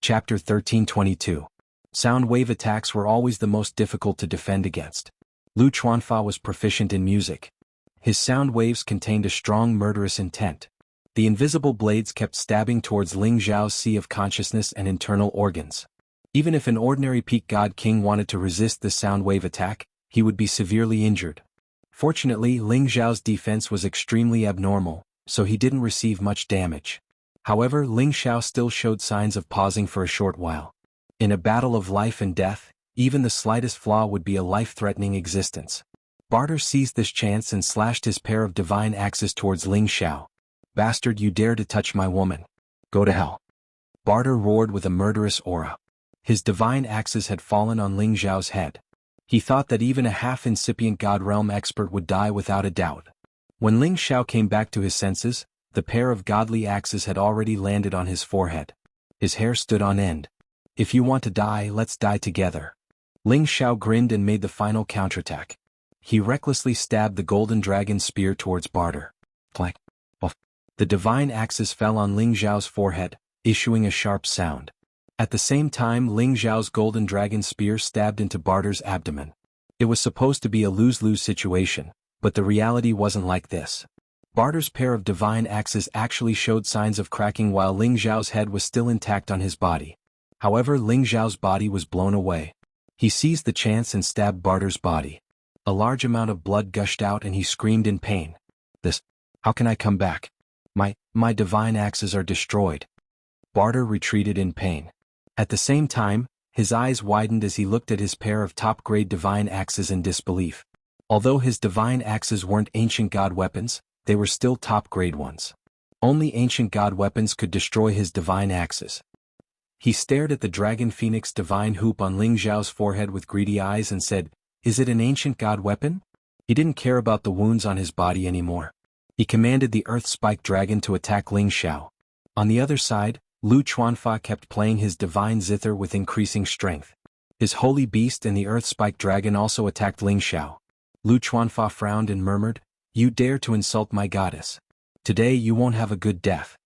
Chapter 1322. Sound wave attacks were always the most difficult to defend against. Lu Chuanfa was proficient in music. His sound waves contained a strong murderous intent. The invisible blades kept stabbing towards Ling Zhao's sea of consciousness and internal organs. Even if an ordinary peak god king wanted to resist the sound wave attack, he would be severely injured. Fortunately, Ling Zhao's defense was extremely abnormal, so he didn't receive much damage. However, Ling Zhao still showed signs of pausing for a short while. In a battle of life and death, even the slightest flaw would be a life-threatening existence. Barter seized this chance and slashed his pair of divine axes towards Ling Zhao. "Bastard, you dare to touch my woman. Go to hell." Barter roared with a murderous aura. His divine axes had fallen on Ling Zhao's head. He thought that even a half-incipient God Realm expert would die without a doubt. When Ling Zhao came back to his senses, the pair of godly axes had already landed on his forehead. His hair stood on end. "If you want to die, let's die together." Ling Zhao grinned and made the final counterattack. He recklessly stabbed the golden dragon spear towards Barter. Clack. Puff. The divine axes fell on Ling Zhao's forehead, issuing a sharp sound. At the same time, Ling Zhao's golden dragon spear stabbed into Barter's abdomen. It was supposed to be a lose-lose situation, but the reality wasn't like this. Barter's pair of divine axes actually showed signs of cracking while Ling Zhao's head was still intact on his body. However, Ling Zhao's body was blown away. He seized the chance and stabbed Barter's body. A large amount of blood gushed out and he screamed in pain. How can I come back? My divine axes are destroyed." Barter retreated in pain. At the same time, his eyes widened as he looked at his pair of top-grade divine axes in disbelief. Although his divine axes weren't ancient god weapons, they were still top-grade ones. Only ancient god weapons could destroy his divine axes. He stared at the dragon phoenix divine hoop on Ling Zhao's forehead with greedy eyes and said, "Is it an ancient god weapon?" He didn't care about the wounds on his body anymore. He commanded the earth spike dragon to attack Ling Zhao. On the other side, Lu Chuanfa kept playing his divine zither with increasing strength. His holy beast and the earth spike dragon also attacked Ling Zhao. Lu Chuanfa frowned and murmured, "You dare to insult my goddess. Today you won't have a good death."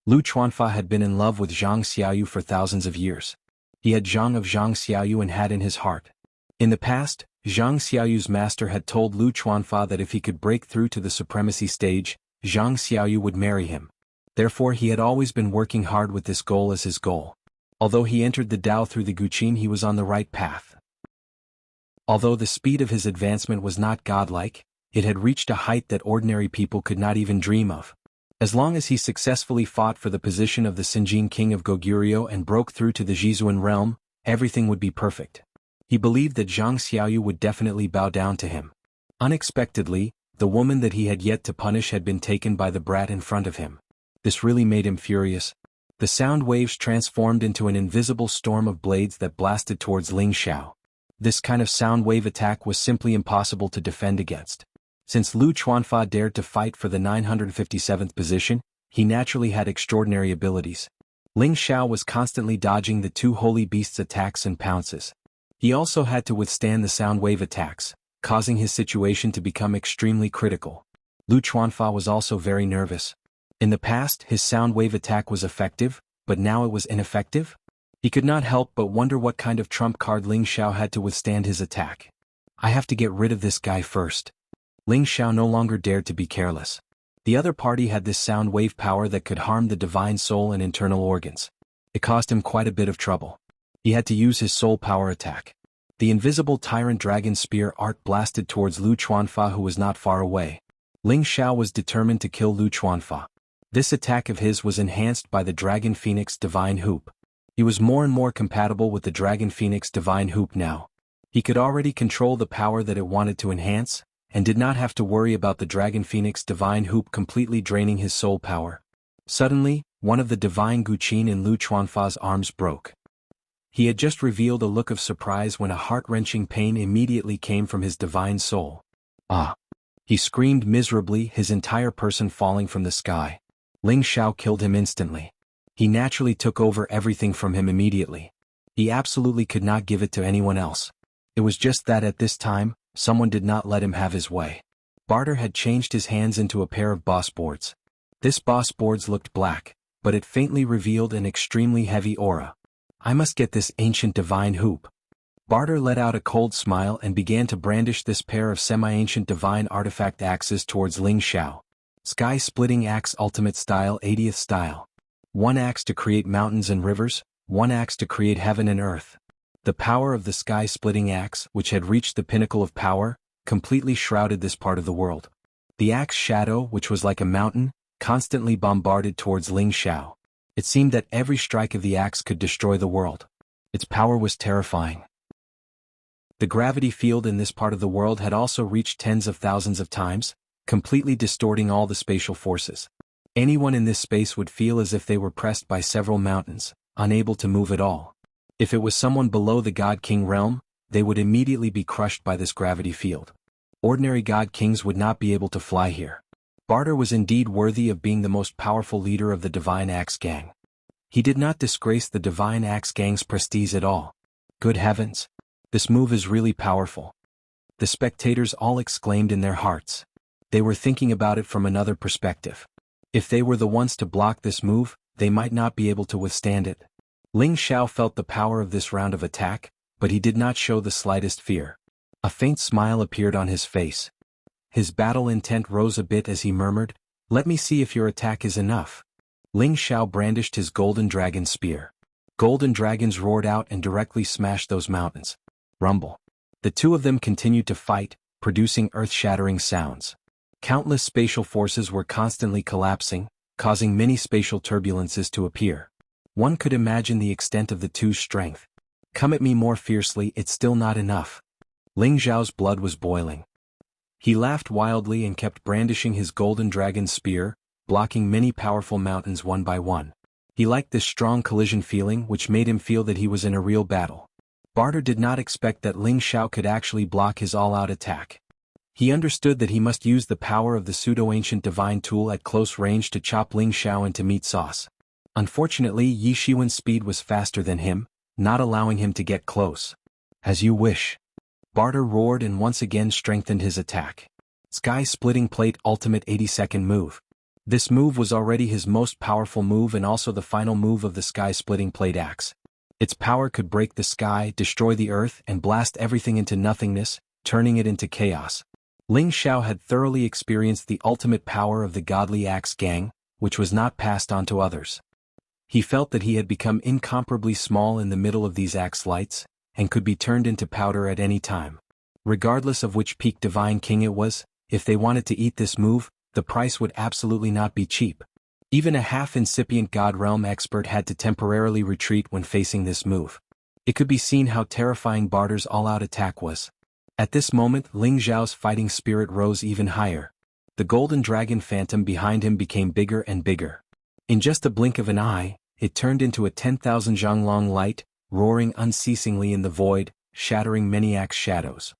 Lu Chuanfa had been in love with Zhang Xiaoyu for thousands of years. He had Zhang of Zhang Xiaoyu and had in his heart. In the past, Zhang Xiaoyu's master had told Lu Chuanfa that if he could break through to the supremacy stage, Zhang Xiaoyu would marry him. Therefore he had always been working hard with this goal as his goal. Although he entered the Tao through the Guqin, he was on the right path. Although the speed of his advancement was not godlike, it had reached a height that ordinary people could not even dream of. As long as he successfully fought for the position of the Sinjin king of Goguryeo and broke through to the Jizuan realm, everything would be perfect. He believed that Zhang Xiaoyu would definitely bow down to him. Unexpectedly, the woman that he had yet to punish had been taken by the brat in front of him. This really made him furious. The sound waves transformed into an invisible storm of blades that blasted towards Ling Zhao. This kind of sound wave attack was simply impossible to defend against. Since Lu Chuanfa dared to fight for the 957th position, he naturally had extraordinary abilities. Ling Zhao was constantly dodging the two holy beasts' attacks and pounces. He also had to withstand the sound wave attacks, causing his situation to become extremely critical. Lu Chuanfa was also very nervous. In the past, his sound wave attack was effective, but now it was ineffective? He could not help but wonder what kind of trump card Ling Zhao had to withstand his attack. "I have to get rid of this guy first." Ling Zhao no longer dared to be careless. The other party had this sound wave power that could harm the divine soul and internal organs. It caused him quite a bit of trouble. He had to use his soul power attack. The invisible tyrant dragon spear art blasted towards Lu Chuanfa, who was not far away. Ling Zhao was determined to kill Lu Chuanfa. This attack of his was enhanced by the Dragon Phoenix Divine Hoop. He was more and more compatible with the Dragon Phoenix Divine Hoop now. He could already control the power that it wanted to enhance, and did not have to worry about the Dragon Phoenix Divine Hoop completely draining his soul power. Suddenly, one of the Divine Guqin in Lu Chuanfa's arms broke. He had just revealed a look of surprise when a heart-wrenching pain immediately came from his divine soul. "Ah!" He screamed miserably, his entire person falling from the sky. Ling Zhao killed him instantly. He naturally took over everything from him immediately. He absolutely could not give it to anyone else. It was just that at this time, someone did not let him have his way. Barter had changed his hands into a pair of boss boards. This boss boards looked black, but it faintly revealed an extremely heavy aura. I must get this ancient divine hoop. Barter let out a cold smile and began to brandish this pair of semi-ancient divine artifact axes towards Ling Xiao. Sky-splitting axe ultimate style 80th style. One axe to create mountains and rivers, one axe to create heaven and earth. The power of the sky-splitting axe, which had reached the pinnacle of power, completely shrouded this part of the world. The axe shadow, which was like a mountain, constantly bombarded towards Ling Xiao. It seemed that every strike of the axe could destroy the world. Its power was terrifying. The gravity field in this part of the world had also reached tens of thousands of times, completely distorting all the spatial forces. Anyone in this space would feel as if they were pressed by several mountains, unable to move at all. If it was someone below the God King realm, they would immediately be crushed by this gravity field. Ordinary God Kings would not be able to fly here. Barter was indeed worthy of being the most powerful leader of the Divine Axe Gang. He did not disgrace the Divine Axe Gang's prestige at all. Good heavens! This move is really powerful. The spectators all exclaimed in their hearts. They were thinking about it from another perspective. If they were the ones to block this move, they might not be able to withstand it. Ling Xiao felt the power of this round of attack, but he did not show the slightest fear. A faint smile appeared on his face. His battle intent rose a bit as he murmured, "Let me see if your attack is enough." Ling Xiao brandished his golden dragon spear. Golden dragons roared out and directly smashed those mountains. Rumble. The two of them continued to fight, producing earth-shattering sounds. Countless spatial forces were constantly collapsing, causing many spatial turbulences to appear. One could imagine the extent of the two's strength. Come at me more fiercely, it's still not enough. Ling Xiao's blood was boiling. He laughed wildly and kept brandishing his golden dragon spear, blocking many powerful mountains one by one. He liked this strong collision feeling, which made him feel that he was in a real battle. Barter did not expect that Ling Xiao could actually block his all-out attack. He understood that he must use the power of the pseudo-ancient divine tool at close range to chop Ling Xiao into meat sauce. Unfortunately, Yi Shiwen's speed was faster than him, not allowing him to get close. As you wish. Barter roared and once again strengthened his attack. Sky-splitting plate ultimate 80-second move. This move was already his most powerful move and also the final move of the sky-splitting plate axe. Its power could break the sky, destroy the earth, and blast everything into nothingness, turning it into chaos. Ling Xiao had thoroughly experienced the ultimate power of the godly axe gang, which was not passed on to others. He felt that he had become incomparably small in the middle of these axe lights, and could be turned into powder at any time. Regardless of which peak divine king it was, if they wanted to eat this move, the price would absolutely not be cheap. Even a half-incipient God Realm expert had to temporarily retreat when facing this move. It could be seen how terrifying Barter's all-out attack was. At this moment, Ling Xiao's fighting spirit rose even higher. The golden dragon phantom behind him became bigger and bigger. In just a blink of an eye, it turned into a 10,000 zhang-long light, roaring unceasingly in the void, shattering many axe shadows.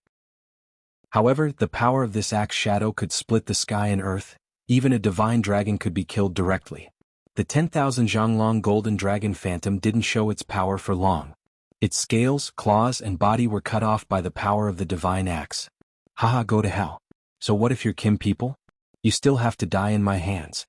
However, the power of this axe shadow could split the sky and earth. Even a divine dragon could be killed directly. The 10,000 zhang-long golden dragon phantom didn't show its power for long. Its scales, claws, and body were cut off by the power of the divine axe. Haha, go to hell. So what if you're Kim people? You still have to die in my hands.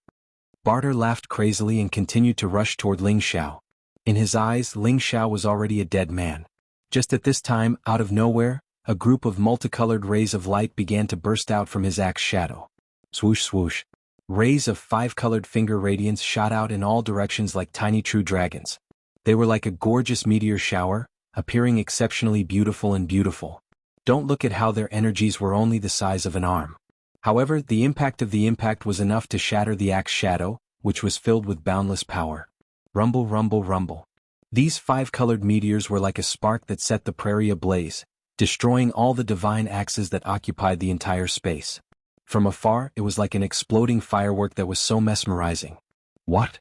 Barter laughed crazily and continued to rush toward Ling Xiao. In his eyes, Ling Xiao was already a dead man. Just at this time, out of nowhere, a group of multicolored rays of light began to burst out from his axe shadow. Swoosh swoosh. Rays of 5-colored finger radiance shot out in all directions like tiny true dragons. They were like a gorgeous meteor shower, appearing exceptionally beautiful and beautiful. Don't look at how their energies were only the size of an arm. However, the impact of the impact was enough to shatter the axe shadow, which was filled with boundless power. Rumble, rumble, rumble. These 5-colored meteors were like a spark that set the prairie ablaze, destroying all the divine axes that occupied the entire space. From afar, it was like an exploding firework that was so mesmerizing. What?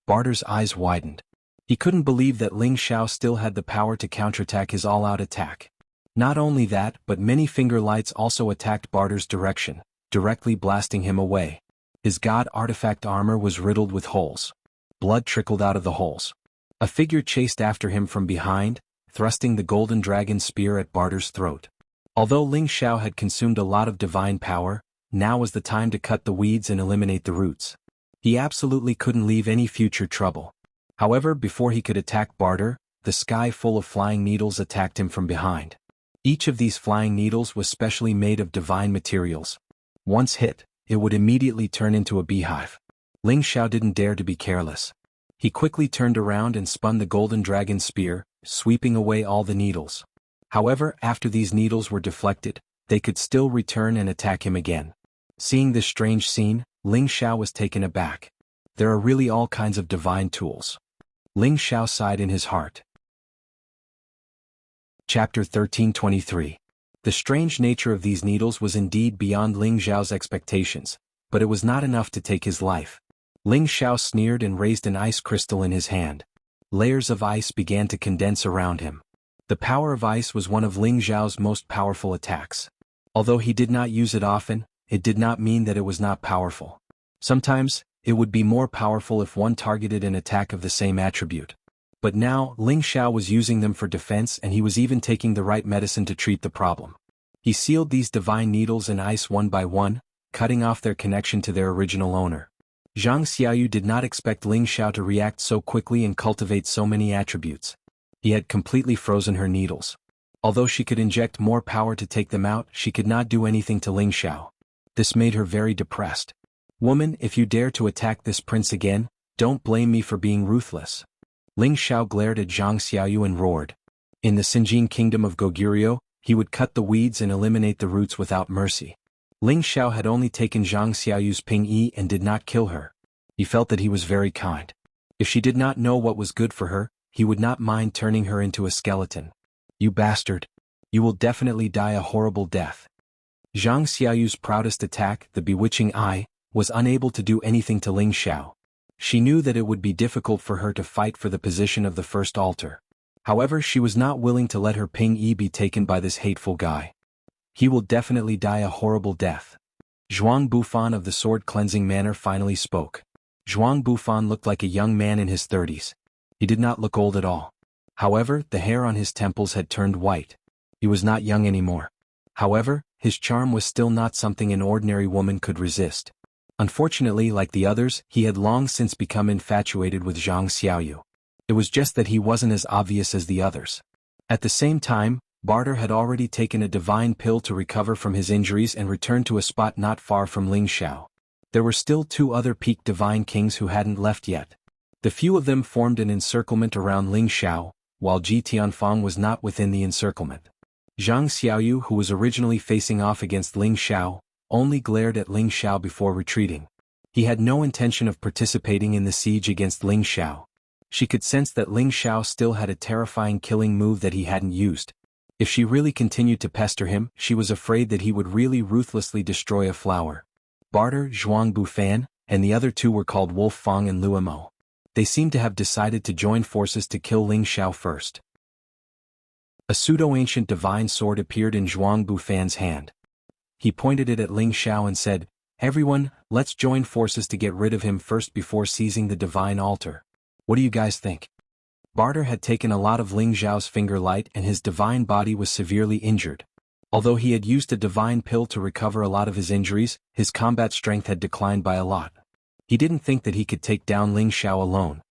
Barter's eyes widened. He couldn't believe that Ling Xiao still had the power to counterattack his all-out attack. Not only that, but many finger lights also attacked Barter's direction, directly blasting him away. His god artifact armor was riddled with holes. Blood trickled out of the holes. A figure chased after him from behind, thrusting the golden dragon spear at Barter's throat. Although Ling Xiao had consumed a lot of divine power, now was the time to cut the weeds and eliminate the roots. He absolutely couldn't leave any future trouble. However, before he could attack Barter, the sky full of flying needles attacked him from behind. Each of these flying needles was specially made of divine materials. Once hit, it would immediately turn into a beehive. Ling Xiao didn't dare to be careless. He quickly turned around and spun the golden dragon spear, sweeping away all the needles. However, after these needles were deflected, they could still return and attack him again. Seeing this strange scene, Ling Xiao was taken aback. There are really all kinds of divine tools. Ling Xiao sighed in his heart. Chapter 1323. The strange nature of these needles was indeed beyond Ling Xiao's expectations, but it was not enough to take his life. Ling Xiao sneered and raised an ice crystal in his hand. Layers of ice began to condense around him. The power of ice was one of Ling Xiao's most powerful attacks. Although he did not use it often, it did not mean that it was not powerful. Sometimes, it would be more powerful if one targeted an attack of the same attribute. But now, Ling Xiao was using them for defense, and he was even taking the right medicine to treat the problem. He sealed these divine needles in ice one by one, cutting off their connection to their original owner. Zhang Xiaoyu did not expect Ling Xiao to react so quickly and cultivate so many attributes. He had completely frozen her needles. Although she could inject more power to take them out, she could not do anything to Ling Xiao. This made her very depressed. "Woman, if you dare to attack this prince again, don't blame me for being ruthless." Ling Xiao glared at Zhang Xiaoyu and roared. In the Xinjiang kingdom of Goguryeo, he would cut the weeds and eliminate the roots without mercy. Ling Xiao had only taken Zhang Xiaoyu's Ping Yi and did not kill her. He felt that he was very kind. If she did not know what was good for her, he would not mind turning her into a skeleton. "You bastard. You will definitely die a horrible death." Zhang Xiaoyu's proudest attack, the bewitching eye, was unable to do anything to Ling Xiao. She knew that it would be difficult for her to fight for the position of the first altar. However, she was not willing to let her Ping Yi be taken by this hateful guy. "He will definitely die a horrible death." Zhuang Bufan of the sword cleansing manor finally spoke. Zhuang Bufan looked like a young man in his 30s. He did not look old at all. However, the hair on his temples had turned white. He was not young anymore. However, his charm was still not something an ordinary woman could resist. Unfortunately, like the others, he had long since become infatuated with Zhang Xiaoyu. It was just that he wasn't as obvious as the others. At the same time, Barter had already taken a divine pill to recover from his injuries and returned to a spot not far from Ling Xiao. There were still 2 other peak divine kings who hadn't left yet. The few of them formed an encirclement around Ling Xiao, while Ji Tianfang was not within the encirclement. Zhang Xiaoyu, who was originally facing off against Ling Xiao, only glared at Ling Xiao before retreating. He had no intention of participating in the siege against Ling Xiao. She could sense that Ling Xiao still had a terrifying killing move that he hadn't used. If she really continued to pester him, she was afraid that he would really ruthlessly destroy a flower. Barter, Zhuang Bufan, and the other 2 were called Wolf Fang and Luomo. They seemed to have decided to join forces to kill Ling Xiao first. A pseudo-ancient divine sword appeared in Zhuang Bufan's hand. He pointed it at Ling Xiao and said, "Everyone, let's join forces to get rid of him first before seizing the divine altar. What do you guys think?" Barter had taken a lot of Ling Xiao's finger light and his divine body was severely injured. Although he had used a divine pill to recover a lot of his injuries, his combat strength had declined by a lot. He didn't think that he could take down Ling Xiao alone.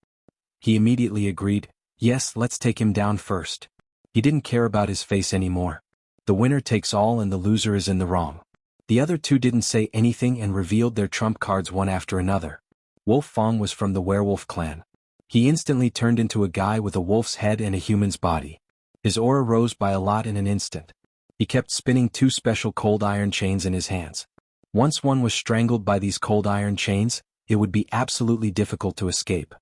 He immediately agreed, "Yes, let's take him down first." He didn't care about his face anymore. The winner takes all and the loser is in the wrong. The other 2 didn't say anything and revealed their trump cards one after another. Wolf Fang was from the werewolf clan. He instantly turned into a guy with a wolf's head and a human's body. His aura rose by a lot in an instant. He kept spinning 2 special cold iron chains in his hands. Once one was strangled by these cold iron chains, it would be absolutely difficult to escape.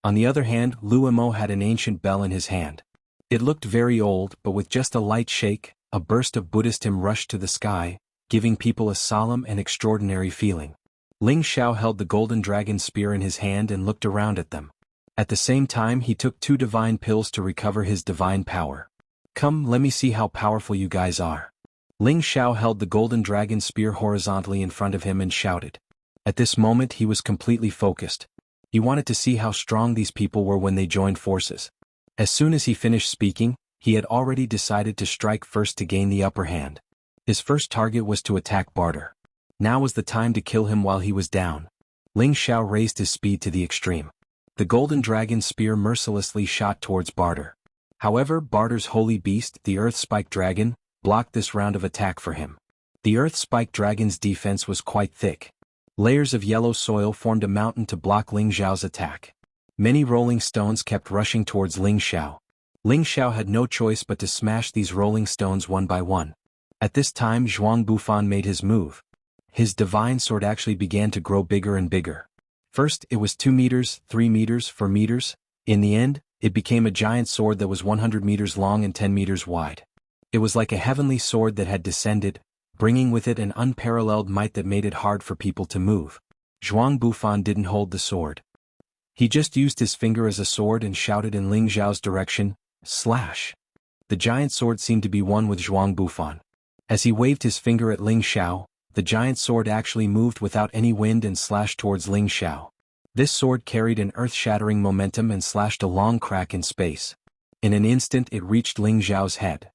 On the other hand, Luomo had an ancient bell in his hand. It looked very old, but with just a light shake, a burst of Buddhist hymn rushed to the sky, giving people a solemn and extraordinary feeling. Ling Xiao held the golden dragon spear in his hand and looked around at them. At the same time, he took 2 divine pills to recover his divine power. "Come, let me see how powerful you guys are." Ling Xiao held the golden dragon spear horizontally in front of him and shouted. At this moment he was completely focused. He wanted to see how strong these people were when they joined forces. As soon as he finished speaking, he had already decided to strike first to gain the upper hand. His first target was to attack Barter. Now was the time to kill him while he was down. Ling Xiao raised his speed to the extreme. The golden dragon spear mercilessly shot towards Barter. However, Barter's holy beast, the Earth Spike Dragon, blocked this round of attack for him. The Earth Spike Dragon's defense was quite thick. Layers of yellow soil formed a mountain to block Ling Xiao's attack. Many rolling stones kept rushing towards Ling Xiao. Ling Xiao had no choice but to smash these rolling stones one by one. At this time Zhuang Bufan made his move. His divine sword actually began to grow bigger and bigger. First it was 2 meters, 3 meters, 4 meters. In the end, it became a giant sword that was 100 meters long and 10 meters wide. It was like a heavenly sword that had descended, bringing with it an unparalleled might that made it hard for people to move. Zhuang Bufan didn't hold the sword. He just used his finger as a sword and shouted in Ling Xiao's direction, "Slash!" The giant sword seemed to be one with Zhuang Bufan. As he waved his finger at Ling Xiao, the giant sword actually moved without any wind and slashed towards Ling Xiao. This sword carried an earth-shattering momentum and slashed a long crack in space. In an instant it reached Ling Xiao's head.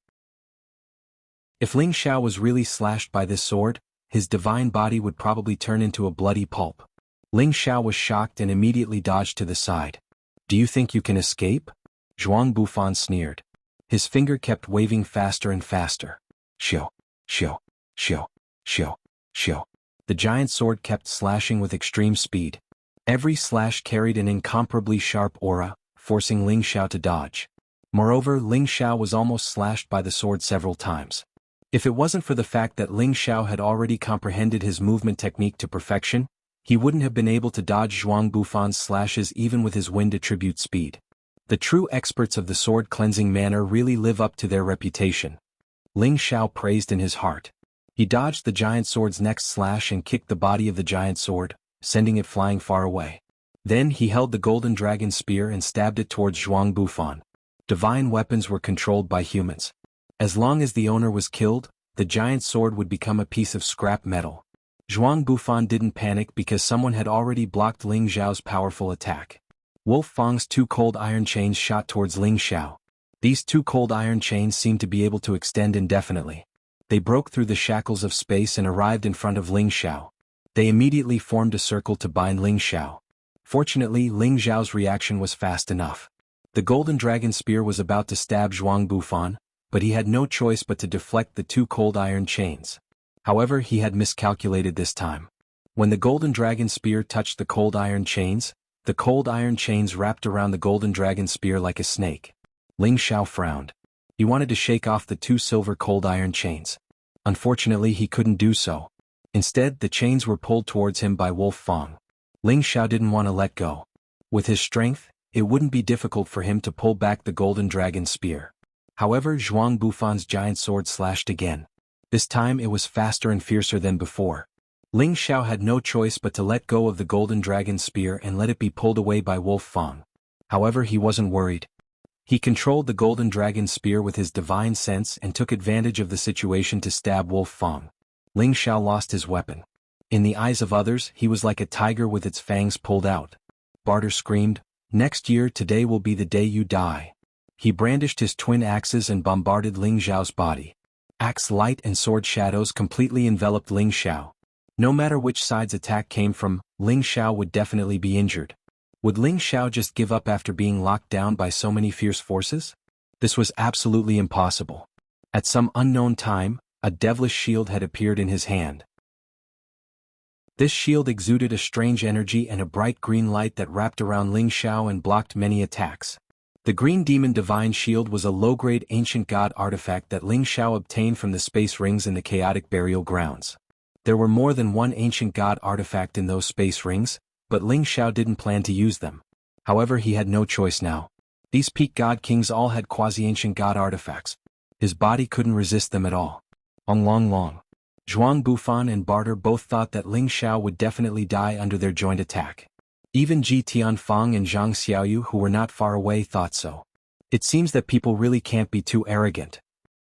If Ling Xiao was really slashed by this sword, his divine body would probably turn into a bloody pulp. Ling Xiao was shocked and immediately dodged to the side. "Do you think you can escape?" Zhuang Bufan sneered. His finger kept waving faster and faster. Xiu, xiu, xiu, xiu, xiu. The giant sword kept slashing with extreme speed. Every slash carried an incomparably sharp aura, forcing Ling Xiao to dodge. Moreover, Ling Xiao was almost slashed by the sword several times. If it wasn't for the fact that Ling Xiao had already comprehended his movement technique to perfection, he wouldn't have been able to dodge Zhuang Bufan's slashes even with his wind attribute speed. The true experts of the sword cleansing manner really live up to their reputation. Ling Xiao praised in his heart. He dodged the giant sword's next slash and kicked the body of the giant sword, sending it flying far away. Then he held the golden dragon spear and stabbed it towards Zhuang Bufan. Divine weapons were controlled by humans. As long as the owner was killed, the giant sword would become a piece of scrap metal. Zhuang Bufan didn't panic because someone had already blocked Ling Xiao's powerful attack. Wolf Fang's 2 cold iron chains shot towards Ling Xiao. These 2 cold iron chains seemed to be able to extend indefinitely. They broke through the shackles of space and arrived in front of Ling Xiao. They immediately formed a circle to bind Ling Xiao. Fortunately, Ling Xiao's reaction was fast enough. The golden dragon spear was about to stab Zhuang Bufan, but he had no choice but to deflect the 2 cold iron chains. However, he had miscalculated this time. When the golden dragon spear touched the cold iron chains wrapped around the golden dragon spear like a snake. Ling Xiao frowned. He wanted to shake off the 2 silver cold iron chains. Unfortunately, he couldn't do so. Instead, the chains were pulled towards him by Wolf Fang. Ling Xiao didn't want to let go. With his strength, it wouldn't be difficult for him to pull back the golden dragon spear. However, Zhuang Bufan's giant sword slashed again. This time it was faster and fiercer than before. Ling Xiao had no choice but to let go of the golden dragon spear and let it be pulled away by Wolf Fang. However, he wasn't worried. He controlled the golden dragon spear with his divine sense and took advantage of the situation to stab Wolf Fang. Ling Xiao lost his weapon. In the eyes of others, he was like a tiger with its fangs pulled out. Barter screamed, "Next year today will be the day you die." He brandished his twin axes and bombarded Ling Xiao's body. Axe light and sword shadows completely enveloped Ling Xiao. No matter which side's attack came from, Ling Xiao would definitely be injured. Would Ling Xiao just give up after being locked down by so many fierce forces? This was absolutely impossible. At some unknown time, a devilish shield had appeared in his hand. This shield exuded a strange energy and a bright green light that wrapped around Ling Xiao and blocked many attacks. The Green Demon Divine Shield was a low-grade ancient god artifact that Ling Xiao obtained from the space rings in the chaotic burial grounds. There were more than one ancient god artifact in those space rings, but Ling Xiao didn't plan to use them. However, he had no choice now. These peak god kings all had quasi-ancient god artifacts. His body couldn't resist them at all. Long. Zhuang Bufan and Barter both thought that Ling Xiao would definitely die under their joint attack. Even Ji Tianfang and Zhang Xiaoyu, who were not far away, thought so. It seems that people really can't be too arrogant.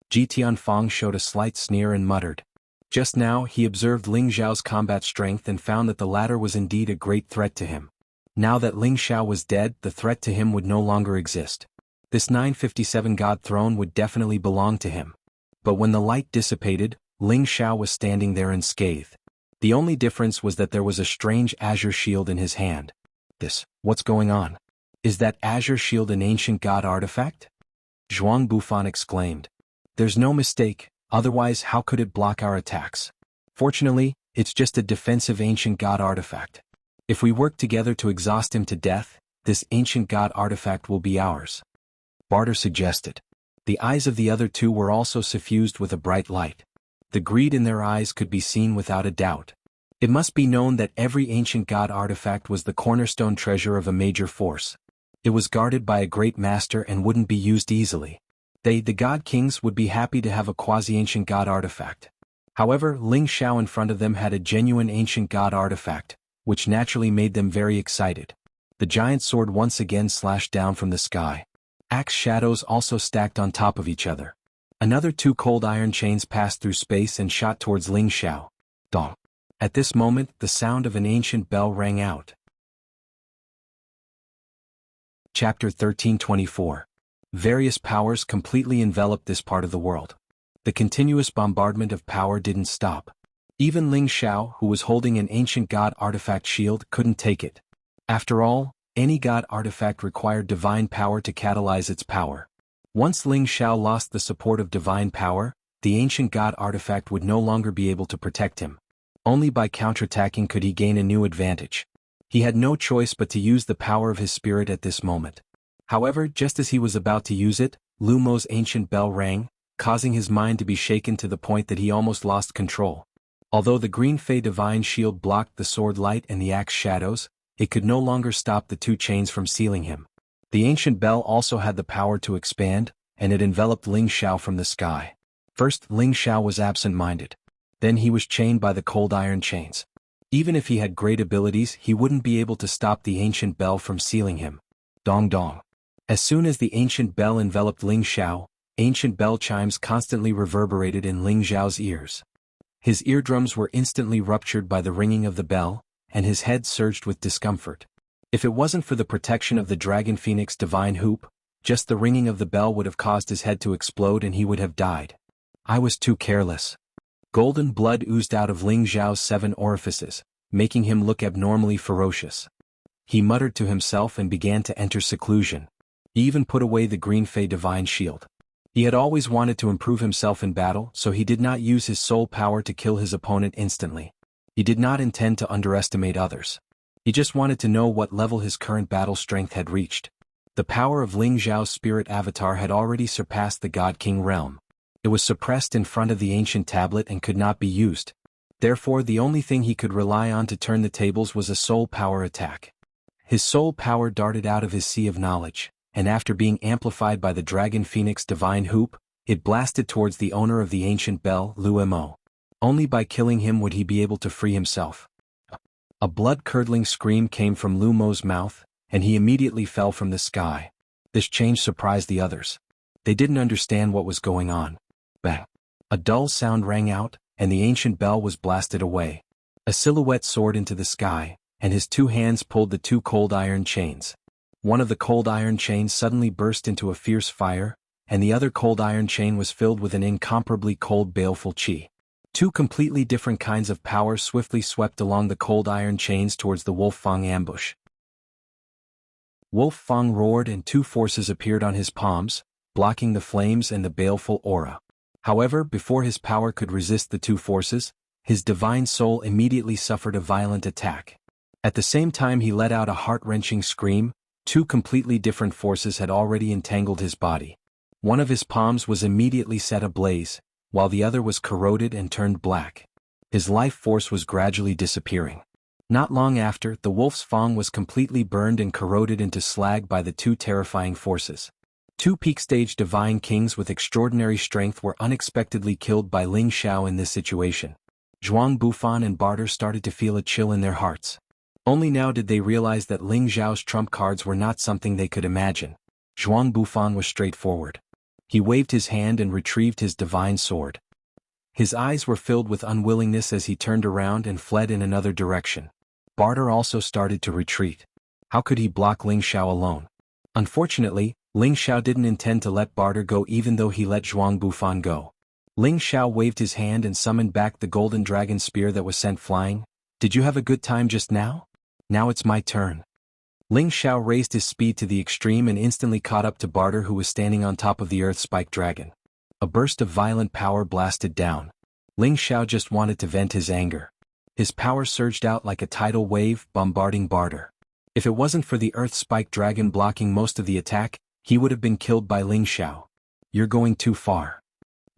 Ji Tianfang showed a slight sneer and muttered. Just now he observed Ling Xiao's combat strength and found that the latter was indeed a great threat to him. Now that Ling Xiao was dead, the threat to him would no longer exist. This 957 god throne would definitely belong to him. But when the light dissipated, Ling Xiao was standing there unscathed. The only difference was that there was a strange azure shield in his hand. What's going on? Is that azure shield an ancient god artifact? Zhuang Bufan exclaimed. There's no mistake, otherwise how could it block our attacks? Fortunately, it's just a defensive ancient god artifact. If we work together to exhaust him to death, this ancient god artifact will be ours. Barter suggested. The eyes of the other two were also suffused with a bright light. The greed in their eyes could be seen without a doubt. It must be known that every ancient god artifact was the cornerstone treasure of a major force. It was guarded by a great master and wouldn't be used easily. They, the god kings, would be happy to have a quasi-ancient god artifact. However, Ling Xiao in front of them had a genuine ancient god artifact, which naturally made them very excited. The giant sword once again slashed down from the sky. Axe shadows also stacked on top of each other. Another two cold iron chains passed through space and shot towards Ling Xiao. Dong. At this moment, the sound of an ancient bell rang out. Chapter 1324. Various powers completely enveloped this part of the world. The continuous bombardment of power didn't stop. Even Ling Xiao, who was holding an ancient god artifact shield, couldn't take it. After all, any god artifact required divine power to catalyze its power. Once Ling Xiao lost the support of divine power, the ancient god artifact would no longer be able to protect him. Only by counterattacking could he gain a new advantage. He had no choice but to use the power of his spirit at this moment. However, just as he was about to use it, Lu Mo's ancient bell rang, causing his mind to be shaken to the point that he almost lost control. Although the green Fey divine shield blocked the sword light and the axe shadows, it could no longer stop the two chains from sealing him. The ancient bell also had the power to expand, and it enveloped Ling Xiao from the sky. First, Ling Xiao was absent-minded. Then he was chained by the cold iron chains. Even if he had great abilities, he wouldn't be able to stop the ancient bell from sealing him. Dong dong. As soon as the ancient bell enveloped Ling Xiao, ancient bell chimes constantly reverberated in Ling Xiao's ears. His eardrums were instantly ruptured by the ringing of the bell, and his head surged with discomfort. If it wasn't for the protection of the Dragon Phoenix divine hoop, just the ringing of the bell would have caused his head to explode and he would have died. I was too careless. Golden blood oozed out of Ling Xiao's 7 orifices, making him look abnormally ferocious. He muttered to himself and began to enter seclusion. He even put away the green Fey divine shield. He had always wanted to improve himself in battle, so he did not use his soul power to kill his opponent instantly. He did not intend to underestimate others. He just wanted to know what level his current battle strength had reached. The power of Ling Xiao's spirit avatar had already surpassed the God King realm. It was suppressed in front of the ancient tablet and could not be used. Therefore, the only thing he could rely on to turn the tables was a soul power attack. His soul power darted out of his sea of knowledge, and after being amplified by the Dragon Phoenix divine hoop, it blasted towards the owner of the ancient bell, Lu Mo. Only by killing him would he be able to free himself. A blood-curdling scream came from Lu Mo's mouth, and he immediately fell from the sky. This change surprised the others. They didn't understand what was going on. Bang! A dull sound rang out, and the ancient bell was blasted away. A silhouette soared into the sky, and his 2 hands pulled the 2 cold iron chains. One of the cold iron chains suddenly burst into a fierce fire, and the other cold iron chain was filled with an incomparably cold baleful qi. 2 completely different kinds of power swiftly swept along the cold iron chains towards the Wolf Fang ambush. Wolf Fang roared and 2 forces appeared on his palms, blocking the flames and the baleful aura. However, before his power could resist the 2 forces, his divine soul immediately suffered a violent attack. At the same time he let out a heart-wrenching scream. 2 completely different forces had already entangled his body. One of his palms was immediately set ablaze, while the other was corroded and turned black. His life force was gradually disappearing. Not long after, the Wolf's Fang was completely burned and corroded into slag by the 2 terrifying forces. 2 peak-stage divine kings with extraordinary strength were unexpectedly killed by Ling Xiao in this situation. Zhuang Bufan and Barter started to feel a chill in their hearts. Only now did they realize that Ling Xiao's trump cards were not something they could imagine. Zhuang Bufan was straightforward. He waved his hand and retrieved his divine sword. His eyes were filled with unwillingness as he turned around and fled in another direction. Barter also started to retreat. How could he block Ling Xiao alone? Unfortunately, Ling Xiao didn't intend to let Barter go even though he let Zhuang Bufan go. Ling Xiao waved his hand and summoned back the golden dragon spear that was sent flying. Did you have a good time just now? Now it's my turn. Ling Xiao raised his speed to the extreme and instantly caught up to Barter, who was standing on top of the earth-spiked dragon. A burst of violent power blasted down. Ling Xiao just wanted to vent his anger. His power surged out like a tidal wave, bombarding Barter. If it wasn't for the earth-spiked dragon blocking most of the attack, he would have been killed by Ling Xiao. "You're going too far."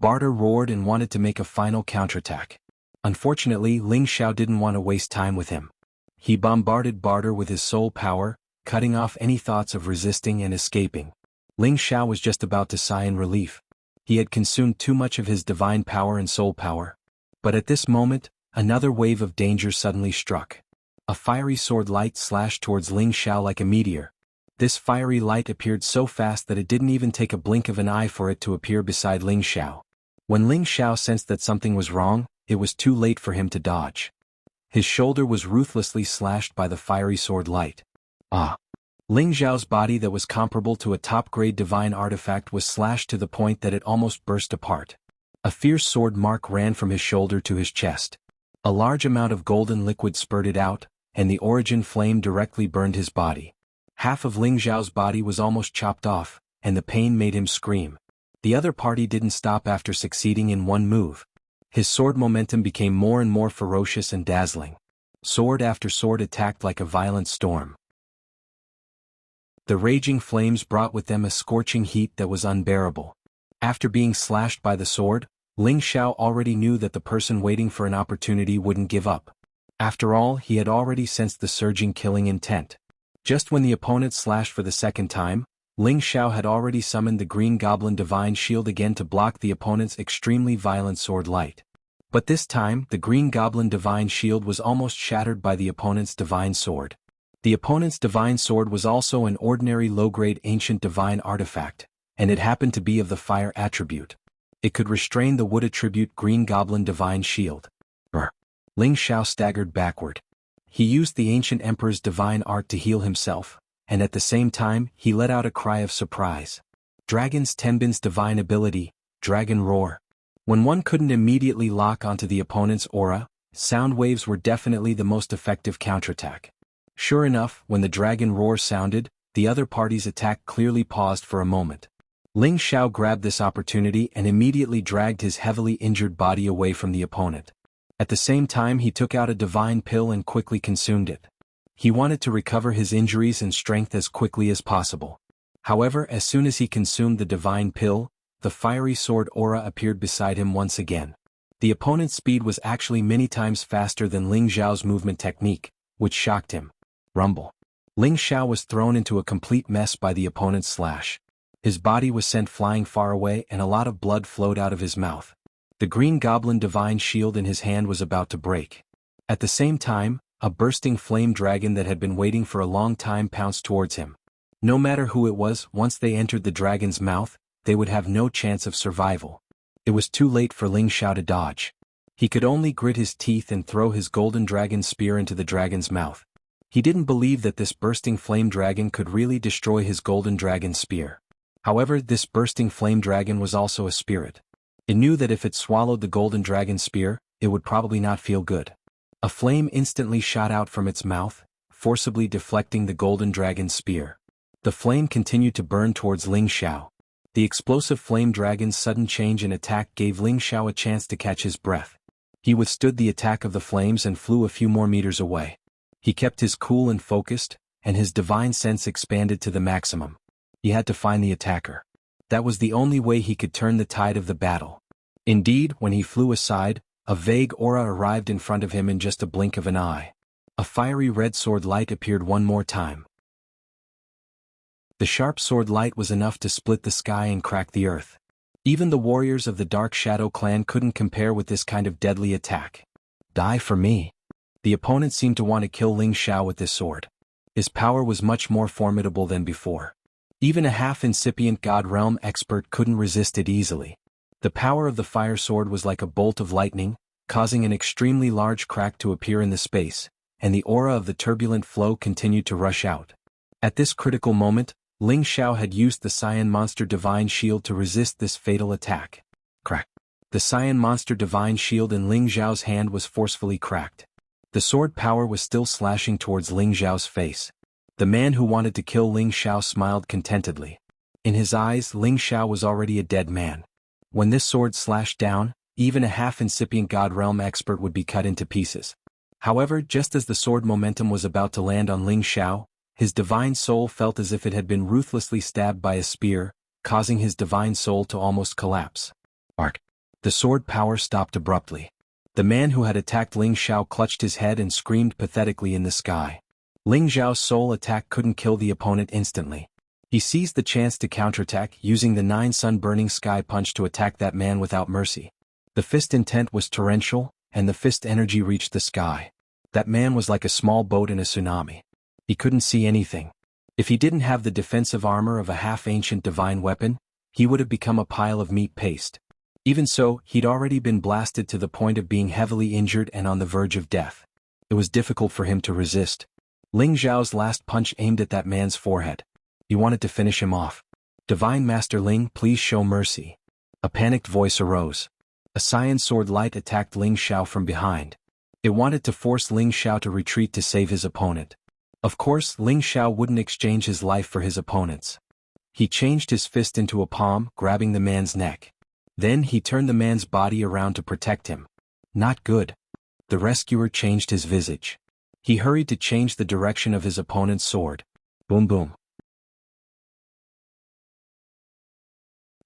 Barter roared and wanted to make a final counterattack. Unfortunately, Ling Xiao didn't want to waste time with him. He bombarded Barter with his soul power, cutting off any thoughts of resisting and escaping. Ling Xiao was just about to sigh in relief. He had consumed too much of his divine power and soul power. But at this moment, another wave of danger suddenly struck. A fiery sword light slashed towards Ling Xiao like a meteor. This fiery light appeared so fast that it didn't even take a blink of an eye for it to appear beside Ling Xiao. When Ling Xiao sensed that something was wrong, it was too late for him to dodge. His shoulder was ruthlessly slashed by the fiery sword light. Ah! Ling Xiao's body, that was comparable to a top-grade divine artifact, was slashed to the point that it almost burst apart. A fierce sword mark ran from his shoulder to his chest. A large amount of golden liquid spurted out, and the origin flame directly burned his body. Half of Ling Xiao's body was almost chopped off, and the pain made him scream. The other party didn't stop after succeeding in one move. His sword momentum became more and more ferocious and dazzling. Sword after sword attacked like a violent storm. The raging flames brought with them a scorching heat that was unbearable. After being slashed by the sword, Ling Xiao already knew that the person waiting for an opportunity wouldn't give up. After all, he had already sensed the surging killing intent. Just when the opponent slashed for the second time, Ling Xiao had already summoned the Green Goblin Divine Shield again to block the opponent's extremely violent sword light. But this time, the Green Goblin Divine Shield was almost shattered by the opponent's Divine Sword. The opponent's Divine Sword was also an ordinary low-grade ancient divine artifact, and it happened to be of the fire attribute. It could restrain the wood attribute Green Goblin Divine Shield. Brr! Ling Xiao staggered backward. He used the ancient emperor's divine art to heal himself, and at the same time, he let out a cry of surprise. Dragon's Tenbin's divine ability, Dragon Roar. When one couldn't immediately lock onto the opponent's aura, sound waves were definitely the most effective counterattack. Sure enough, when the dragon roar sounded, the other party's attack clearly paused for a moment. Ling Xiao grabbed this opportunity and immediately dragged his heavily injured body away from the opponent. At the same time, he took out a divine pill and quickly consumed it. He wanted to recover his injuries and strength as quickly as possible. However, as soon as he consumed the divine pill, the fiery sword aura appeared beside him once again. The opponent's speed was actually many times faster than Ling Xiao's movement technique, which shocked him. Rumble. Ling Xiao was thrown into a complete mess by the opponent's slash. His body was sent flying far away and a lot of blood flowed out of his mouth. The Green Goblin Divine Shield in his hand was about to break. At the same time, a bursting flame dragon that had been waiting for a long time pounced towards him. No matter who it was, once they entered the dragon's mouth, they would have no chance of survival. It was too late for Ling Xiao to dodge. He could only grit his teeth and throw his golden dragon spear into the dragon's mouth. He didn't believe that this bursting flame dragon could really destroy his golden dragon spear. However, this bursting flame dragon was also a spirit. It knew that if it swallowed the golden dragon spear, it would probably not feel good. A flame instantly shot out from its mouth, forcibly deflecting the golden dragon spear. The flame continued to burn towards Ling Xiao. The explosive flame dragon's sudden change in attack gave Ling Xiao a chance to catch his breath. He withstood the attack of the flames and flew a few more meters away. He kept his cool and focused, and his divine sense expanded to the maximum. He had to find the attacker. That was the only way he could turn the tide of the battle. Indeed, when he flew aside, a vague aura arrived in front of him in just a blink of an eye. A fiery red sword light appeared one more time. The sharp sword light was enough to split the sky and crack the earth. Even the warriors of the Dark Shadow clan couldn't compare with this kind of deadly attack. Die for me. The opponent seemed to want to kill Ling Xiao with this sword. His power was much more formidable than before. Even a half-incipient God Realm expert couldn't resist it easily. The power of the fire sword was like a bolt of lightning, causing an extremely large crack to appear in the space, and the aura of the turbulent flow continued to rush out. At this critical moment, Ling Xiao had used the Cyan Monster Divine Shield to resist this fatal attack. Crack. The Cyan Monster Divine Shield in Ling Xiao's hand was forcefully cracked. The sword power was still slashing towards Ling Xiao's face. The man who wanted to kill Ling Xiao smiled contentedly. In his eyes, Ling Xiao was already a dead man. When this sword slashed down, even a half-incipient God Realm expert would be cut into pieces. However, just as the sword momentum was about to land on Ling Xiao, his divine soul felt as if it had been ruthlessly stabbed by a spear, causing his divine soul to almost collapse. Arc. The sword power stopped abruptly. The man who had attacked Ling Xiao clutched his head and screamed pathetically in the sky. Ling Xiao's soul attack couldn't kill the opponent instantly. He seized the chance to counterattack, using the 9 sun-burning sky punch to attack that man without mercy. The fist intent was torrential, and the fist energy reached the sky. That man was like a small boat in a tsunami. He couldn't see anything. If he didn't have the defensive armor of a half-ancient divine weapon, he would have become a pile of meat paste. Even so, he'd already been blasted to the point of being heavily injured and on the verge of death. It was difficult for him to resist. Ling Xiao's last punch aimed at that man's forehead. He wanted to finish him off. "Divine Master Ling, please show mercy." A panicked voice arose. A cyan sword light attacked Ling Xiao from behind. It wanted to force Ling Xiao to retreat to save his opponent. Of course, Ling Xiao wouldn't exchange his life for his opponent's. He changed his fist into a palm, grabbing the man's neck. Then he turned the man's body around to protect him. Not good. The rescuer changed his visage. He hurried to change the direction of his opponent's sword. Boom boom.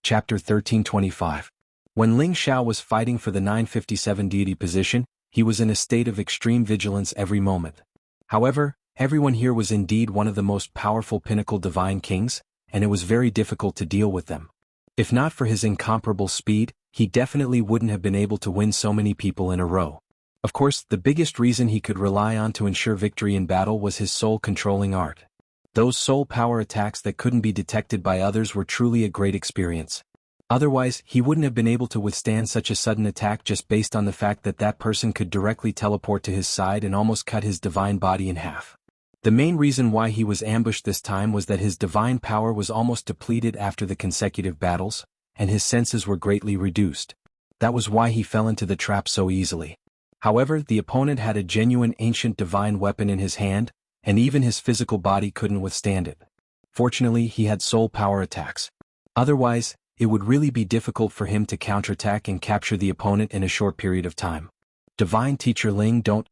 Chapter 1325. When Ling Xiao was fighting for the 957 deity position, he was in a state of extreme vigilance every moment. However, everyone here was indeed one of the most powerful pinnacle divine kings, and it was very difficult to deal with them. If not for his incomparable speed, he definitely wouldn't have been able to win so many people in a row. Of course, the biggest reason he could rely on to ensure victory in battle was his soul-controlling art. Those soul power attacks that couldn't be detected by others were truly a great experience. Otherwise, he wouldn't have been able to withstand such a sudden attack just based on the fact that that person could directly teleport to his side and almost cut his divine body in half. The main reason why he was ambushed this time was that his divine power was almost depleted after the consecutive battles, and his senses were greatly reduced. That was why he fell into the trap so easily. However, the opponent had a genuine ancient divine weapon in his hand, and even his physical body couldn't withstand it. Fortunately, he had soul power attacks. Otherwise, it would really be difficult for him to counterattack and capture the opponent in a short period of time. Divine Teacher Ling, don't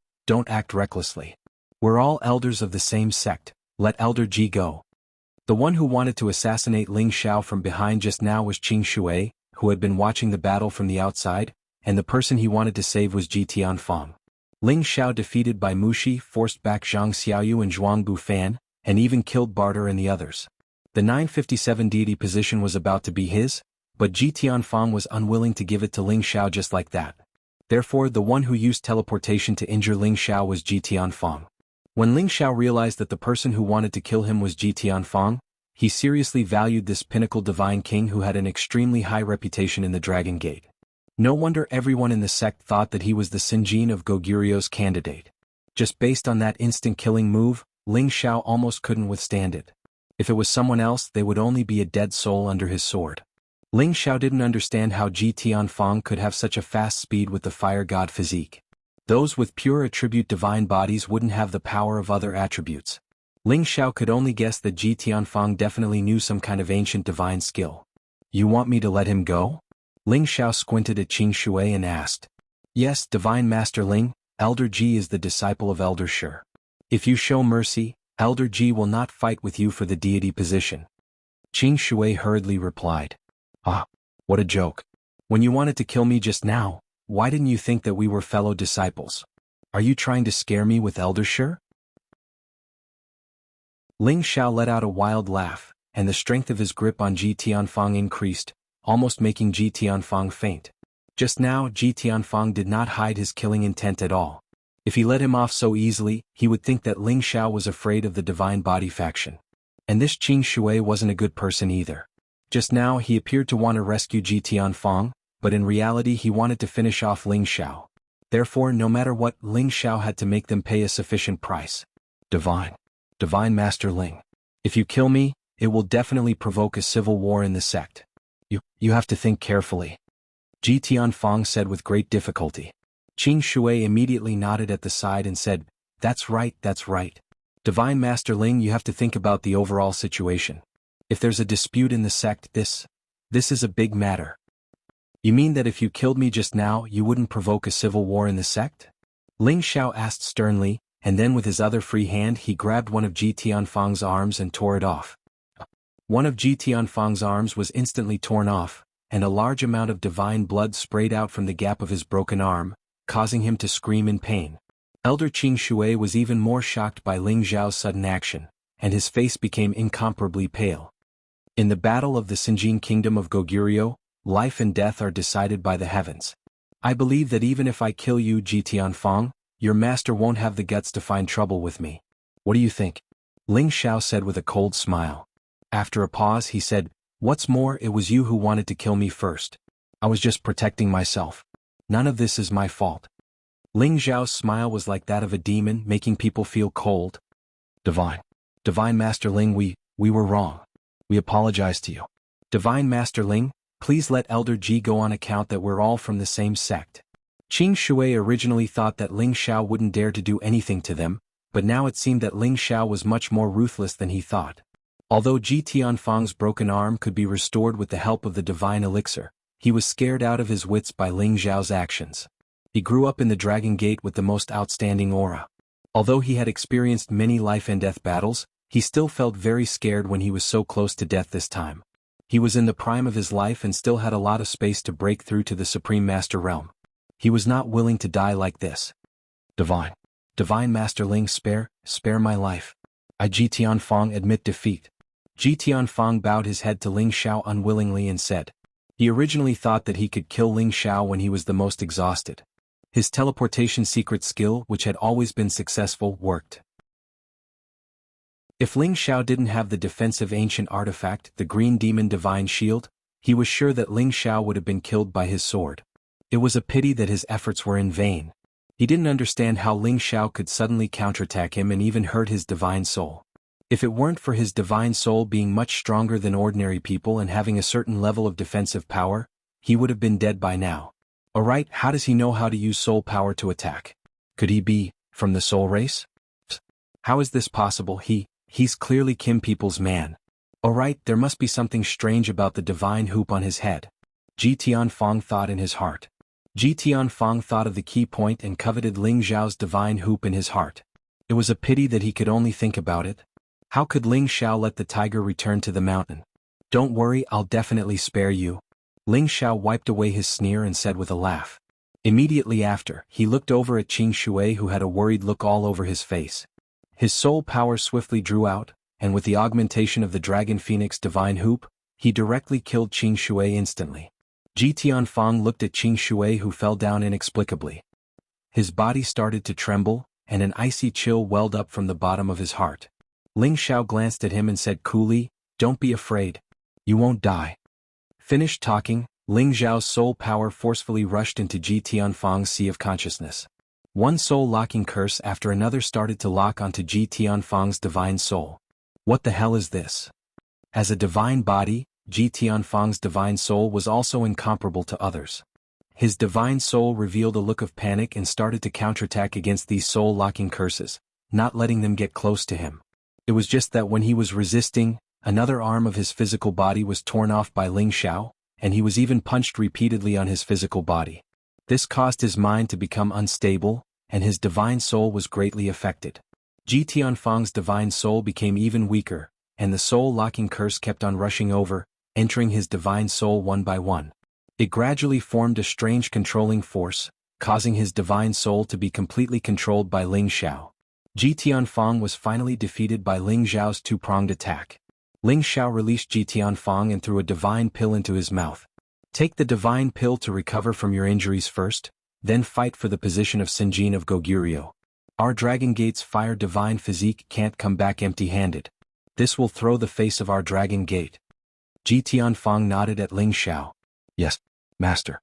act recklessly. We're all elders of the same sect, let Elder Ji go. The one who wanted to assassinate Ling Xiao from behind just now was Qing Shui, who had been watching the battle from the outside, and the person he wanted to save was Ji Tianfang. Ling Xiao defeated by Mushi forced back Zhang Xiaoyu and Zhuang Bufan, and even killed Barter and the others. The 957 deity position was about to be his, but Ji Tianfang was unwilling to give it to Ling Xiao just like that. Therefore, the one who used teleportation to injure Ling Xiao was Ji Tianfang. When Ling Xiao realized that the person who wanted to kill him was Ji Tianfang, he seriously valued this pinnacle divine king who had an extremely high reputation in the Dragon Gate. No wonder everyone in the sect thought that he was the Sinjin of Goguryu's candidate. Just based on that instant killing move, Ling Xiao almost couldn't withstand it. If it was someone else, they would only be a dead soul under his sword. Ling Xiao didn't understand how Ji Tianfang could have such a fast speed with the fire god physique. Those with pure attribute divine bodies wouldn't have the power of other attributes. Ling Xiao could only guess that Ji Tianfang definitely knew some kind of ancient divine skill. "You want me to let him go?" Ling Xiao squinted at Qing Shui and asked. "Yes, Divine Master Ling, Elder Ji is the disciple of Elder Shi. If you show mercy, Elder Ji will not fight with you for the deity position." Qing Shui hurriedly replied. "Ah, what a joke. When you wanted to kill me just now, why didn't you think that we were fellow disciples? Are you trying to scare me with Elder Shi?" Ling Xiao let out a wild laugh, and the strength of his grip on Ji Tianfang increased, almost making Ji Tianfang faint. Just now, Ji Tianfang did not hide his killing intent at all. If he let him off so easily, he would think that Ling Xiao was afraid of the Divine Body faction. And this Qing Shui wasn't a good person either. Just now he appeared to want to rescue Ji Tianfang, but in reality he wanted to finish off Ling Xiao. Therefore, no matter what, Ling Xiao had to make them pay a sufficient price. Divine Master Ling. If you kill me, it will definitely provoke a civil war in the sect. You have to think carefully. Ji Tianfang said with great difficulty. Qing Shui immediately nodded at the side and said, That's right. Divine Master Ling, you have to think about the overall situation. If there's a dispute in the sect, this is a big matter. You mean that if you killed me just now, you wouldn't provoke a civil war in the sect? Ling Xiao asked sternly, and then with his other free hand he grabbed one of Ji Tianfang's arms and tore it off. One of Ji Tianfang's arms was instantly torn off, and a large amount of divine blood sprayed out from the gap of his broken arm, causing him to scream in pain. Elder Qing Shui was even more shocked by Ling Xiao's sudden action, and his face became incomparably pale. In the battle of the Xinjiang kingdom of Goguryeo, life and death are decided by the heavens. I believe that even if I kill you, Ji Tianfang, your master won't have the guts to find trouble with me. What do you think? Ling Xiao said with a cold smile. After a pause he said, what's more, it was you who wanted to kill me first. I was just protecting myself. None of this is my fault. Ling Xiao's smile was like that of a demon, making people feel cold. Divine Master Ling, we were wrong. We apologize to you. Divine Master Ling, please let Elder Ji go on account that we're all from the same sect. Qing Shui originally thought that Ling Xiao wouldn't dare to do anything to them, but now it seemed that Ling Xiao was much more ruthless than he thought. Although Ji Tianfang's broken arm could be restored with the help of the divine elixir, he was scared out of his wits by Ling Xiao's actions. He grew up in the Dragon Gate with the most outstanding aura. Although he had experienced many life and death battles, he still felt very scared when he was so close to death this time. He was in the prime of his life and still had a lot of space to break through to the Supreme Master realm. He was not willing to die like this. Divine Master Ling, spare my life. I, Ji Tianfang, admit defeat. Ji Tianfang bowed his head to Ling Xiao unwillingly and said. He originally thought that he could kill Ling Xiao when he was the most exhausted. His teleportation secret skill, which had always been successful, worked. If Ling Xiao didn't have the defensive ancient artifact, the Green Demon Divine Shield, he was sure that Ling Xiao would have been killed by his sword. It was a pity that his efforts were in vain. He didn't understand how Ling Xiao could suddenly counterattack him and even hurt his divine soul. If it weren't for his divine soul being much stronger than ordinary people and having a certain level of defensive power, he would have been dead by now. Alright, how does he know how to use soul power to attack? Could he be from the soul race? How is this possible? He's clearly Kim people's man. Alright, there must be something strange about the divine hoop on his head. Ji Tianfang thought in his heart. Ji Tianfang thought of the key point and coveted Ling Xiao's divine hoop in his heart. It was a pity that he could only think about it. How could Ling Xiao let the tiger return to the mountain? Don't worry, I'll definitely spare you. Ling Xiao wiped away his sneer and said with a laugh. Immediately after, he looked over at Qing Shui, who had a worried look all over his face. His soul power swiftly drew out, and with the augmentation of the Dragon Phoenix divine hoop, he directly killed Qing Shui instantly. Ji Tianfang looked at Qing Shui, who fell down inexplicably. His body started to tremble, and an icy chill welled up from the bottom of his heart. Ling Xiao glanced at him and said coolly, "Don't be afraid. You won't die." Finished talking, Ling Xiao's soul power forcefully rushed into Ji Tianfang's sea of consciousness. One soul-locking curse after another started to lock onto Ji Tianfang's divine soul. What the hell is this? As a divine body, Ji Tianfang's divine soul was also incomparable to others. His divine soul revealed a look of panic and started to counterattack against these soul-locking curses, not letting them get close to him. It was just that when he was resisting, another arm of his physical body was torn off by Ling Xiao, and he was even punched repeatedly on his physical body. This caused his mind to become unstable, and his divine soul was greatly affected. Ji Tianfang's divine soul became even weaker, and the soul-locking curse kept on rushing over, entering his divine soul one by one. It gradually formed a strange controlling force, causing his divine soul to be completely controlled by Ling Xiao. Ji Tianfang was finally defeated by Ling Xiao's two-pronged attack. Ling Xiao released Ji Tianfang and threw a divine pill into his mouth. Take the divine pill to recover from your injuries first, then fight for the position of Xinjiang of Goguryeo. Our Dragon Gate's fire divine physique can't come back empty-handed. This will throw the face of our Dragon Gate. Ji Tianfang nodded at Ling Xiao. Yes, Master.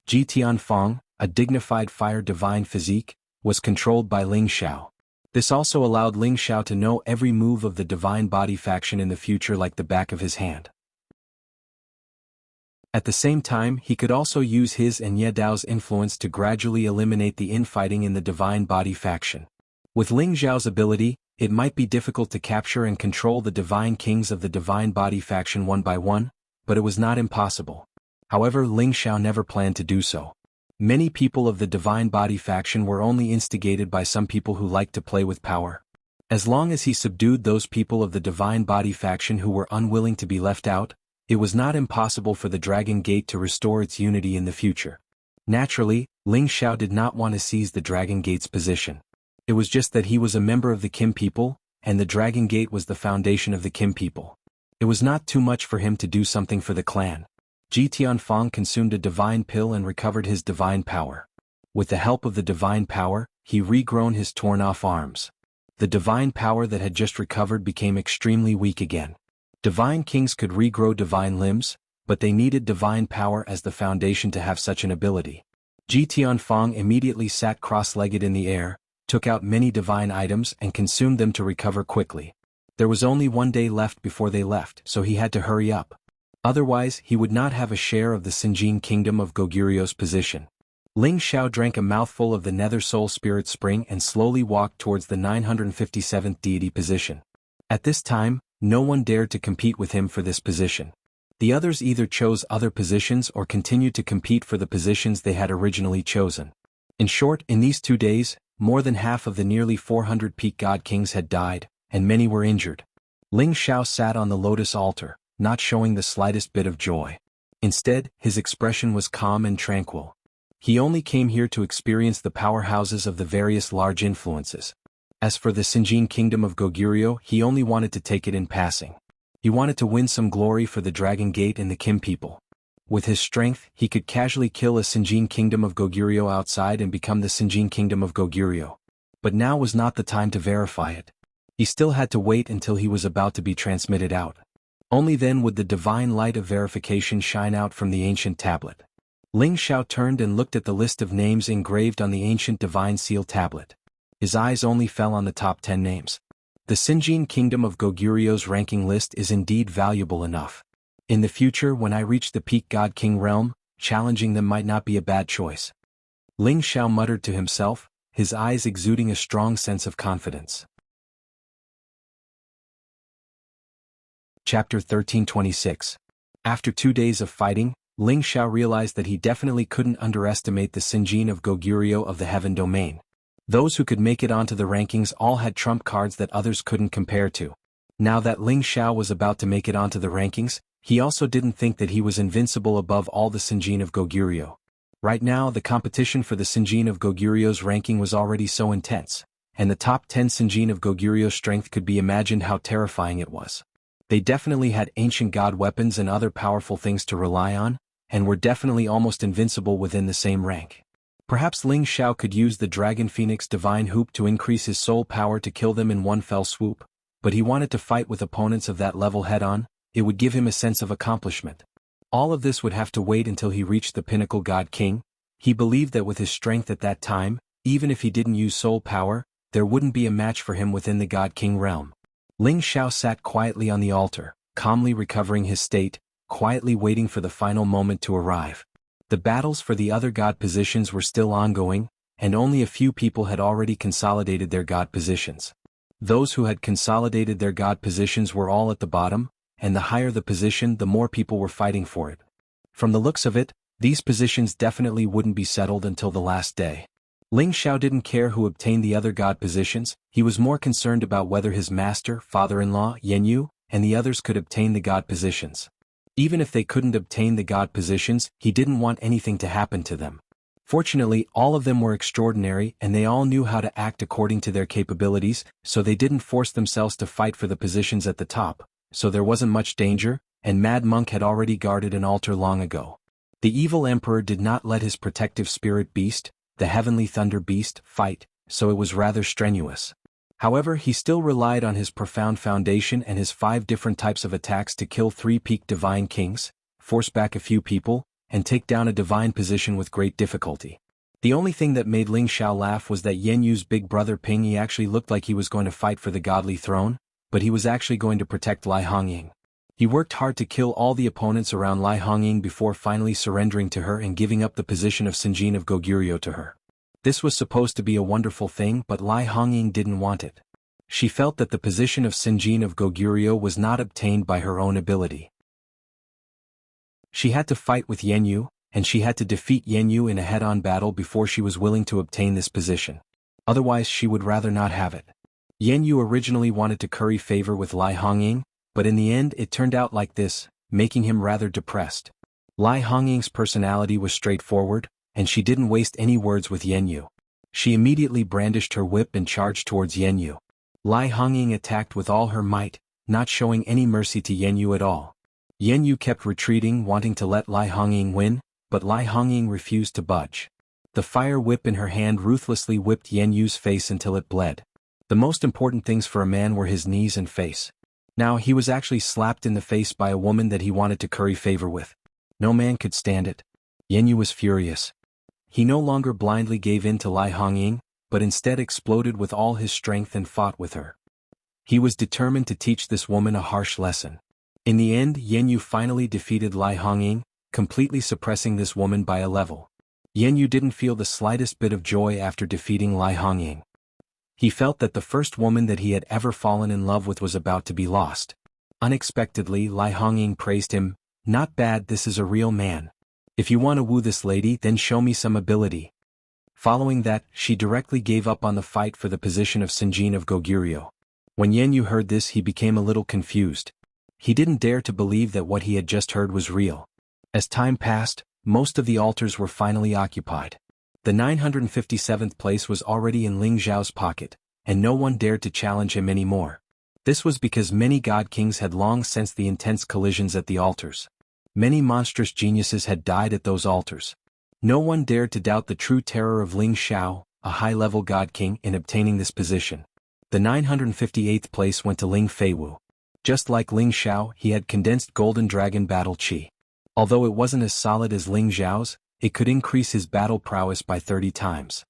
Ji Tianfang, a dignified fire divine physique, was controlled by Ling Xiao. This also allowed Ling Xiao to know every move of the divine body faction in the future like the back of his hand. At the same time, he could also use his and Ye Dao's influence to gradually eliminate the infighting in the divine body faction. With Ling Xiao's ability, It might be difficult to capture and control the divine kings of the divine body faction one by one, but it was not impossible. However, Ling Xiao never planned to do so. Many people of the divine body faction were only instigated by some people who liked to play with power. As long as he subdued those people of the divine body faction who were unwilling to be left out, it was not impossible for the Dragon Gate to restore its unity in the future. Naturally, Ling Xiao did not want to seize the Dragon Gate's position. It was just that he was a member of the Kim people, and the Dragon Gate was the foundation of the Kim people. It was not too much for him to do something for the clan. Ji Tianfang consumed a divine pill and recovered his divine power. With the help of the divine power, he regrown his torn-off arms. The divine power that had just recovered became extremely weak again. Divine kings could regrow divine limbs, but they needed divine power as the foundation to have such an ability. Ji Tianfang immediately sat cross-legged in the air, took out many divine items and consumed them to recover quickly. There was only one day left before they left, so he had to hurry up. Otherwise, he would not have a share of the Sinjin kingdom of Goguryu's position. Ling Xiao drank a mouthful of the Nether Soul Spirit Spring and slowly walked towards the 957th deity position. At this time, no one dared to compete with him for this position. The others either chose other positions or continued to compete for the positions they had originally chosen. In short, in these 2 days, more than half of the nearly 400 peak god kings had died, and many were injured. Ling Xiao sat on the lotus altar, not showing the slightest bit of joy. Instead, his expression was calm and tranquil. He only came here to experience the powerhouses of the various large influences. As for the Sinjin kingdom of Goguryeo, he only wanted to take it in passing. He wanted to win some glory for the Dragon Gate and the Kim people. With his strength, he could casually kill a Sinjin kingdom of Goguryeo outside and become the Sinjin kingdom of Goguryeo. But now was not the time to verify it. He still had to wait until he was about to be transmitted out. Only then would the divine light of verification shine out from the ancient tablet. Ling Xiao turned and looked at the list of names engraved on the ancient divine seal tablet. His eyes only fell on the top 10 names. The Sinjin kingdom of Goguryo's ranking list is indeed valuable enough. In the future, when I reach the peak god king realm, challenging them might not be a bad choice. Ling Xiao muttered to himself, his eyes exuding a strong sense of confidence. Chapter 1326. After 2 days of fighting, Ling Xiao realized that he definitely couldn't underestimate the Sinjin of Goguryeo of the Heaven Domain. Those who could make it onto the rankings all had trump cards that others couldn't compare to. Now that Ling Xiao was about to make it onto the rankings, he also didn't think that he was invincible above all the Sinjin of Goguryeo. Right now, the competition for the Sinjin of Goguryo's ranking was already so intense, and the top 10 Sinjin of Goguryo's strength could be imagined how terrifying it was. They definitely had ancient god weapons and other powerful things to rely on, and were definitely almost invincible within the same rank. Perhaps Ling Xiao could use the Dragon Phoenix Divine Hoop to increase his soul power to kill them in one fell swoop, but he wanted to fight with opponents of that level head-on. It would give him a sense of accomplishment. All of this would have to wait until he reached the pinnacle god king. He believed that with his strength at that time, even if he didn't use soul power, there wouldn't be a match for him within the god king realm. Ling Xiao sat quietly on the altar, calmly recovering his state, quietly waiting for the final moment to arrive. The battles for the other god positions were still ongoing, and only a few people had already consolidated their god positions. Those who had consolidated their god positions were all at the bottom, and the higher the position, the more people were fighting for it. From the looks of it, these positions definitely wouldn't be settled until the last day. Ling Xiao didn't care who obtained the other god positions. He was more concerned about whether his master, father-in-law, Yanyu, and the others could obtain the god positions. Even if they couldn't obtain the god positions, he didn't want anything to happen to them. Fortunately, all of them were extraordinary and they all knew how to act according to their capabilities, so they didn't force themselves to fight for the positions at the top, so there wasn't much danger, and Mad Monk had already guarded an altar long ago. The evil emperor did not let his protective spirit beast, the heavenly thunder beast, fight, so it was rather strenuous. However, he still relied on his profound foundation and his 5 different types of attacks to kill 3 peak divine kings, force back a few people, and take down a divine position with great difficulty. The only thing that made Ling Xiao laugh was that Yenyu's big brother Ping Yi actually looked like he was going to fight for the godly throne, but he was actually going to protect Lai Hongying. He worked hard to kill all the opponents around Lai Hongying before finally surrendering to her and giving up the position of Sinjin of Goguryeo to her. This was supposed to be a wonderful thing, but Lai Hongying didn't want it. She felt that the position of Sinjin of Goguryeo was not obtained by her own ability. She had to fight with Yenyu, and she had to defeat Yenyu in a head-on battle before she was willing to obtain this position. Otherwise she would rather not have it. Yenyu originally wanted to curry favor with Lai Hongying, but in the end it turned out like this, making him rather depressed. Lai Hongying's personality was straightforward, and she didn't waste any words with Yenyu. She immediately brandished her whip and charged towards Yenyu. Lai Hongying attacked with all her might, not showing any mercy to Yenyu at all. Yenyu kept retreating, wanting to let Lai Hongying win, but Lai Hongying refused to budge. The fire whip in her hand ruthlessly whipped Yenyu's face until it bled. The most important things for a man were his knees and face. Now he was actually slapped in the face by a woman that he wanted to curry favor with. No man could stand it. Yenyu was furious. He no longer blindly gave in to Lai Hongying, but instead exploded with all his strength and fought with her. He was determined to teach this woman a harsh lesson. In the end, Yenyu finally defeated Lai Hongying, completely suppressing this woman by a level. Yenyu didn't feel the slightest bit of joy after defeating Lai Hongying. He felt that the first woman that he had ever fallen in love with was about to be lost. Unexpectedly, Lai Hongying praised him, "Not bad, this is a real man. If you want to woo this lady, then show me some ability." Following that, she directly gave up on the fight for the position of Sinjin of Goguryeo. When Yenyu heard this, he became a little confused. He didn't dare to believe that what he had just heard was real. As time passed, most of the altars were finally occupied. The 957th place was already in Ling Zhao's pocket, and no one dared to challenge him anymore. This was because many god kings had long sensed the intense collisions at the altars. Many monstrous geniuses had died at those altars. No one dared to doubt the true terror of Ling Zhao, a high-level god king, in obtaining this position. The 958th place went to Ling Feiwu. Just like Ling Zhao, he had condensed Golden Dragon battle chi. Although it wasn't as solid as Ling Zhao's, it could increase his battle prowess by 30 times.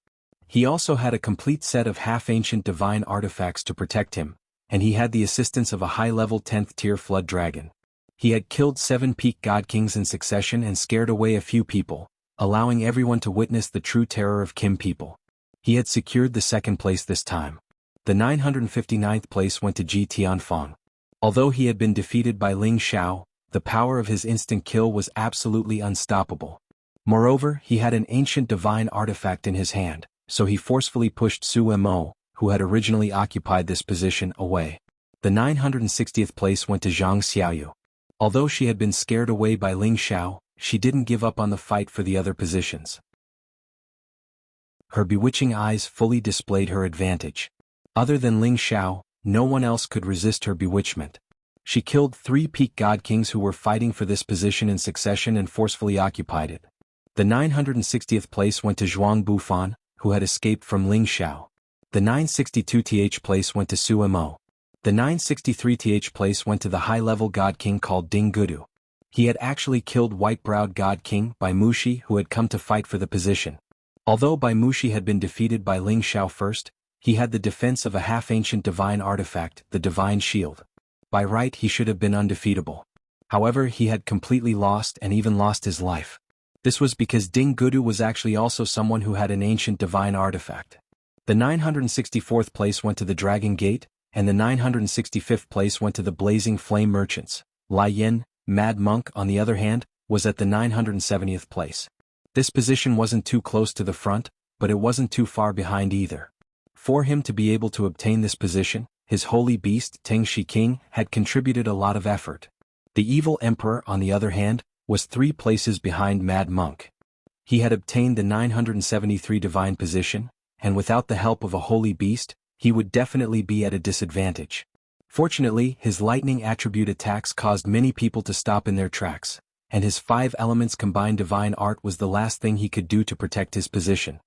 He also had a complete set of half-ancient divine artifacts to protect him, and he had the assistance of a high-level 10th tier flood dragon. He had killed 7 peak god kings in succession and scared away a few people, allowing everyone to witness the true terror of Kim people. He had secured the second place this time. The 959th place went to Ji Tianfang. Although he had been defeated by Ling Zhao, the power of his instant kill was absolutely unstoppable. Moreover, he had an ancient divine artifact in his hand, so he forcefully pushed Su Mo, who had originally occupied this position, away. The 960th place went to Zhang Xiaoyu. Although she had been scared away by Ling Zhao, she didn't give up on the fight for the other positions. Her bewitching eyes fully displayed her advantage. Other than Ling Zhao, no one else could resist her bewitchment. She killed 3 peak god kings who were fighting for this position in succession and forcefully occupied it. The 960th place went to Zhuang Bufan, who had escaped from Ling Zhao. The 962th place went to Su Mo. The 963th place went to the high-level god king called Ding Gudu. He had actually killed white-browed god king Bai Mushi, who had come to fight for the position. Although Bai Mushi had been defeated by Ling Zhao first, he had the defense of a half-ancient divine artifact, the divine shield. By right he should have been undefeatable. However, he had completely lost and even lost his life. This was because Ding Gudu was actually also someone who had an ancient divine artifact. The 964th place went to the Dragon Gate, and the 965th place went to the Blazing Flame Merchants. Lai Yin, Mad Monk, on the other hand, was at the 970th place. This position wasn't too close to the front, but it wasn't too far behind either. For him to be able to obtain this position, his holy beast, Teng Shi King, had contributed a lot of effort. The evil emperor, on the other hand, was 3 places behind Mad Monk. He had obtained the 973 divine position, and without the help of a holy beast, he would definitely be at a disadvantage. Fortunately, his lightning attribute attacks caused many people to stop in their tracks, and his 5 elements combined divine art was the last thing he could do to protect his position.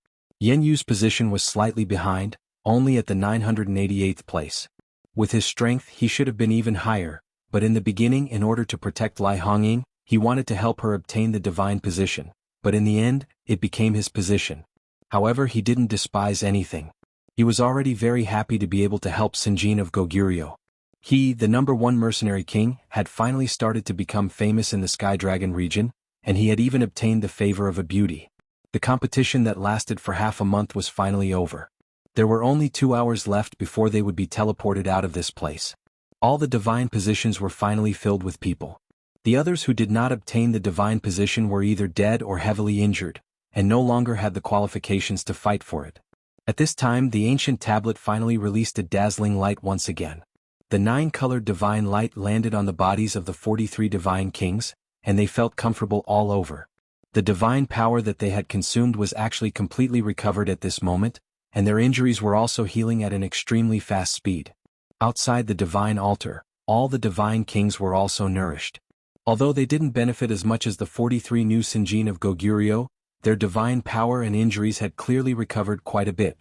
Yenyu's position was slightly behind, only at the 988th place. With his strength he should have been even higher, but in the beginning, in order to protect Lai Hongying, he wanted to help her obtain the divine position, but in the end, it became his position. However, he didn't despise anything. He was already very happy to be able to help Sinjin of Goguryeo. He, the #1 mercenary king, had finally started to become famous in the Sky Dragon region, and he had even obtained the favor of a beauty. The competition that lasted for half a month was finally over. There were only 2 hours left before they would be teleported out of this place. All the divine positions were finally filled with people. The others who did not obtain the divine position were either dead or heavily injured, and no longer had the qualifications to fight for it. At this time the ancient tablet finally released a dazzling light once again. The 9-colored divine light landed on the bodies of the 43 divine kings, and they felt comfortable all over. The divine power that they had consumed was actually completely recovered at this moment, and their injuries were also healing at an extremely fast speed. Outside the divine altar, all the divine kings were also nourished. Although they didn't benefit as much as the 43 new Sinjin of Goguryeo, their divine power and injuries had clearly recovered quite a bit.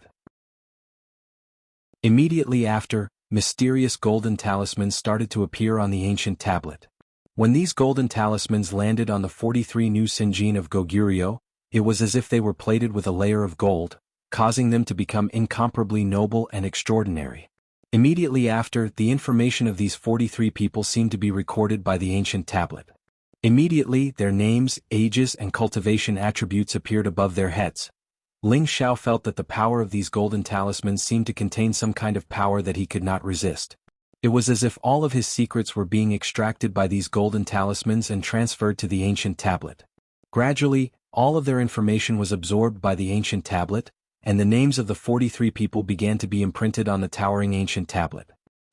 Immediately after, mysterious golden talismans started to appear on the ancient tablet. When these golden talismans landed on the 43 new Sinjin of Goguryeo, it was as if they were plated with a layer of gold, causing them to become incomparably noble and extraordinary. Immediately after, the information of these 43 people seemed to be recorded by the ancient tablet. Immediately, their names, ages and cultivation attributes appeared above their heads. Ling Xiao felt that the power of these golden talismans seemed to contain some kind of power that he could not resist. It was as if all of his secrets were being extracted by these golden talismans and transferred to the ancient tablet. Gradually, all of their information was absorbed by the ancient tablet, and the names of the 43 people began to be imprinted on the towering ancient tablet.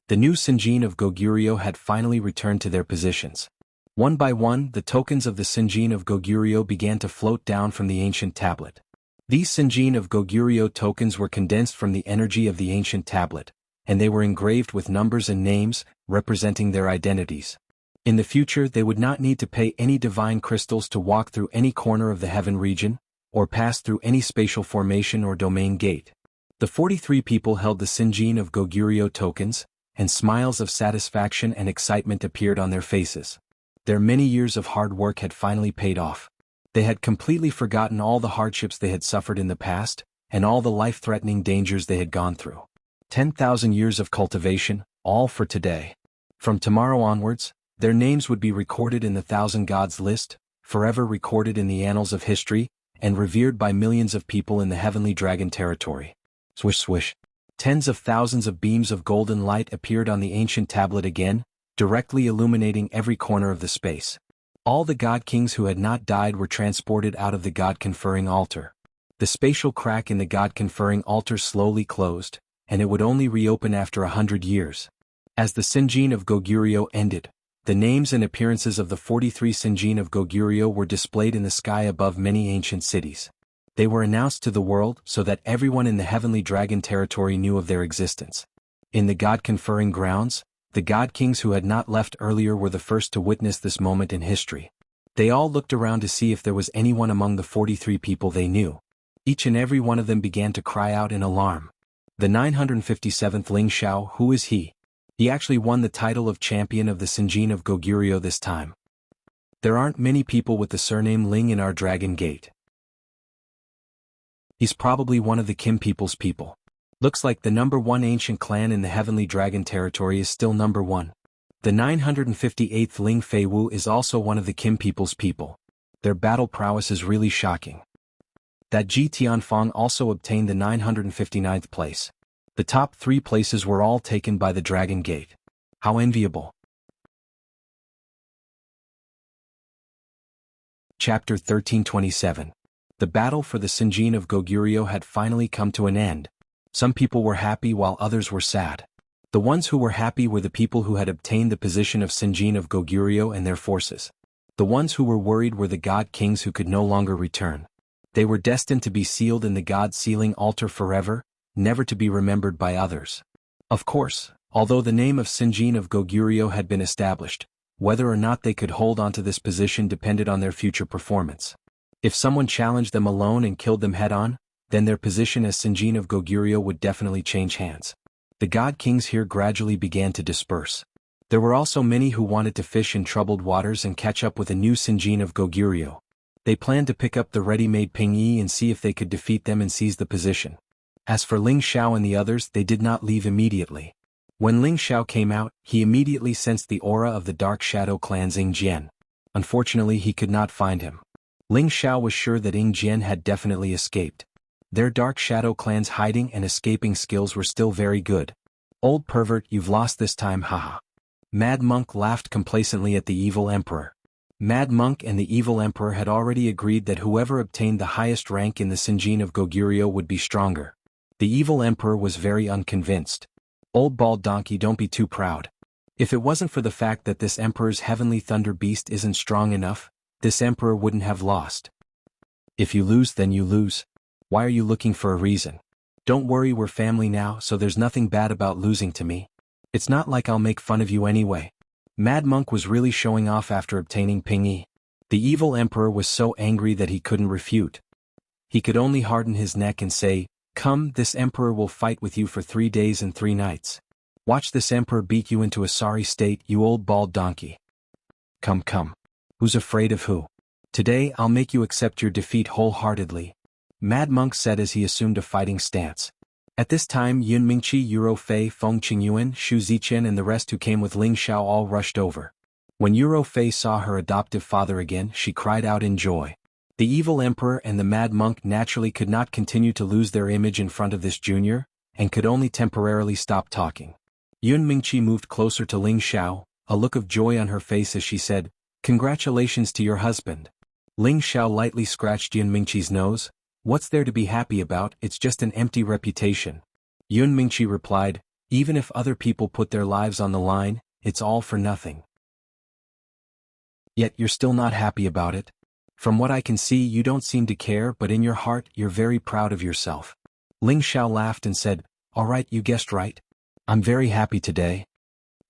The new Sinjin of Goguryeo had finally returned to their positions. One by one, the tokens of the Sinjin of Goguryeo began to float down from the ancient tablet. These Sinjin of Goguryeo tokens were condensed from the energy of the ancient tablet, and they were engraved with numbers and names, representing their identities. In the future they would not need to pay any divine crystals to walk through any corner of the heaven region, or pass through any spatial formation or domain gate. The 43 people held the Sinjin of Goguryeo tokens, and smiles of satisfaction and excitement appeared on their faces. Their many years of hard work had finally paid off. They had completely forgotten all the hardships they had suffered in the past, and all the life-threatening dangers they had gone through. 10,000 years of cultivation, all for today. From tomorrow onwards, their names would be recorded in the 1,000 Gods list, forever recorded in the annals of history, and revered by millions of people in the heavenly dragon territory. Swish swish. Tens of thousands of beams of golden light appeared on the ancient tablet again, directly illuminating every corner of the space. All the god kings who had not died were transported out of the god-conferring altar. The spatial crack in the god-conferring altar slowly closed, and it would only reopen after 100 years. As the Sinjin of Goguryeo ended, the names and appearances of the 43 Sinjin of Goguryeo were displayed in the sky above many ancient cities. They were announced to the world so that everyone in the heavenly dragon territory knew of their existence. In the god-conferring grounds, the god kings who had not left earlier were the first to witness this moment in history. They all looked around to see if there was anyone among the 43 people they knew. Each and every one of them began to cry out in alarm. The 957th Ling Xiao, who is he? He actually won the title of champion of the Sinjin of Goguryeo this time. There aren't many people with the surname Ling in our Dragon Gate. He's probably one of the Kim people's people. Looks like the number 1 ancient clan in the heavenly dragon territory is still number 1. The 958th Ling Fei Wu is also one of the Kim people's people. Their battle prowess is really shocking. That Ji Tianfang also obtained the 959th place. The top 3 places were all taken by the Dragon Gate. How enviable. Chapter 1327. The battle for the Sinjin of Goguryeo had finally come to an end. Some people were happy while others were sad. The ones who were happy were the people who had obtained the position of Sinjin of Goguryeo and their forces. The ones who were worried were the god kings who could no longer return. They were destined to be sealed in the god sealing altar forever, never to be remembered by others. Of course, although the name of Sinjin of Goguryeo had been established, whether or not they could hold on to this position depended on their future performance. If someone challenged them alone and killed them head-on, then their position as Sinjin of Goguryeo would definitely change hands. The god kings here gradually began to disperse. There were also many who wanted to fish in troubled waters and catch up with a new Sinjin of Goguryeo. They planned to pick up the ready-made Ping Yi and see if they could defeat them and seize the position. As for Ling Xiao and the others, they did not leave immediately. When Ling Xiao came out, he immediately sensed the aura of the Dark Shadow clan Xing Jian. Unfortunately, he could not find him. Ling Xiao was sure that Ying Jian had definitely escaped. Their dark shadow clan's hiding and escaping skills were still very good. Old pervert, you've lost this time, haha. Mad Monk laughed complacently at the evil emperor. Mad Monk and the evil emperor had already agreed that whoever obtained the highest rank in the Sinjin of Goguryeo would be stronger. The evil emperor was very unconvinced. Old bald donkey, don't be too proud. If it wasn't for the fact that this emperor's heavenly thunder beast isn't strong enough, this emperor wouldn't have lost. If you lose, then you lose. Why are you looking for a reason? Don't worry, we're family now, so there's nothing bad about losing to me. It's not like I'll make fun of you anyway. Mad Monk was really showing off after obtaining Pingyi. The evil emperor was so angry that he couldn't refute. He could only harden his neck and say, "Come, this emperor will fight with you for 3 days and 3 nights. Watch this emperor beat you into a sorry state, you old bald donkey. Come, come. Who's afraid of who? Today I'll make you accept your defeat wholeheartedly," Mad Monk said as he assumed a fighting stance. At this time Yun Mingqi, Euro Fei, Feng Qingyuan, Xu Ziqian and the rest who came with Ling Xiao all rushed over. When Euro Fei saw her adoptive father again, she cried out in joy. The evil emperor and the Mad Monk naturally could not continue to lose their image in front of this junior, and could only temporarily stop talking. Yun Mingqi moved closer to Ling Xiao, a look of joy on her face as she said, "Congratulations to your husband." Ling Xiao lightly scratched Yun Mingqi's nose. "What's there to be happy about? It's just an empty reputation." Yun Mingqi replied, "Even if other people put their lives on the line, it's all for nothing." "Yet you're still not happy about it? From what I can see, you don't seem to care, but in your heart, you're very proud of yourself." Ling Xiao laughed and said, "All right, you guessed right. I'm very happy today."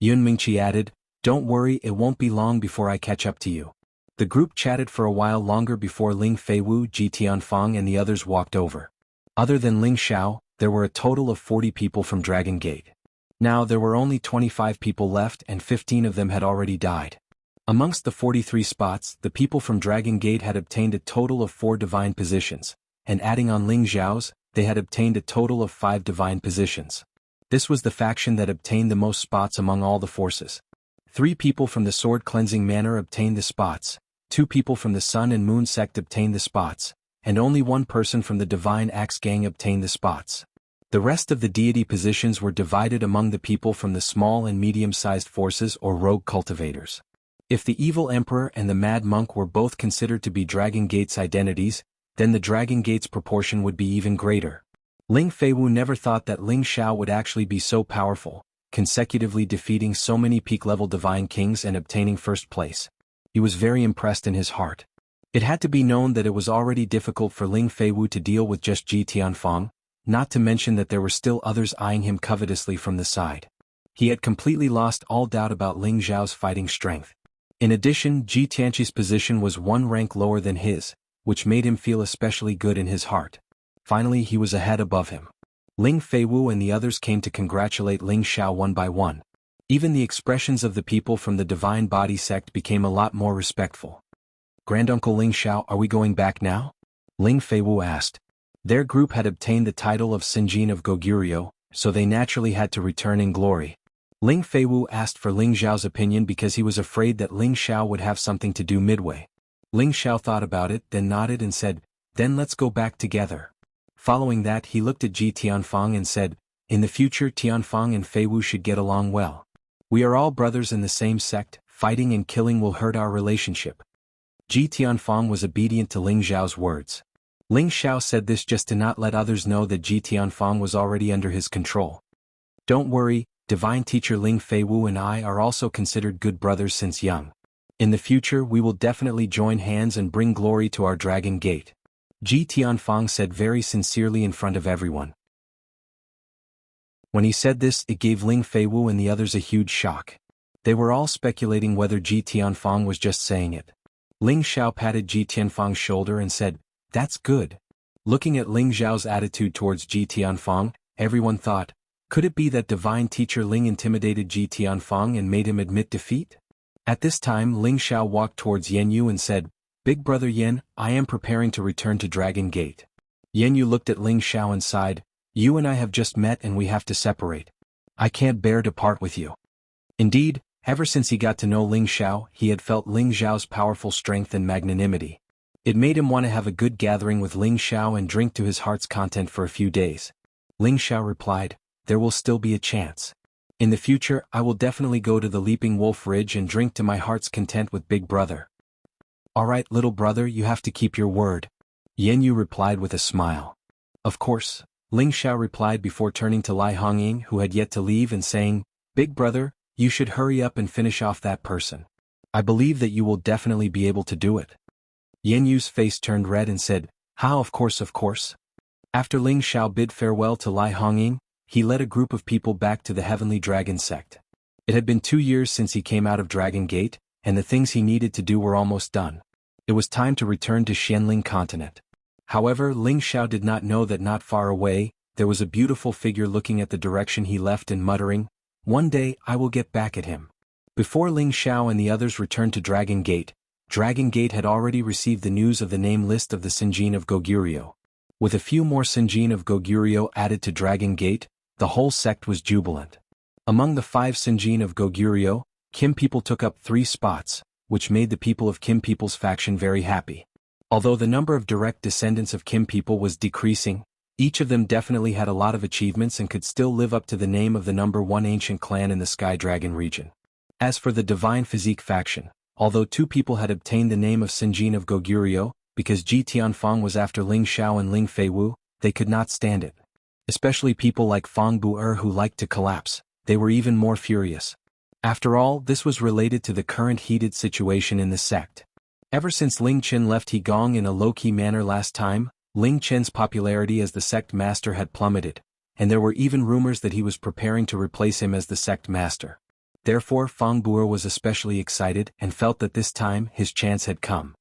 Yun Mingqi added, "Don't worry, it won't be long before I catch up to you." The group chatted for a while longer before Ling Feiwu, Ji Tianfang and the others walked over. Other than Ling Xiao, there were a total of 40 people from Dragon Gate. Now there were only 25 people left and 15 of them had already died. Amongst the 43 spots, the people from Dragon Gate had obtained a total of 4 divine positions, and adding on Ling Xiao's, they had obtained a total of 5 divine positions. This was the faction that obtained the most spots among all the forces. 3 people from the Sword Cleansing Manor obtained the spots, 2 people from the Sun and Moon sect obtained the spots, and only 1 person from the Divine Axe Gang obtained the spots. The rest of the deity positions were divided among the people from the small and medium-sized forces or rogue cultivators. If the evil emperor and the Mad Monk were both considered to be Dragon Gate's identities, then the Dragon Gate's proportion would be even greater. Ling Feiwu never thought that Ling Xiao would actually be so powerful, consecutively defeating so many peak-level divine kings and obtaining first place. He was very impressed in his heart. It had to be known that it was already difficult for Ling Feiwu to deal with just Ji Tianfang, not to mention that there were still others eyeing him covetously from the side. He had completely lost all doubt about Ling Xiao's fighting strength. In addition, Ji Tianqi's position was 1 rank lower than his, which made him feel especially good in his heart. Finally he was a head above him. Ling Feiwu and the others came to congratulate Ling Xiao one by one. Even the expressions of the people from the Divine Body sect became a lot more respectful. "Granduncle Ling Xiao, are we going back now?" Ling Feiwu asked. Their group had obtained the title of Sinjin of Goguryeo, so they naturally had to return in glory. Ling Feiwu asked for Ling Xiao's opinion because he was afraid that Ling Xiao would have something to do midway. Ling Xiao thought about it, then nodded and said, "Then let's go back together." Following that he looked at Ji Tianfang and said, "In the future Tianfang and Feiwu should get along well. We are all brothers in the same sect, fighting and killing will hurt our relationship." Ji Tianfang was obedient to Ling Xiao's words. Ling Xiao said this just to not let others know that Ji Tianfang was already under his control. "Don't worry, Divine Teacher Ling Feiwu and I are also considered good brothers since young. In the future we will definitely join hands and bring glory to our Dragon Gate," Ji Tianfang said very sincerely in front of everyone. When he said this, it gave Ling Feiwu and the others a huge shock. They were all speculating whether Ji Tianfang was just saying it. Ling Xiao patted Ji Tianfang's shoulder and said, "That's good." Looking at Ling Xiao's attitude towards Ji Tianfang, everyone thought, could it be that Divine Teacher Ling intimidated Ji Tianfang and made him admit defeat? At this time Ling Xiao walked towards Yen Yu and said, "Big brother Yen, I am preparing to return to Dragon Gate." Yen Yu looked at Ling Xiao and sighed, "You and I have just met and we have to separate. I can't bear to part with you." Indeed, ever since he got to know Ling Xiao, he had felt Ling Xiao's powerful strength and magnanimity. It made him want to have a good gathering with Ling Xiao and drink to his heart's content for a few days. Ling Xiao replied, "There will still be a chance. In the future I will definitely go to the Leaping Wolf Ridge and drink to my heart's content with Big Brother." "Alright, little brother, you have to keep your word," Yan Yu replied with a smile. "Of course," Ling Xiao replied before turning to Lai Hongying, who had yet to leave, and saying, "Big brother, you should hurry up and finish off that person. I believe that you will definitely be able to do it." Yan Yu's face turned red and said, "How, of course, of course." After Ling Xiao bid farewell to Lai Hongying, he led a group of people back to the Heavenly Dragon sect. It had been 2 years since he came out of Dragon Gate, and the things he needed to do were almost done. It was time to return to Xianling continent. However, Ling Xiao did not know that not far away, there was a beautiful figure looking at the direction he left and muttering, "One day I will get back at him." Before Ling Xiao and the others returned to Dragon Gate had already received the news of the name list of the Sinjin of Goguryeo. With a few more Sinjin of Goguryeo added to Dragon Gate, the whole sect was jubilant. Among the 5 Sinjin of Goguryeo, Kim people took up 3 spots, which made the people of Kim people's faction very happy. Although the number of direct descendants of Kim people was decreasing, each of them definitely had a lot of achievements and could still live up to the name of the number 1 ancient clan in the Sky Dragon region. As for the Divine Physique faction, although 2 people had obtained the name of Sinjin of Goguryeo, because Ji Tianfeng was after Ling Xiao and Ling Feiwu, they could not stand it. Especially people like Feng Bu'er who liked to collapse, they were even more furious. After all, this was related to the current heated situation in the sect. Ever since Ling Chen left Heigong in a low-key manner last time, Ling Chen's popularity as the sect master had plummeted, and there were even rumors that he was preparing to replace him as the sect master. Therefore, Feng Bu'er was especially excited and felt that this time his chance had come.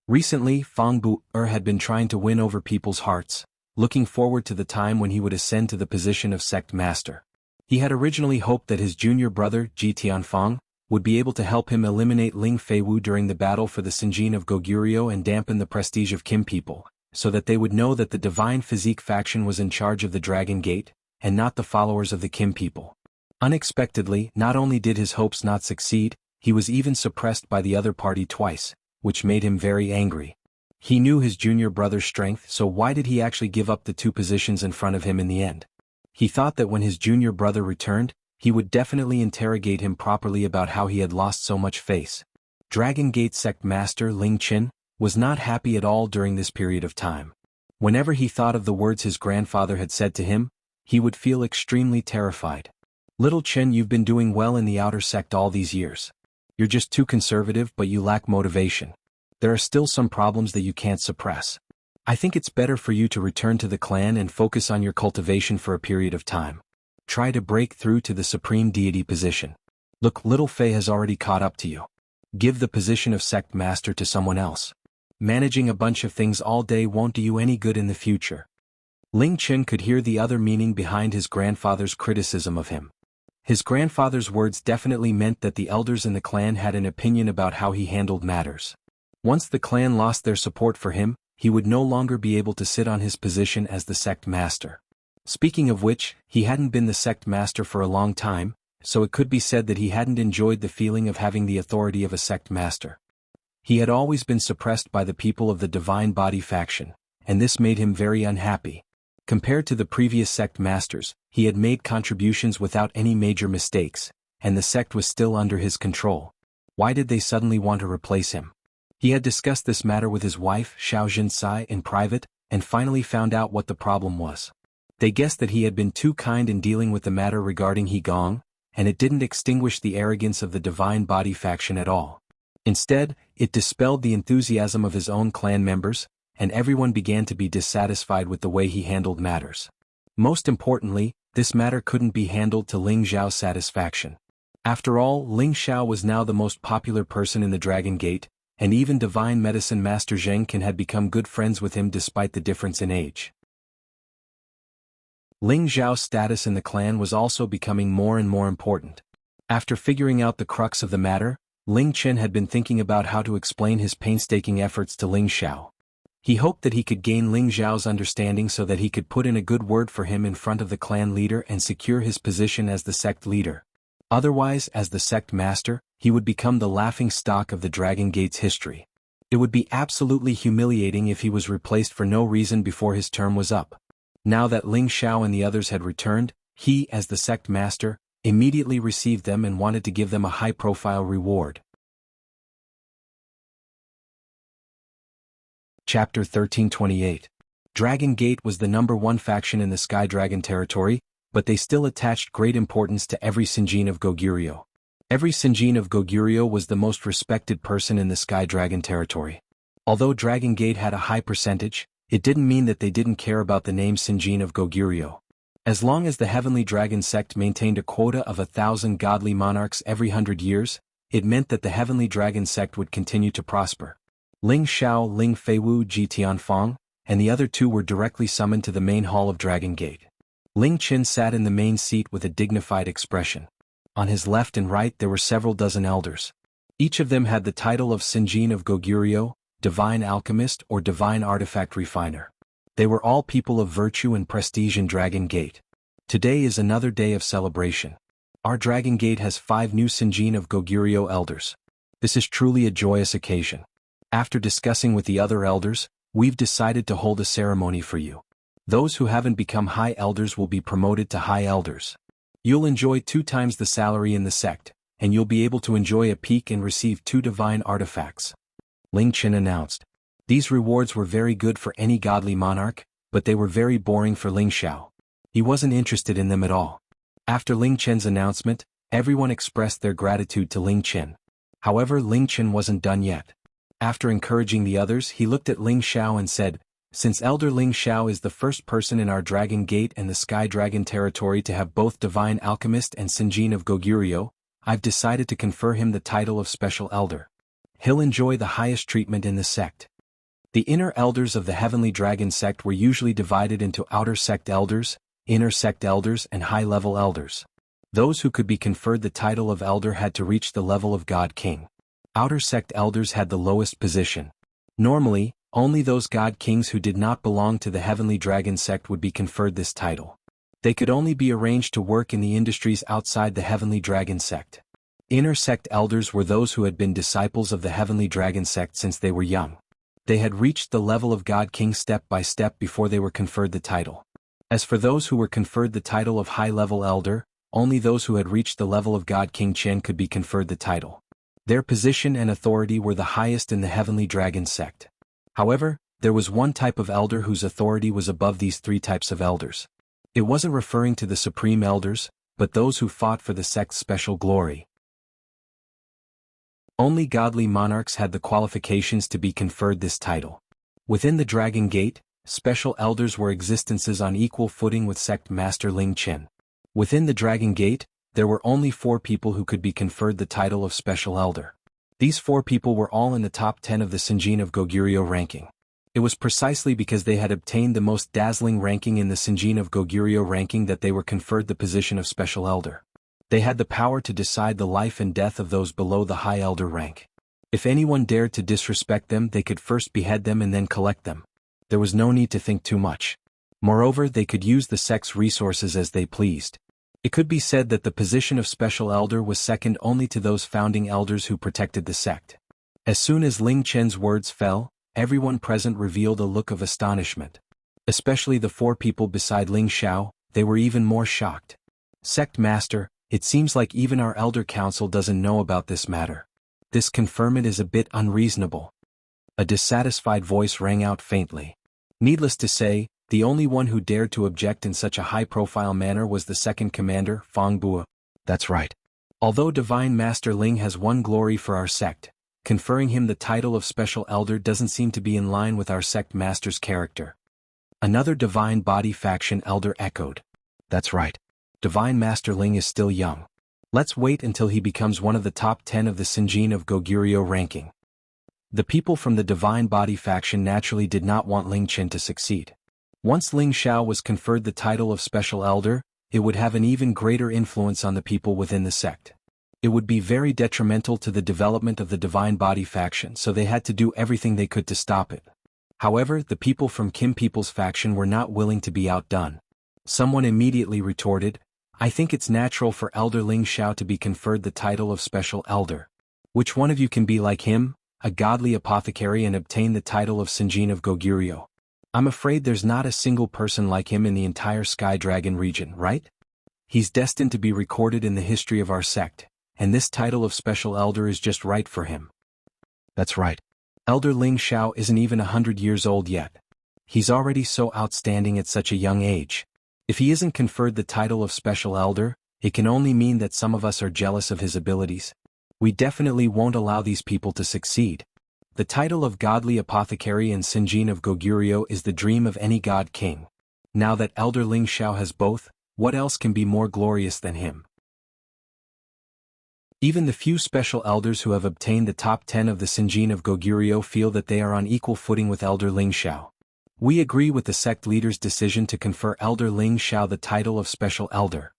Recently, Feng Bu'er had been trying to win over people's hearts, looking forward to the time when he would ascend to the position of sect master. He had originally hoped that his junior brother, Ji Tianfeng, would be able to help him eliminate Ling Feiwu during the battle for the Sinjin of Goguryeo and dampen the prestige of Kim people, so that they would know that the Divine Physique faction was in charge of the Dragon Gate, and not the followers of the Kim people. Unexpectedly, not only did his hopes not succeed, he was even suppressed by the other party twice, which made him very angry. He knew his junior brother's strength, so why did he actually give up the 2 positions in front of him in the end? He thought that when his junior brother returned, he would definitely interrogate him properly about how he had lost so much face. Dragon Gate sect master Ling Chen was not happy at all during this period of time. Whenever he thought of the words his grandfather had said to him, he would feel extremely terrified. "Little Chen, you've been doing well in the outer sect all these years. You're just too conservative, but you lack motivation. There are still some problems that you can't suppress. I think it's better for you to return to the clan and focus on your cultivation for a period of time. Try to break through to the supreme deity position. Look, little Fei has already caught up to you. Give the position of sect master to someone else. Managing a bunch of things all day won't do you any good in the future." Ling Chen could hear the other meaning behind his grandfather's criticism of him. His grandfather's words definitely meant that the elders in the clan had an opinion about how he handled matters. Once the clan lost their support for him, he would no longer be able to sit on his position as the sect master. Speaking of which, he hadn't been the sect master for a long time, so it could be said that he hadn't enjoyed the feeling of having the authority of a sect master. He had always been suppressed by the people of the Divine Body faction, and this made him very unhappy. Compared to the previous sect masters, he had made contributions without any major mistakes, and the sect was still under his control. Why did they suddenly want to replace him? He had discussed this matter with his wife, Xiao Jinsai, in private, and finally found out what the problem was. They guessed that he had been too kind in dealing with the matter regarding Heigong, and it didn't extinguish the arrogance of the Divine Body faction at all. Instead, it dispelled the enthusiasm of his own clan members, and everyone began to be dissatisfied with the way he handled matters. Most importantly, this matter couldn't be handled to Ling Xiao's satisfaction. After all, Ling Xiao was now the most popular person in the Dragon Gate, and even Divine Medicine Master Zheng Qin had become good friends with him despite the difference in age. Ling Xiao's status in the clan was also becoming more and more important. After figuring out the crux of the matter, Ling Chen had been thinking about how to explain his painstaking efforts to Ling Xiao. He hoped that he could gain Ling Xiao's understanding so that he could put in a good word for him in front of the clan leader and secure his position as the sect leader. Otherwise, as the sect master, he would become the laughing stock of the Dragon Gate's history. It would be absolutely humiliating if he was replaced for no reason before his term was up. Now that Ling Xiao and the others had returned, he, as the sect master, immediately received them and wanted to give them a high-profile reward. Chapter 1328. Dragon Gate was the #1 faction in the Sky Dragon territory, but they still attached great importance to every Sinjin of Goguryeo. Every Sinjin of Goguryeo was the most respected person in the Sky Dragon territory. Although Dragon Gate had a high percentage, it didn't mean that they didn't care about the name Sinjin of Goguryeo. As long as the Heavenly Dragon sect maintained a quota of 1,000 godly monarchs every 100 years, it meant that the Heavenly Dragon sect would continue to prosper. Ling Xiao, Ling Feiwu, Ji Tianfang, and the other two were directly summoned to the main hall of Dragon Gate. Ling Qin sat in the main seat with a dignified expression. On his left and right there were several dozen elders. Each of them had the title of Sinjin of Goguryeo, Divine Alchemist or Divine Artifact Refiner. They were all people of virtue and prestige in Dragon Gate. Today is another day of celebration. Our Dragon Gate has 5 new Sinjin of Goguryeo elders. This is truly a joyous occasion. After discussing with the other elders, we've decided to hold a ceremony for you. Those who haven't become high elders will be promoted to high elders. You'll enjoy 2 times the salary in the sect, and you'll be able to enjoy a peak and receive 2 divine artifacts. Ling Qin announced. These rewards were very good for any godly monarch, but they were very boring for Ling Xiao. He wasn't interested in them at all. After Ling Qin's announcement, everyone expressed their gratitude to Ling Qin. However, Ling Qin wasn't done yet. After encouraging the others, he looked at Ling Xiao and said, "Since Elder Ling Xiao is the first person in our Dragon Gate and the Sky Dragon territory to have both Divine Alchemist and Sinjin of Goguryeo, I've decided to confer him the title of Special Elder. He'll enjoy the highest treatment in the sect." The inner elders of the Heavenly Dragon sect were usually divided into outer sect elders, inner sect elders and high-level elders. Those who could be conferred the title of elder had to reach the level of God King. Outer sect elders had the lowest position. Normally, only those God Kings who did not belong to the Heavenly Dragon sect would be conferred this title. They could only be arranged to work in the industries outside the Heavenly Dragon sect. Inner sect elders were those who had been disciples of the Heavenly Dragon sect since they were young. They had reached the level of God King step by step before they were conferred the title. As for those who were conferred the title of high-level elder, only those who had reached the level of God King Chen could be conferred the title. Their position and authority were the highest in the Heavenly Dragon sect. However, there was one type of elder whose authority was above these 3 types of elders. It wasn't referring to the supreme elders, but those who fought for the sect's special glory. Only godly monarchs had the qualifications to be conferred this title. Within the Dragon Gate, special elders were existences on equal footing with sect master Ling Qin. Within the Dragon Gate, there were only 4 people who could be conferred the title of special elder. These 4 people were all in the top 10 of the Sinjin of Goguryeo ranking. It was precisely because they had obtained the most dazzling ranking in the Sinjin of Goguryeo ranking that they were conferred the position of special elder. They had the power to decide the life and death of those below the high elder rank. If anyone dared to disrespect them, they could first behead them and then collect them. There was no need to think too much. Moreover, they could use the sect's resources as they pleased. It could be said that the position of special elder was second only to those founding elders who protected the sect. As soon as Ling Chen's words fell, everyone present revealed a look of astonishment. Especially the 4 people beside Ling Xiao, they were even more shocked. "Sect Master, it seems like even our elder council doesn't know about this matter. This conferment is a bit unreasonable." A dissatisfied voice rang out faintly. Needless to say, the only one who dared to object in such a high-profile manner was the second commander, Fang Bua. "That's right. Although Divine Master Ling has won glory for our sect, conferring him the title of Special Elder doesn't seem to be in line with our sect master's character." Another Divine Body faction elder echoed. "That's right. Divine Master Ling is still young. Let's wait until he becomes one of the top 10 of the Sinjin of Goguryeo ranking." The people from the Divine Body faction naturally did not want Ling Qin to succeed. Once Ling Xiao was conferred the title of Special Elder, it would have an even greater influence on the people within the sect. It would be very detrimental to the development of the Divine Body faction, so they had to do everything they could to stop it. However, the people from Kim People's faction were not willing to be outdone. Someone immediately retorted, "I think it's natural for Elder Ling Xiao to be conferred the title of Special Elder. Which one of you can be like him?" a godly apothecary, and obtain the title of Sinjin of Goguryeo. I'm afraid there's not a single person like him in the entire Sky Dragon region, right? He's destined to be recorded in the history of our sect, and this title of Special Elder is just right for him. That's right. Elder Ling Xiao isn't even 100 years old yet. He's already so outstanding at such a young age. If he isn't conferred the title of Special Elder, it can only mean that some of us are jealous of his abilities. We definitely won't allow these people to succeed. The title of Godly Apothecary and Sinjin of Goguryeo is the dream of any god king. Now that Elder Ling Xiao has both, what else can be more glorious than him? Even the few special elders who have obtained the top 10 of the Sinjin of Goguryeo feel that they are on equal footing with Elder Ling Xiao. We agree with the sect leader's decision to confer Elder Ling Xiao the title of Special Elder.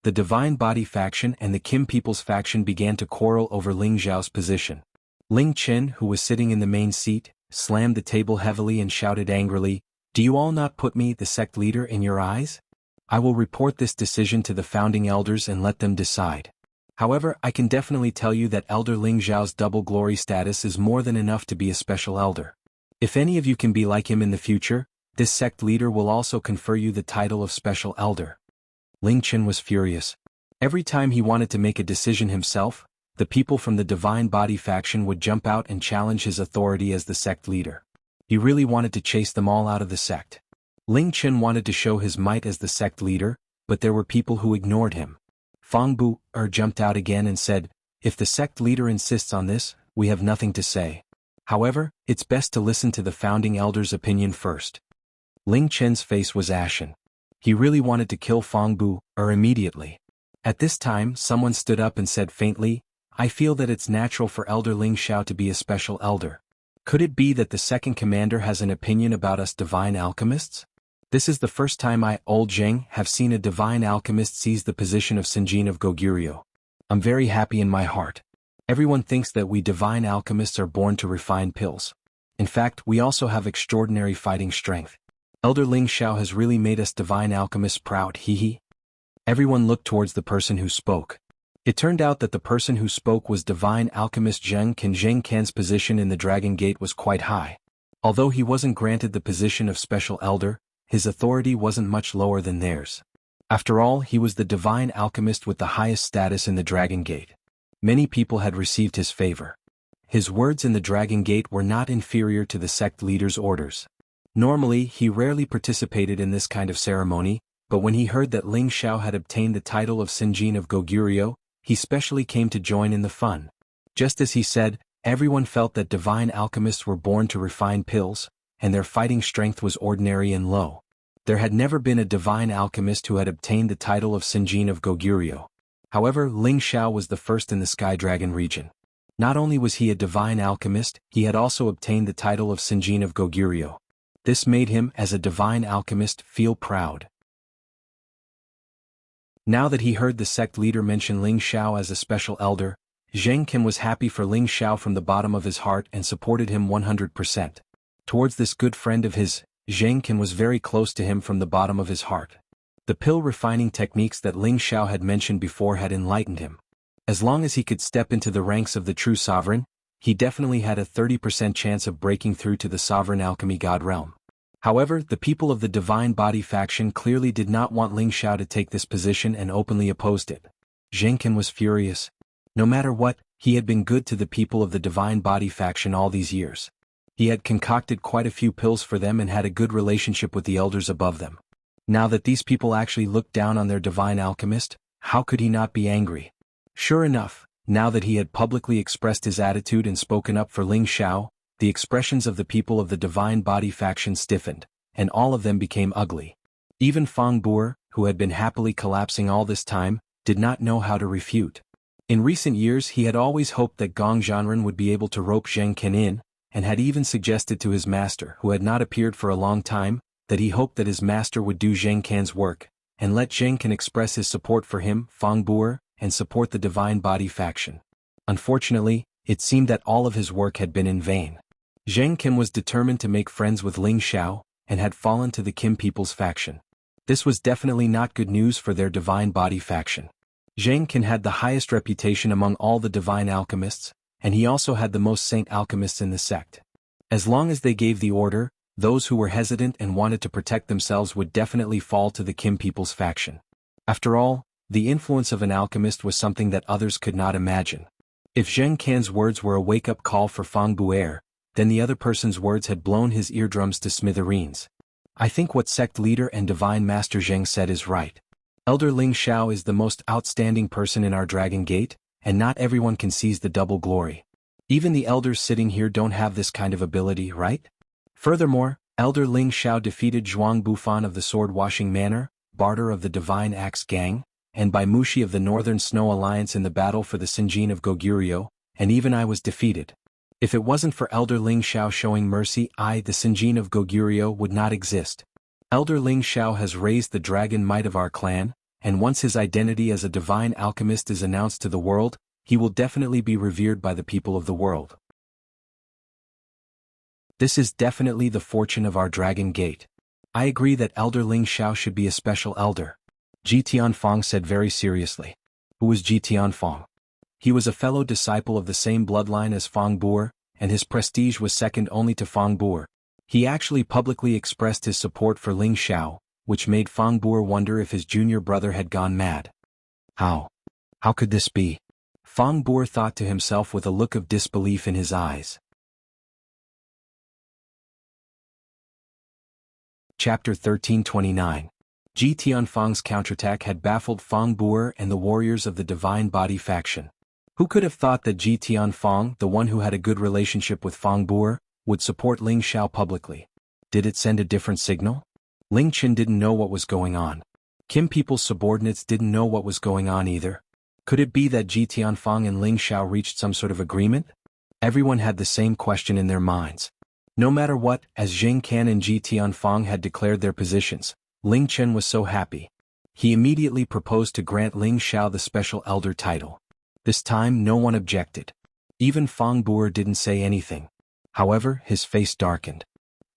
The Divine Body faction and the Kim People's faction began to quarrel over Ling Xiao's position. Ling Chen, who was sitting in the main seat, slammed the table heavily and shouted angrily, "Do you all not put me, the sect leader, in your eyes? I will report this decision to the founding elders and let them decide. However, I can definitely tell you that Elder Ling Xiao's double glory status is more than enough to be a special elder. If any of you can be like him in the future, this sect leader will also confer you the title of Special Elder." Ling Chen was furious. Every time he wanted to make a decision himself, the people from the Divine Body faction would jump out and challenge his authority as the sect leader. He really wanted to chase them all out of the sect. Ling Chen wanted to show his might as the sect leader, but there were people who ignored him. Fang Bu jumped out again and said, "If the sect leader insists on this, we have nothing to say. However, it's best to listen to the founding elder's opinion first." Ling Chen's face was ashen. He really wanted to kill Fang Bu immediately. At this time, someone stood up and said faintly, "I feel that it's natural for Elder Ling Xiao to be a special elder. Could it be that the second commander has an opinion about us divine alchemists? This is the first time I, Old Zheng, have seen a divine alchemist seize the position of Sinjin of Goguryeo. I'm very happy in my heart. Everyone thinks that we divine alchemists are born to refine pills. In fact, we also have extraordinary fighting strength. Elder Ling Xiao has really made us divine alchemists proud, hee. Everyone looked towards the person who spoke. It turned out that the person who spoke was divine alchemist Zheng Ken. Zheng Ken's position in the Dragon Gate was quite high. Although he wasn't granted the position of Special Elder, his authority wasn't much lower than theirs. After all, he was the divine alchemist with the highest status in the Dragon Gate. Many people had received his favor. His words in the Dragon Gate were not inferior to the sect leader's orders. Normally, he rarely participated in this kind of ceremony, but when he heard that Ling Xiao had obtained the title of Sinjin of Goguryeo, he specially came to join in the fun. Just as he said, everyone felt that divine alchemists were born to refine pills, and their fighting strength was ordinary and low. There had never been a divine alchemist who had obtained the title of Sinjin of Goguryeo. However, Ling Xiao was the first in the Sky Dragon region. Not only was he a divine alchemist, he had also obtained the title of Sinjin of Goguryeo. This made him, as a divine alchemist, feel proud. Now that he heard the sect leader mention Ling Xiao as a special elder, Zheng Ken was happy for Ling Xiao from the bottom of his heart and supported him 100%. Towards this good friend of his, Zheng Ken was very close to him from the bottom of his heart. The pill refining techniques that Ling Xiao had mentioned before had enlightened him. As long as he could step into the ranks of the true sovereign, he definitely had a 30% chance of breaking through to the sovereign alchemy god realm. However, the people of the Divine Body faction clearly did not want Ling Xiao to take this position and openly opposed it. Zheng Ken was furious. No matter what, he had been good to the people of the Divine Body faction all these years. He had concocted quite a few pills for them and had a good relationship with the elders above them. Now that these people actually looked down on their divine alchemist, how could he not be angry? Sure enough, now that he had publicly expressed his attitude and spoken up for Ling Xiao, the expressions of the people of the Divine Body faction stiffened, and all of them became ugly. Even Fang Bu, who had been happily collapsing all this time, did not know how to refute. In recent years he had always hoped that Gong Zhanren would be able to rope Zheng Ken in, and had even suggested to his master, who had not appeared for a long time, that he hoped that his master would do Zheng Ken's work, and let Zheng Ken express his support for him, Fang Bu, and support the Divine Body faction. Unfortunately, it seemed that all of his work had been in vain. Zheng Ken was determined to make friends with Ling Xiao, and had fallen to the Kim People's faction. This was definitely not good news for their Divine Body faction. Zheng Ken had the highest reputation among all the divine alchemists, and he also had the most saint alchemists in the sect. As long as they gave the order, those who were hesitant and wanted to protect themselves would definitely fall to the Kim people's faction. After all, the influence of an alchemist was something that others could not imagine. If Zheng Can's words were a wake-up call for Fang Bu'er, then the other person's words had blown his eardrums to smithereens. I think what sect leader and divine master Zheng said is right. Elder Ling Xiao is the most outstanding person in our Dragon Gate, and not everyone can seize the double glory. Even the elders sitting here don't have this kind of ability, right? Furthermore, Elder Ling Xiao defeated Zhuang Bufan of the Sword-Washing Manor, Barter of the Divine Axe Gang, and Bai Mushi of the Northern Snow Alliance in the battle for the Sinjin of Goguryeo, and even I was defeated. If it wasn't for Elder Ling Xiao showing mercy, the Sinjin of Goguryeo, would not exist. Elder Ling Xiao has raised the dragon might of our clan, and once his identity as a divine alchemist is announced to the world, he will definitely be revered by the people of the world. This is definitely the fortune of our Dragon Gate. I agree that Elder Ling Xiao should be a special elder. Ji Tianfang said very seriously. Who was Ji Tianfang? He was a fellow disciple of the same bloodline as Fang Bu'er, and his prestige was second only to Fang Bu'er. He actually publicly expressed his support for Ling Xiao, which made Fang Bu'er wonder if his junior brother had gone mad. How could this be? Fang Bu'er thought to himself with a look of disbelief in his eyes. Chapter 1329. Ji Tianfang's counterattack had baffled Fang Bu'er and the warriors of the Divine Body faction. Who could have thought that Ji Tianfang, the one who had a good relationship with Fang Bu'er, would support Ling Xiao publicly? Did it send a different signal? Ling Chen didn't know what was going on. Kim people's subordinates didn't know what was going on either. Could it be that Ji Tianfang and Ling Xiao reached some sort of agreement? Everyone had the same question in their minds. No matter what, as Zheng Can and Ji Tianfang had declared their positions, Ling Chen was so happy. He immediately proposed to grant Ling Xiao the special elder title. This time no one objected. Even Fang Bu'er didn't say anything. However, his face darkened.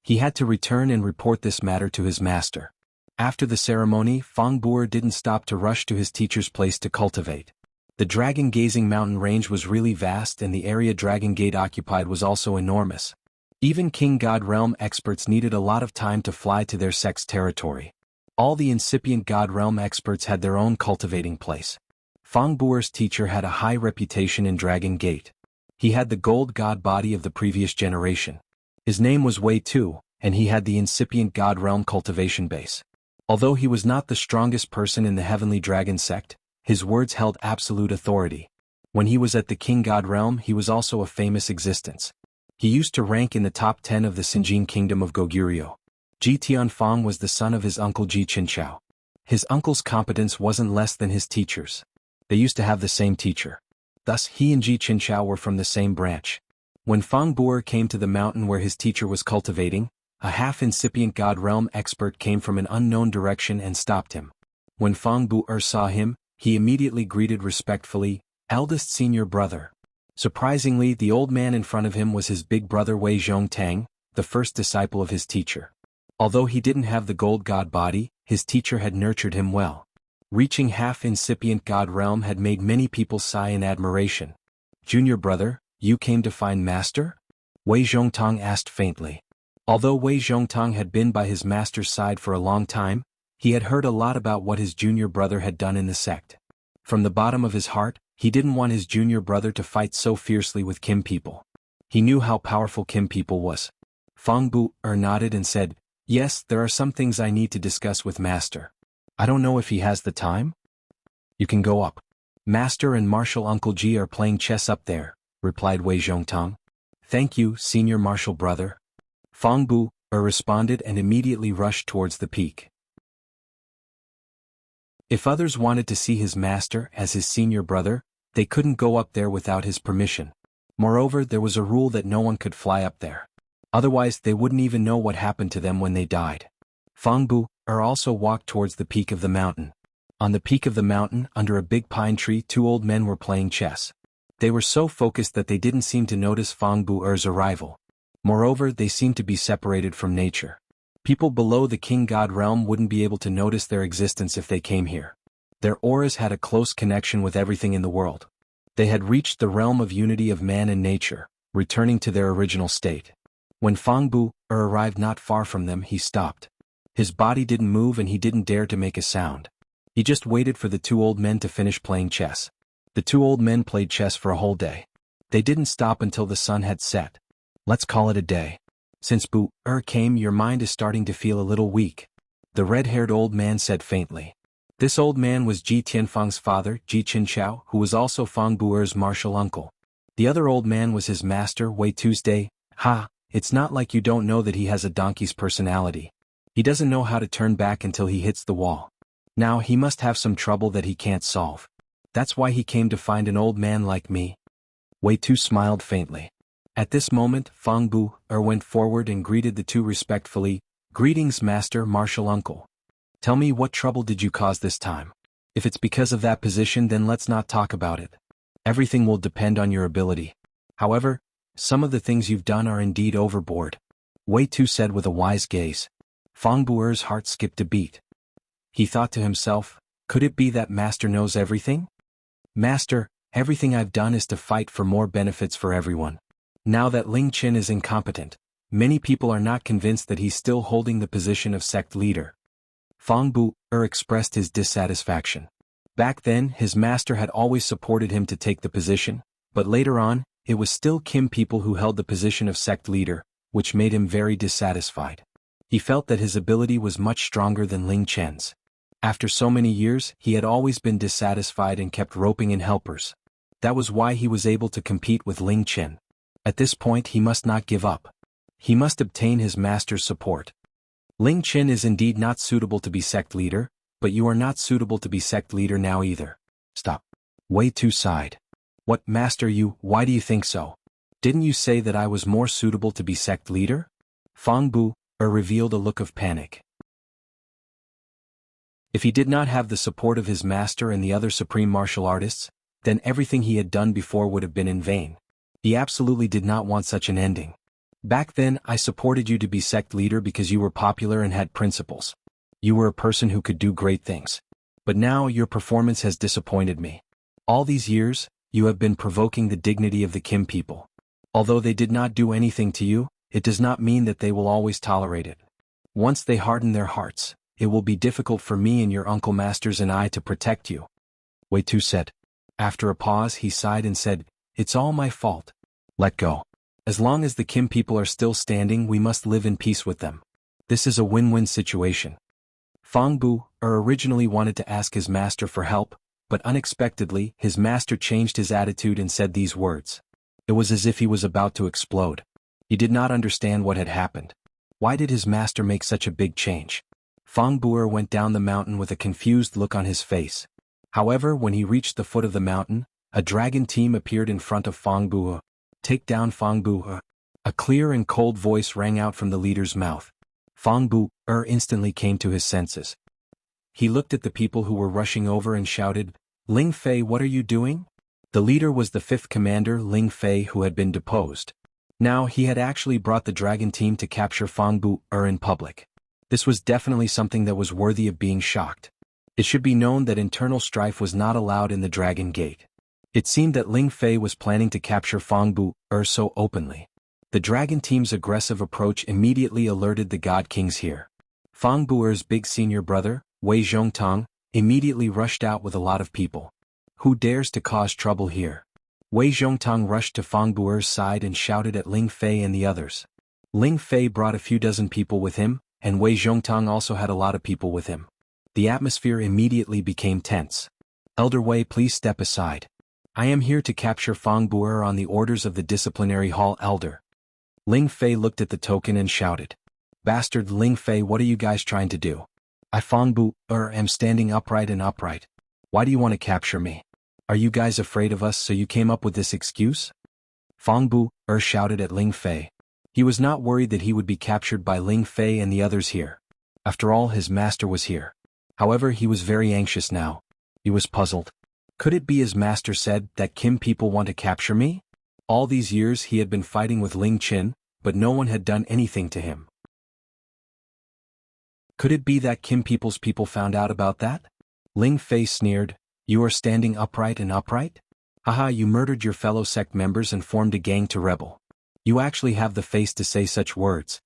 He had to return and report this matter to his master. After the ceremony, Fang Bu'er didn't stop to rush to his teacher's place to cultivate. The dragon-gazing mountain range was really vast, and the area Dragon Gate occupied was also enormous. Even King God Realm experts needed a lot of time to fly to their sect's territory. All the incipient God Realm experts had their own cultivating place. Fang Bu'er's teacher had a high reputation in Dragon Gate. He had the gold god body of the previous generation. His name was Wei Tu, and he had the incipient God Realm cultivation base. Although he was not the strongest person in the Heavenly Dragon sect, his words held absolute authority. When he was at the King God Realm, he was also a famous existence. He used to rank in the top 10 of the Sinjin Kingdom of Goguryeo. Ji Tianfang was the son of his uncle Ji Qinchao. His uncle's competence wasn't less than his teacher's. They used to have the same teacher. Thus he and Ji Qinchao were from the same branch. When Fang Bu'er came to the mountain where his teacher was cultivating, a half-incipient God Realm expert came from an unknown direction and stopped him. When Fang Bu'er saw him, he immediately greeted respectfully, "Eldest senior brother." Surprisingly, the old man in front of him was his big brother Wei Zhongtang, the first disciple of his teacher. Although he didn't have the gold god body, his teacher had nurtured him well. Reaching half-incipient God Realm had made many people sigh in admiration. "Junior brother, you came to find master?" Wei Zhongtang asked faintly. Although Wei Zhongtang had been by his master's side for a long time, he had heard a lot about what his junior brother had done in the sect. From the bottom of his heart, he didn't want his junior brother to fight so fiercely with Kim people. He knew how powerful Kim people was. Fang Bu'er nodded and said, "Yes, there are some things I need to discuss with master. I don't know if he has the time?" "You can go up. Master and Martial Uncle Ji are playing chess up there," replied Wei Zhongtang. "Thank you, senior martial brother." Fang Bu'er responded and immediately rushed towards the peak. If others wanted to see his master as his senior brother, they couldn't go up there without his permission. Moreover, there was a rule that no one could fly up there. Otherwise, they wouldn't even know what happened to them when they died. Fang Bu'er also walked towards the peak of the mountain. On the peak of the mountain, under a big pine tree, two old men were playing chess. They were so focused that they didn't seem to notice Fang Bu'er's arrival. Moreover, they seemed to be separated from nature. People below the King God Realm wouldn't be able to notice their existence if they came here. Their auras had a close connection with everything in the world. They had reached the realm of unity of man and nature, returning to their original state. When Fang Bu arrived not far from them, he stopped. His body didn't move and he didn't dare to make a sound. He just waited for the two old men to finish playing chess. The two old men played chess for a whole day. They didn't stop until the sun had set. Let's call it a day. Since Bu came, your mind is starting to feel a little weak. The red-haired old man said faintly. This old man was Ji Tianfang's father, Ji Qinchao, who was also Fang Bu'er's martial uncle. The other old man was his master, Wei Tuesday. Ha, it's not like you don't know that he has a donkey's personality. He doesn't know how to turn back until he hits the wall. Now he must have some trouble that he can't solve. That's why he came to find an old man like me. Wei Tu smiled faintly. At this moment, Fang Bu went forward and greeted the two respectfully. Greetings, master, martial uncle. Tell me, what trouble did you cause this time? If it's because of that position, then let's not talk about it. Everything will depend on your ability. However, some of the things you've done are indeed overboard. Wei Tu said with a wise gaze. Fang Bu'er's heart skipped a beat. He thought to himself, could it be that master knows everything? Master, everything I've done is to fight for more benefits for everyone. Now that Ling Qin is incompetent, many people are not convinced that he's still holding the position of sect leader. Fang Bu expressed his dissatisfaction. Back then, his master had always supported him to take the position, but later on, it was still Kim people who held the position of sect leader, which made him very dissatisfied. He felt that his ability was much stronger than Ling Chen's. After so many years, he had always been dissatisfied and kept roping in helpers. That was why he was able to compete with Ling Chen. At this point, he must not give up. He must obtain his master's support. Ling Chen is indeed not suitable to be sect leader, but you are not suitable to be sect leader now either. Stop. Wei Tu sighed. What, master, why do you think so? Didn't you say that I was more suitable to be sect leader? Fang Bu revealed a look of panic. If he did not have the support of his master and the other supreme martial artists, then everything he had done before would have been in vain. He absolutely did not want such an ending. Back then, I supported you to be sect leader because you were popular and had principles. You were a person who could do great things. But now your performance has disappointed me. All these years, you have been provoking the dignity of the Kim people. Although they did not do anything to you, it does not mean that they will always tolerate it. Once they harden their hearts, it will be difficult for me and your uncle masters and I to protect you. Wei Tu said. After a pause, he sighed and said, it's all my fault. Let go. As long as the Kim people are still standing, we must live in peace with them. This is a win-win situation. Fang Bu originally wanted to ask his master for help, but unexpectedly, his master changed his attitude and said these words. It was as if he was about to explode. He did not understand what had happened. Why did his master make such a big change? Fang Bu went down the mountain with a confused look on his face. However, when he reached the foot of the mountain, a dragon team appeared in front of Fang Bu. Take down Fang Bu. A clear and cold voice rang out from the leader's mouth. Fang Bu instantly came to his senses. He looked at the people who were rushing over and shouted, Ling Fei, what are you doing? The leader was the fifth commander, Ling Fei, who had been deposed. Now he had actually brought the dragon team to capture Fang Bu in public. This was definitely something that was worthy of being shocked. It should be known that internal strife was not allowed in the Dragon Gate. It seemed that Ling Fei was planning to capture Fang Bu so openly. The dragon team's aggressive approach immediately alerted the God Kings here. Fang Bu'er's big senior brother, Wei Zhongtang, immediately rushed out with a lot of people. Who dares to cause trouble here? Wei Zhongtang rushed to Fang Bu'er's side and shouted at Ling Fei and the others. Ling Fei brought a few dozen people with him, and Wei Zhongtang also had a lot of people with him. The atmosphere immediately became tense. Elder Wei, please step aside. I am here to capture Fang Bu'er on the orders of the disciplinary hall elder. Ling Fei looked at the token and shouted. Bastard Ling Fei, what are you guys trying to do? I Fang Bu'er am standing upright and upright. Why do you want to capture me? Are you guys afraid of us so you came up with this excuse? Fang Bu'er shouted at Ling Fei. He was not worried that he would be captured by Ling Fei and the others here. After all, his master was here. However, he was very anxious now. He was puzzled. Could it be his master said that Kim people want to capture me? All these years he had been fighting with Ling Qin, but no one had done anything to him. Could it be that Kim people's people found out about that? Ling Fei sneered, you are standing upright and upright? Haha, you murdered your fellow sect members and formed a gang to rebel. You actually have the face to say such words.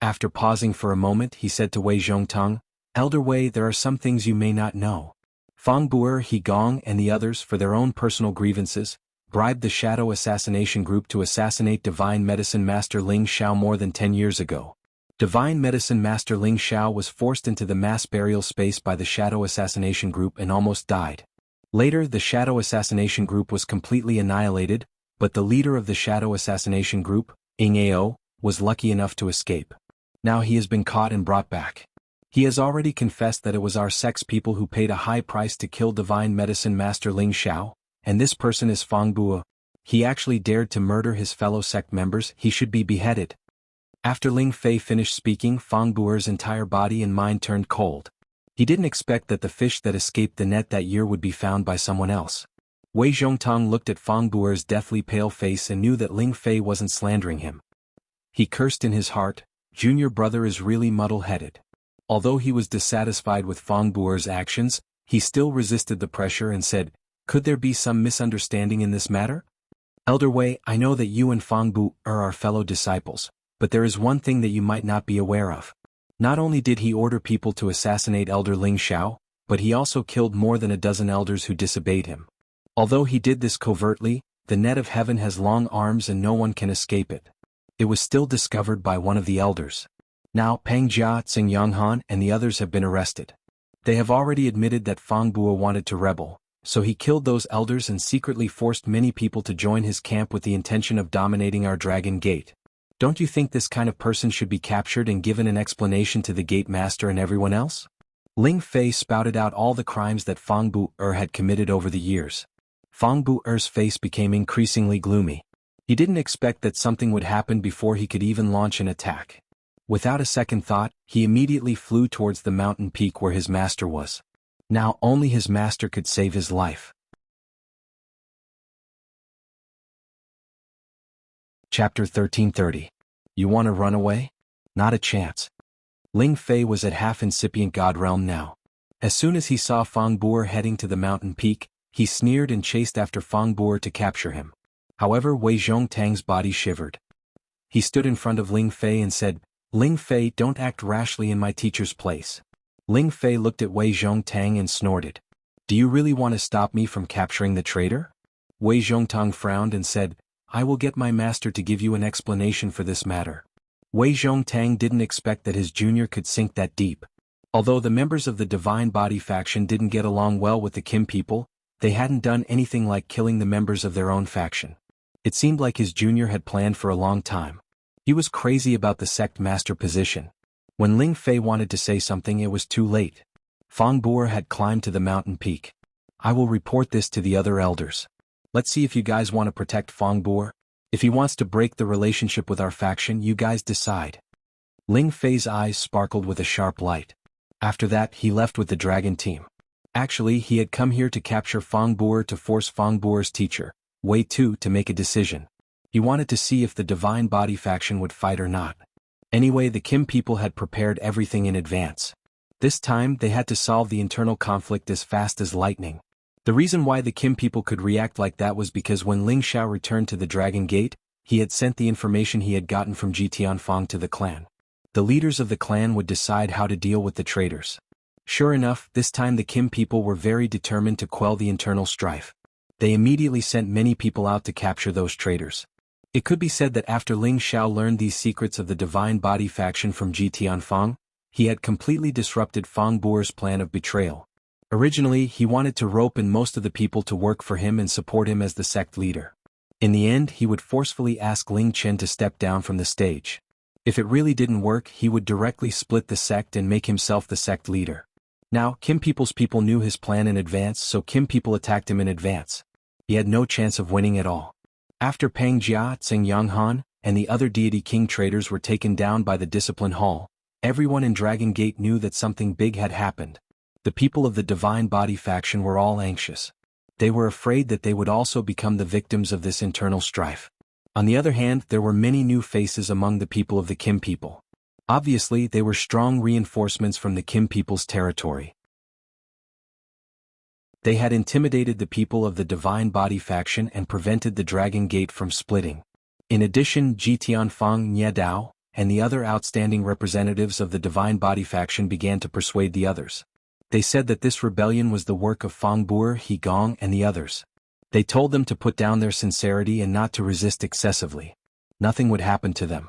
After pausing for a moment, he said to Wei Zhongtang, Elder Wei, there are some things you may not know. Fang Bu'er, He Gong, and the others, for their own personal grievances, bribed the Shadow Assassination Group to assassinate Divine Medicine Master Ling Xiao more than 10 years ago. Divine Medicine Master Ling Xiao was forced into the mass burial space by the Shadow Assassination Group and almost died. Later, the Shadow Assassination Group was completely annihilated, but the leader of the Shadow Assassination Group, Ing Ao, was lucky enough to escape. Now he has been caught and brought back. He has already confessed that it was our sect's people who paid a high price to kill Divine Medicine Master Ling Xiao, and this person is Fang Bu'er. He actually dared to murder his fellow sect members. He should be beheaded. After Ling Fei finished speaking, Fang Bu'er's entire body and mind turned cold. He didn't expect that the fish that escaped the net that year would be found by someone else. Wei Zhongtang looked at Fang Bu'er's deathly pale face and knew that Ling Fei wasn't slandering him. He cursed in his heart, Junior brother is really muddle-headed. Although he was dissatisfied with Fang Bu'er's actions, he still resisted the pressure and said, could there be some misunderstanding in this matter? Elder Wei, I know that you and Fang Bu'er are fellow disciples, but there is one thing that you might not be aware of. Not only did he order people to assassinate Elder Ling Xiao, but he also killed more than a dozen elders who disobeyed him. Although he did this covertly, the net of heaven has long arms and no one can escape it. It was still discovered by one of the elders. Now Peng Jia, Tsing Yanghan, and the others have been arrested. They have already admitted that Fang Bu'er wanted to rebel, so he killed those elders and secretly forced many people to join his camp with the intention of dominating our Dragon Gate. Don't you think this kind of person should be captured and given an explanation to the Gate Master and everyone else? Ling Fei spouted out all the crimes that Fang Bu'er had committed over the years. Fang Bu'er's face became increasingly gloomy. He didn't expect that something would happen before he could even launch an attack. Without a second thought, he immediately flew towards the mountain peak where his master was. Now only his master could save his life. Chapter 1330. You want to run away? Not a chance. Ling Fei was at half-incipient God realm now. As soon as he saw Fang Bu'er heading to the mountain peak, he sneered and chased after Fang Bu'er to capture him. However, Wei Zhongtang's body shivered. He stood in front of Ling Fei and said, Ling Fei, don't act rashly in my teacher's place. Ling Fei looked at Wei Zhongtang and snorted. Do you really want to stop me from capturing the traitor? Wei Zhongtang frowned and said, I will get my master to give you an explanation for this matter. Wei Zhongtang didn't expect that his junior could sink that deep. Although the members of the Divine Body faction didn't get along well with the Kim people, they hadn't done anything like killing the members of their own faction. It seemed like his junior had planned for a long time. He was crazy about the sect master position. When Ling Fei wanted to say something, it was too late. Fang Bu'er had climbed to the mountain peak. I will report this to the other elders. Let's see if you guys want to protect Fang Bu'er. If he wants to break the relationship with our faction, you guys decide. Ling Fei's eyes sparkled with a sharp light. After that, he left with the dragon team. Actually, he had come here to capture Fang Bu'er to force Fang Bu'er's teacher, Wei Tu, to make a decision. He wanted to see if the Divine Body faction would fight or not. Anyway, the Kim people had prepared everything in advance. This time, they had to solve the internal conflict as fast as lightning. The reason why the Kim people could react like that was because when Ling Xiao returned to the Dragon Gate, he had sent the information he had gotten from Ji Tianfang to the clan. The leaders of the clan would decide how to deal with the traitors. Sure enough, this time the Kim people were very determined to quell the internal strife. They immediately sent many people out to capture those traitors. It could be said that after Ling Xiao learned these secrets of the Divine Body faction from Ji Tianfang, he had completely disrupted Fang Bu'er's plan of betrayal. Originally, he wanted to rope in most of the people to work for him and support him as the sect leader. In the end, he would forcefully ask Ling Chen to step down from the stage. If it really didn't work, he would directly split the sect and make himself the sect leader. Now, Kim people's people knew his plan in advance, so Kim people attacked him in advance. He had no chance of winning at all. After Peng Jia, Tsing Yanghan, and the other Deity King traders were taken down by the Discipline Hall, everyone in Dragon Gate knew that something big had happened. The people of the Divine Body faction were all anxious. They were afraid that they would also become the victims of this internal strife. On the other hand, there were many new faces among the people of the Kim people. Obviously, they were strong reinforcements from the Kim people's territory. They had intimidated the people of the Divine Body faction and prevented the Dragon Gate from splitting. In addition, Tianfang Nye Dao and the other outstanding representatives of the Divine Body faction began to persuade the others. They said that this rebellion was the work of Fang Buer, He Gong and the others. They told them to put down their sincerity and not to resist excessively. Nothing would happen to them.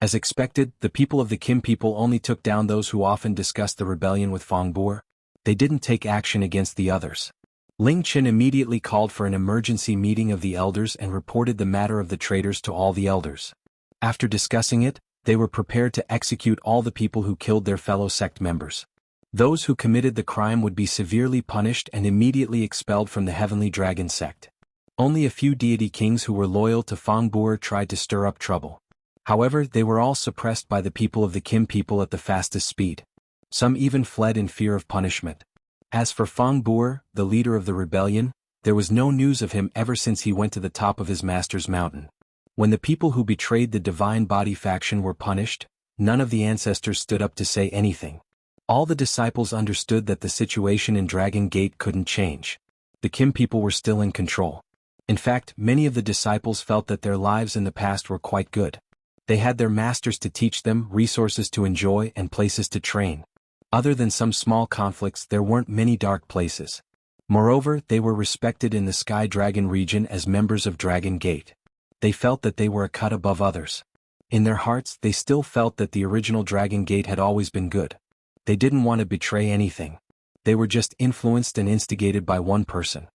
As expected, the people of the Kim people only took down those who often discussed the rebellion with Fang Buer. They didn't take action against the others. Ling Qin immediately called for an emergency meeting of the elders and reported the matter of the traitors to all the elders. After discussing it, they were prepared to execute all the people who killed their fellow sect members. Those who committed the crime would be severely punished and immediately expelled from the Heavenly Dragon sect. Only a few deity kings who were loyal to Fang Buer tried to stir up trouble. However, they were all suppressed by the people of the Kim people at the fastest speed. Some even fled in fear of punishment. As for Fang Buer, the leader of the rebellion, there was no news of him ever since he went to the top of his master's mountain. When the people who betrayed the Divine Body faction were punished, none of the ancestors stood up to say anything. All the disciples understood that the situation in Dragon Gate couldn't change. The Kim people were still in control. In fact, many of the disciples felt that their lives in the past were quite good. They had their masters to teach them, resources to enjoy, and places to train. Other than some small conflicts, there weren't many dark places. Moreover, they were respected in the Sky Dragon region as members of Dragon Gate. They felt that they were a cut above others. In their hearts, they still felt that the original Dragon Gate had always been good. They didn't want to betray anything. They were just influenced and instigated by one person.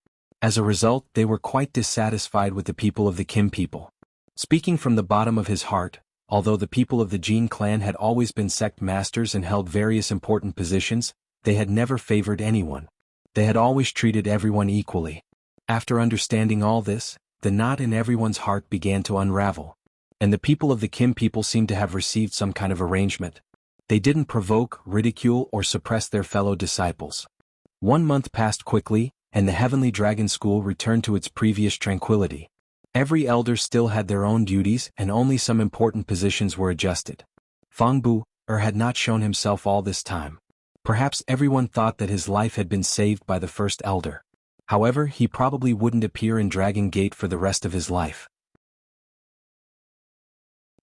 As a result, they were quite dissatisfied with the people of the Kim people. Speaking from the bottom of his heart, although the people of the Jin clan had always been sect masters and held various important positions, they had never favored anyone. They had always treated everyone equally. After understanding all this, the knot in everyone's heart began to unravel. And the people of the Kim people seemed to have received some kind of arrangement. They didn't provoke, ridicule, or suppress their fellow disciples. 1 month passed quickly, and the Heavenly Dragon School returned to its previous tranquility. Every elder still had their own duties and only some important positions were adjusted. Fang Buer had not shown himself all this time. Perhaps everyone thought that his life had been saved by the first elder. However, he probably wouldn't appear in Dragon Gate for the rest of his life.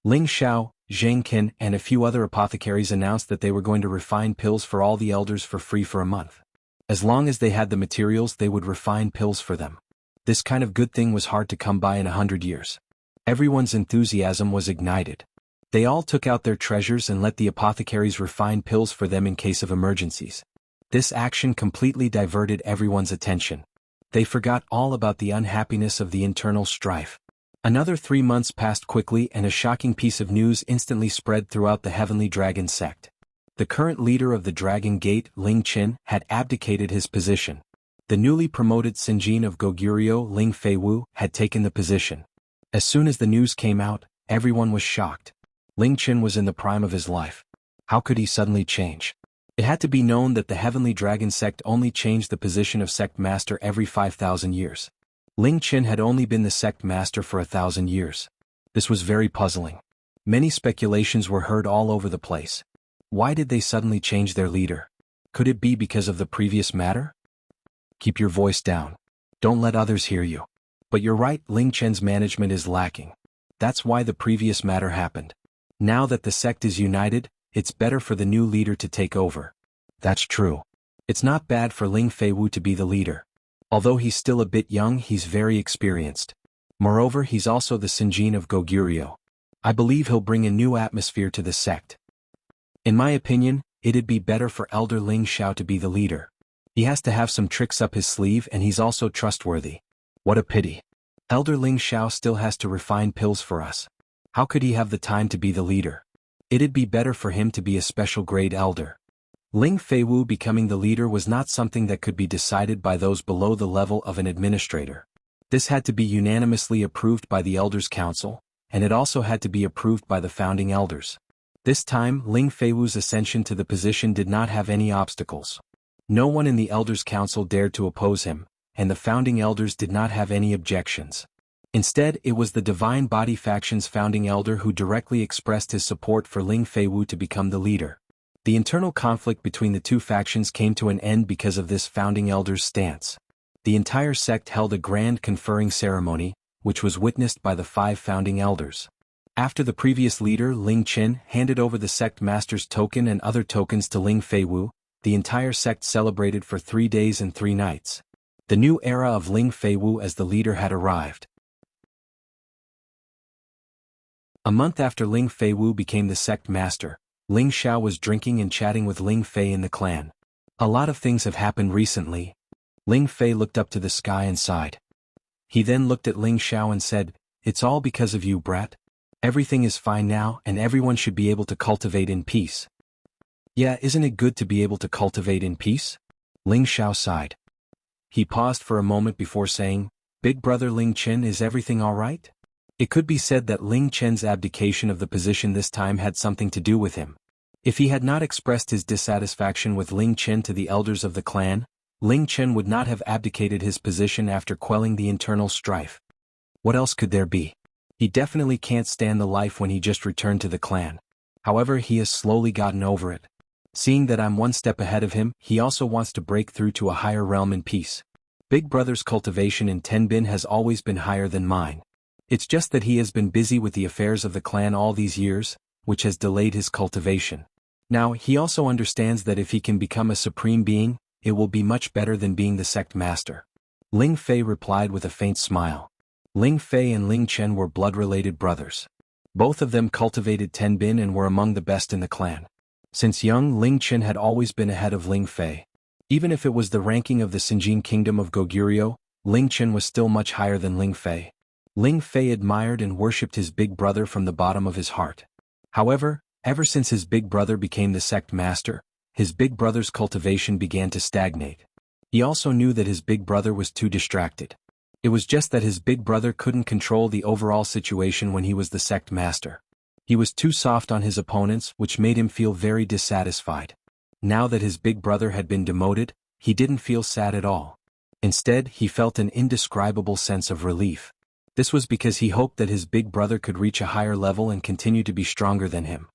Ling Xiao, Zhang Qin, and a few other apothecaries announced that they were going to refine pills for all the elders for free for a month. As long as they had the materials, they would refine pills for them. This kind of good thing was hard to come by in 100 years. Everyone's enthusiasm was ignited. They all took out their treasures and let the apothecaries refine pills for them in case of emergencies. This action completely diverted everyone's attention. They forgot all about the unhappiness of the internal strife. Another 3 months passed quickly and a shocking piece of news instantly spread throughout the Heavenly Dragon sect. The current leader of the Dragon Gate, Ling Qin, had abdicated his position. The newly promoted Sinjin of Goguryeo, Ling Feiwu, had taken the position. As soon as the news came out, everyone was shocked. Ling Qin was in the prime of his life. How could he suddenly change? It had to be known that the Heavenly Dragon sect only changed the position of sect master every 5,000 years. Ling Qin had only been the sect master for 1,000 years. This was very puzzling. Many speculations were heard all over the place. Why did they suddenly change their leader? Could it be because of the previous matter? Keep your voice down. Don't let others hear you. But you're right, Ling Qin's management is lacking. That's why the previous matter happened. Now that the sect is united, it's better for the new leader to take over. That's true. It's not bad for Ling Feiwu to be the leader. Although he's still a bit young, he's very experienced. Moreover, he's also the Sinjin of Goguryeo. I believe he'll bring a new atmosphere to the sect. In my opinion, it'd be better for Elder Ling Xiao to be the leader. He has to have some tricks up his sleeve and he's also trustworthy. What a pity. Elder Ling Xiao still has to refine pills for us. How could he have the time to be the leader? It'd be better for him to be a special grade elder. Ling Feiwu becoming the leader was not something that could be decided by those below the level of an administrator. This had to be unanimously approved by the Elders' Council, and it also had to be approved by the founding elders. This time, Ling Feiwu's ascension to the position did not have any obstacles. No one in the Elders' Council dared to oppose him, and the founding elders did not have any objections. Instead, it was the Divine Body faction's founding elder who directly expressed his support for Ling Feiwu to become the leader. The internal conflict between the two factions came to an end because of this founding elder's stance. The entire sect held a grand conferring ceremony, which was witnessed by the 5 founding elders. After the previous leader Ling Qin handed over the sect master's token and other tokens to Ling Feiwu, the entire sect celebrated for 3 days and 3 nights. The new era of Ling Feiwu as the leader had arrived. A month after Ling Feiwu became the sect master, Ling Xiao was drinking and chatting with Ling Fei in the clan. A lot of things have happened recently. Ling Fei looked up to the sky and sighed. He then looked at Ling Xiao and said, "It's all because of you, brat. Everything is fine now and everyone should be able to cultivate in peace." "Yeah, isn't it good to be able to cultivate in peace?" Ling Xiao sighed. He paused for a moment before saying, "Big brother Ling Chen, is everything all right?" It could be said that Ling Chen's abdication of the position this time had something to do with him. If he had not expressed his dissatisfaction with Ling Chen to the elders of the clan, Ling Chen would not have abdicated his position after quelling the internal strife. What else could there be? He definitely can't stand the life when he just returned to the clan. However, he has slowly gotten over it. Seeing that I'm one step ahead of him, he also wants to break through to a higher realm in peace. Big brother's cultivation in Tenbin has always been higher than mine. It's just that he has been busy with the affairs of the clan all these years, which has delayed his cultivation. Now, he also understands that if he can become a supreme being, it will be much better than being the sect master. Ling Fei replied with a faint smile. Ling Fei and Ling Chen were blood-related brothers. Both of them cultivated Tenbin and were among the best in the clan. Since young, Ling Chen had always been ahead of Ling Fei. Even if it was the ranking of the Xinjiang kingdom of Goguryeo, Ling Chen was still much higher than Ling Fei. Ling Fei admired and worshipped his big brother from the bottom of his heart. However, ever since his big brother became the sect master, his big brother's cultivation began to stagnate. He also knew that his big brother was too distracted. It was just that his big brother couldn't control the overall situation when he was the sect master. He was too soft on his opponents, which made him feel very dissatisfied. Now that his big brother had been demoted, he didn't feel sad at all. Instead, he felt an indescribable sense of relief. This was because he hoped that his big brother could reach a higher level and continue to be stronger than him.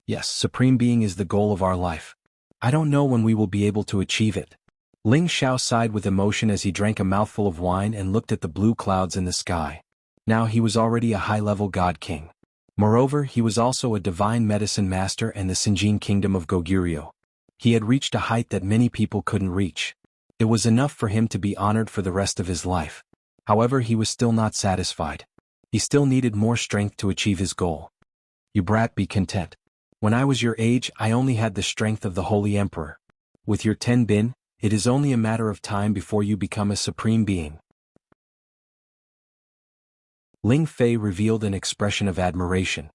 Yes, supreme being is the goal of our life. I don't know when we will be able to achieve it. Ling Xiao sighed with emotion as he drank a mouthful of wine and looked at the blue clouds in the sky. Now he was already a high-level god king. Moreover, he was also a divine medicine master in the Xinjiang kingdom of Goguryeo. He had reached a height that many people couldn't reach. It was enough for him to be honored for the rest of his life. However, he was still not satisfied. He still needed more strength to achieve his goal. "You brat, be content. When I was your age, I only had the strength of the Holy Emperor. With your Tenbin, it is only a matter of time before you become a supreme being." Ling Fei revealed an expression of admiration.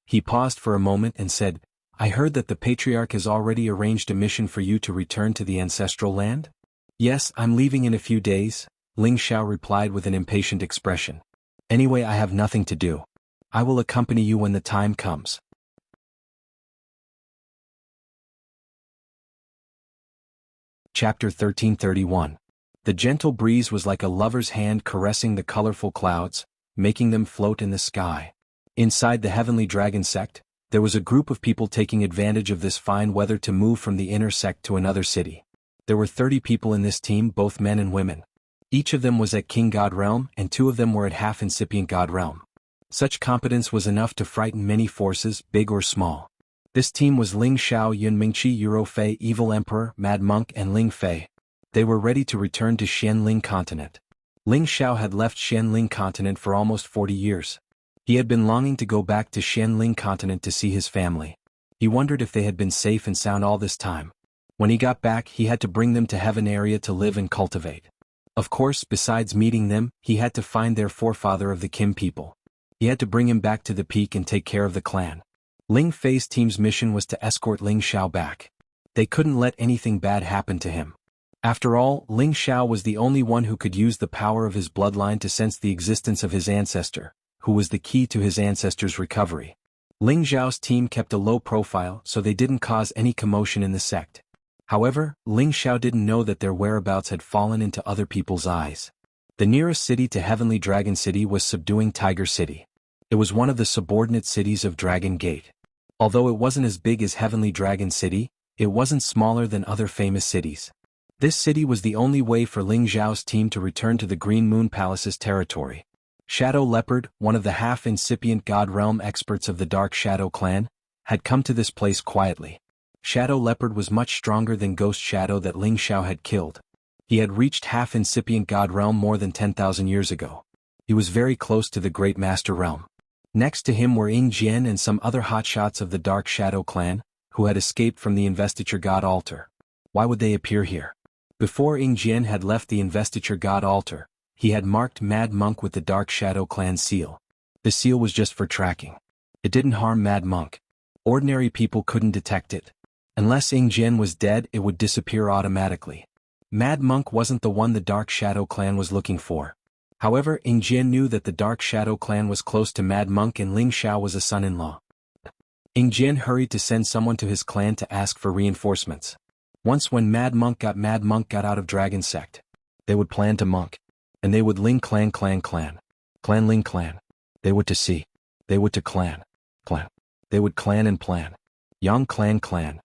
He paused for a moment and said, "I heard that the Patriarch has already arranged a mission for you to return to the ancestral land?" "Yes, I'm leaving in a few days," Ling Xiao replied with an impatient expression. "Anyway, I have nothing to do. I will accompany you when the time comes." Chapter 1331. The gentle breeze was like a lover's hand caressing the colorful clouds, making them float in the sky. Inside the Heavenly Dragon sect, there was a group of people taking advantage of this fine weather to move from the inner sect to another city. There were 30 people in this team, both men and women. Each of them was at King God Realm and 2 of them were at half-incipient God Realm. Such competence was enough to frighten many forces, big or small. This team was Ling Xiao, Yun Mingqi, Euro Fei, Evil Emperor, Mad Monk and Ling Fei. They were ready to return to Xianling Continent. Ling Xiao had left Xianling Continent for almost 40 years. He had been longing to go back to Xianling Continent to see his family. He wondered if they had been safe and sound all this time. When he got back, he had to bring them to Heaven area to live and cultivate. Of course, besides meeting them, he had to find their forefather of the Kim people. He had to bring him back to the peak and take care of the clan. Ling Fei's team's mission was to escort Ling Xiao back. They couldn't let anything bad happen to him. After all, Ling Xiao was the only one who could use the power of his bloodline to sense the existence of his ancestor, who was the key to his ancestor's recovery. Ling Xiao's team kept a low profile so they didn't cause any commotion in the sect. However, Ling Xiao didn't know that their whereabouts had fallen into other people's eyes. The nearest city to Heavenly Dragon City was Subduing Tiger City. It was one of the subordinate cities of Dragon Gate. Although it wasn't as big as Heavenly Dragon City, it wasn't smaller than other famous cities. This city was the only way for Ling Xiao's team to return to the Green Moon Palace's territory. Shadow Leopard, one of the half-incipient God Realm experts of the Dark Shadow clan, had come to this place quietly. Shadow Leopard was much stronger than Ghost Shadow that Ling Xiao had killed. He had reached half-incipient God Realm more than 10,000 years ago. He was very close to the Great Master Realm. Next to him were Ying Jian and some other hotshots of the Dark Shadow clan, who had escaped from the Investiture God Altar. Why would they appear here? Before Ying Jian had left the Investiture God Altar, he had marked Mad Monk with the Dark Shadow clan seal. The seal was just for tracking. It didn't harm Mad Monk. Ordinary people couldn't detect it. Unless Ying Jian was dead, it would disappear automatically. Mad Monk wasn't the one the Dark Shadow clan was looking for. However, Ying Jian knew that the Dark Shadow clan was close to Mad Monk and Ling Xiao was a son-in-law. Ying Jian hurried to send someone to his clan to ask for reinforcements. Once when Mad Monk got out of Dragon Sect, they would plan to monk. And they would Ling clan. Clan Ling clan. They would to see. They would to clan. They would clan and plan. Yang clan.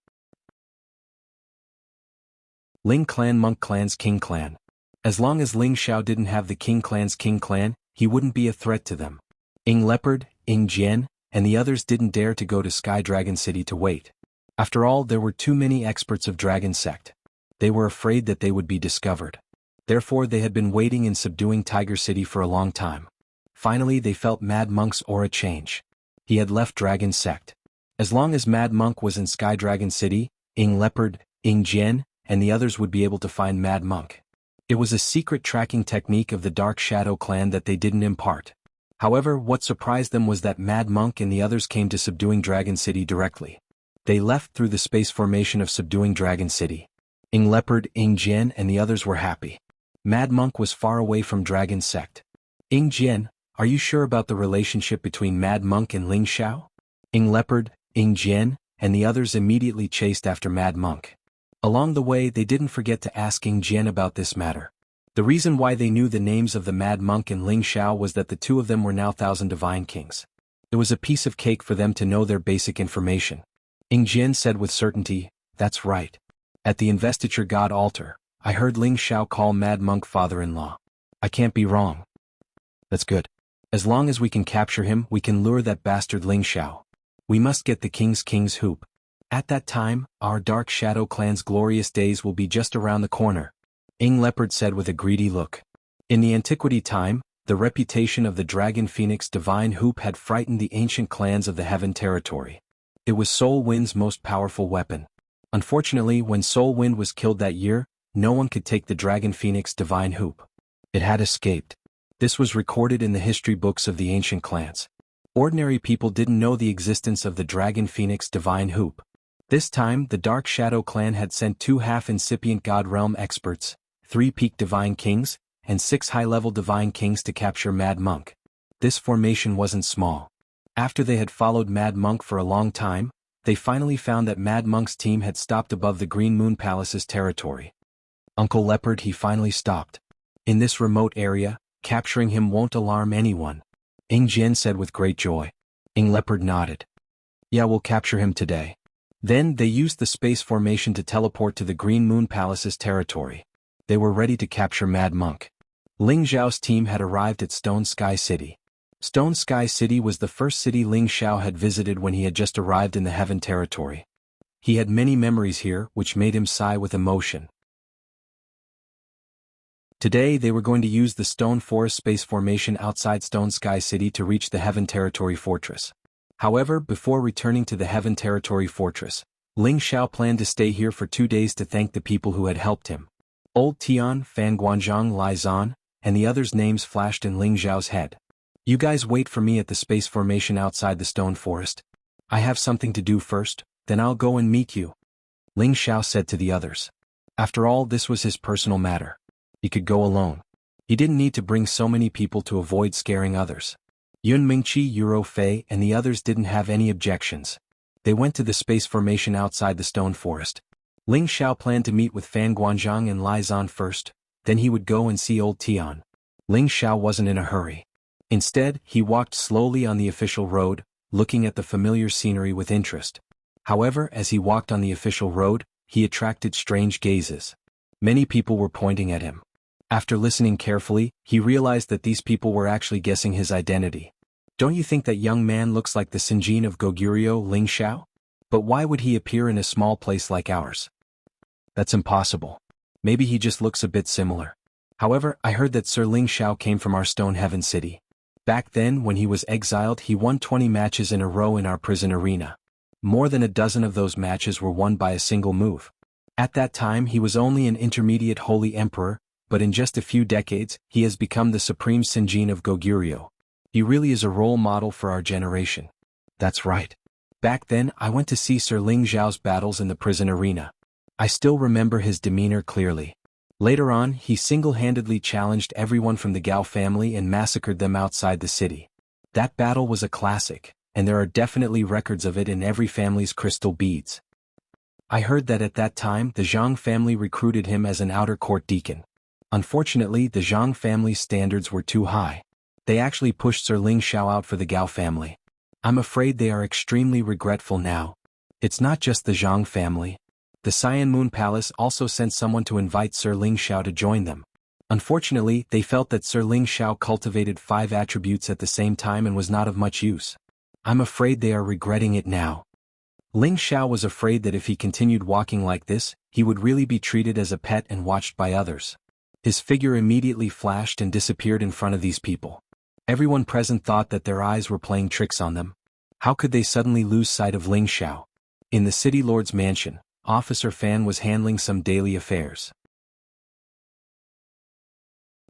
Ling clan Monk clan's King clan. As long as Ling Xiao didn't have the King clan, he wouldn't be a threat to them. Ying Leopard, Ying Jian, and the others didn't dare to go to Sky Dragon City to wait. After all, there were too many experts of Dragon Sect. They were afraid that they would be discovered. Therefore they had been waiting in subduing Tiger City for a long time. Finally they felt Mad Monk's aura change. He had left Dragon Sect. As long as Mad Monk was in Sky Dragon City, Ying Leopard, Ying Jian, and the others would be able to find Mad Monk. It was a secret tracking technique of the Dark Shadow clan that they didn't impart. However, what surprised them was that Mad Monk and the others came to subduing Dragon City directly. They left through the space formation of subduing Dragon City. Ying Leopard, Ying Jian, and the others were happy. Mad Monk was far away from Dragon Sect. Ying Jian, are you sure about the relationship between Mad Monk and Ling Xiao? Ying Leopard, Ying Jian, and the others immediately chased after Mad Monk. Along the way they didn't forget to ask Ying Jian about this matter. The reason why they knew the names of the Mad Monk and Ling Xiao was that the two of them were now 1,000 Divine Kings. It was a piece of cake for them to know their basic information. Ying Jian said with certainty, that's right. At the Investiture God Altar, I heard Ling Xiao call Mad Monk father-in-law. I can't be wrong. That's good. As long as we can capture him, we can lure that bastard Ling Xiao. We must get the King's hoop. At that time, our Dark Shadow clan's glorious days will be just around the corner, Ying Leopard said with a greedy look. In the antiquity time, the reputation of the Dragon Phoenix Divine Hoop had frightened the ancient clans of the Heaven Territory. It was Soul Wind's most powerful weapon. Unfortunately, when Soul Wind was killed that year, no one could take the Dragon Phoenix Divine Hoop. It had escaped. This was recorded in the history books of the ancient clans. Ordinary people didn't know the existence of the Dragon Phoenix Divine Hoop. This time, the Dark Shadow clan had sent 2 half-incipient God Realm experts, 3 peak Divine Kings, and 6 high-level Divine Kings to capture Mad Monk. This formation wasn't small. After they had followed Mad Monk for a long time, they finally found that Mad Monk's team had stopped above the Green Moon Palace's territory. Uncle Leopard, he finally stopped. In this remote area, capturing him won't alarm anyone, Ying Jian said with great joy. Ying Leopard nodded. Yeah, we'll capture him today. Then they used the space formation to teleport to the Green Moon Palace's territory. They were ready to capture Mad Monk. Ling Xiao's team had arrived at Stone Sky City. Stone Sky City was the first city Ling Xiao had visited when he had just arrived in the Heaven Territory. He had many memories here, which made him sigh with emotion. Today they were going to use the Stone Forest space formation outside Stone Sky City to reach the Heaven Territory Fortress. However, before returning to the Heaven Territory Fortress, Ling Xiao planned to stay here for 2 days to thank the people who had helped him. Old Tian, Fan Guanzhong, Lai Zan, and the others' names flashed in Ling Xiao's head. You guys wait for me at the space formation outside the Stone Forest. I have something to do first, then I'll go and meet you, Ling Xiao said to the others. After all, this was his personal matter. He could go alone. He didn't need to bring so many people to avoid scaring others. Yun Mingqi, Euro Fei, and the others didn't have any objections. They went to the space formation outside the Stone Forest. Ling Xiao planned to meet with Fan Guanzhong and Lai Zan first, then he would go and see Old Tian. Ling Xiao wasn't in a hurry. Instead, he walked slowly on the official road, looking at the familiar scenery with interest. However, as he walked on the official road, he attracted strange gazes. Many people were pointing at him. After listening carefully, he realized that these people were actually guessing his identity. Don't you think that young man looks like the Sinjin of Goguryeo, Ling Xiao? But why would he appear in a small place like ours? That's impossible. Maybe he just looks a bit similar. However, I heard that Sir Ling Xiao came from our Stone Heaven city. Back then, when he was exiled, he won 20 matches in a row in our prison arena. More than a dozen of those matches were won by a single move. At that time, he was only an intermediate holy emperor, but in just a few decades, he has become the supreme Sinjin of Goguryeo. He really is a role model for our generation. That's right. Back then, I went to see Sir Ling Xiao's battles in the prison arena. I still remember his demeanor clearly. Later on, he single-handedly challenged everyone from the Gao family and massacred them outside the city. That battle was a classic, and there are definitely records of it in every family's crystal beads. I heard that at that time the Zhang family recruited him as an outer court deacon. Unfortunately, the Zhang family's standards were too high. They actually pushed Sir Ling Xiao out for the Gao family. I'm afraid they are extremely regretful now. It's not just the Zhang family. The Cyan Moon Palace also sent someone to invite Sir Ling Xiao to join them. Unfortunately, they felt that Sir Ling Xiao cultivated 5 attributes at the same time and was not of much use. I'm afraid they are regretting it now. Ling Xiao was afraid that if he continued walking like this, he would really be treated as a pet and watched by others. His figure immediately flashed and disappeared in front of these people. Everyone present thought that their eyes were playing tricks on them. How could they suddenly lose sight of Ling Xiao? In the city lord's mansion, Officer Fan was handling some daily affairs.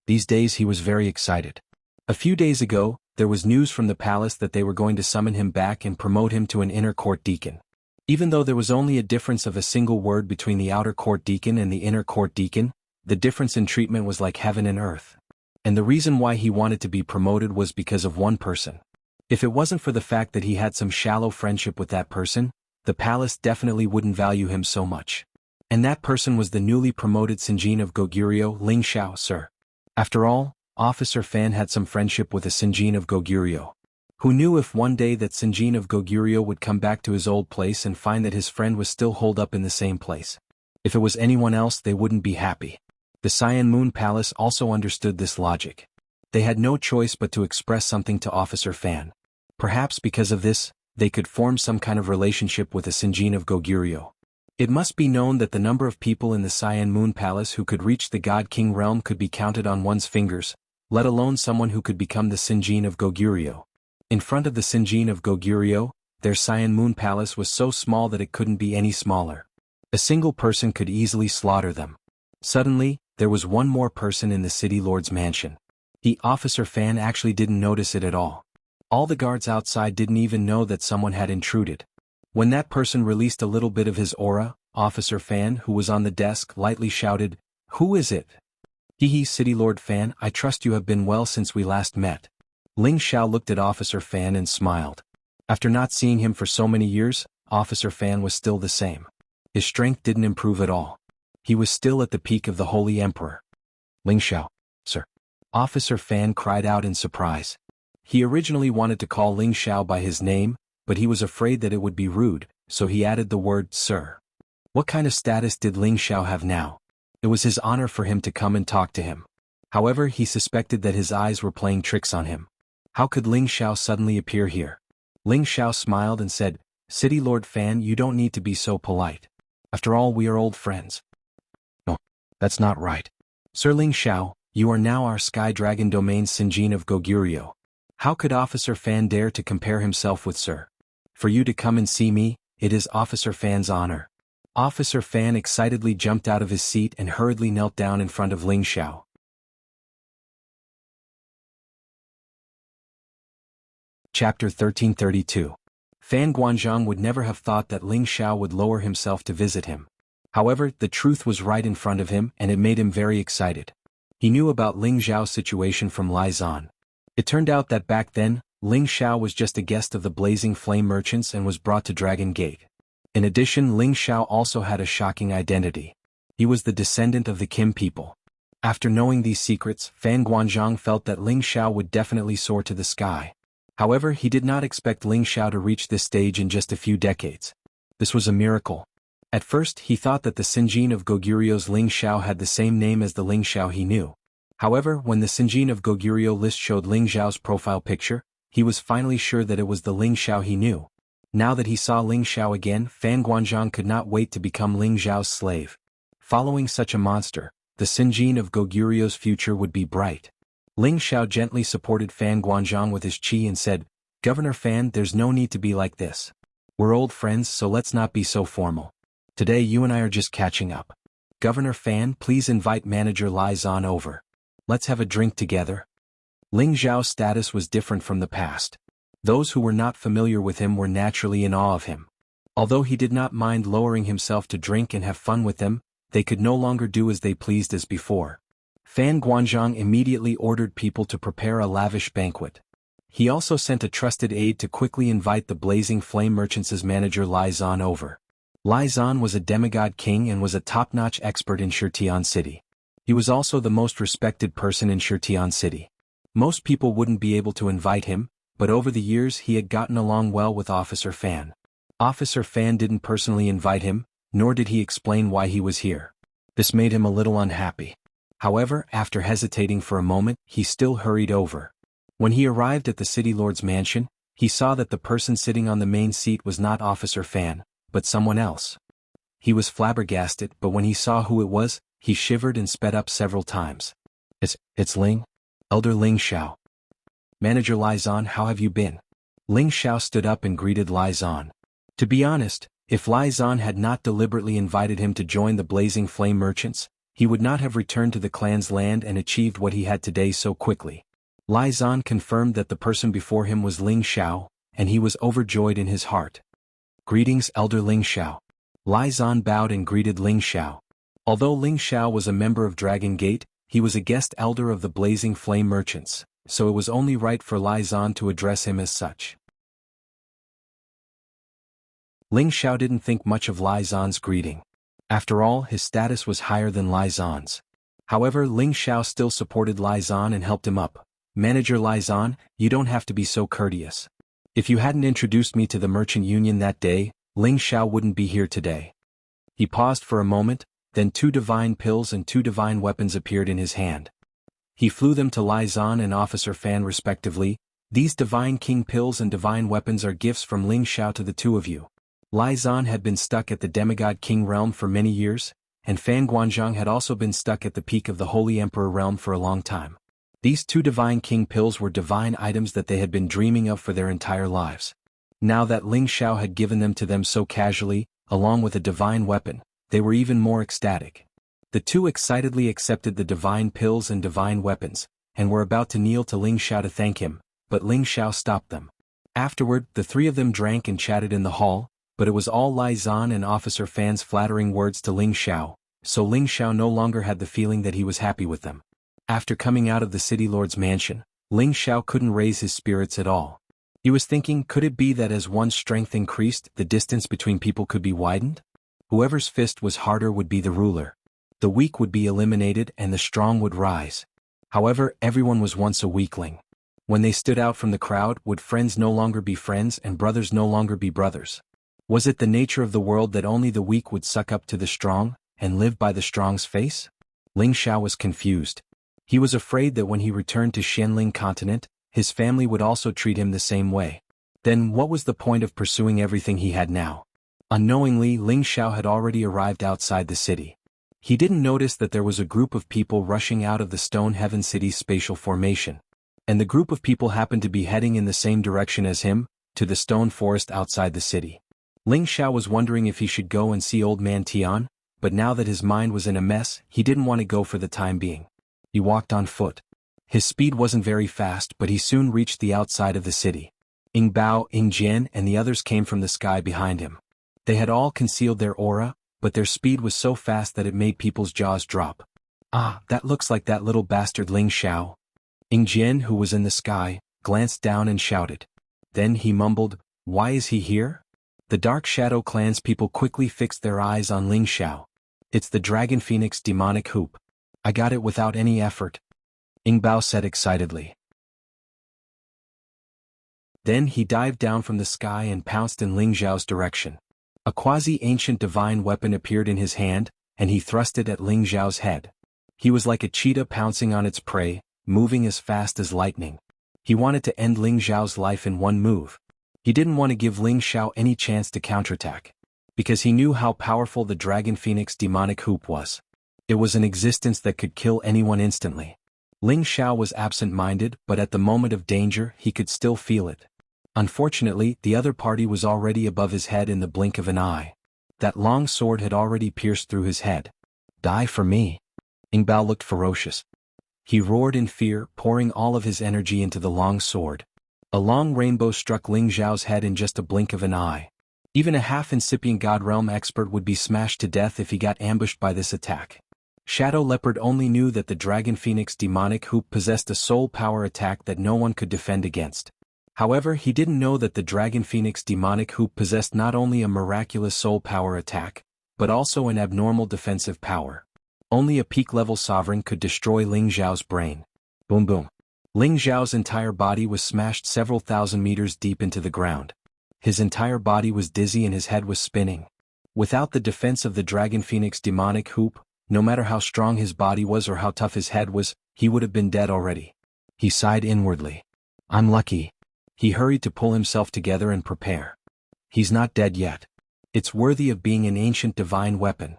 These days he was very excited. A few days ago, there was news from the palace that they were going to summon him back and promote him to an inner court deacon. Even though there was only a difference of a single word between the outer court deacon and the inner court deacon, the difference in treatment was like heaven and earth. And the reason why he wanted to be promoted was because of one person. If it wasn't for the fact that he had some shallow friendship with that person, the palace definitely wouldn't value him so much. And that person was the newly promoted Sinjin of Goguryeo, Ling Xiao, sir. After all, Officer Fan had some friendship with a Sinjin of Goguryeo. Who knew if one day that Sinjin of Goguryeo would come back to his old place and find that his friend was still holed up in the same place? If it was anyone else, they wouldn't be happy. The Cyan Moon Palace also understood this logic. They had no choice but to express something to Officer Fan. Perhaps because of this, they could form some kind of relationship with a Sinjin of Goguryeo. It must be known that the number of people in the Cyan Moon Palace who could reach the God King realm could be counted on one's fingers, let alone someone who could become the Sinjin of Goguryeo. In front of the Sinjin of Goguryeo, their Cyan Moon Palace was so small that it couldn't be any smaller. A single person could easily slaughter them. Suddenly, there was one more person in the city lord's mansion. Officer Fan actually didn't notice it at all. All the guards outside didn't even know that someone had intruded. When that person released a little bit of his aura, Officer Fan, who was on the desk, lightly shouted, "Who is it?" City Lord Fan, I trust you have been well since we last met." Ling Xiao looked at Officer Fan and smiled. After not seeing him for so many years, Officer Fan was still the same. His strength didn't improve at all. He was still at the peak of the Holy Emperor. "Ling Xiao, sir." Officer Fan cried out in surprise. He originally wanted to call Ling Xiao by his name, but he was afraid that it would be rude, so he added the word sir. What kind of status did Ling Xiao have now? It was his honor for him to come and talk to him. However, he suspected that his eyes were playing tricks on him. How could Ling Xiao suddenly appear here? Ling Xiao smiled and said, "City Lord Fan, you don't need to be so polite. After all, we are old friends." "No, that's not right. Sir Ling Xiao, you are now our Sky Dragon Domain Sinjin of Goguryeo. How could Officer Fan dare to compare himself with Sir? For you to come and see me, it is Officer Fan's honor." Officer Fan excitedly jumped out of his seat and hurriedly knelt down in front of Ling Xiao. Chapter 1332. Fan Guanzhong would never have thought that Ling Xiao would lower himself to visit him. However, the truth was right in front of him and it made him very excited. He knew about Ling Xiao's situation from Lai Zan. It turned out that back then, Ling Xiao was just a guest of the Blazing Flame merchants and was brought to Dragon Gate. In addition, Ling Xiao also had a shocking identity. He was the descendant of the Kim people. After knowing these secrets, Fan Guanzhong felt that Ling Xiao would definitely soar to the sky. However, he did not expect Ling Xiao to reach this stage in just a few decades. This was a miracle. At first he thought that the Sinjin of Goguryu's Ling Xiao had the same name as the Ling Xiao he knew. However, when the Sinjin of Goguryo list showed Ling Xiao's profile picture, he was finally sure that it was the Ling Xiao he knew. Now that he saw Ling Xiao again, Fan Guanzhong could not wait to become Ling Xiao's slave. Following such a monster, the Sinjin of Goguryo's future would be bright. Ling Xiao gently supported Fan Guanzhong with his qi and said, "Governor Fan, there's no need to be like this. We're old friends, so let's not be so formal. Today you and I are just catching up. Governor Fan, please invite Manager Lai Zan over. Let's have a drink together." Ling Xiao's status was different from the past. Those who were not familiar with him were naturally in awe of him. Although he did not mind lowering himself to drink and have fun with them, they could no longer do as they pleased as before. Fan Guanzhong immediately ordered people to prepare a lavish banquet. He also sent a trusted aide to quickly invite the Blazing Flame Merchants' manager Lai Zan over. Lai Zan was a demigod king and was a top-notch expert in Shitian City. He was also the most respected person in Shitian City. Most people wouldn't be able to invite him, but over the years he had gotten along well with Officer Fan. Officer Fan didn't personally invite him, nor did he explain why he was here. This made him a little unhappy. However, after hesitating for a moment, he still hurried over. When he arrived at the city lord's mansion, he saw that the person sitting on the main seat was not Officer Fan, but someone else. He was flabbergasted, but when he saw who it was, he shivered and sped up several times. It's Ling? Elder Ling Xiao. Manager Lai Zan, how have you been? Ling Xiao stood up and greeted Lai Zan. To be honest, if Lai Zan had not deliberately invited him to join the Blazing Flame Merchants, he would not have returned to the clan's land and achieved what he had today so quickly. Lai Zan confirmed that the person before him was Ling Xiao, and he was overjoyed in his heart. Greetings, Elder Ling Xiao. Lai Zan bowed and greeted Ling Xiao. Although Ling Xiao was a member of Dragon Gate, he was a guest elder of the Blazing Flame Merchants, so it was only right for Lai Zan to address him as such. Ling Xiao didn't think much of Lai Zan's greeting. After all, his status was higher than Lai Zan's. However, Ling Xiao still supported Lai Zan and helped him up. Manager Lai Zan, you don't have to be so courteous. If you hadn't introduced me to the merchant union that day, Ling Xiao wouldn't be here today. He paused for a moment, then 2 divine pills and 2 divine weapons appeared in his hand. He flew them to Lai Zan and Officer Fan respectively. These divine king pills and divine weapons are gifts from Ling Xiao to the 2 of you. Lai Zan had been stuck at the demigod king realm for many years, and Fan Guanzhong had also been stuck at the peak of the Holy Emperor realm for a long time. These 2 divine king pills were divine items that they had been dreaming of for their entire lives. Now that Ling Xiao had given them to them so casually, along with a divine weapon, they were even more ecstatic. The 2 excitedly accepted the divine pills and divine weapons, and were about to kneel to Ling Xiao to thank him, but Ling Xiao stopped them. Afterward, the 3 of them drank and chatted in the hall, but it was all Lai Zan and Officer Fan's flattering words to Ling Xiao, so Ling Xiao no longer had the feeling that he was happy with them. After coming out of the city lord's mansion, Ling Xiao couldn't raise his spirits at all. He was thinking, could it be that as one's strength increased, the distance between people could be widened? Whoever's fist was harder would be the ruler. The weak would be eliminated and the strong would rise. However, everyone was once a weakling. When they stood out from the crowd, would friends no longer be friends and brothers no longer be brothers? Was it the nature of the world that only the weak would suck up to the strong, and live by the strong's face? Ling Xiao was confused. He was afraid that when he returned to Xianling continent, his family would also treat him the same way. Then what was the point of pursuing everything he had now? Unknowingly, Ling Xiao had already arrived outside the city. He didn't notice that there was a group of people rushing out of the Stone Heaven City's spatial formation. And the group of people happened to be heading in the same direction as him, to the stone forest outside the city. Ling Xiao was wondering if he should go and see Old Man Tian, but now that his mind was in a mess, he didn't want to go for the time being. He walked on foot. His speed wasn't very fast, but he soon reached the outside of the city. Ying Bao, Ying Jian, and the others came from the sky behind him. They had all concealed their aura, but their speed was so fast that it made people's jaws drop. Ah, that looks like that little bastard Ling Xiao. Ying Jian, who was in the sky, glanced down and shouted. Then he mumbled, "Why is he here?" The Dark Shadow Clan's people quickly fixed their eyes on Ling Xiao. "It's the Dragon Phoenix demonic hoop. I got it without any effort," Ying Bao said excitedly. Then he dived down from the sky and pounced in Ling Xiao's direction. A quasi-ancient divine weapon appeared in his hand, and he thrust it at Ling Xiao's head. He was like a cheetah pouncing on its prey, moving as fast as lightning. He wanted to end Ling Xiao's life in one move. He didn't want to give Ling Xiao any chance to counterattack, because he knew how powerful the Dragon Phoenix demonic hoop was. It was an existence that could kill anyone instantly. Ling Xiao was absent-minded, but at the moment of danger he could still feel it. Unfortunately, the other party was already above his head in the blink of an eye. That long sword had already pierced through his head. Die for me. Ying Bao looked ferocious. He roared in fear, pouring all of his energy into the long sword. A long rainbow struck Ling Xiao's head in just a blink of an eye. Even a half-incipient God Realm expert would be smashed to death if he got ambushed by this attack. Shadow Leopard only knew that the Dragon Phoenix demonic hoop possessed a soul power attack that no one could defend against. However, he didn't know that the Dragon Phoenix demonic hoop possessed not only a miraculous soul power attack, but also an abnormal defensive power. Only a peak-level sovereign could destroy Ling Xiao's brain. Boom boom. Ling Xiao's entire body was smashed several thousand meters deep into the ground. His entire body was dizzy and his head was spinning. Without the defense of the Dragon Phoenix demonic hoop, no matter how strong his body was or how tough his head was, he would have been dead already. He sighed inwardly. I'm lucky. He hurried to pull himself together and prepare. He's not dead yet. It's worthy of being an ancient divine weapon.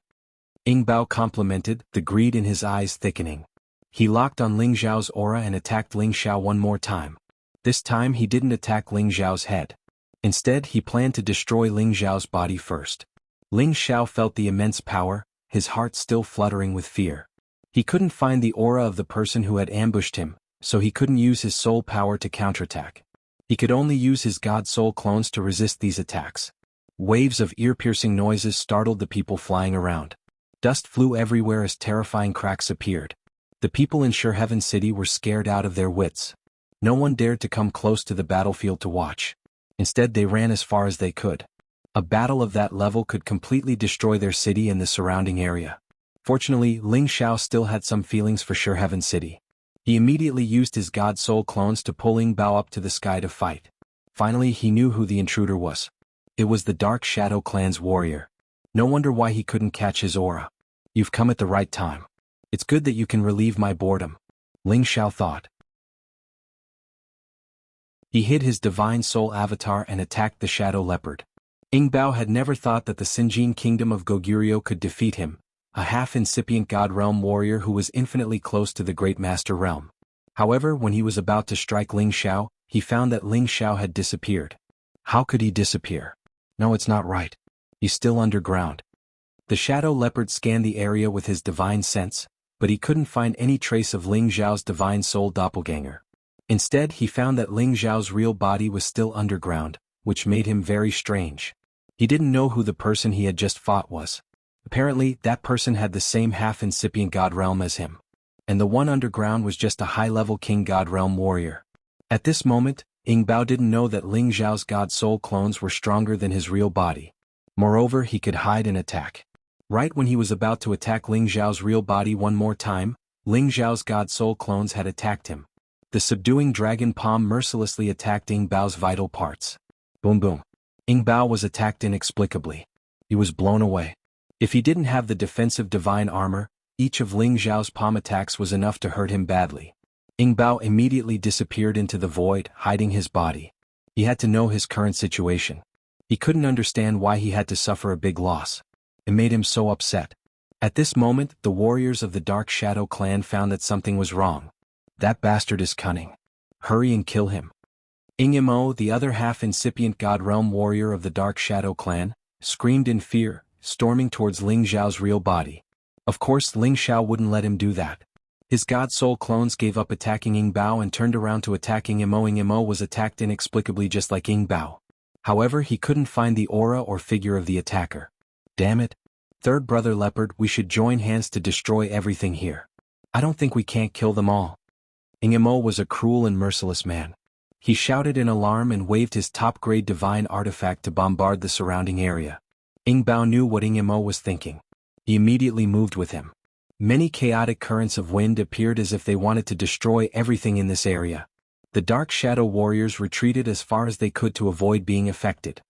Ying Bao complimented, the greed in his eyes thickening. He locked on Ling Xiao's aura and attacked Ling Xiao one more time. This time he didn't attack Ling Xiao's head. Instead, he planned to destroy Ling Xiao's body first. Ling Xiao felt the immense power, his heart still fluttering with fear. He couldn't find the aura of the person who had ambushed him, so he couldn't use his soul power to counterattack. He could only use his God Soul clones to resist these attacks. Waves of ear-piercing noises startled the people flying around. Dust flew everywhere as terrifying cracks appeared. The people in Sure Heaven City were scared out of their wits. No one dared to come close to the battlefield to watch. Instead, they ran as far as they could. A battle of that level could completely destroy their city and the surrounding area. Fortunately, Ling Xiao still had some feelings for Sure Heaven City. He immediately used his God Soul clones to pull Ying Bao up to the sky to fight. Finally, he knew who the intruder was. It was the Dark Shadow Clan's warrior. No wonder why he couldn't catch his aura. You've come at the right time. It's good that you can relieve my boredom, Ling Xiao thought. He hid his divine soul avatar and attacked the Shadow Leopard. Ying Bao had never thought that the Sinjin kingdom of Goguryeo could defeat him, a half-incipient God Realm warrior who was infinitely close to the Great Master Realm. However, when he was about to strike Ling Xiao, he found that Ling Xiao had disappeared. How could he disappear? No, it's not right. He's still underground. The Shadow Leopard scanned the area with his divine sense, but he couldn't find any trace of Ling Xiao's divine soul doppelganger. Instead, he found that Ling Xiao's real body was still underground, which made him very strange. He didn't know who the person he had just fought was. Apparently, that person had the same half-incipient God Realm as him. And the one underground was just a high-level King God Realm warrior. At this moment, Ying Bao didn't know that Ling Xiao's God Soul clones were stronger than his real body. Moreover, he could hide and attack. Right when he was about to attack Ling Xiao's real body one more time, Ling Xiao's God Soul clones had attacked him. The subduing dragon palm mercilessly attacked Ying Bao's vital parts. Boom boom. Ying Bao was attacked inexplicably. He was blown away. If he didn't have the defensive divine armor, each of Ling Xiao's palm attacks was enough to hurt him badly. Ying Bao immediately disappeared into the void, hiding his body. He had to know his current situation. He couldn't understand why he had to suffer a big loss. It made him so upset. At this moment, the warriors of the Dark Shadow Clan found that something was wrong. That bastard is cunning. Hurry and kill him. Ying Mo, the other half-incipient God Realm warrior of the Dark Shadow Clan, screamed in fear, storming towards Ling Xiao's real body. Of course, Ling Xiao wouldn't let him do that. His God Soul clones gave up attacking Ying Bao and turned around to attack Ying Mo. Ying Mo was attacked inexplicably just like Ying Bao. However, he couldn't find the aura or figure of the attacker. Damn it. Third Brother Leopard, we should join hands to destroy everything here. I don't think we can't kill them all. Ying Mo was a cruel and merciless man. He shouted in alarm and waved his top-grade divine artifact to bombard the surrounding area. Ying Bao knew what Ying Mo was thinking. He immediately moved with him. Many chaotic currents of wind appeared as if they wanted to destroy everything in this area. The Dark Shadow warriors retreated as far as they could to avoid being affected.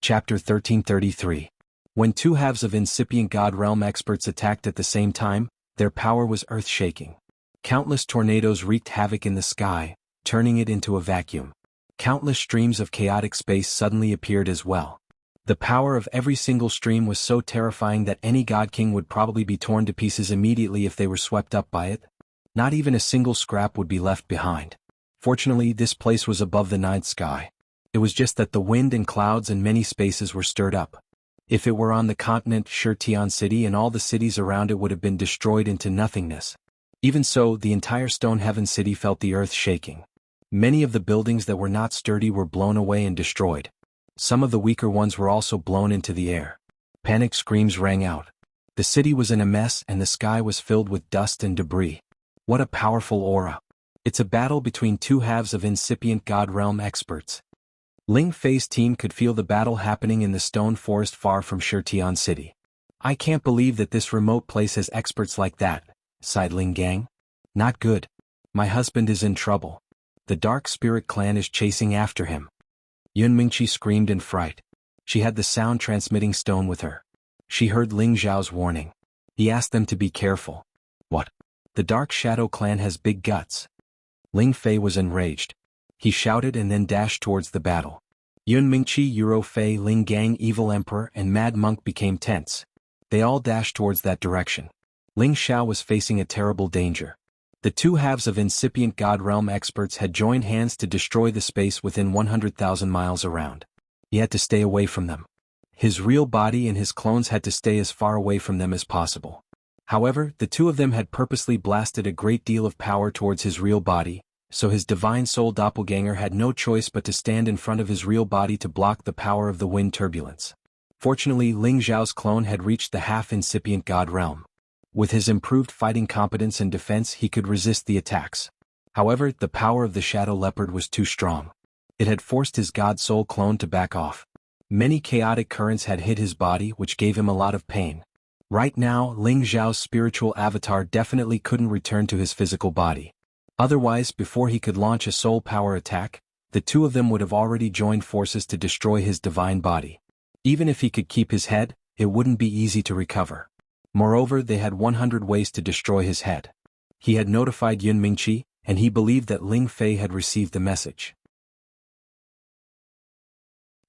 Chapter 1333. When two halves of incipient God realm experts attacked at the same time, their power was earth-shaking. Countless tornadoes wreaked havoc in the sky, turning it into a vacuum. Countless streams of chaotic space suddenly appeared as well. The power of every single stream was so terrifying that any God King would probably be torn to pieces immediately if they were swept up by it. Not even a single scrap would be left behind. Fortunately, this place was above the night sky. It was just that the wind and clouds and many spaces were stirred up. If it were on the continent Shirtian City, and all the cities around it would have been destroyed into nothingness. Even so, the entire Stone Heaven City felt the earth shaking. Many of the buildings that were not sturdy were blown away and destroyed. Some of the weaker ones were also blown into the air. Panic screams rang out. The city was in a mess and the sky was filled with dust and debris. What a powerful aura. It's a battle between two halves of incipient God realm experts. Ling Fei's team could feel the battle happening in the stone forest far from Shirtian City. I can't believe that this remote place has experts like that, sighed Ling Gang. Not good. My husband is in trouble. The Dark Spirit clan is chasing after him. Yun Mingqi screamed in fright. She had the sound transmitting stone with her. She heard Ling Zhao's warning. He asked them to be careful. What? The Dark Shadow clan has big guts. Ling Fei was enraged. He shouted and then dashed towards the battle. Yun Mingqi, Euro Fei, Ling Gang, Evil Emperor, and Mad Monk became tense. They all dashed towards that direction. Ling Xiao was facing a terrible danger. The two halves of incipient God realm experts had joined hands to destroy the space within 100,000 miles around. He had to stay away from them. His real body and his clones had to stay as far away from them as possible. However, the two of them had purposely blasted a great deal of power towards his real body, so his divine soul doppelganger had no choice but to stand in front of his real body to block the power of the wind turbulence. Fortunately, Ling Zhao's clone had reached the half-incipient God realm. With his improved fighting competence and defense, he could resist the attacks. However, the power of the Shadow Leopard was too strong. It had forced his God Soul clone to back off. Many chaotic currents had hit his body, which gave him a lot of pain. Right now, Ling Zhao's spiritual avatar definitely couldn't return to his physical body. Otherwise, before he could launch a soul power attack, the two of them would have already joined forces to destroy his divine body. Even if he could keep his head, it wouldn't be easy to recover. Moreover, they had 100 ways to destroy his head. He had notified Yun Mingqi, and he believed that Ling Fei had received the message.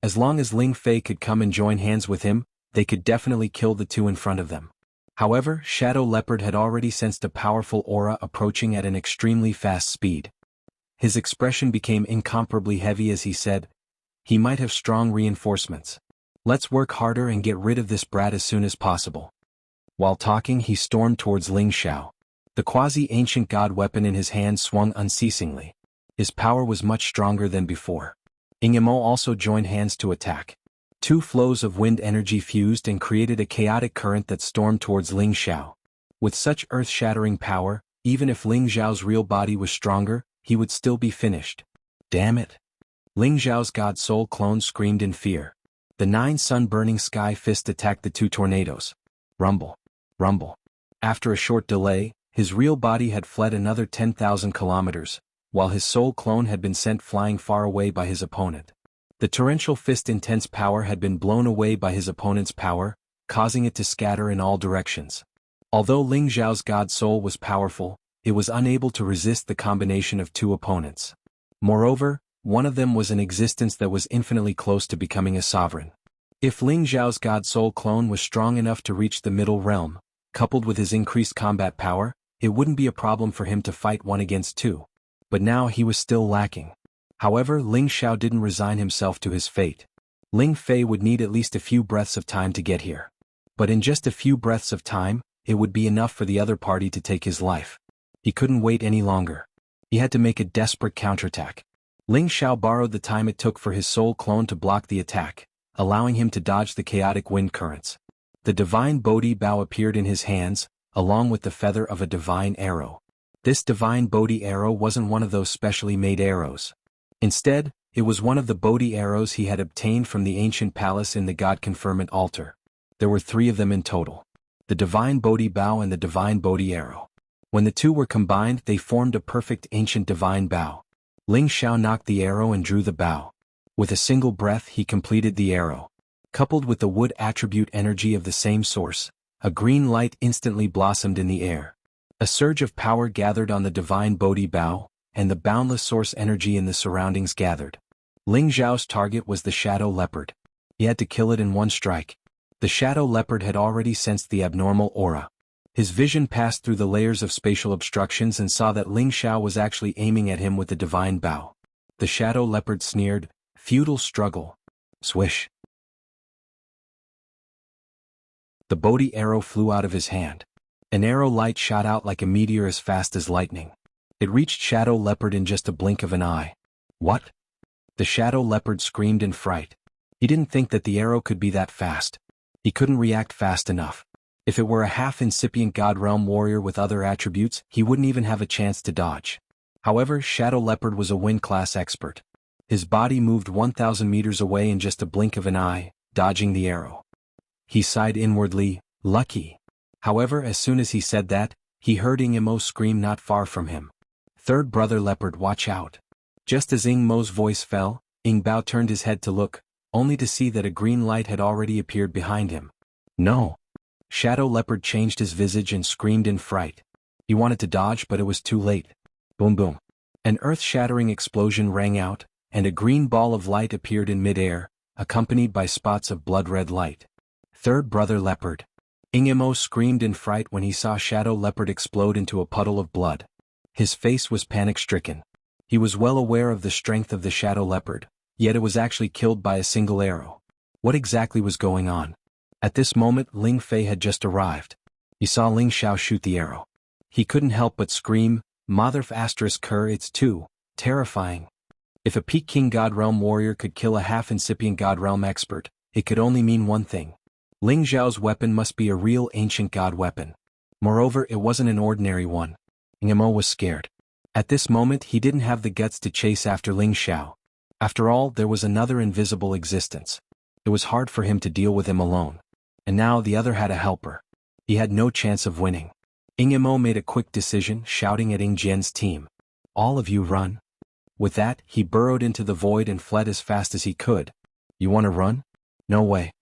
As long as Ling Fei could come and join hands with him, they could definitely kill the two in front of them. However, Shadow Leopard had already sensed a powerful aura approaching at an extremely fast speed. His expression became incomparably heavy as he said, "He might have strong reinforcements. Let's work harder and get rid of this brat as soon as possible." While talking, he stormed towards Ling Xiao. The quasi-ancient god weapon in his hand swung unceasingly. His power was much stronger than before. Ingemo also joined hands to attack. Two flows of wind energy fused and created a chaotic current that stormed towards Ling Xiao. With such earth-shattering power, even if Ling Zhao's real body was stronger, he would still be finished. Damn it! Ling Zhao's god soul clone screamed in fear. The 9 sun-burning sky fist attacked the two tornadoes. Rumble. Rumble. After a short delay, his real body had fled another 10,000 kilometers, while his soul clone had been sent flying far away by his opponent. The torrential fist's intense power had been blown away by his opponent's power, causing it to scatter in all directions. Although Ling Zhao's god soul was powerful, it was unable to resist the combination of two opponents. Moreover, one of them was an existence that was infinitely close to becoming a sovereign. If Ling Zhao's god soul clone was strong enough to reach the middle realm, coupled with his increased combat power, it wouldn't be a problem for him to fight one against two. But now he was still lacking. However, Ling Xiao didn't resign himself to his fate. Ling Fei would need at least a few breaths of time to get here. But in just a few breaths of time, it would be enough for the other party to take his life. He couldn't wait any longer. He had to make a desperate counterattack. Ling Xiao borrowed the time it took for his soul clone to block the attack, allowing him to dodge the chaotic wind currents. The divine Bodhi bow appeared in his hands, along with the feather of a divine arrow. This divine Bodhi arrow wasn't one of those specially made arrows. Instead, it was one of the Bodhi arrows he had obtained from the ancient palace in the God Conferment altar. There were 3 of them in total. The divine Bodhi bow and the divine Bodhi arrow. When the two were combined, they formed a perfect ancient divine bow. Ling Xiao knocked the arrow and drew the bow. With a single breath, he completed the arrow. Coupled with the wood attribute energy of the same source, a green light instantly blossomed in the air. A surge of power gathered on the divine Bodhi bow, and the boundless source energy in the surroundings gathered. Ling Xiao's target was the shadow leopard. He had to kill it in one strike. The shadow leopard had already sensed the abnormal aura. His vision passed through the layers of spatial obstructions and saw that Ling Xiao was actually aiming at him with the divine bow. The shadow leopard sneered, "Futile struggle." Swish. The Bodhi arrow flew out of his hand. An arrow light shot out like a meteor as fast as lightning. It reached Shadow Leopard in just a blink of an eye. What? The Shadow Leopard screamed in fright. He didn't think that the arrow could be that fast. He couldn't react fast enough. If it were a half-incipient God Realm warrior with other attributes, he wouldn't even have a chance to dodge. However, Shadow Leopard was a wind-class expert. His body moved 1,000 meters away in just a blink of an eye, dodging the arrow. He sighed inwardly, lucky. However, as soon as he said that, he heard Ing Mo scream not far from him. "Third brother leopard, watch out." Just as Ing Mo's voice fell, Ing Bao turned his head to look, only to see that a green light had already appeared behind him. No! Shadow Leopard changed his visage and screamed in fright. He wanted to dodge, but it was too late. Boom boom. An earth-shattering explosion rang out, and a green ball of light appeared in mid-air, accompanied by spots of blood-red light. Third brother leopard. Ing Mo screamed in fright when he saw Shadow Leopard explode into a puddle of blood. His face was panic-stricken. He was well aware of the strength of the Shadow Leopard, yet it was actually killed by a single arrow. What exactly was going on? At this moment, Ling Fei had just arrived. He saw Ling Xiao shoot the arrow. He couldn't help but scream, "Motherf asterisk cur, it's too terrifying." If a peak King God Realm warrior could kill a half-incipient God Realm expert, it could only mean one thing. Ling Xiao's weapon must be a real ancient god weapon. Moreover, it wasn't an ordinary one. Ing Mo was scared. At this moment, he didn't have the guts to chase after Ling Xiao. After all, there was another invisible existence. It was hard for him to deal with him alone. And now the other had a helper. He had no chance of winning. Ing Mo made a quick decision, shouting at Ing Jian's team. "All of you run." With that, he burrowed into the void and fled as fast as he could. "You want to run? No way."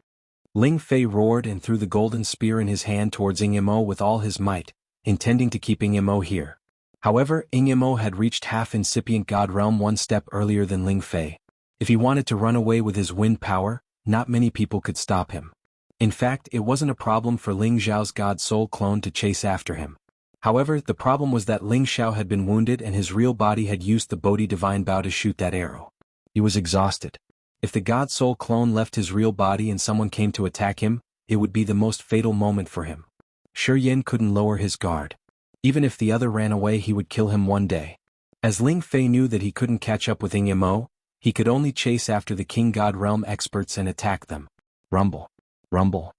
Ling Fei roared and threw the golden spear in his hand towards Ing Mo with all his might, intending to keep Ing Mo here. However, Ing Mo had reached half-incipient God Realm one step earlier than Ling Fei. If he wanted to run away with his wind power, not many people could stop him. In fact, it wasn't a problem for Ling Xiao's God Soul clone to chase after him. However, the problem was that Ling Xiao had been wounded and his real body had used the Bodhi Divine Bow to shoot that arrow. He was exhausted. If the God Soul clone left his real body and someone came to attack him, it would be the most fatal moment for him. Shi Yin couldn't lower his guard. Even if the other ran away, he would kill him one day. As Ling Fei knew that he couldn't catch up with Ing Mo, he could only chase after the King God Realm experts and attack them. Rumble. Rumble.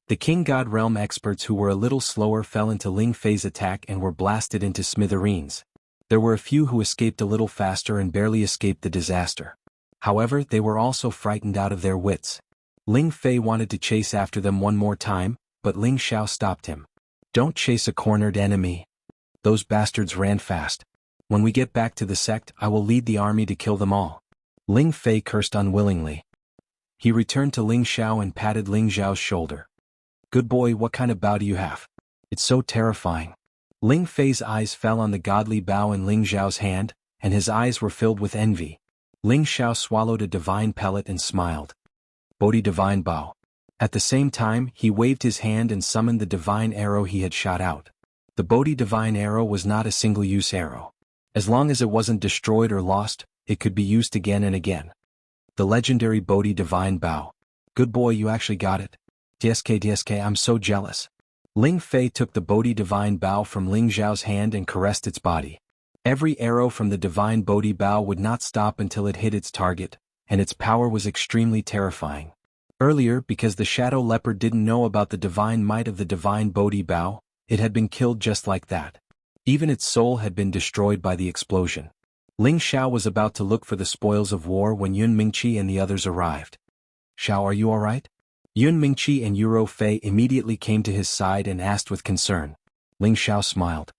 The King God Realm experts who were a little slower fell into Ling Fei's attack and were blasted into smithereens. There were a few who escaped a little faster and barely escaped the disaster. However, they were also frightened out of their wits. Ling Fei wanted to chase after them one more time, but Ling Xiao stopped him. "Don't chase a cornered enemy. Those bastards ran fast. When we get back to the sect, I will lead the army to kill them all." Ling Fei cursed unwillingly. He returned to Ling Xiao and patted Ling Xiao's shoulder. "Good boy, what kind of bow do you have? It's so terrifying." Ling Fei's eyes fell on the godly bow in Ling Xiao's hand, and his eyes were filled with envy. Ling Xiao swallowed a divine pellet and smiled. Bodhi Divine Bow. At the same time, he waved his hand and summoned the divine arrow he had shot out. The Bodhi Divine Arrow was not a single-use arrow. As long as it wasn't destroyed or lost, it could be used again and again. The legendary Bodhi Divine Bow. "Good boy, you actually got it. DSK, I'm so jealous." Ling Fei took the Bodhi Divine Bow from Ling Xiao's hand and caressed its body. Every arrow from the divine Bodhi Bow would not stop until it hit its target, and its power was extremely terrifying. Earlier, because the Shadow Leopard didn't know about the divine might of the divine Bodhi Bow, it had been killed just like that. Even its soul had been destroyed by the explosion. Ling Xiao was about to look for the spoils of war when Yun Mingqi and the others arrived. "Xiao, are you alright?" Yun Mingqi and Yuro Fei immediately came to his side and asked with concern. Ling Xiao smiled.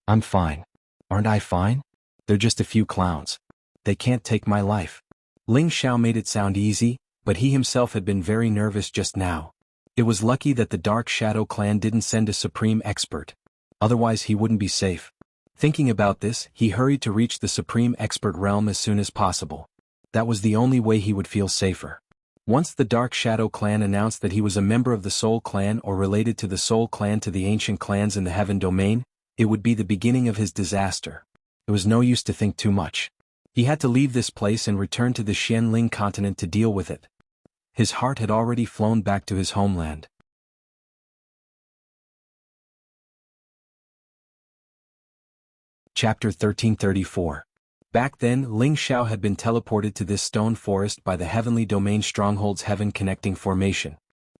"I'm fine. Aren't I fine? They're just a few clowns. They can't take my life." Ling Xiao made it sound easy, but he himself had been very nervous just now. It was lucky that the Dark Shadow clan didn't send a supreme expert. Otherwise he wouldn't be safe. Thinking about this, he hurried to reach the supreme expert realm as soon as possible. That was the only way he would feel safer. Once the Dark Shadow clan announced that he was a member of the Soul clan or related to the Soul clan to the ancient clans in the Heaven Domain, it would be the beginning of his disaster. It was no use to think too much. He had to leave this place and return to the Xianling continent to deal with it. His heart had already flown back to his homeland. Chapter 1334. Back then, Ling Xiao had been teleported to this stone forest by the Heavenly Domain Stronghold's heaven-connecting formation.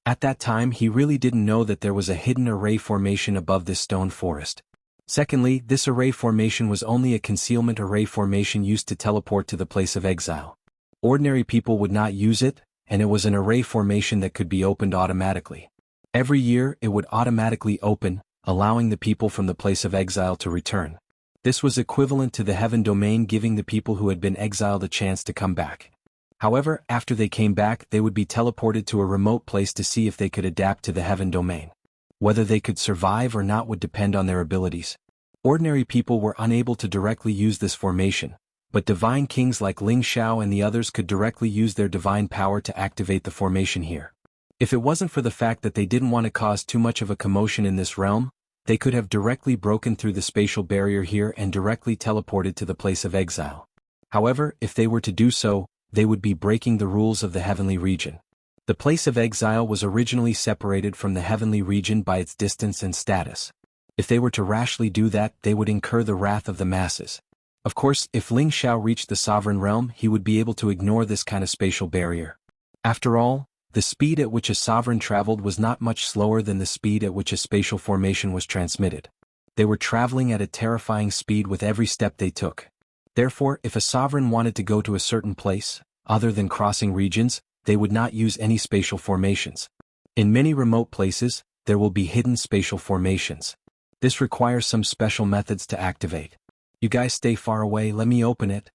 At that time he really didn't know that there was a hidden array formation above this stone forest. Secondly, this array formation was only a concealment array formation used to teleport to the place of exile. Ordinary people would not use it, and it was an array formation that could be opened automatically. Every year it would automatically open, allowing the people from the place of exile to return. This was equivalent to the Heaven Domain giving the people who had been exiled a chance to come back. However, after they came back they would be teleported to a remote place to see if they could adapt to the Heaven Domain. Whether they could survive or not would depend on their abilities. Ordinary people were unable to directly use this formation, but divine kings like Ling Xiao and the others could directly use their divine power to activate the formation here. If it wasn't for the fact that they didn't want to cause too much of a commotion in this realm, they could have directly broken through the spatial barrier here and directly teleported to the place of exile. However, if they were to do so, they would be breaking the rules of the heavenly region. The place of exile was originally separated from the heavenly region by its distance and status. If they were to rashly do that, they would incur the wrath of the masses. Of course, if Ling Xiao reached the sovereign realm, he would be able to ignore this kind of spatial barrier. After all, the speed at which a sovereign traveled was not much slower than the speed at which a spatial formation was transmitted. They were traveling at a terrifying speed with every step they took. Therefore, if a sovereign wanted to go to a certain place, other than crossing regions, they would not use any spatial formations. In many remote places, there will be hidden spatial formations. This requires some special methods to activate. You guys stay far away, let me open it.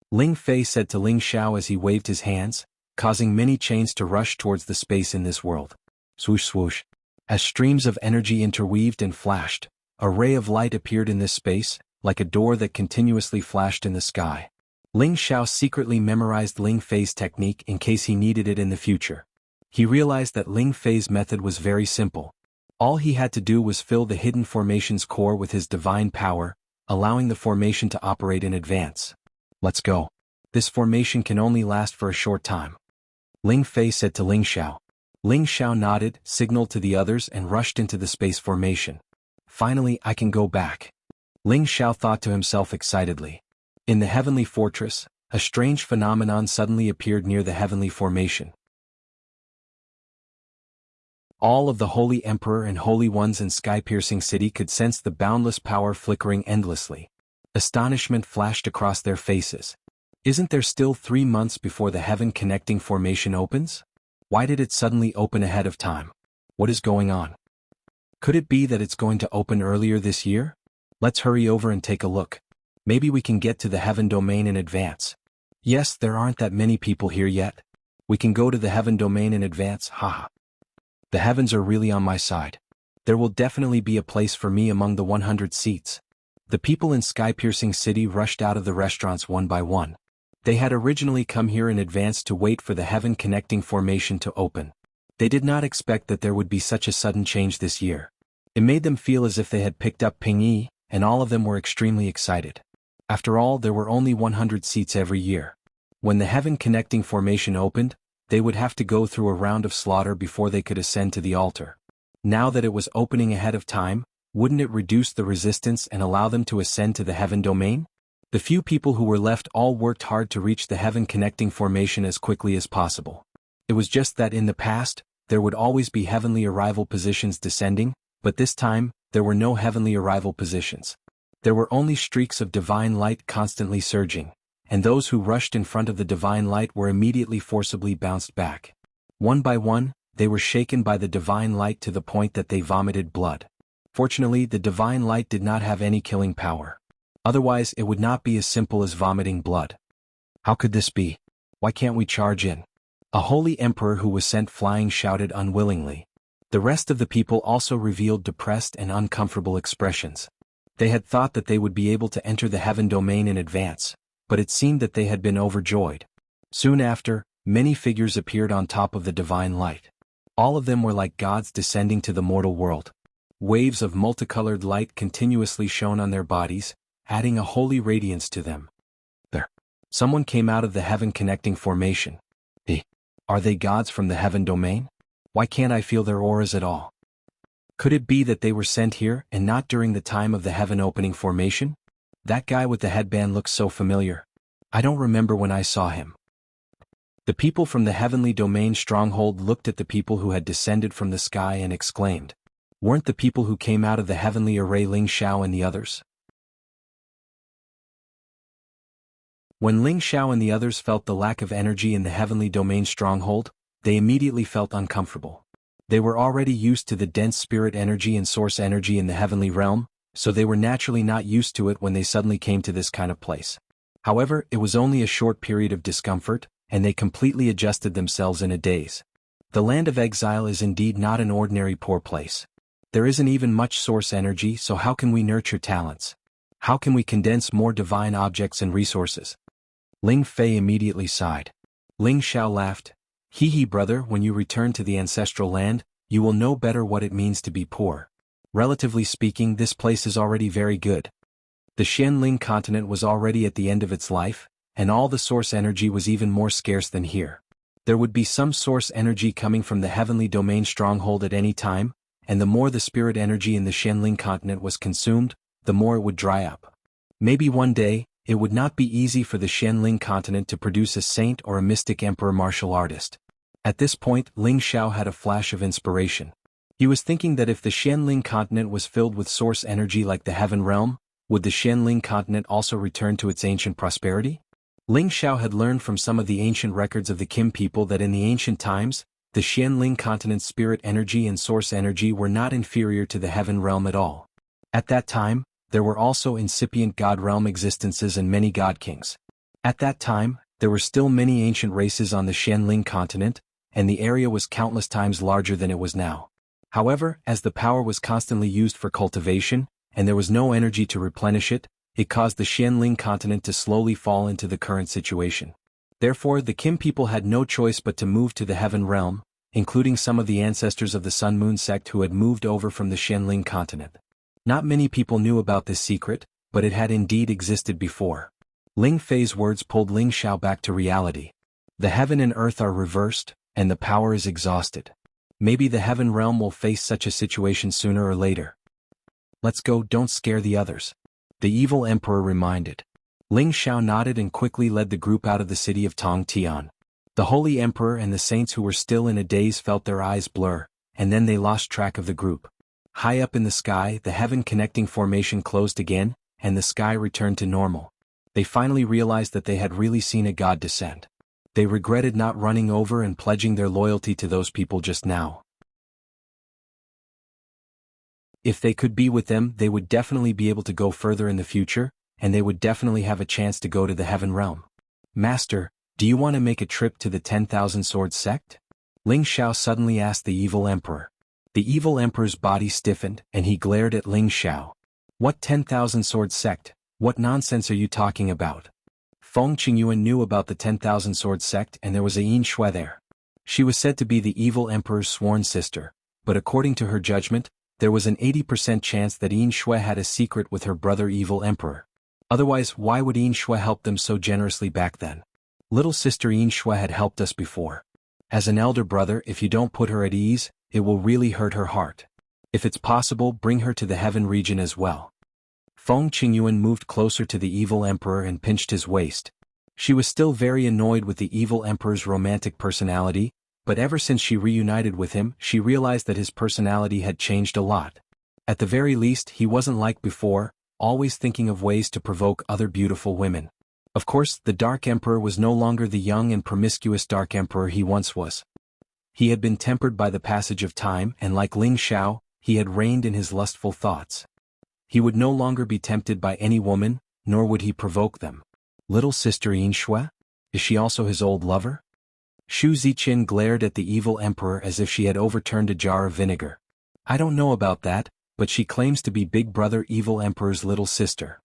Ling Fei said to Ling Xiao as he waved his hands, causing many chains to rush towards the space in this world. Swoosh swoosh. As streams of energy interweaved and flashed, a ray of light appeared in this space, like a door that continuously flashed in the sky. Ling Xiao secretly memorized Ling Fei's technique in case he needed it in the future. He realized that Ling Fei's method was very simple. All he had to do was fill the hidden formation's core with his divine power, allowing the formation to operate in advance. Let's go. This formation can only last for a short time. Ling Fei said to Ling Xiao. Ling Xiao nodded, signaled to the others and rushed into the space formation. Finally, I can go back. Ling Xiao thought to himself excitedly. In the heavenly fortress, a strange phenomenon suddenly appeared near the heavenly formation. All of the Holy Emperor and Holy Ones in sky-piercing city could sense the boundless power flickering endlessly. Astonishment flashed across their faces. Isn't there still 3 months before the heaven-connecting formation opens? Why did it suddenly open ahead of time? What is going on? Could it be that it's going to open earlier this year? Let's hurry over and take a look. Maybe we can get to the Heaven Domain in advance. Yes, there aren't that many people here yet. We can go to the Heaven Domain in advance, haha. The heavens are really on my side. There will definitely be a place for me among the 100 seats. The people in sky-piercing city rushed out of the restaurants one by one. They had originally come here in advance to wait for the heaven-connecting formation to open. They did not expect that there would be such a sudden change this year. It made them feel as if they had picked up Ping-yi, and all of them were extremely excited. After all, there were only 100 seats every year. When the heaven-connecting formation opened, they would have to go through a round of slaughter before they could ascend to the altar. Now that it was opening ahead of time, wouldn't it reduce the resistance and allow them to ascend to the Heaven Domain? The few people who were left all worked hard to reach the heaven-connecting formation as quickly as possible. It was just that in the past, there would always be heavenly arrival positions descending, but this time, there were no heavenly arrival positions. There were only streaks of divine light constantly surging, and those who rushed in front of the divine light were immediately forcibly bounced back. One by one, they were shaken by the divine light to the point that they vomited blood. Fortunately, the divine light did not have any killing power. Otherwise, it would not be as simple as vomiting blood. How could this be? Why can't we charge in? A holy emperor who was sent flying shouted unwillingly. The rest of the people also revealed depressed and uncomfortable expressions. They had thought that they would be able to enter the heaven domain in advance, but it seemed that they had been overjoyed. Soon after, many figures appeared on top of the divine light. All of them were like gods descending to the mortal world. Waves of multicolored light continuously shone on their bodies, adding a holy radiance to them. There. Someone came out of the heaven connecting formation. Are they gods from the heaven domain? Why can't I feel their auras at all? Could it be that they were sent here and not during the time of the heaven opening formation? That guy with the headband looks so familiar. I don't remember when I saw him. The people from the heavenly domain stronghold looked at the people who had descended from the sky and exclaimed, "Weren't the people who came out of the heavenly array Ling Xiao and the others?" When Ling Xiao and the others felt the lack of energy in the heavenly domain stronghold, they immediately felt uncomfortable. They were already used to the dense spirit energy and source energy in the heavenly realm, so they were naturally not used to it when they suddenly came to this kind of place. However, it was only a short period of discomfort, and they completely adjusted themselves in a daze. The land of exile is indeed not an ordinary poor place. There isn't even much source energy, so how can we nurture talents? How can we condense more divine objects and resources? Ling Fei immediately sighed. Ling Xiao laughed. Hee brother, when you return to the ancestral land, you will know better what it means to be poor. Relatively speaking, this place is already very good. The Xianling continent was already at the end of its life, and all the source energy was even more scarce than here. There would be some source energy coming from the heavenly domain stronghold at any time, and the more the spirit energy in the Xianling continent was consumed, the more it would dry up. Maybe one day, it would not be easy for the Xianling continent to produce a saint or a mystic emperor martial artist. At this point, Ling Xiao had a flash of inspiration. He was thinking that if the Xianling continent was filled with source energy like the heaven realm, would the Xianling continent also return to its ancient prosperity? Ling Xiao had learned from some of the ancient records of the Kim people that in the ancient times, the Xianling continent's spirit energy and source energy were not inferior to the heaven realm at all. At that time, there were also incipient god realm existences and many god kings. At that time, there were still many ancient races on the Xianling continent, and the area was countless times larger than it was now. However, as the power was constantly used for cultivation, and there was no energy to replenish it, it caused the Xianling continent to slowly fall into the current situation. Therefore, the Kim people had no choice but to move to the heaven realm, including some of the ancestors of the Sun Moon sect who had moved over from the Xianling continent. Not many people knew about this secret, but it had indeed existed before. Ling Fei's words pulled Ling Xiao back to reality. The heaven and earth are reversed, and the power is exhausted. Maybe the heaven realm will face such a situation sooner or later. Let's go, don't scare the others. The evil emperor reminded. Ling Xiao nodded and quickly led the group out of the city of Tongtian. The holy emperor and the saints who were still in a daze felt their eyes blur, and then they lost track of the group. High up in the sky, the heaven-connecting formation closed again, and the sky returned to normal. They finally realized that they had really seen a god descend. They regretted not running over and pledging their loyalty to those people just now. If they could be with them, they would definitely be able to go further in the future, and they would definitely have a chance to go to the heaven realm. Master, do you want to make a trip to the 10,000 Swords sect? Ling Xiao suddenly asked the evil emperor. The evil emperor's body stiffened, and he glared at Ling Xiao. What 10,000 Swords sect? What nonsense are you talking about? Feng Qingyuan knew about the 10,000 Swords sect, and there was a Yin Shui there. She was said to be the evil emperor's sworn sister, but according to her judgment, there was an 80% chance that Yin Shui had a secret with her brother evil emperor. Otherwise, why would Yin Shui help them so generously back then? Little sister Yin Shui had helped us before. As an elder brother, if you don't put her at ease, it will really hurt her heart. If it's possible, bring her to the heaven region as well. Feng Qingyuan moved closer to the evil emperor and pinched his waist. She was still very annoyed with the evil emperor's romantic personality, but ever since she reunited with him, she realized that his personality had changed a lot. At the very least, he wasn't like before, always thinking of ways to provoke other beautiful women. Of course, the Dark Emperor was no longer the young and promiscuous Dark Emperor he once was. He had been tempered by the passage of time, and like Ling Xiao, he had reined in his lustful thoughts. He would no longer be tempted by any woman, nor would he provoke them. Little sister Yin Shui? Is she also his old lover? Shu Ziqin glared at the evil emperor as if she had overturned a jar of vinegar. I don't know about that, but she claims to be Big Brother Evil Emperor's little sister.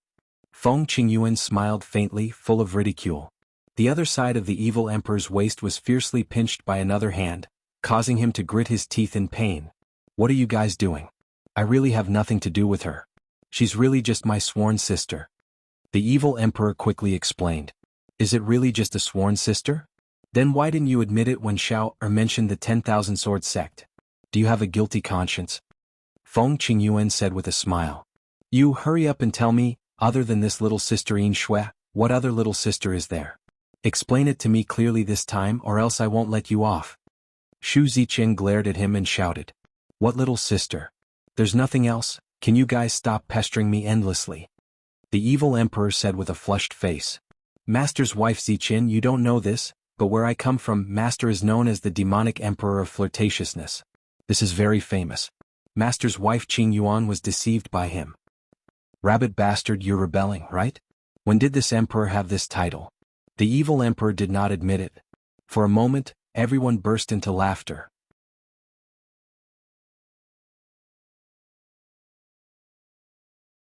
Feng Qingyuan smiled faintly, full of ridicule. The other side of the evil emperor's waist was fiercely pinched by another hand, causing him to grit his teeth in pain. What are you guys doing? I really have nothing to do with her. She's really just my sworn sister. The evil emperor quickly explained. Is it really just a sworn sister? Then why didn't you admit it when Xiao Er mentioned the 10,000 sword sect? Do you have a guilty conscience? Feng Qingyuan said with a smile. You hurry up and tell me, other than this little sister Yin Shui, what other little sister is there? Explain it to me clearly this time or else I won't let you off. Shu Ziqin glared at him and shouted. What little sister? There's nothing else, can you guys stop pestering me endlessly? The evil emperor said with a flushed face. Master's wife Ziqin, you don't know this, but where I come from, Master is known as the demonic emperor of flirtatiousness. This is very famous. Master's wife Qing Yuan was deceived by him. Rabbit bastard, you're rebelling, right? When did this emperor have this title? The evil emperor did not admit it. For a moment, everyone burst into laughter.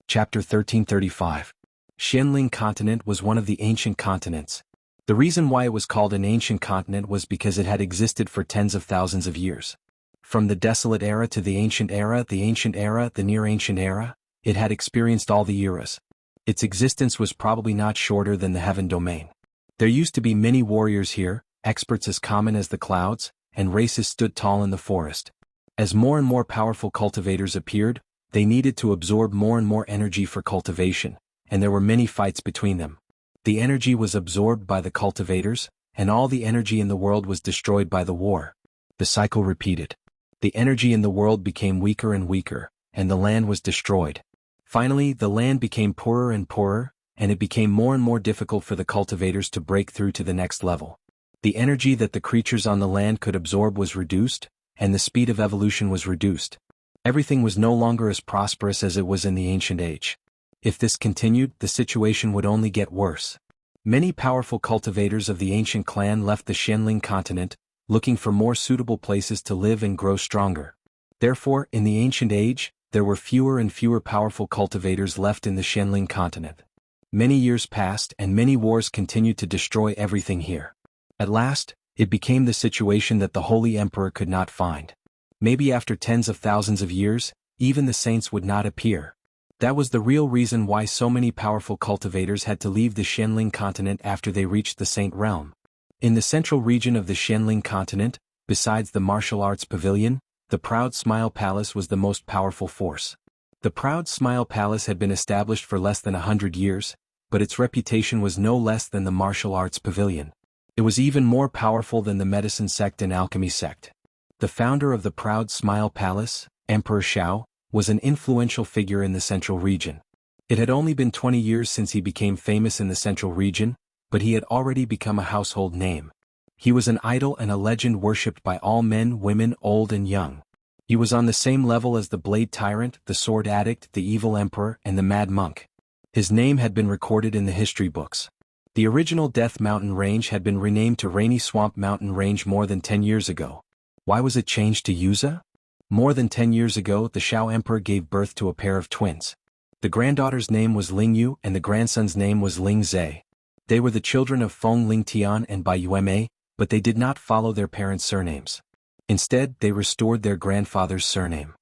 Chapter 1335. Xianling continent was one of the ancient continents. The reason why it was called an ancient continent was because it had existed for tens of thousands of years. From the desolate era to the ancient era, the near ancient era, it had experienced all the eras. Its existence was probably not shorter than the heaven domain. There used to be many warriors here, experts as common as the clouds, and races stood tall in the forest. As more and more powerful cultivators appeared, they needed to absorb more and more energy for cultivation, and there were many fights between them. The energy was absorbed by the cultivators, and all the energy in the world was destroyed by the war. The cycle repeated. The energy in the world became weaker and weaker, and the land was destroyed. Finally, the land became poorer and poorer, and it became more and more difficult for the cultivators to break through to the next level. The energy that the creatures on the land could absorb was reduced, and the speed of evolution was reduced. Everything was no longer as prosperous as it was in the ancient age. If this continued, the situation would only get worse. Many powerful cultivators of the ancient clan left the Xianling continent, looking for more suitable places to live and grow stronger. Therefore, in the ancient age, there were fewer and fewer powerful cultivators left in the Xianling continent. Many years passed and many wars continued to destroy everything here. At last, it became the situation that the Holy Emperor could not find. Maybe after tens of thousands of years, even the saints would not appear. That was the real reason why so many powerful cultivators had to leave the Xianling continent after they reached the Saint Realm. In the central region of the Xianling continent, besides the martial arts pavilion, the Proud Smile Palace was the most powerful force. The Proud Smile Palace had been established for less than 100 years, but its reputation was no less than the martial arts pavilion. It was even more powerful than the medicine sect and alchemy sect. The founder of the Proud Smile Palace, Emperor Xiao, was an influential figure in the central region. It had only been 20 years since he became famous in the central region, but he had already become a household name. He was an idol and a legend worshipped by all men, women, old and young. He was on the same level as the Blade Tyrant, the Sword Addict, the Evil Emperor, and the Mad Monk. His name had been recorded in the history books. The original Death Mountain Range had been renamed to Rainy Swamp Mountain Range more than 10 years ago. Why was it changed to Yuza? More than 10 years ago, the Xiao Emperor gave birth to a pair of twins. The granddaughter's name was Ling Yu and the grandson's name was Ling Zhe. They were the children of Feng Ling Tian and Bai Yuemei, but they did not follow their parents' surnames. Instead, they restored their grandfather's surname.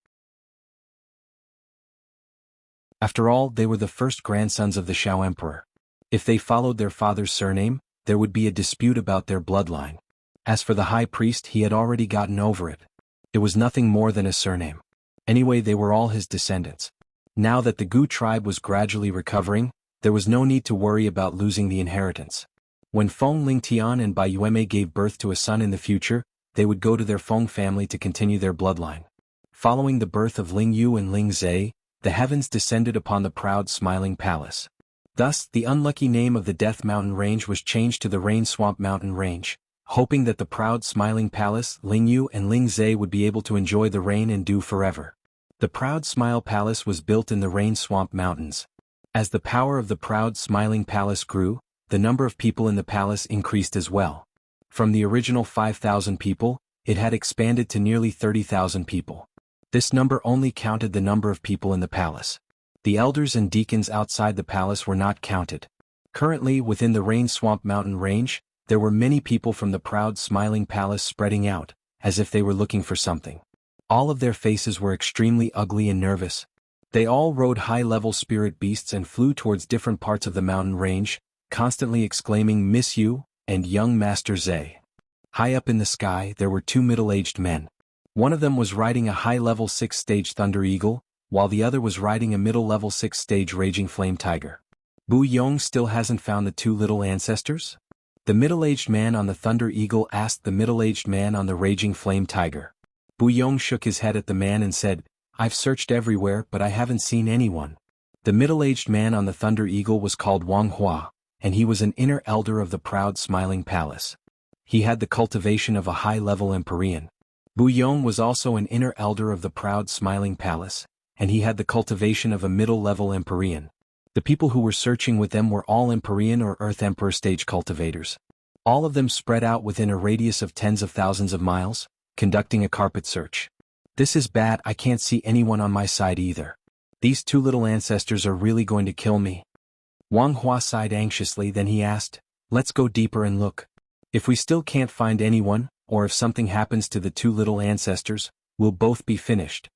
After all, they were the first grandsons of the Xiao Emperor. If they followed their father's surname, there would be a dispute about their bloodline. As for the high priest, he had already gotten over it. It was nothing more than a surname. Anyway, they were all his descendants. Now that the Gu tribe was gradually recovering, there was no need to worry about losing the inheritance. When Feng Ling Tian and Bai Yuemei gave birth to a son in the future, they would go to their Feng family to continue their bloodline. Following the birth of Ling Yu and Ling Zhe, the heavens descended upon the Proud Smiling Palace. Thus, the unlucky name of the Death Mountain Range was changed to the Rain Swamp Mountain Range, hoping that the Proud Smiling Palace, Ling Yu and Ling Zhe would be able to enjoy the rain and dew forever. The Proud Smile Palace was built in the Rain Swamp Mountains. As the power of the Proud Smiling Palace grew, the number of people in the palace increased as well. From the original 5,000 people, it had expanded to nearly 30,000 people. This number only counted the number of people in the palace. The elders and deacons outside the palace were not counted. Currently, within the Rain Swamp Mountain range, there were many people from the proud smiling palace spreading out, as if they were looking for something. All of their faces were extremely ugly and nervous. They all rode high-level spirit beasts and flew towards different parts of the mountain range, constantly exclaiming "Miss you" and "Young Master Zay." High up in the sky there were two middle-aged men. One of them was riding a high-level 6-stage Thunder Eagle, while the other was riding a middle-level 6-stage Raging Flame Tiger. Bu Yong still hasn't found the two little ancestors? The middle-aged man on the Thunder Eagle asked the middle-aged man on the Raging Flame Tiger. Bu Yong shook his head at the man and said, "I've searched everywhere but I haven't seen anyone." The middle-aged man on the Thunder Eagle was called Wang Hua, and he was an inner elder of the proud smiling palace. He had the cultivation of a high-level Empyrean. Bu Yong was also an inner elder of the proud smiling palace, and he had the cultivation of a middle-level Empyrean. The people who were searching with them were all Empyrean or Earth Emperor stage cultivators. All of them spread out within a radius of tens of thousands of miles, conducting a carpet search. "This is bad, I can't see anyone on my side either. These two little ancestors are really going to kill me." Wang Hua sighed anxiously, then he asked, "Let's go deeper and look. If we still can't find anyone, or if something happens to the two little ancestors, we'll both be finished."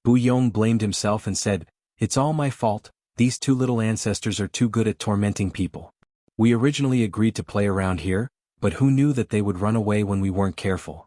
Bu Yong blamed himself and said, "It's all my fault, these two little ancestors are too good at tormenting people. We originally agreed to play around here, but who knew that they would run away when we weren't careful?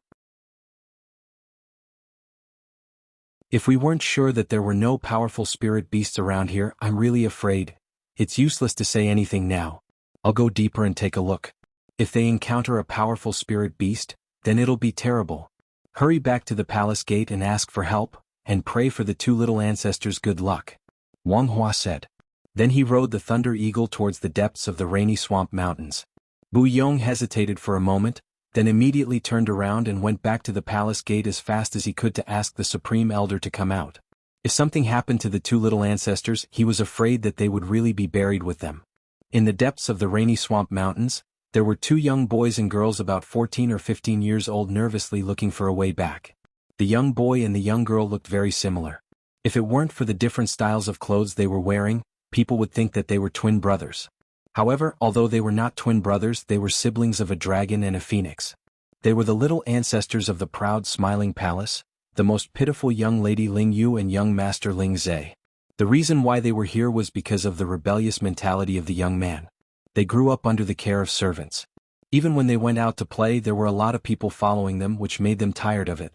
If we weren't sure that there were no powerful spirit beasts around here, I'm really afraid. It's useless to say anything now. I'll go deeper and take a look. If they encounter a powerful spirit beast, then it'll be terrible. Hurry back to the palace gate and ask for help, and pray for the two little ancestors good luck," Wang Hua said. Then he rode the Thunder Eagle towards the depths of the Rainy Swamp Mountains. Bu Yong hesitated for a moment, then immediately turned around and went back to the palace gate as fast as he could to ask the Supreme Elder to come out. If something happened to the two little ancestors, he was afraid that they would really be buried with them. In the depths of the Rainy Swamp Mountains, there were two young boys and girls about 14 or 15 years old nervously looking for a way back. The young boy and the young girl looked very similar. If it weren't for the different styles of clothes they were wearing, people would think that they were twin brothers. However, although they were not twin brothers, they were siblings of a dragon and a phoenix. They were the little ancestors of the proud smiling palace, the most pitiful young lady Ling Yu and young master Ling Zhe. The reason why they were here was because of the rebellious mentality of the young man. They grew up under the care of servants. Even when they went out to play, there were a lot of people following them, which made them tired of it.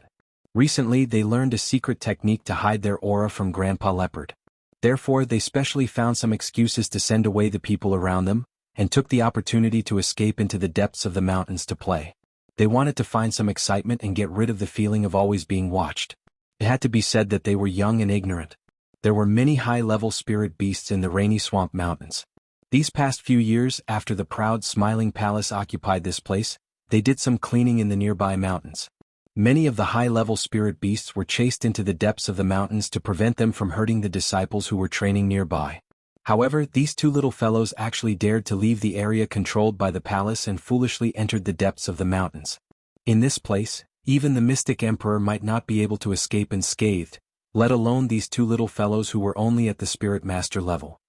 Recently, they learned a secret technique to hide their aura from Grandpa Leopard. Therefore, they specially found some excuses to send away the people around them, and took the opportunity to escape into the depths of the mountains to play. They wanted to find some excitement and get rid of the feeling of always being watched. It had to be said that they were young and ignorant. There were many high-level spirit beasts in the Rainy Swamp Mountains. These past few years, after the proud smiling palace occupied this place, they did some cleaning in the nearby mountains. Many of the high-level spirit beasts were chased into the depths of the mountains to prevent them from hurting the disciples who were training nearby. However, these two little fellows actually dared to leave the area controlled by the palace and foolishly entered the depths of the mountains. In this place, even the mystic emperor might not be able to escape unscathed, let alone these two little fellows who were only at the spirit master level.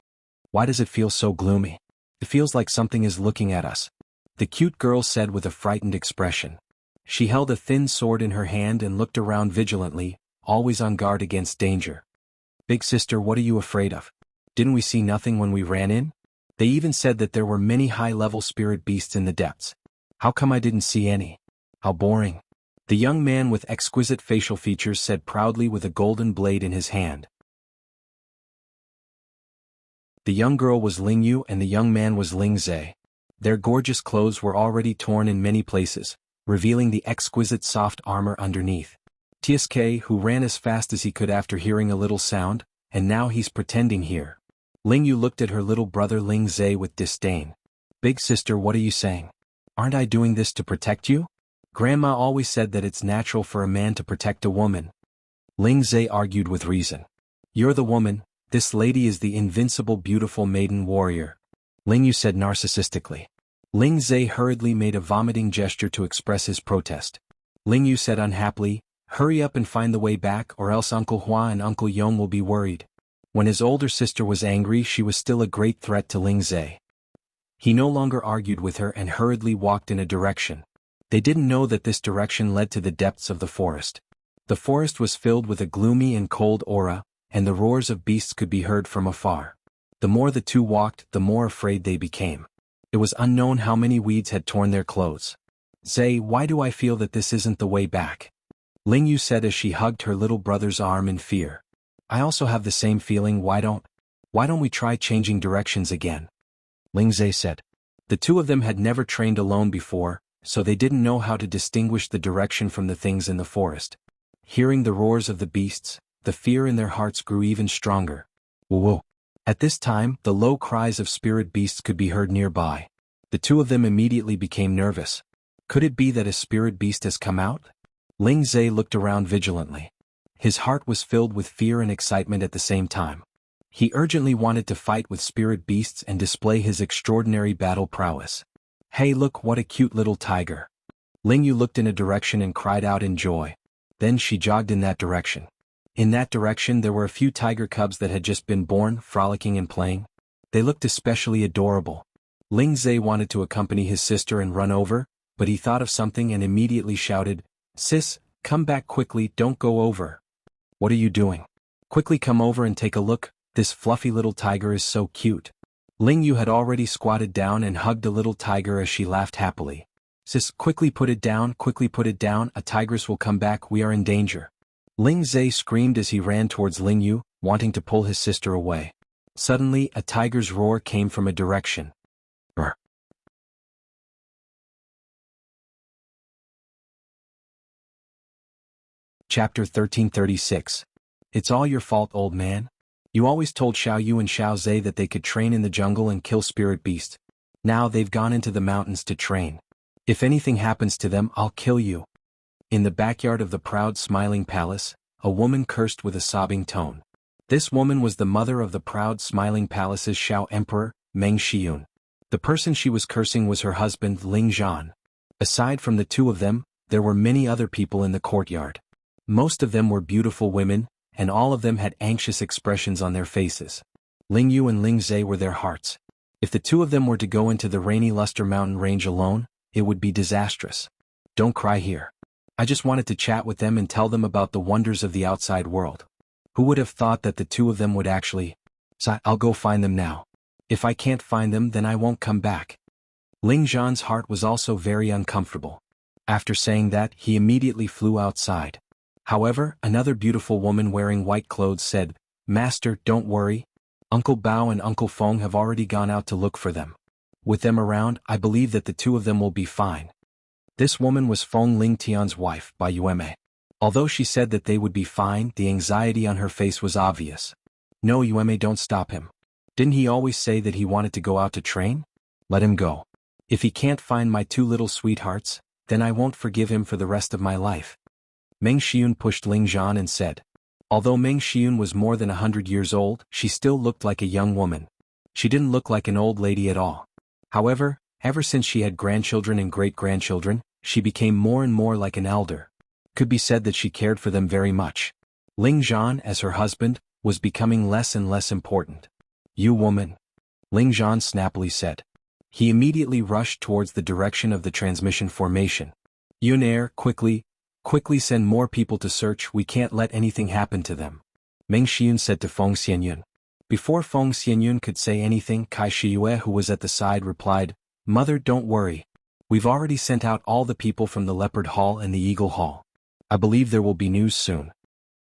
"Why does it feel so gloomy? It feels like something is looking at us," the cute girl said with a frightened expression. She held a thin sword in her hand and looked around vigilantly, always on guard against danger. "Big sister, what are you afraid of? Didn't we see nothing when we ran in? They even said that there were many high-level spirit beasts in the depths. How come I didn't see any? How boring," the young man with exquisite facial features said proudly with a golden blade in his hand. The young girl was Ling Yu and the young man was Ling Zhe. Their gorgeous clothes were already torn in many places, revealing the exquisite soft armor underneath. TSK, who ran as fast as he could after hearing a little sound, and now he's pretending here. Ling Yu looked at her little brother Ling Zhe with disdain. "Big sister, what are you saying? Aren't I doing this to protect you? Grandma always said that it's natural for a man to protect a woman." Ling Zhe argued with reason. "You're the woman. This lady is the invincible beautiful maiden warrior." Ling Yu said narcissistically. Ling Zhe hurriedly made a vomiting gesture to express his protest. Ling Yu said unhappily, hurry up and find the way back or else Uncle Hua and Uncle Yong will be worried. When his older sister was angry, she was still a great threat to Ling Zhe. He no longer argued with her and hurriedly walked in a direction. They didn't know that this direction led to the depths of the forest. The forest was filled with a gloomy and cold aura, and the roars of beasts could be heard from afar. The more the two walked, the more afraid they became. It was unknown how many weeds had torn their clothes. Zhe, why do I feel that this isn't the way back? Ling Yu said as she hugged her little brother's arm in fear. I also have the same feeling. Why don't we try changing directions again? Ling Zhe said. The two of them had never trained alone before, so they didn't know how to distinguish the direction from the things in the forest. Hearing the roars of the beasts, the fear in their hearts grew even stronger. Whoa! At this time, the low cries of spirit beasts could be heard nearby. The two of them immediately became nervous. Could it be that a spirit beast has come out? Ling Zhe looked around vigilantly. His heart was filled with fear and excitement at the same time. He urgently wanted to fight with spirit beasts and display his extraordinary battle prowess. Hey, look, what a cute little tiger. Ling Yu looked in a direction and cried out in joy. Then she jogged in that direction. In that direction there were a few tiger cubs that had just been born, frolicking and playing. They looked especially adorable. Ling Zhe wanted to accompany his sister and run over, but he thought of something and immediately shouted, Sis, come back quickly, don't go over. What are you doing? Quickly come over and take a look, this fluffy little tiger is so cute. Ling Yu had already squatted down and hugged a little tiger as she laughed happily. Sis, quickly put it down, a tigress will come back, we are in danger. Ling Zhe screamed as he ran towards Ling Yu, wanting to pull his sister away. Suddenly, a tiger's roar came from a direction. Brr. Chapter 1336. It's all your fault, old man. You always told Xiao Yu and Xiao Zhe that they could train in the jungle and kill spirit beasts. Now they've gone into the mountains to train. If anything happens to them, I'll kill you. In the backyard of the proud smiling palace, a woman cursed with a sobbing tone. This woman was the mother of the proud smiling palace's Xiao Emperor, Meng Xiyun. The person she was cursing was her husband, Ling Zhan. Aside from the two of them, there were many other people in the courtyard. Most of them were beautiful women, and all of them had anxious expressions on their faces. Ling Yu and Ling Zhe were their hearts. If the two of them were to go into the rainy Luster Mountain range alone, it would be disastrous. Don't cry here. I just wanted to chat with them and tell them about the wonders of the outside world. Who would have thought that the two of them would actually... I'll go find them now. If I can't find them, then I won't come back. Ling Zhan's heart was also very uncomfortable. After saying that, he immediately flew outside. However, another beautiful woman wearing white clothes said, Master, don't worry. Uncle Bao and Uncle Feng have already gone out to look for them. With them around, I believe that the two of them will be fine. This woman was Feng Ling Tian's wife, Bai Yueme. Although she said that they would be fine, the anxiety on her face was obvious. No, Yueme, don't stop him. Didn't he always say that he wanted to go out to train? Let him go. If he can't find my two little sweethearts, then I won't forgive him for the rest of my life. Meng Xiyun pushed Ling Zhan and said. Although Meng Xiyun was more than 100 years old, she still looked like a young woman. She didn't look like an old lady at all. However, ever since she had grandchildren and great-grandchildren, she became more and more like an elder. Could be said that she cared for them very much. Ling Zhan, as her husband, was becoming less and less important. You woman. Ling Zhan snappily said. He immediately rushed towards the direction of the transmission formation. Yun Air, quickly send more people to search, we can't let anything happen to them. Meng Xiyun said to Feng Xianyun. Before Feng Xianyun could say anything, Kai Shiyue, who was at the side, replied, Mother, don't worry. We've already sent out all the people from the Leopard Hall and the Eagle Hall. I believe there will be news soon.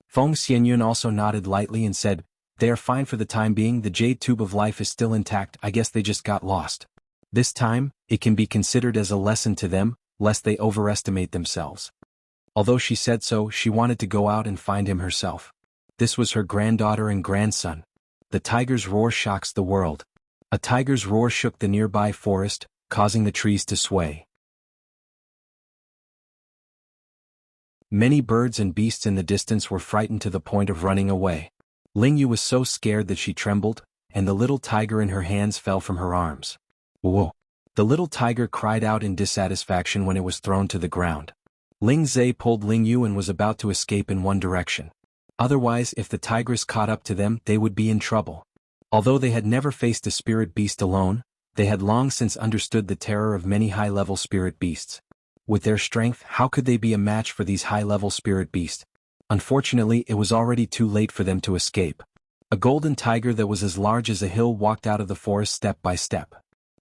Feng Xianyun also nodded lightly and said, They are fine for the time being, the jade tube of life is still intact, I guess they just got lost. This time, it can be considered as a lesson to them, lest they overestimate themselves. Although she said so, she wanted to go out and find him herself. This was her granddaughter and grandson. The tiger's roar shocks the world. A tiger's roar shook the nearby forest, causing the trees to sway. Many birds and beasts in the distance were frightened to the point of running away. Ling Yu was so scared that she trembled, and the little tiger in her hands fell from her arms. Whoa! The little tiger cried out in dissatisfaction when it was thrown to the ground. Ling Zhe pulled Ling Yu and was about to escape in one direction. Otherwise, if the tigress caught up to them, they would be in trouble. Although they had never faced a spirit beast alone, they had long since understood the terror of many high-level spirit beasts. With their strength, how could they be a match for these high-level spirit beasts? Unfortunately, it was already too late for them to escape. A golden tiger that was as large as a hill walked out of the forest step by step.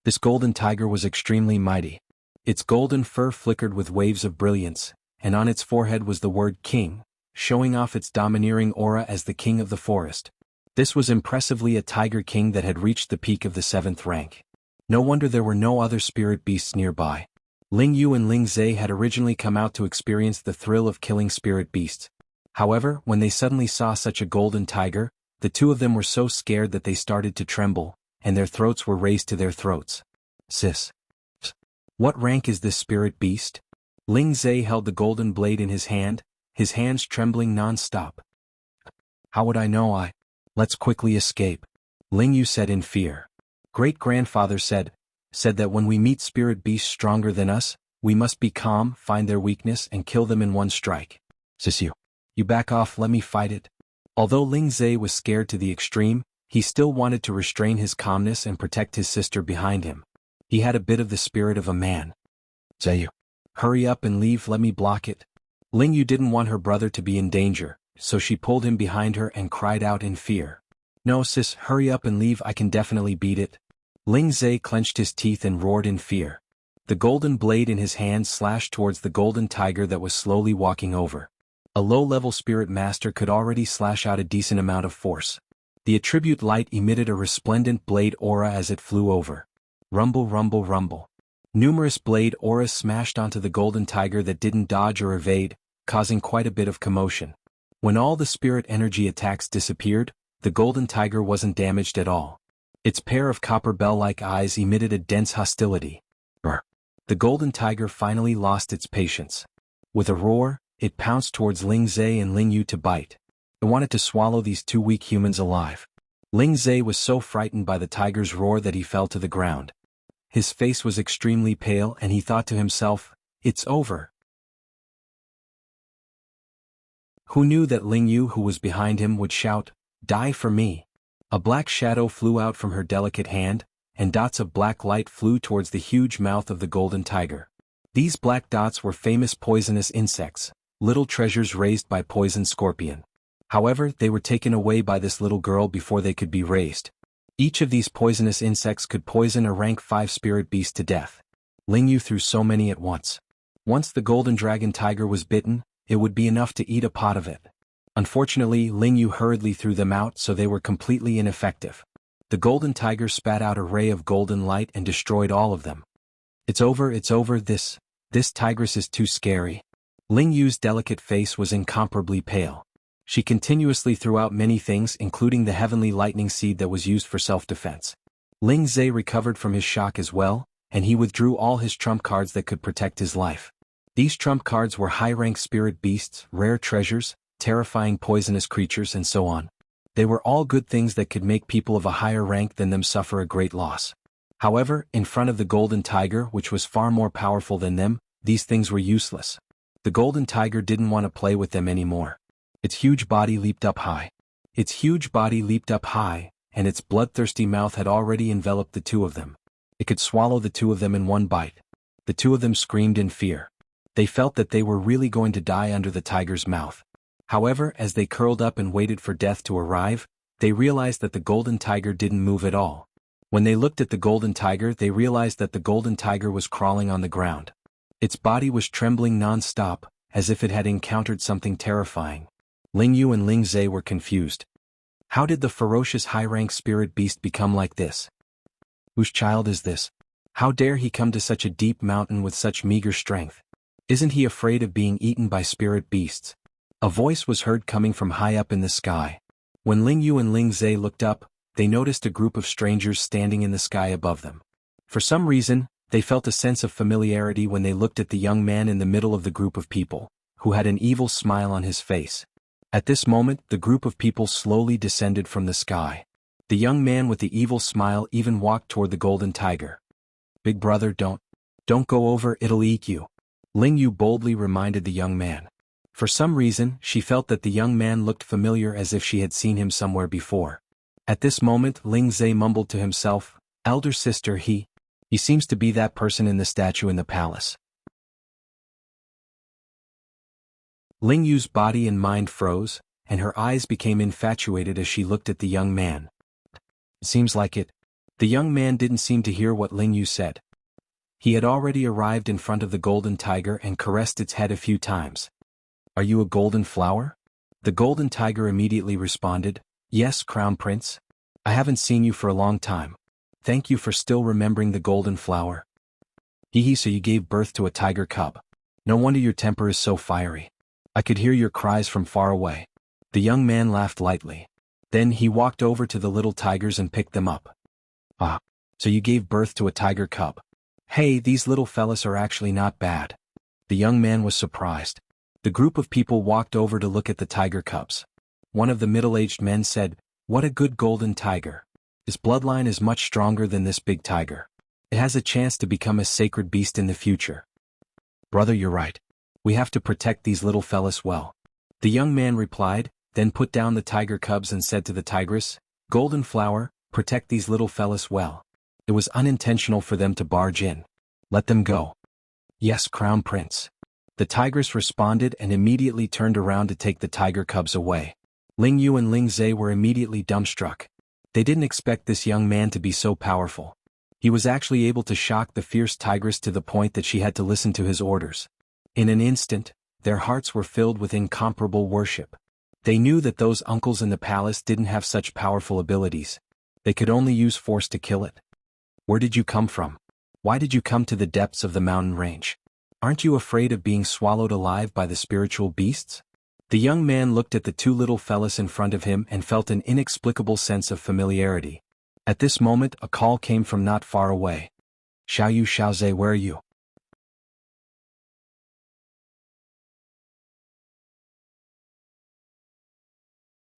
This golden tiger was extremely mighty. Its golden fur flickered with waves of brilliance, and on its forehead was the word King, showing off its domineering aura as the king of the forest. This was impressively a tiger king that had reached the peak of the 7th rank. No wonder there were no other spirit beasts nearby. Ling Yu and Ling Zhe had originally come out to experience the thrill of killing spirit beasts. However, when they suddenly saw such a golden tiger, the two of them were so scared that they started to tremble, and their throats were raised to their throats. Sis. What rank is this spirit beast? Ling Zhe held the golden blade in his hands trembling non-stop. How would I know? Let's quickly escape. Ling Yu said in fear. Great-grandfather said that when we meet spirit beasts stronger than us, we must be calm, find their weakness and kill them in one strike. Sis, you back off, let me fight it. Although Ling Zhe was scared to the extreme, he still wanted to restrain his calmness and protect his sister behind him. He had a bit of the spirit of a man. Zhe, hurry up and leave, let me block it. Ling Yu didn't want her brother to be in danger, so she pulled him behind her and cried out in fear. No sis, hurry up and leave, I can definitely beat it. Ling Zhe clenched his teeth and roared in fear. The golden blade in his hand slashed towards the golden tiger that was slowly walking over. A low-level spirit master could already slash out a decent amount of force. The attribute light emitted a resplendent blade aura as it flew over. Rumble, rumble, rumble. Numerous blade auras smashed onto the golden tiger that didn't dodge or evade, causing quite a bit of commotion. When all the spirit energy attacks disappeared, the golden tiger wasn't damaged at all. Its pair of copper bell-like eyes emitted a dense hostility. The golden tiger finally lost its patience. With a roar, it pounced towards Ling Zhe and Ling Yu to bite. It wanted to swallow these two weak humans alive. Ling Zhe was so frightened by the tiger's roar that he fell to the ground. His face was extremely pale and he thought to himself, it's over. Who knew that Ling Yu, who was behind him, would shout, die for me? A black shadow flew out from her delicate hand, and dots of black light flew towards the huge mouth of the golden tiger. These black dots were famous poisonous insects, little treasures raised by poison scorpion. However, they were taken away by this little girl before they could be raised. Each of these poisonous insects could poison a rank 5 spirit beast to death. Ling Yu threw so many at once. Once the golden dragon tiger was bitten, it would be enough to eat a pot of it. Unfortunately, Ling Yu hurriedly threw them out so they were completely ineffective. The golden tiger spat out a ray of golden light and destroyed all of them. It's over, this tigress is too scary. Ling Yu's delicate face was incomparably pale. She continuously threw out many things, including the heavenly lightning seed that was used for self-defense. Ling Zhe recovered from his shock as well, and he withdrew all his trump cards that could protect his life. These trump cards were high-rank spirit beasts, rare treasures, terrifying poisonous creatures, and so on. They were all good things that could make people of a higher rank than them suffer a great loss. However, in front of the golden tiger, which was far more powerful than them, these things were useless. The golden tiger didn't want to play with them anymore. Its huge body leaped up high. And its bloodthirsty mouth had already enveloped the two of them. It could swallow the two of them in one bite. The two of them screamed in fear. They felt that they were really going to die under the tiger's mouth. However, as they curled up and waited for death to arrive, they realized that the golden tiger didn't move at all. When they looked at the golden tiger, they realized that the golden tiger was crawling on the ground. Its body was trembling non-stop, as if it had encountered something terrifying. Ling Yu and Ling Zhe were confused. How did the ferocious high-rank spirit beast become like this? Whose child is this? How dare he come to such a deep mountain with such meager strength? Isn't he afraid of being eaten by spirit beasts? A voice was heard coming from high up in the sky. When Ling Yu and Ling Zhe looked up, they noticed a group of strangers standing in the sky above them. For some reason, they felt a sense of familiarity when they looked at the young man in the middle of the group of people, who had an evil smile on his face. At this moment, the group of people slowly descended from the sky. The young man with the evil smile even walked toward the golden tiger. Big brother, don't go over, it'll eat you. Ling Yu boldly reminded the young man. For some reason, she felt that the young man looked familiar, as if she had seen him somewhere before. At this moment, Ling Zhe mumbled to himself, elder sister, he seems to be that person in the statue in the palace. Ling Yu's body and mind froze, and her eyes became infatuated as she looked at the young man. Seems like it. The young man didn't seem to hear what Ling Yu said. He had already arrived in front of the golden tiger and caressed its head a few times. Are you a golden flower? The golden tiger immediately responded, yes, Crown Prince. I haven't seen you for a long time. Thank you for still remembering the golden flower. Hee, so you gave birth to a tiger cub. No wonder your temper is so fiery. I could hear your cries from far away. The young man laughed lightly. Then he walked over to the little tigers and picked them up. Ah, so you gave birth to a tiger cub. Hey, these little fellas are actually not bad. The young man was surprised. The group of people walked over to look at the tiger cubs. One of the middle-aged men said, what a good golden tiger. His bloodline is much stronger than this big tiger. It has a chance to become a sacred beast in the future. Brother, you're right. We have to protect these little fellas well. The young man replied, then put down the tiger cubs and said to the tigress, Golden Flower, protect these little fellas well. It was unintentional for them to barge in. Let them go. Yes, Crown Prince. The tigress responded and immediately turned around to take the tiger cubs away. Ling Yu and Ling Zhe were immediately dumbstruck. They didn't expect this young man to be so powerful. He was actually able to shock the fierce tigress to the point that she had to listen to his orders. In an instant, their hearts were filled with incomparable worship. They knew that those uncles in the palace didn't have such powerful abilities. They could only use force to kill it. Where did you come from? Why did you come to the depths of the mountain range? Aren't you afraid of being swallowed alive by the spiritual beasts? The young man looked at the two little fellas in front of him and felt an inexplicable sense of familiarity. At this moment, a call came from not far away. Xiaoyu, Xiaozhe, where are you?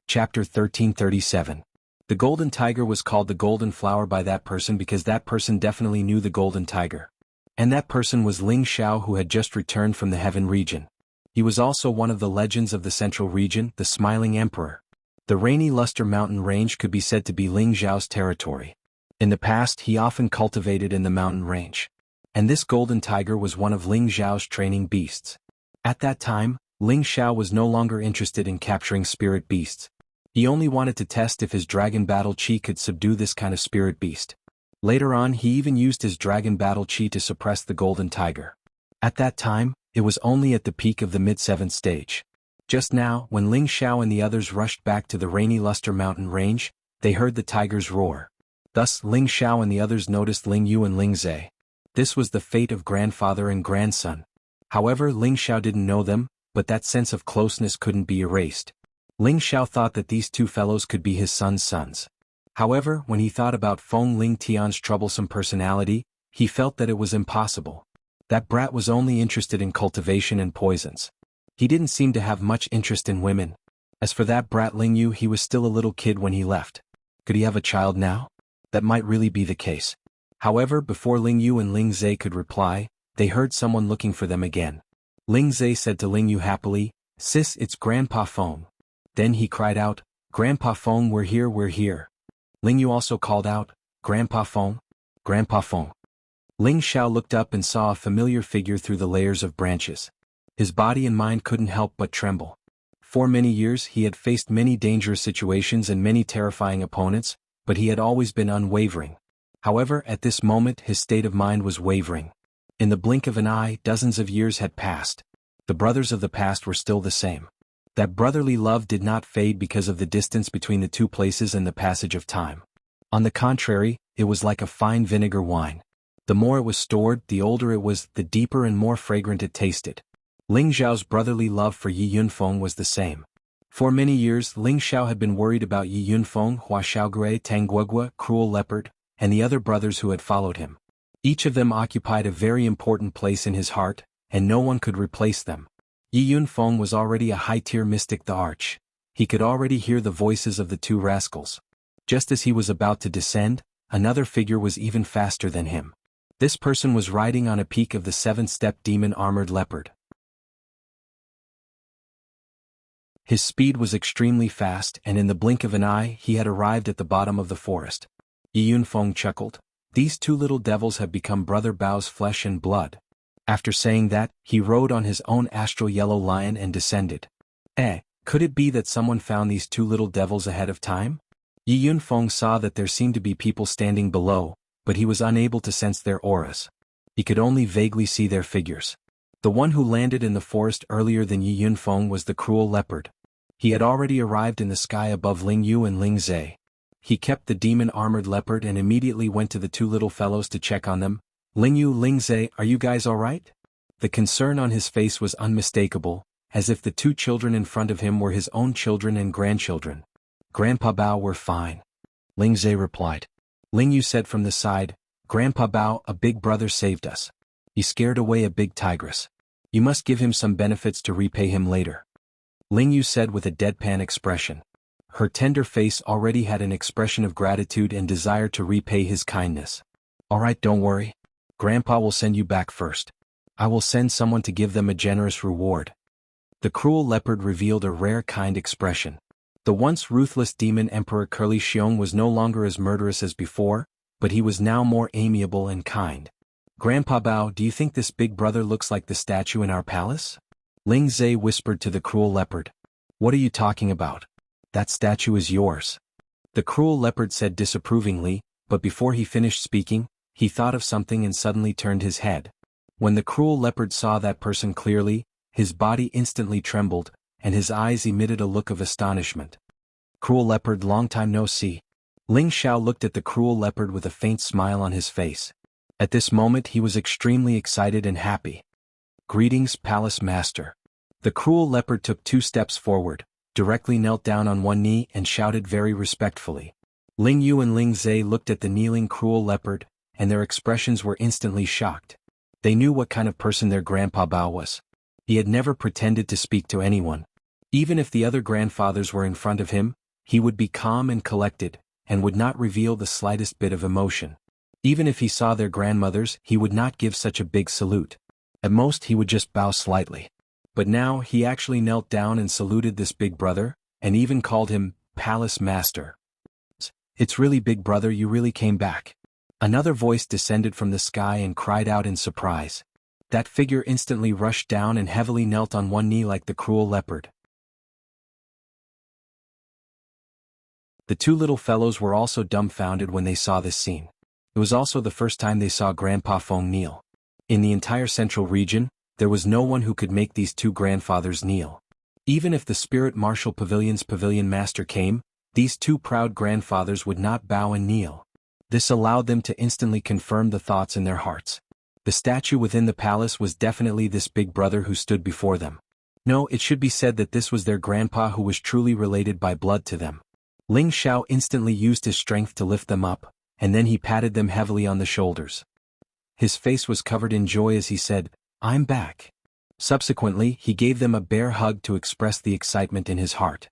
Chapter 1337. The golden tiger was called the golden flower by that person because that person definitely knew the golden tiger. And that person was Ling Xiao, who had just returned from the heaven region. He was also one of the legends of the central region, the Smiling Emperor. The Rainy Luster mountain range could be said to be Ling Xiao's territory. In the past, he often cultivated in the mountain range. And this golden tiger was one of Ling Xiao's training beasts. At that time, Ling Xiao was no longer interested in capturing spirit beasts. He only wanted to test if his dragon battle chi could subdue this kind of spirit beast. Later on, he even used his dragon battle chi to suppress the golden tiger. At that time, it was only at the peak of the mid-7th stage. Just now, when Ling Xiao and the others rushed back to the Rainy Luster mountain range, they heard the tiger's roar. Thus, Ling Xiao and the others noticed Ling Yu and Ling Zhe. This was the fate of grandfather and grandson. However, Ling Xiao didn't know them, but that sense of closeness couldn't be erased. Ling Xiao thought that these two fellows could be his son's sons. However, when he thought about Feng Ling Tian's troublesome personality, he felt that it was impossible. That brat was only interested in cultivation and poisons. He didn't seem to have much interest in women. As for that brat Ling Yu, he was still a little kid when he left. Could he have a child now? That might really be the case. However, before Ling Yu and Ling Zhe could reply, they heard someone looking for them again. Ling Zhe said to Ling Yu happily, Sis, it's Grandpa Feng. Then he cried out, Grandpa Feng, we're here, we're here. Ling Yu also called out, Grandpa Feng, Grandpa Feng. Ling Xiao looked up and saw a familiar figure through the layers of branches. His body and mind couldn't help but tremble. For many years he had faced many dangerous situations and many terrifying opponents, but he had always been unwavering. However, at this moment his state of mind was wavering. In the blink of an eye, dozens of years had passed. The brothers of the past were still the same. That brotherly love did not fade because of the distance between the two places and the passage of time. On the contrary, it was like a fine vinegar wine. The more it was stored, the older it was, the deeper and more fragrant it tasted. Ling Xiao's brotherly love for Yi Yunfeng was the same. For many years, Ling Xiao had been worried about Yi Yunfeng, Hua Xiaogui, Tangguogua, Cruel Leopard, and the other brothers who had followed him. Each of them occupied a very important place in his heart, and no one could replace them. Yi Yunfeng was already a high-tier mystic, the Arch. He could already hear the voices of the two rascals. Just as he was about to descend, another figure was even faster than him. This person was riding on a peak of the 7-step demon-armored leopard. His speed was extremely fast, and in the blink of an eye he had arrived at the bottom of the forest. Yi Yunfeng chuckled. These two little devils have become Brother Bao's flesh and blood. After saying that, he rode on his own astral yellow lion and descended. Could it be that someone found these two little devils ahead of time? Yi Yunfeng saw that there seemed to be people standing below, but he was unable to sense their auras. He could only vaguely see their figures. The one who landed in the forest earlier than Yi Yunfeng was the cruel leopard. He had already arrived in the sky above Ling Yu and Ling Zhe. He kept the demon-armored leopard and immediately went to the two little fellows to check on them. Ling Yu, Ling Zhe, are you guys alright? The concern on his face was unmistakable, as if the two children in front of him were his own children and grandchildren. Grandpa Bao, we're fine. Ling Zhe replied. Ling Yu said from the side, Grandpa Bao, a big brother saved us. He scared away a big tigress. You must give him some benefits to repay him later. Ling Yu said with a deadpan expression. Her tender face already had an expression of gratitude and desire to repay his kindness. Alright, don't worry. Grandpa will send you back first. I will send someone to give them a generous reward. The cruel leopard revealed a rare kind expression. The once ruthless demon Emperor Curly Xiong was no longer as murderous as before, but he was now more amiable and kind. Grandpa Bao, do you think this big brother looks like the statue in our palace? Ling Zhe whispered to the cruel leopard. What are you talking about? That statue is yours. The cruel leopard said disapprovingly, but before he finished speaking, he thought of something and suddenly turned his head. When the cruel leopard saw that person clearly, his body instantly trembled, and his eyes emitted a look of astonishment. Cruel leopard, long time no see. Ling Xiao looked at the cruel leopard with a faint smile on his face. At this moment he was extremely excited and happy. Greetings, Palace Master. The cruel leopard took 2 steps forward, directly knelt down on one knee and shouted very respectfully. Ling Yu and Ling Zhe looked at the kneeling cruel leopard, and their expressions were instantly shocked. They knew what kind of person their Grandpa Bao was. He had never pretended to speak to anyone. Even if the other grandfathers were in front of him, he would be calm and collected, and would not reveal the slightest bit of emotion. Even if he saw their grandmothers, he would not give such a big salute. At most he would just bow slightly. But now he actually knelt down and saluted this big brother, and even called him Palace Master. It's really big brother, you really came back. Another voice descended from the sky and cried out in surprise. That figure instantly rushed down and heavily knelt on one knee like the cruel leopard. The two little fellows were also dumbfounded when they saw this scene. It was also the first time they saw Grandpa Feng kneel. In the entire central region, there was no one who could make these two grandfathers kneel. Even if the Spirit Martial Pavilion's Pavilion Master came, these two proud grandfathers would not bow and kneel. This allowed them to instantly confirm the thoughts in their hearts. The statue within the palace was definitely this big brother who stood before them. No, it should be said that this was their grandpa who was truly related by blood to them. Ling Xiao instantly used his strength to lift them up, and then he patted them heavily on the shoulders. His face was covered in joy as he said, I'm back. Subsequently, he gave them a bear hug to express the excitement in his heart.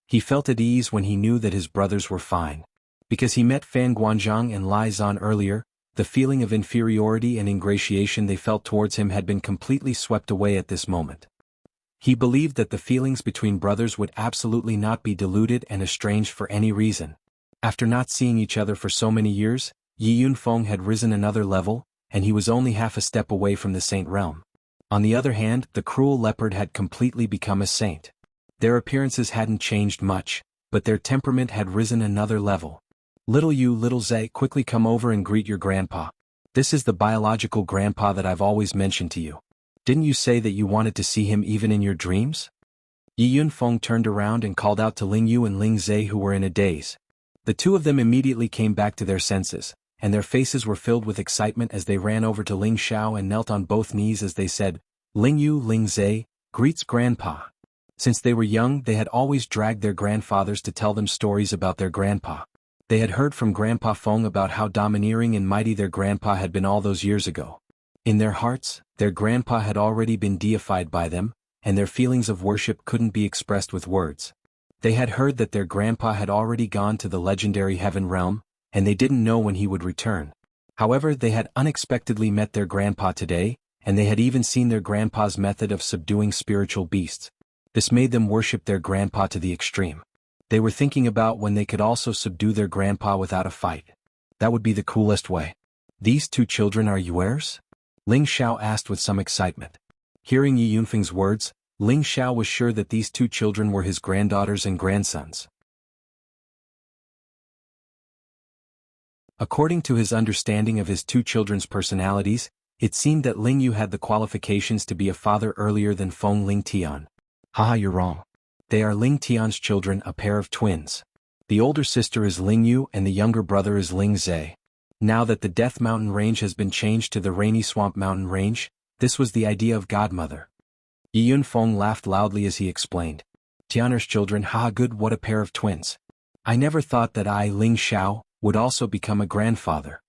He felt at ease when he knew that his brothers were fine. Because he met Fan Guanzhang and Lai Zhan earlier, the feeling of inferiority and ingratiation they felt towards him had been completely swept away at this moment. He believed that the feelings between brothers would absolutely not be diluted and estranged for any reason. After not seeing each other for so many years, Yi Yunfeng had risen another level, and he was only half a step away from the saint realm. On the other hand, the cruel leopard had completely become a saint. Their appearances hadn't changed much, but their temperament had risen another level. Little you, little Zhe, quickly come over and greet your grandpa. This is the biological grandpa that I've always mentioned to you. Didn't you say that you wanted to see him even in your dreams? Yi Yunfeng turned around and called out to Ling Yu and Ling Zhe, who were in a daze. The two of them immediately came back to their senses, and their faces were filled with excitement as they ran over to Ling Xiao and knelt on both knees as they said, Ling Yu, Ling Zhe, greets grandpa. Since they were young, they had always dragged their grandfathers to tell them stories about their grandpa. They had heard from Grandpa Feng about how domineering and mighty their grandpa had been all those years ago. In their hearts, their grandpa had already been deified by them, and their feelings of worship couldn't be expressed with words. They had heard that their grandpa had already gone to the legendary heaven realm, and they didn't know when he would return. However, they had unexpectedly met their grandpa today, and they had even seen their grandpa's method of subduing spiritual beasts. This made them worship their grandpa to the extreme. They were thinking about when they could also subdue their grandpa without a fight. That would be the coolest way. These two children are yours? Ling Xiao asked with some excitement. Hearing Yi Yunfeng's words, Ling Xiao was sure that these two children were his granddaughters and grandsons. According to his understanding of his two children's personalities, it seemed that Ling Yu had the qualifications to be a father earlier than Feng Ling Tian. Haha, you're wrong. They are Ling Tian's children, a pair of twins. The older sister is Ling Yu and the younger brother is Ling Zhe. Now that the Death Mountain Range has been changed to the Rainy Swamp Mountain Range, this was the idea of godmother. Yi Yunfeng laughed loudly as he explained. Tianer's children, haha, good, what a pair of twins. I never thought that I, Ling Xiao, would also become a grandfather.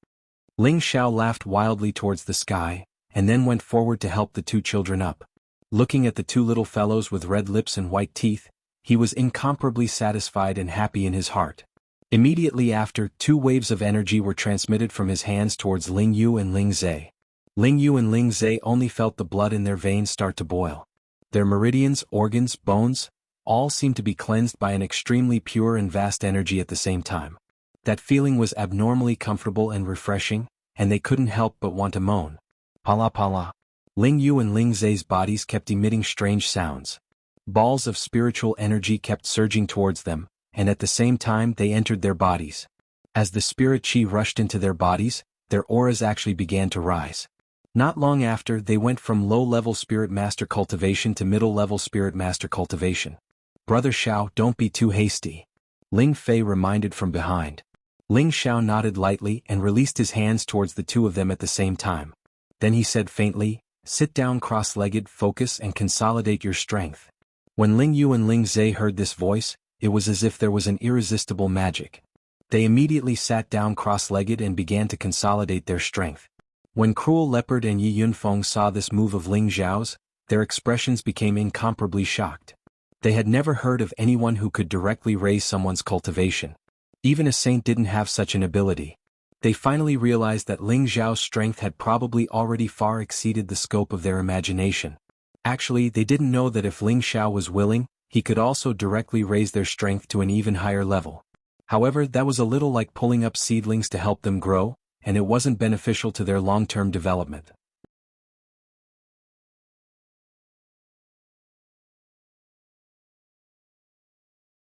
Ling Xiao laughed wildly towards the sky, and then went forward to help the two children up. Looking at the two little fellows with red lips and white teeth, he was incomparably satisfied and happy in his heart. Immediately after, two waves of energy were transmitted from his hands towards Ling Yu and Ling Zhe. Ling Yu and Ling Zhe only felt the blood in their veins start to boil. Their meridians, organs, bones, all seemed to be cleansed by an extremely pure and vast energy at the same time. That feeling was abnormally comfortable and refreshing, and they couldn't help but want to moan. Pala pala. Ling Yu and Ling Zhe's bodies kept emitting strange sounds. Balls of spiritual energy kept surging towards them, and at the same time they entered their bodies. As the spirit qi rushed into their bodies, their auras actually began to rise. Not long after, they went from low-level spirit master cultivation to middle-level spirit master cultivation. Brother Xiao, don't be too hasty. Ling Fei reminded from behind. Ling Xiao nodded lightly and released his hands towards the two of them at the same time. Then he said faintly, sit down cross-legged, focus and consolidate your strength. When Ling Yu and Ling Zhe heard this voice, it was as if there was an irresistible magic. They immediately sat down cross-legged and began to consolidate their strength. When Cruel Leopard and Yi Yunfeng saw this move of Ling Xiao's, their expressions became incomparably shocked. They had never heard of anyone who could directly raise someone's cultivation. Even a saint didn't have such an ability. They finally realized that Ling Xiao's strength had probably already far exceeded the scope of their imagination. Actually, they didn't know that if Ling Xiao was willing, he could also directly raise their strength to an even higher level. However, that was a little like pulling up seedlings to help them grow, and it wasn't beneficial to their long-term development.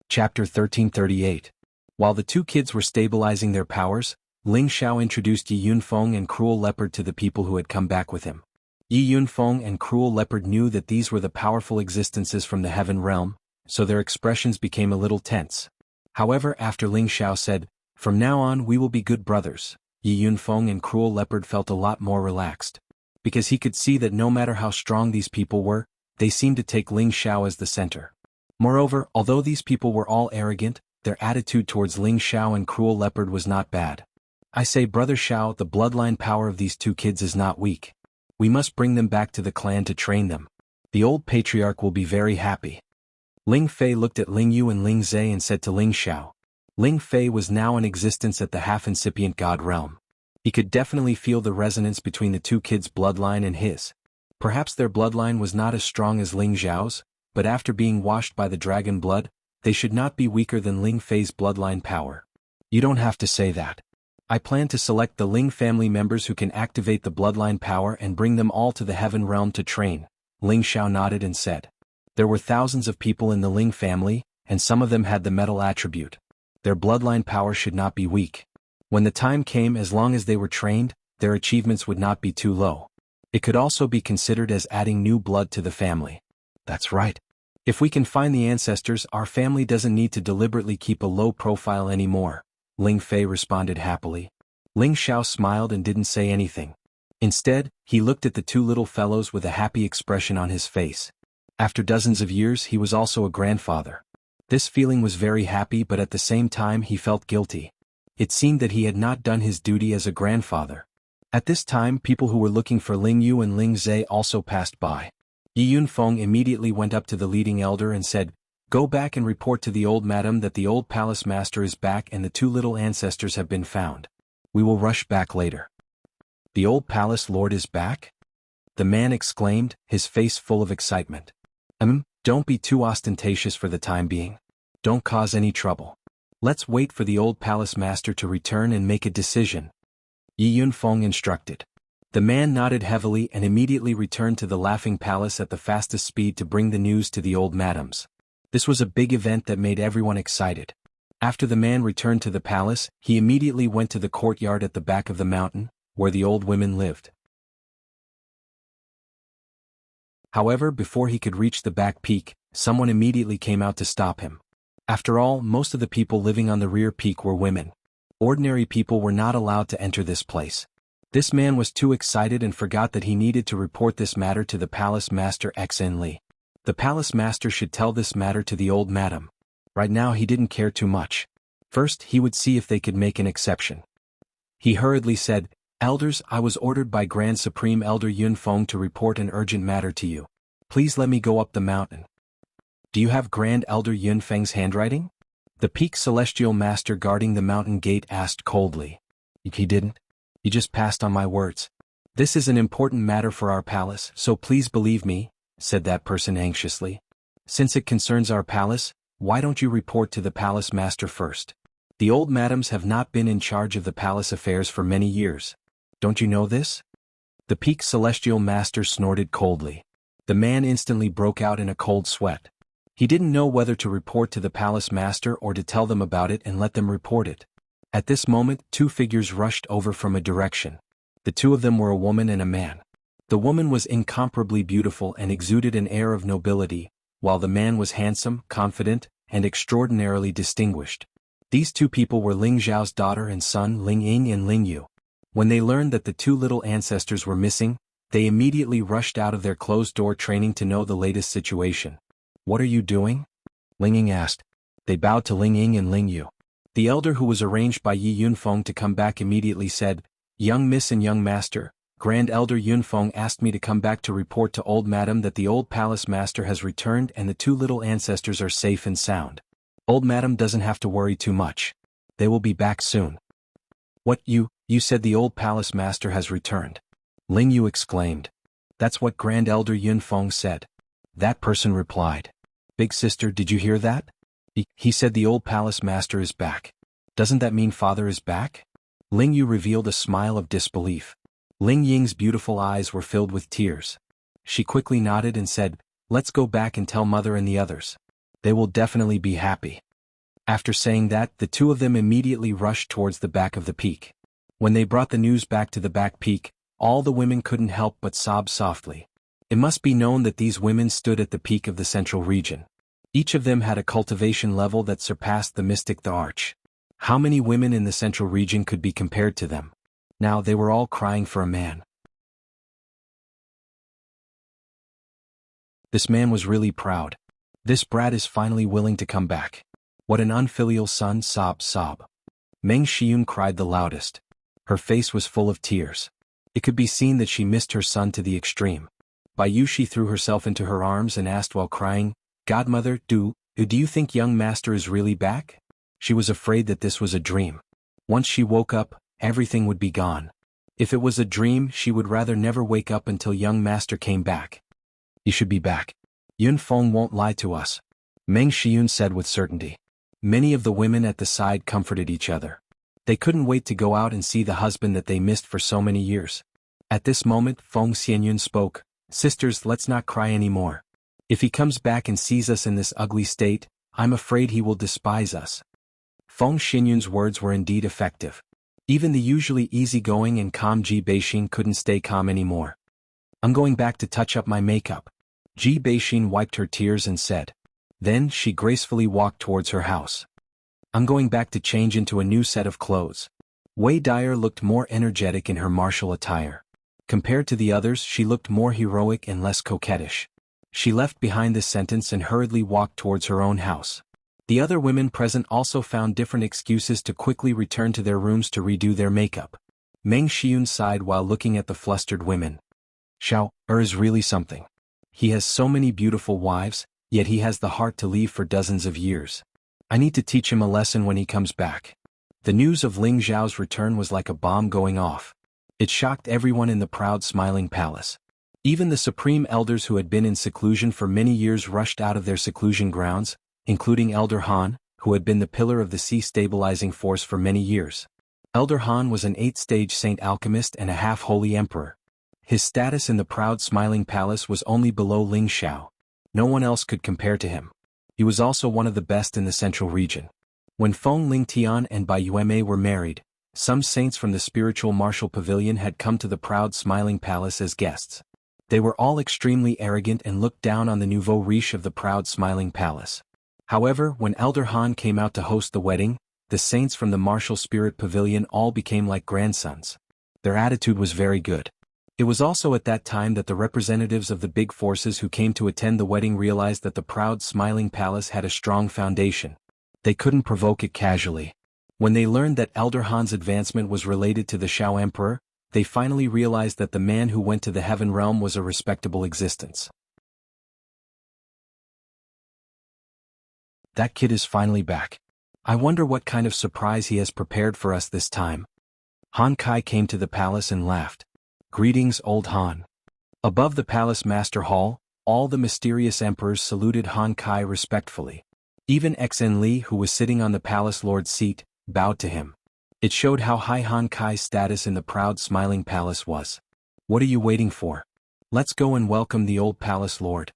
Chapter 1338. While the two kids were stabilizing their powers, Ling Xiao introduced Yi Yunfeng and Cruel Leopard to the people who had come back with him. Yi Yunfeng and Cruel Leopard knew that these were the powerful existences from the heaven realm, so their expressions became a little tense. However, after Ling Xiao said, "From now on we will be good brothers," Yi Yunfeng and Cruel Leopard felt a lot more relaxed. Because he could see that no matter how strong these people were, they seemed to take Ling Xiao as the center. Moreover, although these people were all arrogant, their attitude towards Ling Xiao and Cruel Leopard was not bad. I say, Brother Xiao, the bloodline power of these two kids is not weak. We must bring them back to the clan to train them. The old patriarch will be very happy. Ling Fei looked at Ling Yu and Ling Zhe and said to Ling Xiao. Ling Fei was now in existence at the half-incipient god realm. He could definitely feel the resonance between the two kids' bloodline and his. Perhaps their bloodline was not as strong as Ling Xiao's, but after being washed by the dragon blood, they should not be weaker than Ling Fei's bloodline power. You don't have to say that. I plan to select the Ling family members who can activate the bloodline power and bring them all to the heaven realm to train. Ling Xiao nodded and said. There were thousands of people in the Ling family, and some of them had the metal attribute. Their bloodline power should not be weak. When the time came, as long as they were trained, their achievements would not be too low. It could also be considered as adding new blood to the family. That's right. If we can find the ancestors, our family doesn't need to deliberately keep a low profile anymore, Ling Fei responded happily. Ling Xiao smiled and didn't say anything. Instead, he looked at the two little fellows with a happy expression on his face. After dozens of years, he was also a grandfather. This feeling was very happy, but at the same time he felt guilty. It seemed that he had not done his duty as a grandfather. At this time, people who were looking for Ling Yu and Ling Zhe also passed by. Yi Yunfeng immediately went up to the leading elder and said, Go back and report to the old madam that the old palace master is back and the two little ancestors have been found. We will rush back later. The old palace lord is back? The man exclaimed, his face full of excitement. Don't be too ostentatious for the time being. Don't cause any trouble. Let's wait for the old palace master to return and make a decision. Yi Yunfeng instructed. The man nodded heavily and immediately returned to the Laughing Palace at the fastest speed to bring the news to the old madams. This was a big event that made everyone excited. After the man returned to the palace, he immediately went to the courtyard at the back of the mountain, where the old women lived. However, before he could reach the back peak, someone immediately came out to stop him. After all, most of the people living on the rear peak were women. Ordinary people were not allowed to enter this place. This man was too excited and forgot that he needed to report this matter to the palace master Xn Li. The palace master should tell this matter to the old madam. Right now he didn't care too much. First he would see if they could make an exception. He hurriedly said, "Elders, I was ordered by Grand Supreme Elder Yunfeng to report an urgent matter to you. Please let me go up the mountain." "Do you have Grand Elder Yunfeng's handwriting?" The peak celestial master guarding the mountain gate asked coldly. "He didn't. He just passed on my words. This is an important matter for our palace, so please believe me," said that person anxiously. "Since it concerns our palace, why don't you report to the palace master first? The old madams have not been in charge of the palace affairs for many years. Don't you know this?" The peak celestial master snorted coldly. The man instantly broke out in a cold sweat. He didn't know whether to report to the palace master or to tell them about it and let them report it. At this moment, two figures rushed over from a direction. The two of them were a woman and a man. The woman was incomparably beautiful and exuded an air of nobility, while the man was handsome, confident, and extraordinarily distinguished. These two people were Ling Zhao's daughter and son Ling Ying and Ling Yu. When they learned that the two little ancestors were missing, they immediately rushed out of their closed-door training to know the latest situation. "What are you doing?" Ling Ying asked. They bowed to Ling Ying and Ling Yu. The elder, who was arranged by Yi Yunfeng to come back, immediately said, "Young miss and young master, Grand Elder Yunfeng asked me to come back to report to old madam that the old palace master has returned and the two little ancestors are safe and sound. Old madam doesn't have to worry too much. They will be back soon." "What, you said the old palace master has returned?" Ling Yu exclaimed. "That's what Grand Elder Yunfeng said." That person replied. "Big sister, did you hear that? He said the old palace master is back. Doesn't that mean father is back?" Ling Yu revealed a smile of disbelief. Ling Ying's beautiful eyes were filled with tears. She quickly nodded and said, "Let's go back and tell mother and the others. They will definitely be happy." After saying that, the two of them immediately rushed towards the back of the peak. When they brought the news back to the back peak, all the women couldn't help but sob softly. It must be known that these women stood at the peak of the central region. Each of them had a cultivation level that surpassed the mystic the arch. How many women in the central region could be compared to them? Now they were all crying for a man. This man was really proud. This brat is finally willing to come back. What an unfilial son, sob, sob. Meng Xiun cried the loudest. Her face was full of tears. It could be seen that she missed her son to the extreme. Bai Yushi threw herself into her arms and asked while crying, "Godmother, do you think young master is really back?" She was afraid that this was a dream. Once she woke up, everything would be gone. If it was a dream, she would rather never wake up until young master came back. "He should be back. Yunfeng won't lie to us," Meng Xiun said with certainty. Many of the women at the side comforted each other. They couldn't wait to go out and see the husband that they missed for so many years. At this moment, Feng Xianyun spoke, "Sisters, let's not cry anymore. If he comes back and sees us in this ugly state, I'm afraid he will despise us." Feng Xianyun's words were indeed effective. Even the usually easygoing and calm Ji Beixin couldn't stay calm anymore. "I'm going back to touch up my makeup." Ji Beixin wiped her tears and said. Then she gracefully walked towards her house. "I'm going back to change into a new set of clothes." Wei Dyer looked more energetic in her martial attire. Compared to the others, she looked more heroic and less coquettish. She left behind this sentence and hurriedly walked towards her own house. The other women present also found different excuses to quickly return to their rooms to redo their makeup. Meng Xiun sighed while looking at the flustered women. Xiao Er is really something. He has so many beautiful wives, yet he has the heart to leave for dozens of years. I need to teach him a lesson when he comes back. The news of Ling Zhao's return was like a bomb going off. It shocked everyone in the proud smiling palace. Even the supreme elders who had been in seclusion for many years rushed out of their seclusion grounds, including Elder Han, who had been the pillar of the sea stabilizing force for many years. Elder Han was an 8th-stage saint alchemist and a half-holy emperor. His status in the proud smiling palace was only below Ling Zhao. No one else could compare to him. He was also one of the best in the central region. When Feng Lingtian and Bai Yueme were married, some saints from the spiritual martial pavilion had come to the proud smiling palace as guests. They were all extremely arrogant and looked down on the nouveau riche of the proud smiling palace. However, when Elder Han came out to host the wedding, the saints from the martial spirit pavilion all became like grandsons. Their attitude was very good. It was also at that time that the representatives of the big forces who came to attend the wedding realized that the proud smiling palace had a strong foundation. They couldn't provoke it casually. When they learned that Elder Han's advancement was related to the Shao Emperor, they finally realized that the man who went to the heaven realm was a respectable existence. That kid is finally back. I wonder what kind of surprise he has prepared for us this time. Han Kai came to the palace and laughed. Greetings, old Han. Above the palace master hall, all the mysterious emperors saluted Han Kai respectfully. Even Xen Li, who was sitting on the palace lord's seat, bowed to him. It showed how high Han Kai's status in the proud smiling palace was. What are you waiting for? Let's go and welcome the old palace lord.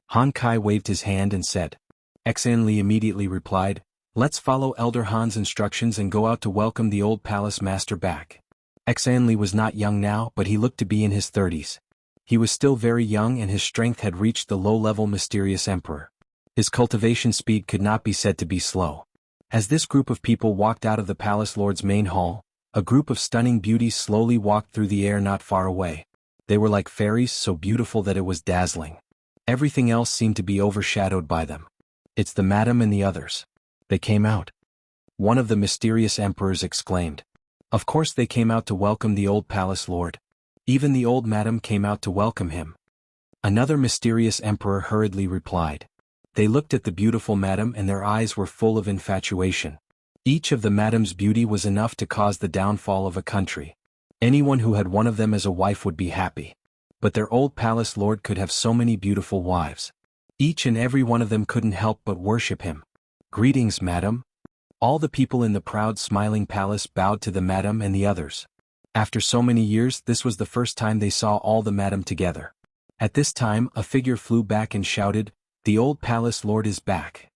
Han Kai waved his hand and said. Xen Li immediately replied, let's follow Elder Han's instructions and go out to welcome the old palace master back. Xen Li was not young now, but he looked to be in his 30s. He was still very young and his strength had reached the low-level mysterious emperor. His cultivation speed could not be said to be slow. As this group of people walked out of the palace lord's main hall, a group of stunning beauties slowly walked through the air not far away. They were like fairies, so beautiful that it was dazzling. Everything else seemed to be overshadowed by them. It's the madam and the others. They came out. One of the mysterious emperors exclaimed. Of course they came out to welcome the old palace lord. Even the old madam came out to welcome him. Another mysterious emperor hurriedly replied. They looked at the beautiful madam and their eyes were full of infatuation. Each of the madam's beauty was enough to cause the downfall of a country. Anyone who had one of them as a wife would be happy. But their old palace lord could have so many beautiful wives. Each and every one of them couldn't help but worship him. Greetings, madam. All the people in the proud smiling palace bowed to the madam and the others. After so many years, this was the first time they saw all the madam together. At this time, a figure flew back and shouted, the old palace lord is back.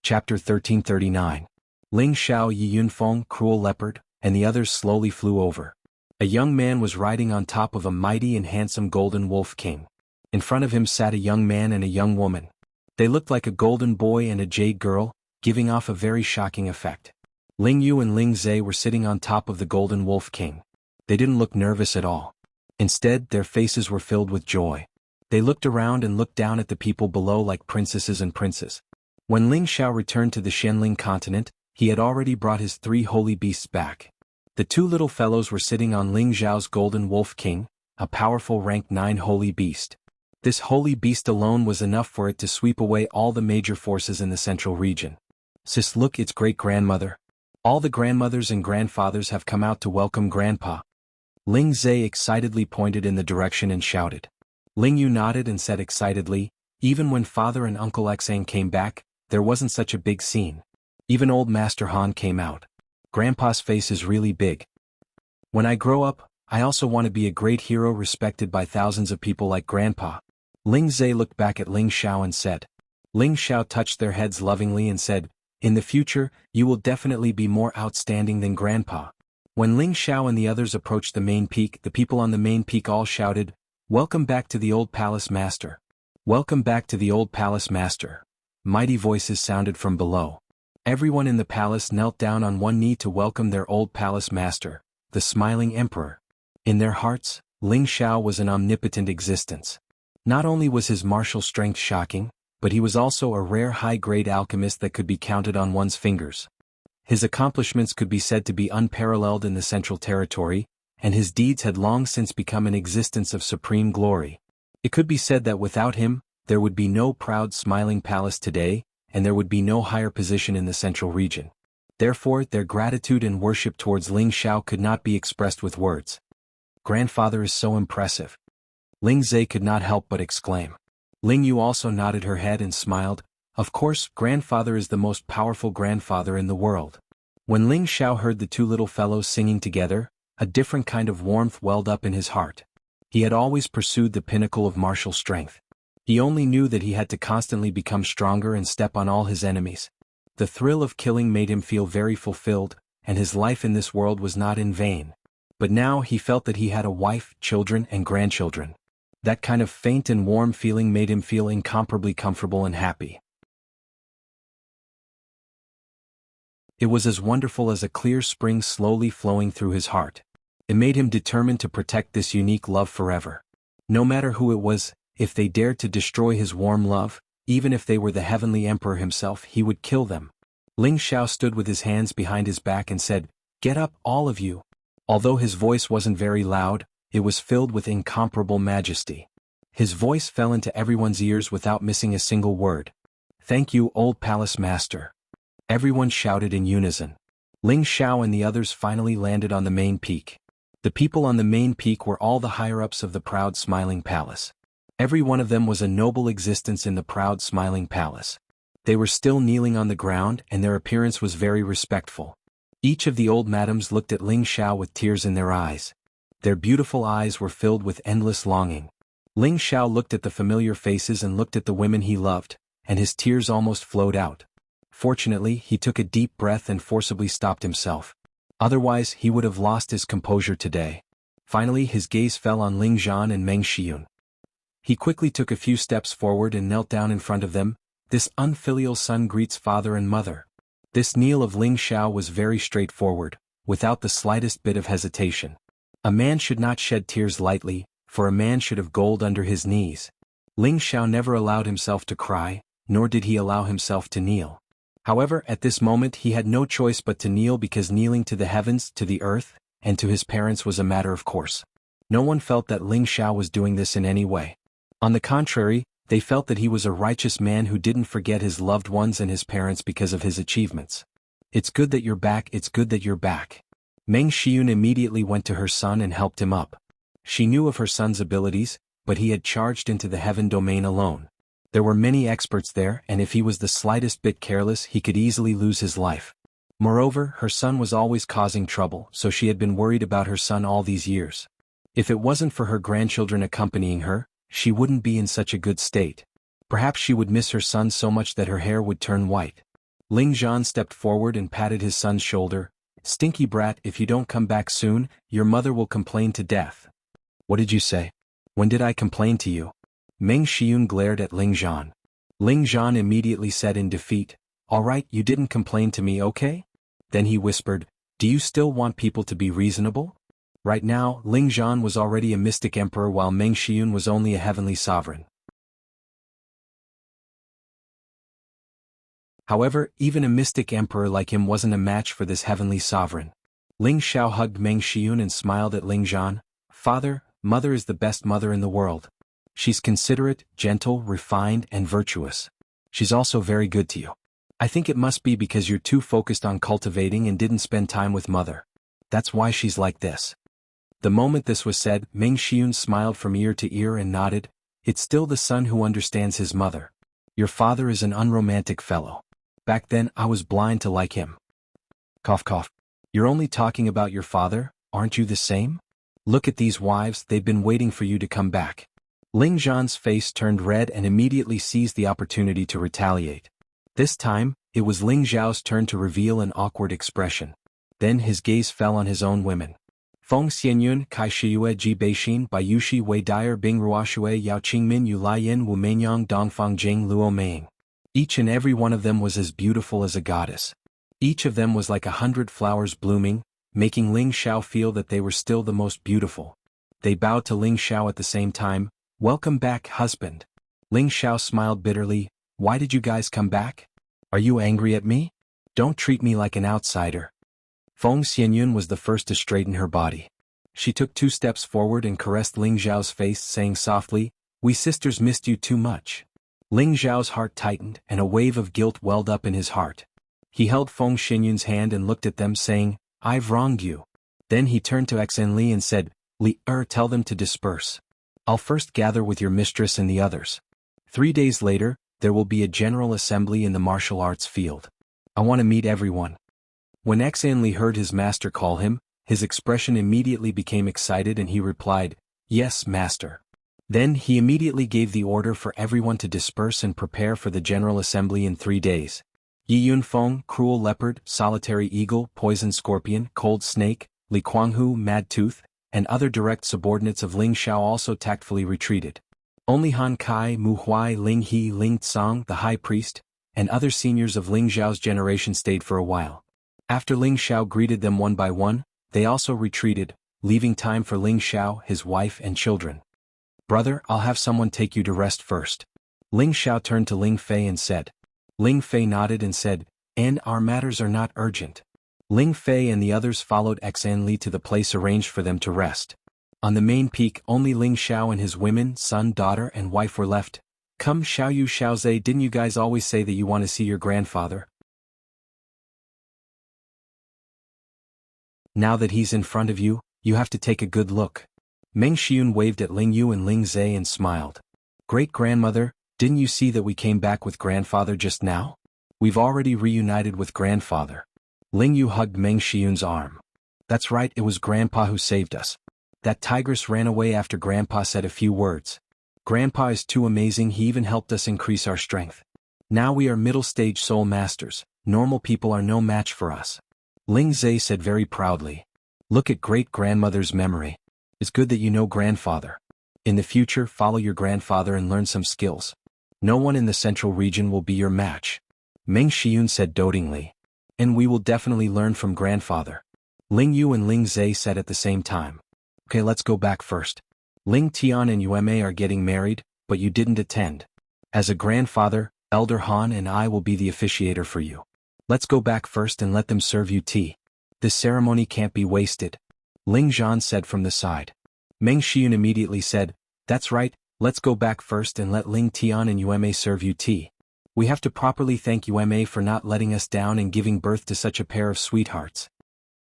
Chapter 1339. Ling Xiao Yi Yunfeng, Cruel Leopard, and the others slowly flew over. A young man was riding on top of a mighty and handsome golden wolf king. In front of him sat a young man and a young woman. They looked like a golden boy and a jade girl, giving off a very shocking effect. Ling Yu and Ling Zhe were sitting on top of the golden wolf king. They didn't look nervous at all. Instead, their faces were filled with joy. They looked around and looked down at the people below like princesses and princes. When Ling Xiao returned to the Shenling continent, he had already brought his 3 holy beasts back. The 2 little fellows were sitting on Ling Zhao's golden wolf king, a powerful rank 9 holy beast. This holy beast alone was enough for it to sweep away all the major forces in the central region. Sis, look, it's great-grandmother. All the grandmothers and grandfathers have come out to welcome Grandpa. Ling Zhe excitedly pointed in the direction and shouted. Ling Yu nodded and said excitedly, even when Father and Uncle Xang came back, there wasn't such a big scene. Even old Master Han came out. Grandpa's face is really big. When I grow up, I also want to be a great hero respected by thousands of people like Grandpa. Ling Zhe looked back at Ling Xiao and said. Ling Xiao touched their heads lovingly and said, in the future, you will definitely be more outstanding than Grandpa. When Ling Xiao and the others approached the main peak, the people on the main peak all shouted, welcome back to the old palace master. Welcome back to the old palace master. Mighty voices sounded from below. Everyone in the palace knelt down on one knee to welcome their old palace master, the smiling emperor. In their hearts, Ling Xiao was an omnipotent existence. Not only was his martial strength shocking, but he was also a rare high-grade alchemist that could be counted on one's fingers. His accomplishments could be said to be unparalleled in the Central Territory, and his deeds had long since become an existence of supreme glory. It could be said that without him, there would be no proud smiling palace today, and there would be no higher position in the central region. Therefore, their gratitude and worship towards Ling Xiao could not be expressed with words. "Grandfather is so impressive," Ling Zhe could not help but exclaim. Ling Yu also nodded her head and smiled. Of course, grandfather is the most powerful grandfather in the world. When Ling Xiao heard the two little fellows singing together, a different kind of warmth welled up in his heart. He had always pursued the pinnacle of martial strength. He only knew that he had to constantly become stronger and step on all his enemies. The thrill of killing made him feel very fulfilled, and his life in this world was not in vain. But now he felt that he had a wife, children, and grandchildren. That kind of faint and warm feeling made him feel incomparably comfortable and happy. It was as wonderful as a clear spring slowly flowing through his heart. It made him determined to protect this unique love forever. No matter who it was, if they dared to destroy his warm love, even if they were the heavenly emperor himself, he would kill them. Ling Xiao stood with his hands behind his back and said, "Get up, all of you." Although his voice wasn't very loud, it was filled with incomparable majesty. His voice fell into everyone's ears without missing a single word. "Thank you, old palace master." Everyone shouted in unison. Ling Xiao and the others finally landed on the main peak. The people on the main peak were all the higher-ups of the proud smiling palace. Every one of them was a noble existence in the proud smiling palace. They were still kneeling on the ground, and their appearance was very respectful. Each of the old madams looked at Ling Xiao with tears in their eyes. Their beautiful eyes were filled with endless longing. Ling Xiao looked at the familiar faces and looked at the women he loved, and his tears almost flowed out. Fortunately, he took a deep breath and forcibly stopped himself. Otherwise, he would have lost his composure today. Finally, his gaze fell on Ling Zhan and Meng Xiyun. He quickly took a few steps forward and knelt down in front of them. This unfilial son greets father and mother. This kneel of Ling Xiao was very straightforward, without the slightest bit of hesitation. A man should not shed tears lightly, for a man should have gold under his knees. Ling Xiao never allowed himself to cry, nor did he allow himself to kneel. However, at this moment he had no choice but to kneel, because kneeling to the heavens, to the earth, and to his parents was a matter of course. No one felt that Ling Xiao was doing this in any way. On the contrary, they felt that he was a righteous man who didn't forget his loved ones and his parents because of his achievements. "It's good that you're back, it's good that you're back." Meng Xiyun immediately went to her son and helped him up. She knew of her son's abilities, but he had charged into the heaven domain alone. There were many experts there, and if he was the slightest bit careless, he could easily lose his life. Moreover, her son was always causing trouble, so she had been worried about her son all these years. If it wasn't for her grandchildren accompanying her, she wouldn't be in such a good state. Perhaps she would miss her son so much that her hair would turn white. Ling Zhan stepped forward and patted his son's shoulder. "Stinky brat, if you don't come back soon, your mother will complain to death." "What did you say? When did I complain to you?" Meng Xiyun glared at Ling Zhan. Ling Zhan immediately said in defeat, "All right, you didn't complain to me, okay?" Then he whispered, "Do you still want people to be reasonable?" Right now, Ling Zhan was already a mystic emperor while Meng Xiyun was only a heavenly sovereign. However, even a mystic emperor like him wasn't a match for this heavenly sovereign. Ling Xiao hugged Meng Xiyun and smiled at Ling Zhan. "Father, mother is the best mother in the world. She's considerate, gentle, refined, and virtuous. She's also very good to you. I think it must be because you're too focused on cultivating and didn't spend time with mother. That's why she's like this." The moment this was said, Meng Xiyun smiled from ear to ear and nodded. "It's still the son who understands his mother. Your father is an unromantic fellow. Back then I was blind to like him." Cough cough. "You're only talking about your father, aren't you the same? Look at these wives, they've been waiting for you to come back." Ling Zhan's face turned red and immediately seized the opportunity to retaliate. This time, it was Ling Zhao's turn to reveal an awkward expression. Then his gaze fell on his own women. Feng Xianyun, Kai Shiyue Ji Beixin, Bai Yushi Wei Dyer Bing Ruoxue Yao Qingmin Yu Laiyin Wu Meinyang Dongfang Jing Luo Meiying. Each and every one of them was as beautiful as a goddess. Each of them was like 100 flowers blooming, making Ling Xiao feel that they were still the most beautiful. They bowed to Ling Xiao at the same time. "Welcome back, husband." Ling Xiao smiled bitterly. "Why did you guys come back? Are you angry at me? Don't treat me like an outsider." Feng Xianyun was the first to straighten her body. She took 2 steps forward and caressed Ling Xiao's face, saying softly, "We sisters missed you too much." Ling Xiao's heart tightened, and a wave of guilt welled up in his heart. He held Feng Xinyun's hand and looked at them, saying, "I've wronged you." Then he turned to Xen Li and said, Tell them to disperse. I'll first gather with your mistress and the others. 3 days later, there will be a general assembly in the martial arts field. I want to meet everyone." When Xen Li heard his master call him, his expression immediately became excited and he replied, "Yes, master." Then he immediately gave the order for everyone to disperse and prepare for the general assembly in 3 days. Yi Yunfeng, Cruel Leopard, Solitary Eagle, Poison Scorpion, Cold Snake, Li Kuanghu, Mad Tooth, and other direct subordinates of Ling Xiao also tactfully retreated. Only Han Kai, Mu Huai, Ling He, Ling Tsang, the High Priest, and other seniors of Ling Xiao's generation stayed for a while. After Ling Xiao greeted them one by one, they also retreated, leaving time for Ling Xiao, his wife and children. "Brother, I'll have someone take you to rest first." Ling Xiao turned to Ling Fei and said. Ling Fei nodded and said, "And our matters are not urgent." Ling Fei and the others followed Xan Li to the place arranged for them to rest. On the main peak, only Ling Xiao and his women, son, daughter, and wife were left. "Come, Xiaoyu Xiaozhe, didn't you guys always say that you want to see your grandfather? Now that he's in front of you, you have to take a good look." Meng Xiun waved at Ling Yu and Ling Zhe and smiled. "Great-grandmother, didn't you see that we came back with grandfather just now? We've already reunited with grandfather." Ling Yu hugged Meng Xiun's arm. "That's right, it was Grandpa who saved us. That tigress ran away after Grandpa said a few words. Grandpa is too amazing, he even helped us increase our strength. Now we are middle-stage soul masters, normal people are no match for us." Ling Zhe said very proudly. "Look at great-grandmother's memory. It's good that you know grandfather. In the future, follow your grandfather and learn some skills. No one in the central region will be your match." Meng Xiun said dotingly. "And we will definitely learn from grandfather." Ling Yu and Ling Zhe said at the same time. "Okay, let's go back first. Ling Tian and Yueme are getting married, but you didn't attend. As a grandfather, Elder Han and I will be the officiator for you. Let's go back first and let them serve you tea. This ceremony can't be wasted," Ling Zhan said from the side. Meng Xiun immediately said, "That's right, let's go back first and let Ling Tian and Yueme serve you tea. We have to properly thank Yueme for not letting us down and giving birth to such a pair of sweethearts."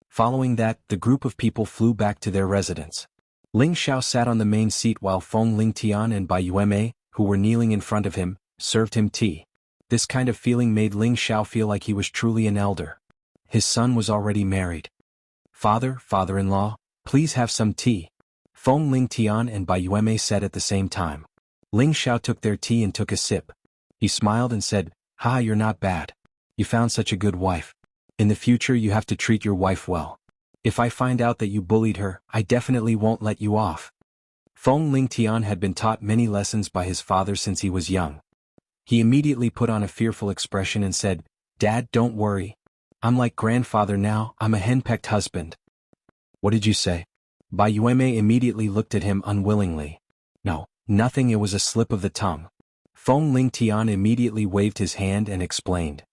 Following that, the group of people flew back to their residence. Ling Xiao sat on the main seat while Feng Ling Tian and Bai Yueme, who were kneeling in front of him, served him tea. This kind of feeling made Ling Xiao feel like he was truly an elder. His son was already married. Father-in-law, please have some tea," Feng Ling Tian and Bai Yueme said at the same time. Ling Xiao took their tea and took a sip. He smiled and said, "Ha, you're not bad. You found such a good wife. In the future you have to treat your wife well. If I find out that you bullied her, I definitely won't let you off." Feng Ling Tian had been taught many lessons by his father since he was young. He immediately put on a fearful expression and said, "Dad, don't worry. I'm like grandfather now, I'm a henpecked husband." "What did you say?" Bai Yueme immediately looked at him unwillingly. "No, nothing, it was a slip of the tongue." Feng Ling Tian immediately waved his hand and explained.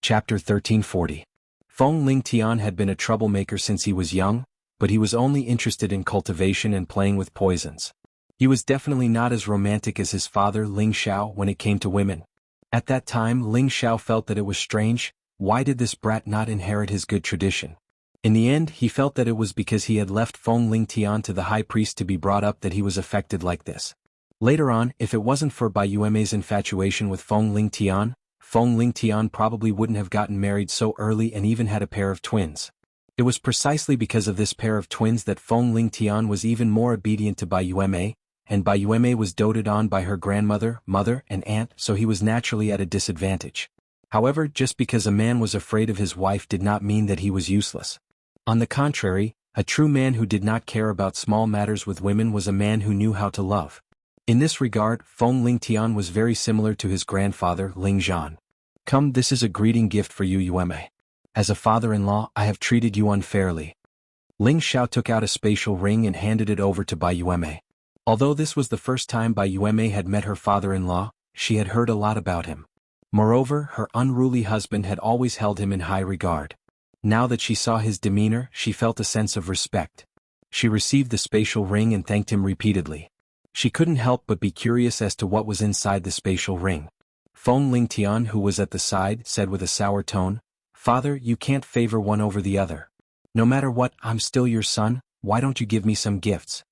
Chapter 1340. Feng Ling Tian had been a troublemaker since he was young, but he was only interested in cultivation and playing with poisons. He was definitely not as romantic as his father Ling Xiao when it came to women. At that time Ling Xiao felt that it was strange, why did this brat not inherit his good tradition? In the end he felt that it was because he had left Feng Ling Tian to the high priest to be brought up that he was affected like this. Later on, if it wasn't for Bai Yueme's infatuation with Feng Ling Tian probably wouldn't have gotten married so early and even had a pair of twins. It was precisely because of this pair of twins that Feng Ling Tian was even more obedient to Bai Yueme, and Bai Yueme was doted on by her grandmother, mother, and aunt, so he was naturally at a disadvantage. However, just because a man was afraid of his wife did not mean that he was useless. On the contrary, a true man who did not care about small matters with women was a man who knew how to love. In this regard, Feng Ling Tian was very similar to his grandfather, Ling Zhan. "Come, this is a greeting gift for you, Yueme. As a father-in-law, I have treated you unfairly." Ling Xiao took out a spatial ring and handed it over to Bai Yueme. Although this was the first time Bai Yueme had met her father-in-law, she had heard a lot about him. Moreover, her unruly husband had always held him in high regard. Now that she saw his demeanor, she felt a sense of respect. She received the spatial ring and thanked him repeatedly. She couldn't help but be curious as to what was inside the spatial ring. Feng Lingtian, who was at the side, said with a sour tone, "Father, you can't favor one over the other. No matter what, I'm still your son, why don't you give me some gifts?"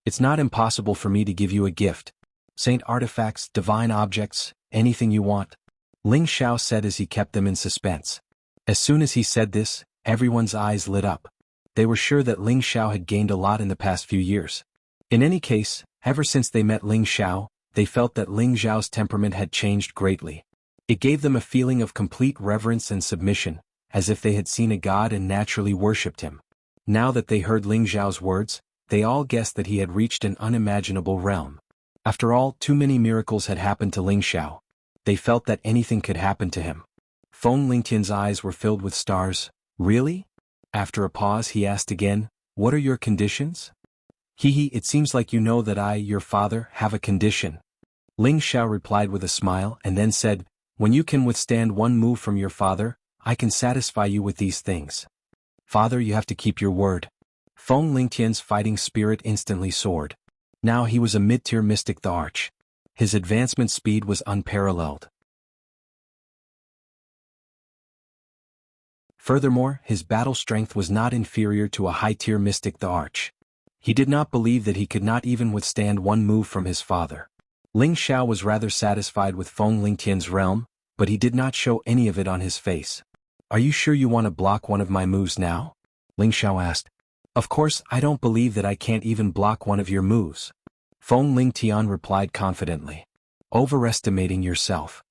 "It's not impossible for me to give you a gift. Saint artifacts, divine objects, anything you want," Ling Xiao said as he kept them in suspense. As soon as he said this, everyone's eyes lit up. They were sure that Ling Xiao had gained a lot in the past few years. In any case, ever since they met Ling Xiao, they felt that Ling Xiao's temperament had changed greatly. It gave them a feeling of complete reverence and submission, as if they had seen a god and naturally worshipped him. Now that they heard Ling Xiao's words, they all guessed that he had reached an unimaginable realm. After all, too many miracles had happened to Ling Xiao. They felt that anything could happen to him. Feng Lingtian's eyes were filled with stars. "Really?" After a pause he asked again, "What are your conditions?" It seems like you know that I, your father, have a condition." Ling Xiao replied with a smile and then said, "When you can withstand one move from your father, I can satisfy you with these things." "Father, you have to keep your word." Feng Lingtian's fighting spirit instantly soared. Now he was a mid-tier mystic the Arch. His advancement speed was unparalleled. Furthermore, his battle strength was not inferior to a high-tier mystic the Arch. He did not believe that he could not even withstand one move from his father. Ling Xiao was rather satisfied with Feng Lingtian's realm, but he did not show any of it on his face. "Are you sure you want to block one of my moves now?" Ling Xiao asked. "Of course, I don't believe that I can't even block one of your moves," Feng Lingtian replied confidently. "Overestimating yourself."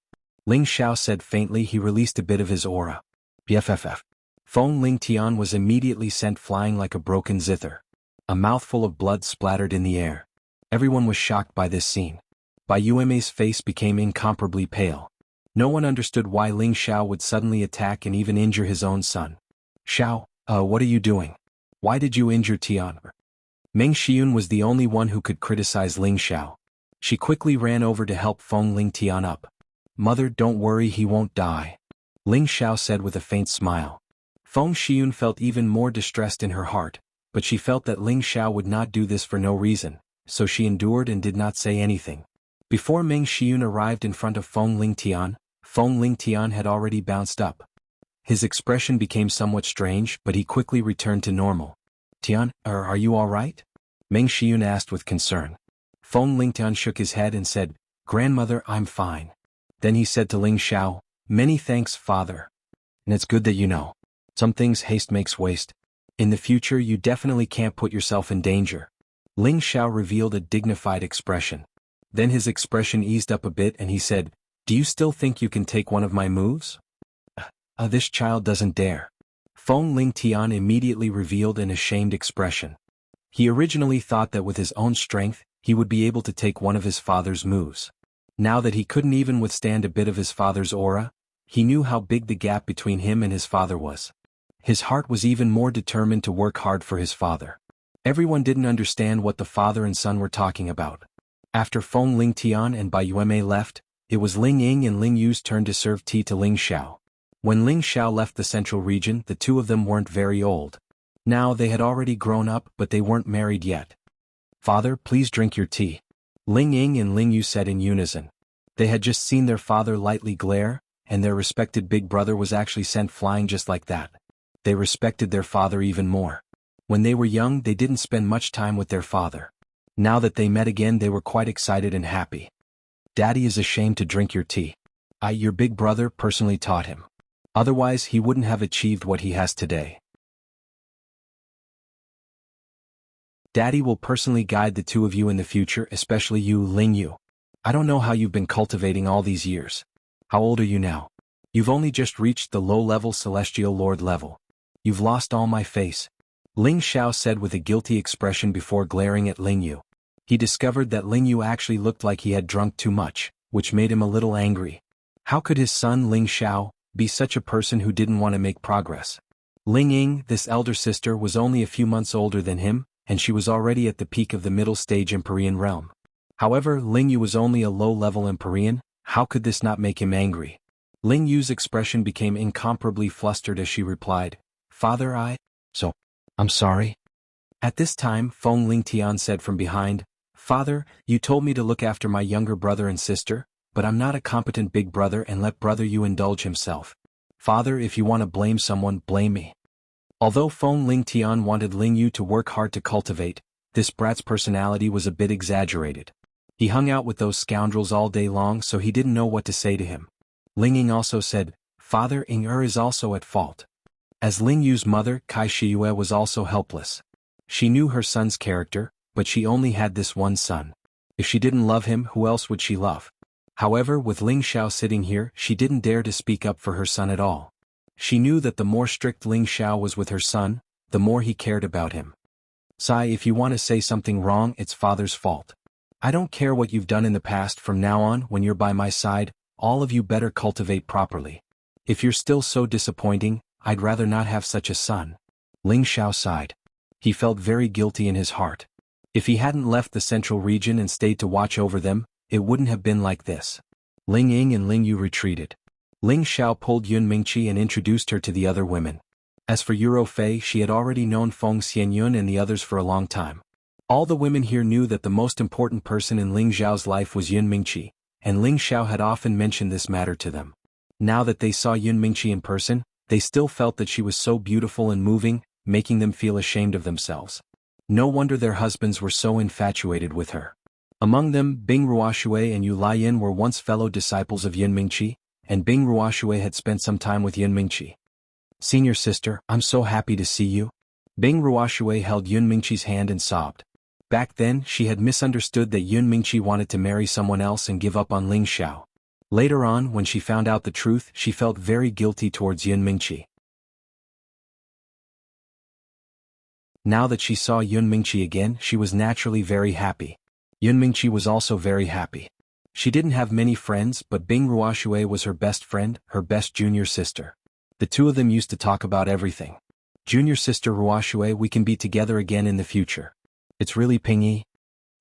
Ling Xiao said faintly. He released a bit of his aura. BFFF. Feng Lingtian was immediately sent flying like a broken zither. A mouthful of blood splattered in the air. Everyone was shocked by this scene. Bai Yuemei's face became incomparably pale. No one understood why Ling Xiao would suddenly attack and even injure his own son. "Xiao, what are you doing? Why did you injure Tian?" Meng Xiun was the only one who could criticize Ling Xiao. She quickly ran over to help Feng Lingtian up. "Mother, don't worry, he won't die," Ling Xiao said with a faint smile. Feng Xiun felt even more distressed in her heart, but she felt that Ling Xiao would not do this for no reason, so she endured and did not say anything. Before Meng Xiun arrived in front of Feng Lingtian had already bounced up. His expression became somewhat strange, but he quickly returned to normal. "Tian, are you all right?" Meng Xiun asked with concern. Feng Lingtian shook his head and said, "Grandmother, I'm fine." Then he said to Ling Xiao, "Many thanks, father. And it's good that you know. Some things haste makes waste. In the future you definitely can't put yourself in danger." Ling Xiao revealed a dignified expression. Then his expression eased up a bit and he said, "Do you still think you can take one of my moves?" This child doesn't dare." Feng Lingtian immediately revealed an ashamed expression. He originally thought that with his own strength, he would be able to take one of his father's moves. Now that he couldn't even withstand a bit of his father's aura, he knew how big the gap between him and his father was. His heart was even more determined to work hard for his father. Everyone didn't understand what the father and son were talking about. After Feng Lingtian and Bai Yuemei left, it was Ling Ying and Ling Yu's turn to serve tea to Ling Xiao. When Ling Xiao left the central region, the two of them weren't very old. Now they had already grown up, but they weren't married yet. "Father, please drink your tea," Ling Ying and Ling Yu said in unison. They had just seen their father lightly glare, and their respected big brother was actually sent flying just like that. They respected their father even more. When they were young, they didn't spend much time with their father. Now that they met again, they were quite excited and happy. "Daddy is ashamed to drink your tea. Your big brother, personally taught him. Otherwise he wouldn't have achieved what he has today. Daddy will personally guide the two of you in the future, especially you, Ling Yu. I don't know how you've been cultivating all these years. How old are you now? You've only just reached the low-level Celestial Lord level. You've lost all my face," Ling Xiao said with a guilty expression before glaring at Ling Yu. He discovered that Ling Yu actually looked like he had drunk too much, which made him a little angry. How could his son Ling Xiao be such a person who didn't want to make progress? Ling Ying, this elder sister, was only a few months older than him, and she was already at the peak of the middle stage Empyrean realm. However, Ling Yu was only a low-level Empyrean, How could this not make him angry? Ling Yu's expression became incomparably flustered as she replied, Father, I'm sorry. At this time, Feng Lingtian said from behind, Father, you told me to look after my younger brother and sister, but I'm not a competent big brother and let brother Yu indulge himself. Father, if you want to blame someone, blame me. Although Feng Lingtian wanted Ling Yu to work hard to cultivate, this brat's personality was a bit exaggerated. He hung out with those scoundrels all day long, so he didn't know what to say to him. Ling Ying also said, Father, Ying is also at fault. As Ling Yu's mother, Kai Shiyue was also helpless. She knew her son's character, but she only had this one son. If she didn't love him, who else would she love? However, with Ling Xiao sitting here, she didn't dare to speak up for her son at all. She knew that the more strict Ling Xiao was with her son, the more he cared about him. Sai, if you want to say something wrong, it's father's fault. I don't care what you've done in the past. From now on, when you're by my side, all of you better cultivate properly. If you're still so disappointing, I'd rather not have such a son. Ling Xiao sighed. He felt very guilty in his heart. If he hadn't left the central region and stayed to watch over them, it wouldn't have been like this. Ling Ying and Ling Yu retreated. Ling Xiao pulled Yun Mingqi and introduced her to the other women. As for Euro Fei, she had already known Feng Xianyun and the others for a long time. All the women here knew that the most important person in Ling Xiao's life was Yun Mingqi, and Ling Xiao had often mentioned this matter to them. Now that they saw Yun Mingqi in person, they still felt that she was so beautiful and moving, making them feel ashamed of themselves. No wonder their husbands were so infatuated with her. Among them, Bing Ruoshui and Yu Laiyin were once fellow disciples of Yun Mingqi, and Bing Ruoshui had spent some time with Yun Mingqi. Senior sister, I'm so happy to see you. Bing Ruoshui held Yun Mingqi's hand and sobbed. Back then, she had misunderstood that Yun Mingqi wanted to marry someone else and give up on Ling Xiao. Later on, when she found out the truth, she felt very guilty towards Yun Mingqi. Now that she saw Yun Mingqi again, she was naturally very happy. Yun Mingqi was also very happy. She didn't have many friends, but Bing Ruoshui was her best friend, her best junior sister. The two of them used to talk about everything. Junior sister Ruoshui, we can be together again in the future. It's really Pingyi.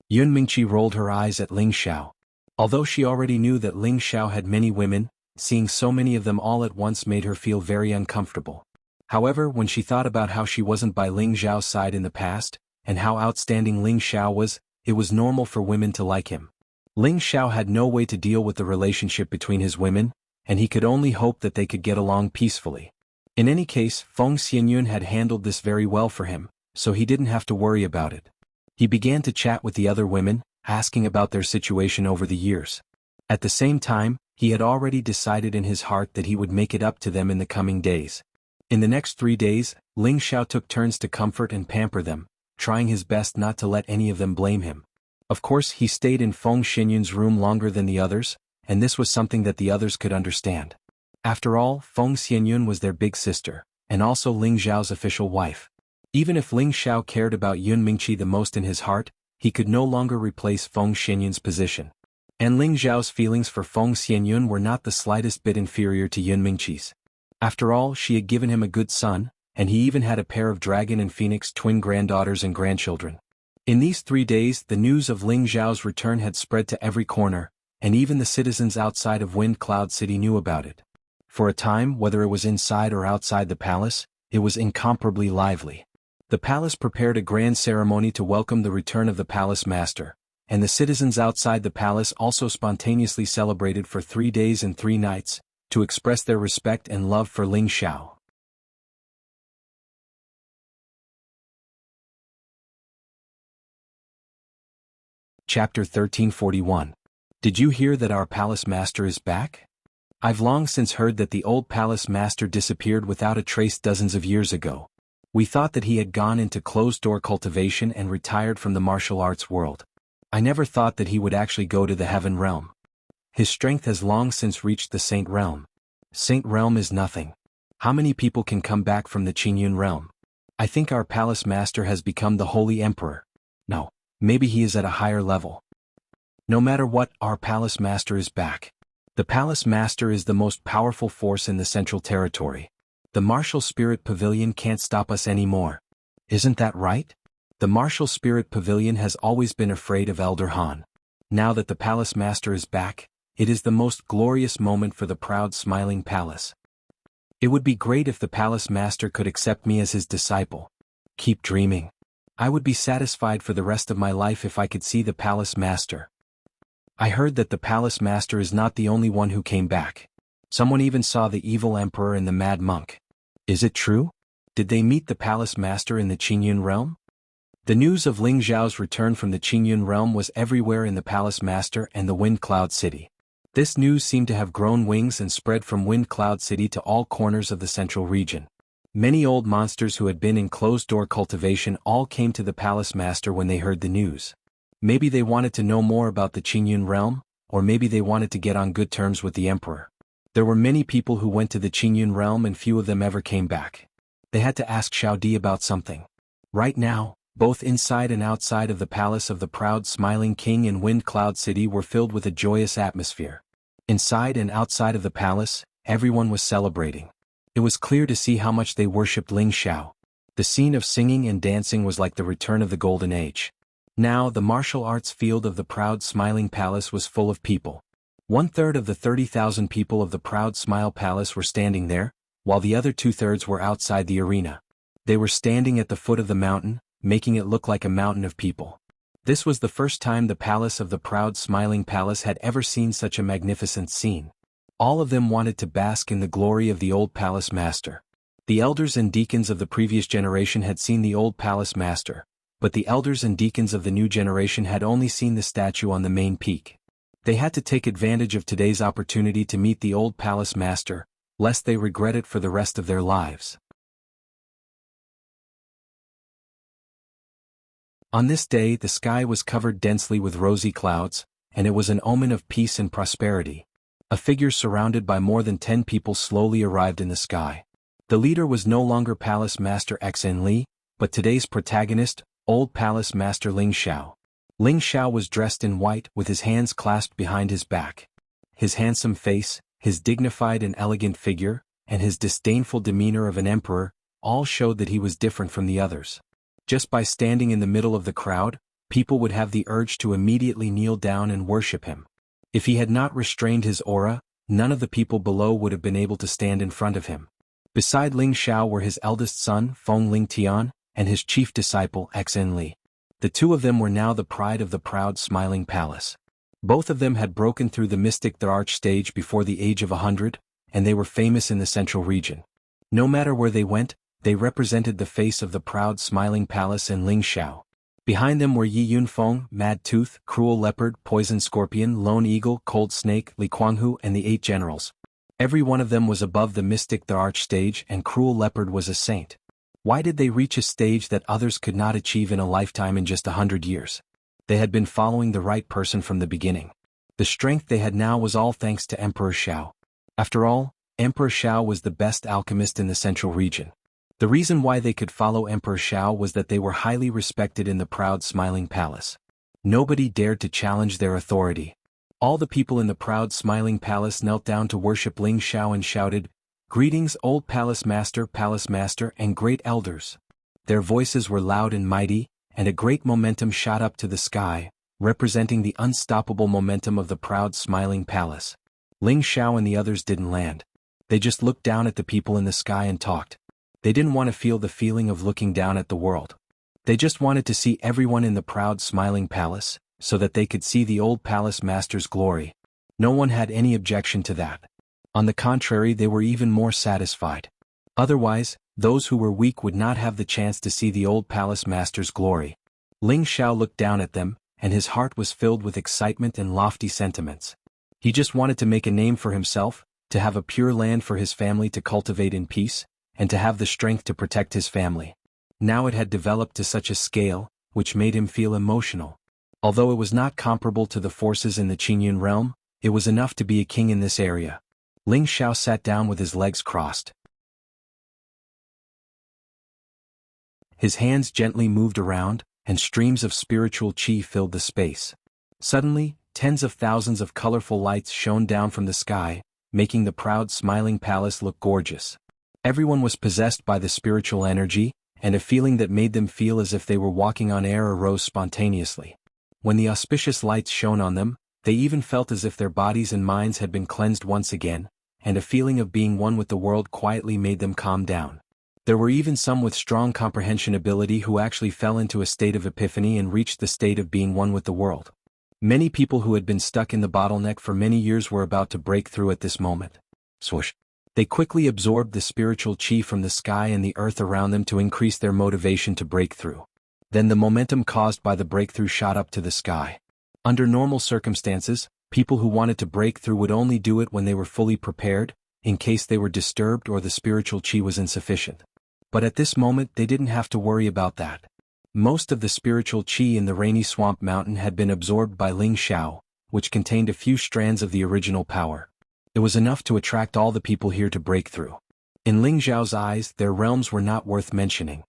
Yun Mingqi rolled her eyes at Ling Xiao. Although she already knew that Ling Xiao had many women, seeing so many of them all at once made her feel very uncomfortable. However, when she thought about how she wasn't by Ling Xiao's side in the past, and how outstanding Ling Xiao was, it was normal for women to like him. Ling Xiao had no way to deal with the relationship between his women, and he could only hope that they could get along peacefully. In any case, Feng Xianyun had handled this very well for him, so he didn't have to worry about it. He began to chat with the other women, asking about their situation over the years. At the same time, he had already decided in his heart that he would make it up to them in the coming days. In the next 3 days, Ling Xiao took turns to comfort and pamper them, trying his best not to let any of them blame him. Of course, he stayed in Feng Xianyun's room longer than the others, and this was something that the others could understand. After all, Feng Xianyun was their big sister, and also Ling Xiao's official wife. Even if Ling Xiao cared about Yun Mingqi the most in his heart, he could no longer replace Feng Xianyun's position. And Ling Xiao's feelings for Feng Xianyun were not the slightest bit inferior to Yun Mingqi's. After all, she had given him a good son, and he even had a pair of dragon and phoenix twin granddaughters and grandchildren. In these 3 days, the news of Ling Xiao's return had spread to every corner, and even the citizens outside of Wind Cloud City knew about it. For a time, whether it was inside or outside the palace, it was incomparably lively. The palace prepared a grand ceremony to welcome the return of the palace master, and the citizens outside the palace also spontaneously celebrated for 3 days and 3 nights, to express their respect and love for Ling Xiao. Chapter 1341. Did you hear that our palace master is back? I've long since heard that the old palace master disappeared without a trace dozens of years ago. We thought that he had gone into closed-door cultivation and retired from the martial arts world. I never thought that he would actually go to the heaven realm. His strength has long since reached the Saint realm. Saint realm is nothing. How many people can come back from the Qingyun realm? I think our palace master has become the holy emperor. No, maybe he is at a higher level. No matter what, our palace master is back. The palace master is the most powerful force in the Central Territory. The martial spirit pavilion can't stop us anymore. Isn't that right? The martial spirit pavilion has always been afraid of Elder Han. Now that the palace master is back, It is the most glorious moment for the proud smiling palace. It would be great if the palace master could accept me as his disciple. Keep dreaming. I would be satisfied for the rest of my life if I could see the palace master. I heard that the palace master is not the only one who came back. Someone even saw the evil emperor and the mad monk. Is it true? Did they meet the palace master in the Qingyun realm? The news of Ling Zhao's return from the Qingyun realm was everywhere in the palace master and the Wind Cloud City. This news seemed to have grown wings and spread from Wind Cloud City to all corners of the central region. Many old monsters who had been in closed-door cultivation all came to the palace master when they heard the news. Maybe they wanted to know more about the Qingyun realm, or maybe they wanted to get on good terms with the emperor. There were many people who went to the Qingyun realm and few of them ever came back. They had to ask Xiao Di about something. Right now, both inside and outside of the palace of the proud smiling king in Wind Cloud City were filled with a joyous atmosphere. Inside and outside of the palace, everyone was celebrating. It was clear to see how much they worshipped Ling Xiao. The scene of singing and dancing was like the return of the Golden Age. Now the martial arts field of the proud smiling palace was full of people. 1/3 of the 30,000 people of the proud smile palace were standing there, while the other 2/3 were outside the arena. They were standing at the foot of the mountain, making it look like a mountain of people. This was the first time the palace of the proud smiling palace had ever seen such a magnificent scene. All of them wanted to bask in the glory of the old palace master. The elders and deacons of the previous generation had seen the old palace master, but the elders and deacons of the new generation had only seen the statue on the main peak. They had to take advantage of today's opportunity to meet the old palace master, lest they regret it for the rest of their lives. On this day the sky was covered densely with rosy clouds, and it was an omen of peace and prosperity. A figure surrounded by more than 10 people slowly arrived in the sky. The leader was no longer Palace Master Xen Li, but today's protagonist, Old Palace Master Ling Xiao. Ling Xiao was dressed in white with his hands clasped behind his back. His handsome face, his dignified and elegant figure, and his disdainful demeanor of an emperor, all showed that he was different from the others. Just by standing in the middle of the crowd, people would have the urge to immediately kneel down and worship him. If he had not restrained his aura, none of the people below would have been able to stand in front of him. Beside Ling Xiao were his eldest son, Feng Ling Tian, and his chief disciple, Xen Li. The two of them were now the pride of the proud smiling palace. Both of them had broken through the mystic the arch stage before the age of 100, and they were famous in the central region. No matter where they went, they represented the face of the proud smiling palace and Ling Xiao. Behind them were Yi Yunfeng, Mad Tooth, Cruel Leopard, Poison Scorpion, Lone Eagle, Cold Snake, Li Kuanghu, and the 8 generals. Every one of them was above the mystic the arch stage, and Cruel Leopard was a saint. Why did they reach a stage that others could not achieve in a lifetime in just 100 years? They had been following the right person from the beginning. The strength they had now was all thanks to Emperor Xiao. After all, Emperor Xiao was the best alchemist in the central region. The reason why they could follow Emperor Xiao was that they were highly respected in the proud smiling palace. Nobody dared to challenge their authority. All the people in the proud smiling palace knelt down to worship Ling Xiao and shouted, "Greetings, old palace master, and great elders." Their voices were loud and mighty, and a great momentum shot up to the sky, representing the unstoppable momentum of the proud smiling palace. Ling Xiao and the others didn't land. They just looked down at the people in the sky and talked. They didn't want to feel the feeling of looking down at the world. They just wanted to see everyone in the proud smiling palace, so that they could see the old palace master's glory. No one had any objection to that. On the contrary, they were even more satisfied. Otherwise, those who were weak would not have the chance to see the old palace master's glory. Ling Xiao looked down at them, and his heart was filled with excitement and lofty sentiments. He just wanted to make a name for himself, to have a pure land for his family to cultivate in peace, and to have the strength to protect his family. Now it had developed to such a scale, which made him feel emotional. Although it was not comparable to the forces in the Qingyun realm, it was enough to be a king in this area. Ling Xiao sat down with his legs crossed. His hands gently moved around, and streams of spiritual qi filled the space. Suddenly, tens of thousands of colorful lights shone down from the sky, making the proud smiling palace look gorgeous. Everyone was possessed by the spiritual energy, and a feeling that made them feel as if they were walking on air arose spontaneously. When the auspicious lights shone on them, They even felt as if their bodies and minds had been cleansed once again, and a feeling of being one with the world quietly made them calm down. There were even some with strong comprehension ability who actually fell into a state of epiphany and reached the state of being one with the world. Many people who had been stuck in the bottleneck for many years were about to break through at this moment. Swoosh! They quickly absorbed the spiritual chi from the sky and the earth around them to increase their motivation to break through. Then the momentum caused by the breakthrough shot up to the sky. Under normal circumstances, people who wanted to break through would only do it when they were fully prepared, in case they were disturbed or the spiritual chi was insufficient. But at this moment they didn't have to worry about that. Most of the spiritual chi in the rainy swamp mountain had been absorbed by Ling Xiao, which contained a few strands of the original power. It was enough to attract all the people here to break through. In Ling Xiao's eyes, their realms were not worth mentioning.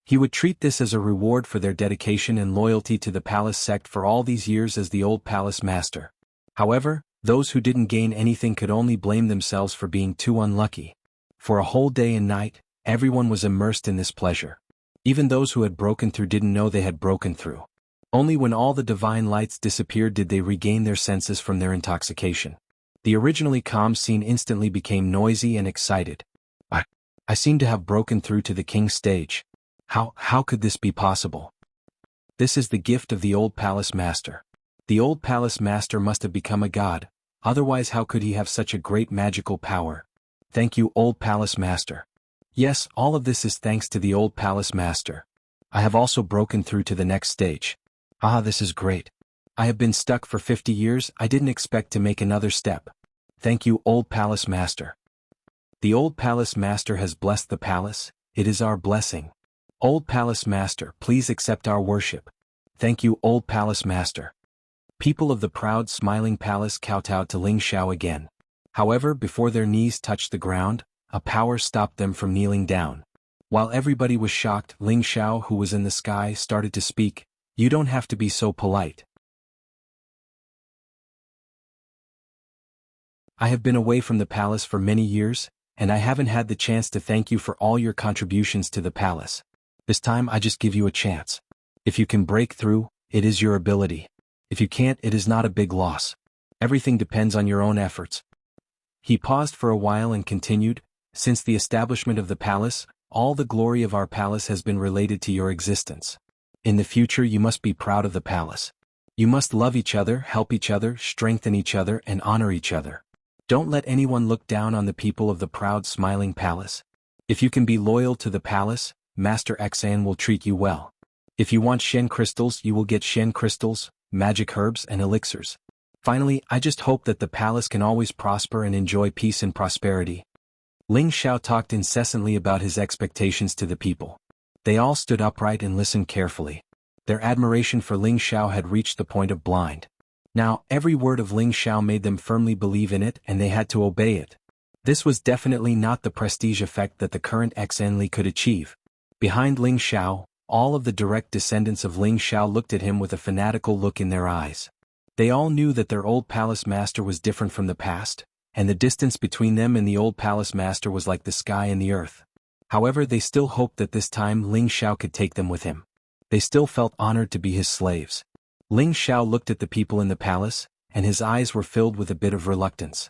He would treat this as a reward for their dedication and loyalty to the palace sect for all these years as the old palace master. However, those who didn't gain anything could only blame themselves for being too unlucky. For a whole day and night, everyone was immersed in this pleasure. Even those who had broken through didn't know they had broken through. Only when all the divine lights disappeared did they regain their senses from their intoxication. The originally calm scene instantly became noisy and excited. I seem to have broken through to the king's stage. How could this be possible? This is the gift of the old palace master. The old palace master must have become a god, otherwise how could he have such a great magical power? Thank you, old palace master. Yes, all of this is thanks to the old palace master. I have also broken through to the next stage. This is great. I have been stuck for 50 years, I didn't expect to make another step. Thank you, old palace master. The old palace master has blessed the palace, it is our blessing. Old palace master, please accept our worship. Thank you, old palace master. People of the proud smiling palace kowtowed to Ling Xiao again. However, before their knees touched the ground, a power stopped them from kneeling down. While everybody was shocked, Ling Xiao, who was in the sky, started to speak. You don't have to be so polite. I have been away from the palace for many years, and I haven't had the chance to thank you for all your contributions to the palace. This time I just give you a chance. If you can break through, it is your ability. If you can't, it is not a big loss. Everything depends on your own efforts. He paused for a while and continued, since the establishment of the palace, all the glory of our palace has been related to your existence. In the future you must be proud of the palace. You must love each other, help each other, strengthen each other, and honor each other. Don't let anyone look down on the people of the proud smiling palace. If you can be loyal to the palace, Master Xan will treat you well. If you want Shen crystals, you will get Shen crystals, magic herbs, and elixirs. Finally, I just hope that the palace can always prosper and enjoy peace and prosperity. Ling Xiao talked incessantly about his expectations to the people. They all stood upright and listened carefully. Their admiration for Ling Xiao had reached the point of blind. Now, every word of Ling Xiao made them firmly believe in it and they had to obey it. This was definitely not the prestige effect that the current Xen Li could achieve. Behind Ling Xiao, all of the direct descendants of Ling Xiao looked at him with a fanatical look in their eyes. They all knew that their old palace master was different from the past, and the distance between them and the old palace master was like the sky and the earth. However, they still hoped that this time Ling Xiao could take them with him. They still felt honored to be his slaves. Ling Xiao looked at the people in the palace, and his eyes were filled with a bit of reluctance.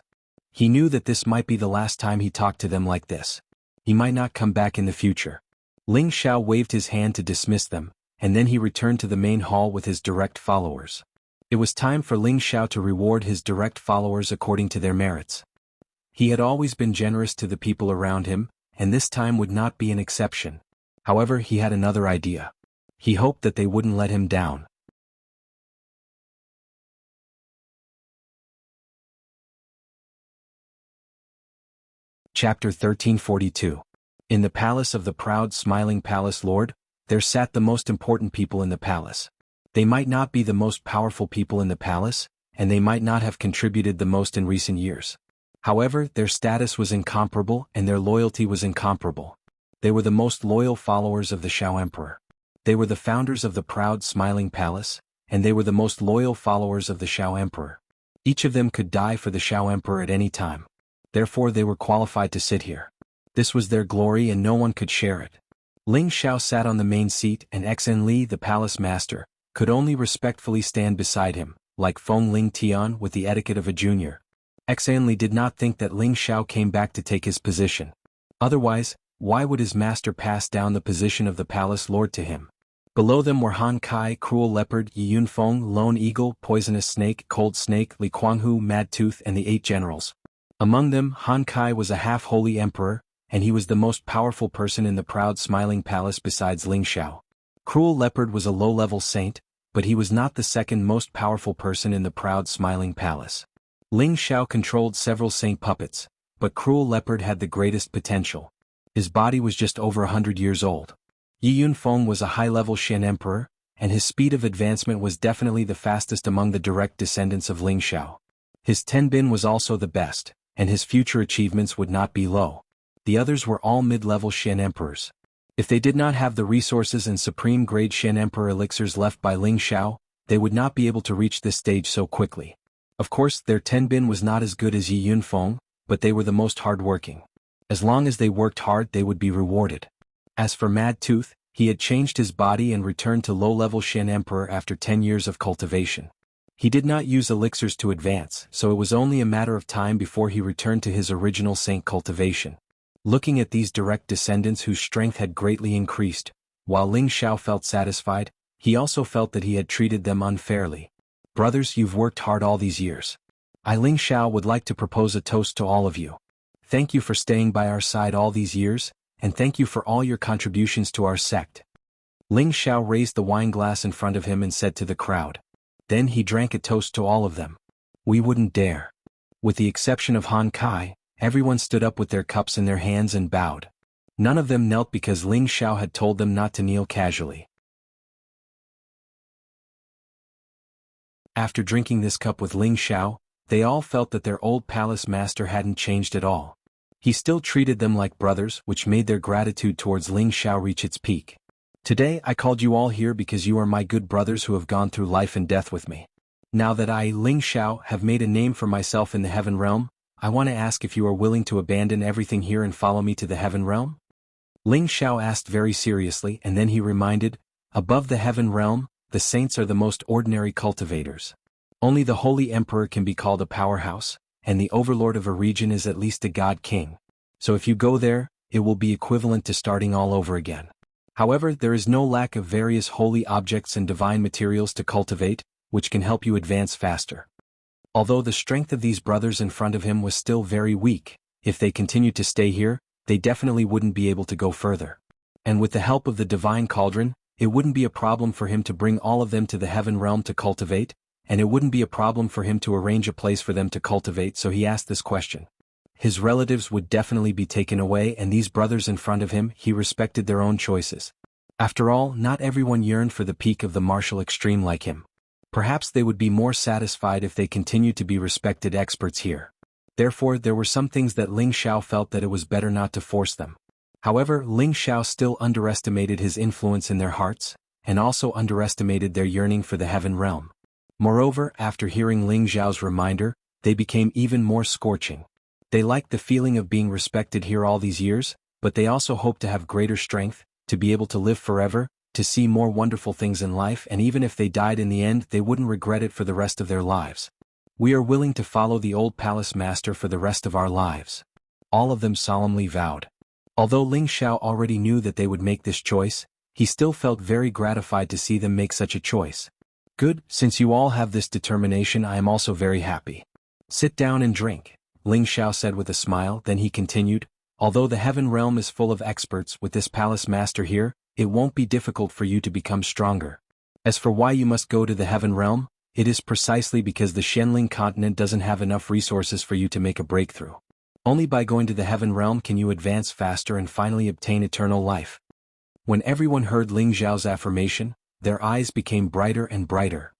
He knew that this might be the last time he talked to them like this. He might not come back in the future. Ling Xiao waved his hand to dismiss them, and then he returned to the main hall with his direct followers. It was time for Ling Xiao to reward his direct followers according to their merits. He had always been generous to the people around him, and this time would not be an exception. However, he had another idea. He hoped that they wouldn't let him down. Chapter 1342. In the palace of the proud smiling palace lord, there sat the most important people in the palace. They might not be the most powerful people in the palace, and they might not have contributed the most in recent years. However, their status was incomparable and their loyalty was incomparable. They were the most loyal followers of the Xiao Emperor. They were the founders of the proud smiling palace, and they were the most loyal followers of the Xiao Emperor. Each of them could die for the Xiao Emperor at any time. Therefore they were qualified to sit here. This was their glory and no one could share it. Ling Xiao sat on the main seat and Xen Li, the palace master, could only respectfully stand beside him, like Feng Ling Tian with the etiquette of a junior. Li did not think that Ling Xiao came back to take his position. Otherwise, why would his master pass down the position of the palace lord to him? Below them were Han Kai, Cruel Leopard, Yi Yunfeng, Lone Eagle, Poisonous Snake, Cold Snake, Li Kuanghu, Mad Tooth, and the 8 generals. Among them, Han Kai was a half-holy emperor, and he was the most powerful person in the proud smiling palace besides Ling Xiao. Cruel Leopard was a low-level saint, but he was not the second most powerful person in the proud smiling palace. Ling Xiao controlled several saint puppets, but Cruel Leopard had the greatest potential. His body was just over 100 years old. Yi Yunfeng was a high-level Shen emperor, and his speed of advancement was definitely the fastest among the direct descendants of Ling Xiao. His Tenbin was also the best, and his future achievements would not be low. The others were all mid-level Shen emperors. If they did not have the resources and supreme-grade Shen emperor elixirs left by Ling Xiao, they would not be able to reach this stage so quickly. Of course, their Tenbin was not as good as Yi Yunfeng, but they were the most hard-working. As long as they worked hard, they would be rewarded. As for Mad Tooth, he had changed his body and returned to low-level Shen emperor after 10 years of cultivation. He did not use elixirs to advance, so it was only a matter of time before he returned to his original saint cultivation. Looking at these direct descendants whose strength had greatly increased, while Ling Xiao felt satisfied, he also felt that he had treated them unfairly. Brothers, you've worked hard all these years. I, Ling Xiao, would like to propose a toast to all of you. Thank you for staying by our side all these years, and thank you for all your contributions to our sect. Ling Xiao raised the wine glass in front of him and said to the crowd. Then he drank a toast to all of them. We wouldn't dare. With the exception of Han Kai, everyone stood up with their cups in their hands and bowed. None of them knelt because Ling Xiao had told them not to kneel casually. After drinking this cup with Ling Xiao, they all felt that their old palace master hadn't changed at all. He still treated them like brothers, which made their gratitude towards Ling Xiao reach its peak. Today I called you all here because you are my good brothers who have gone through life and death with me. Now that I, Ling Xiao, have made a name for myself in the heaven realm, I want to ask if you are willing to abandon everything here and follow me to the heaven realm? Ling Xiao asked very seriously, and then he reminded, above the heaven realm, the saints are the most ordinary cultivators. Only the holy emperor can be called a powerhouse, and the overlord of a region is at least a god king. So if you go there, it will be equivalent to starting all over again. However, there is no lack of various holy objects and divine materials to cultivate, which can help you advance faster. Although the strength of these brothers in front of him was still very weak, if they continued to stay here, they definitely wouldn't be able to go further. And with the help of the divine cauldron, it wouldn't be a problem for him to bring all of them to the heaven realm to cultivate, and it wouldn't be a problem for him to arrange a place for them to cultivate, so he asked this question. His relatives would definitely be taken away, and these brothers in front of him, he respected their own choices. After all, not everyone yearned for the peak of the martial extreme like him. Perhaps they would be more satisfied if they continued to be respected experts here. Therefore, there were some things that Ling Xiao felt that it was better not to force them. However, Ling Xiao still underestimated his influence in their hearts, and also underestimated their yearning for the heaven realm. Moreover, after hearing Ling Xiao's reminder, they became even more scorching. They liked the feeling of being respected here all these years, but they also hoped to have greater strength, to be able to live forever, to see more wonderful things in life, and even if they died in the end, they wouldn't regret it for the rest of their lives. We are willing to follow the old palace master for the rest of our lives. All of them solemnly vowed. Although Ling Xiao already knew that they would make this choice, he still felt very gratified to see them make such a choice. Good, since you all have this determination, I am also very happy. Sit down and drink, Ling Xiao said with a smile. Then he continued, although the heaven realm is full of experts, with this palace master here, it won't be difficult for you to become stronger. As for why you must go to the heaven realm, it is precisely because the Shenling continent doesn't have enough resources for you to make a breakthrough. Only by going to the heaven realm can you advance faster and finally obtain eternal life. When everyone heard Ling Xiao's affirmation, their eyes became brighter and brighter.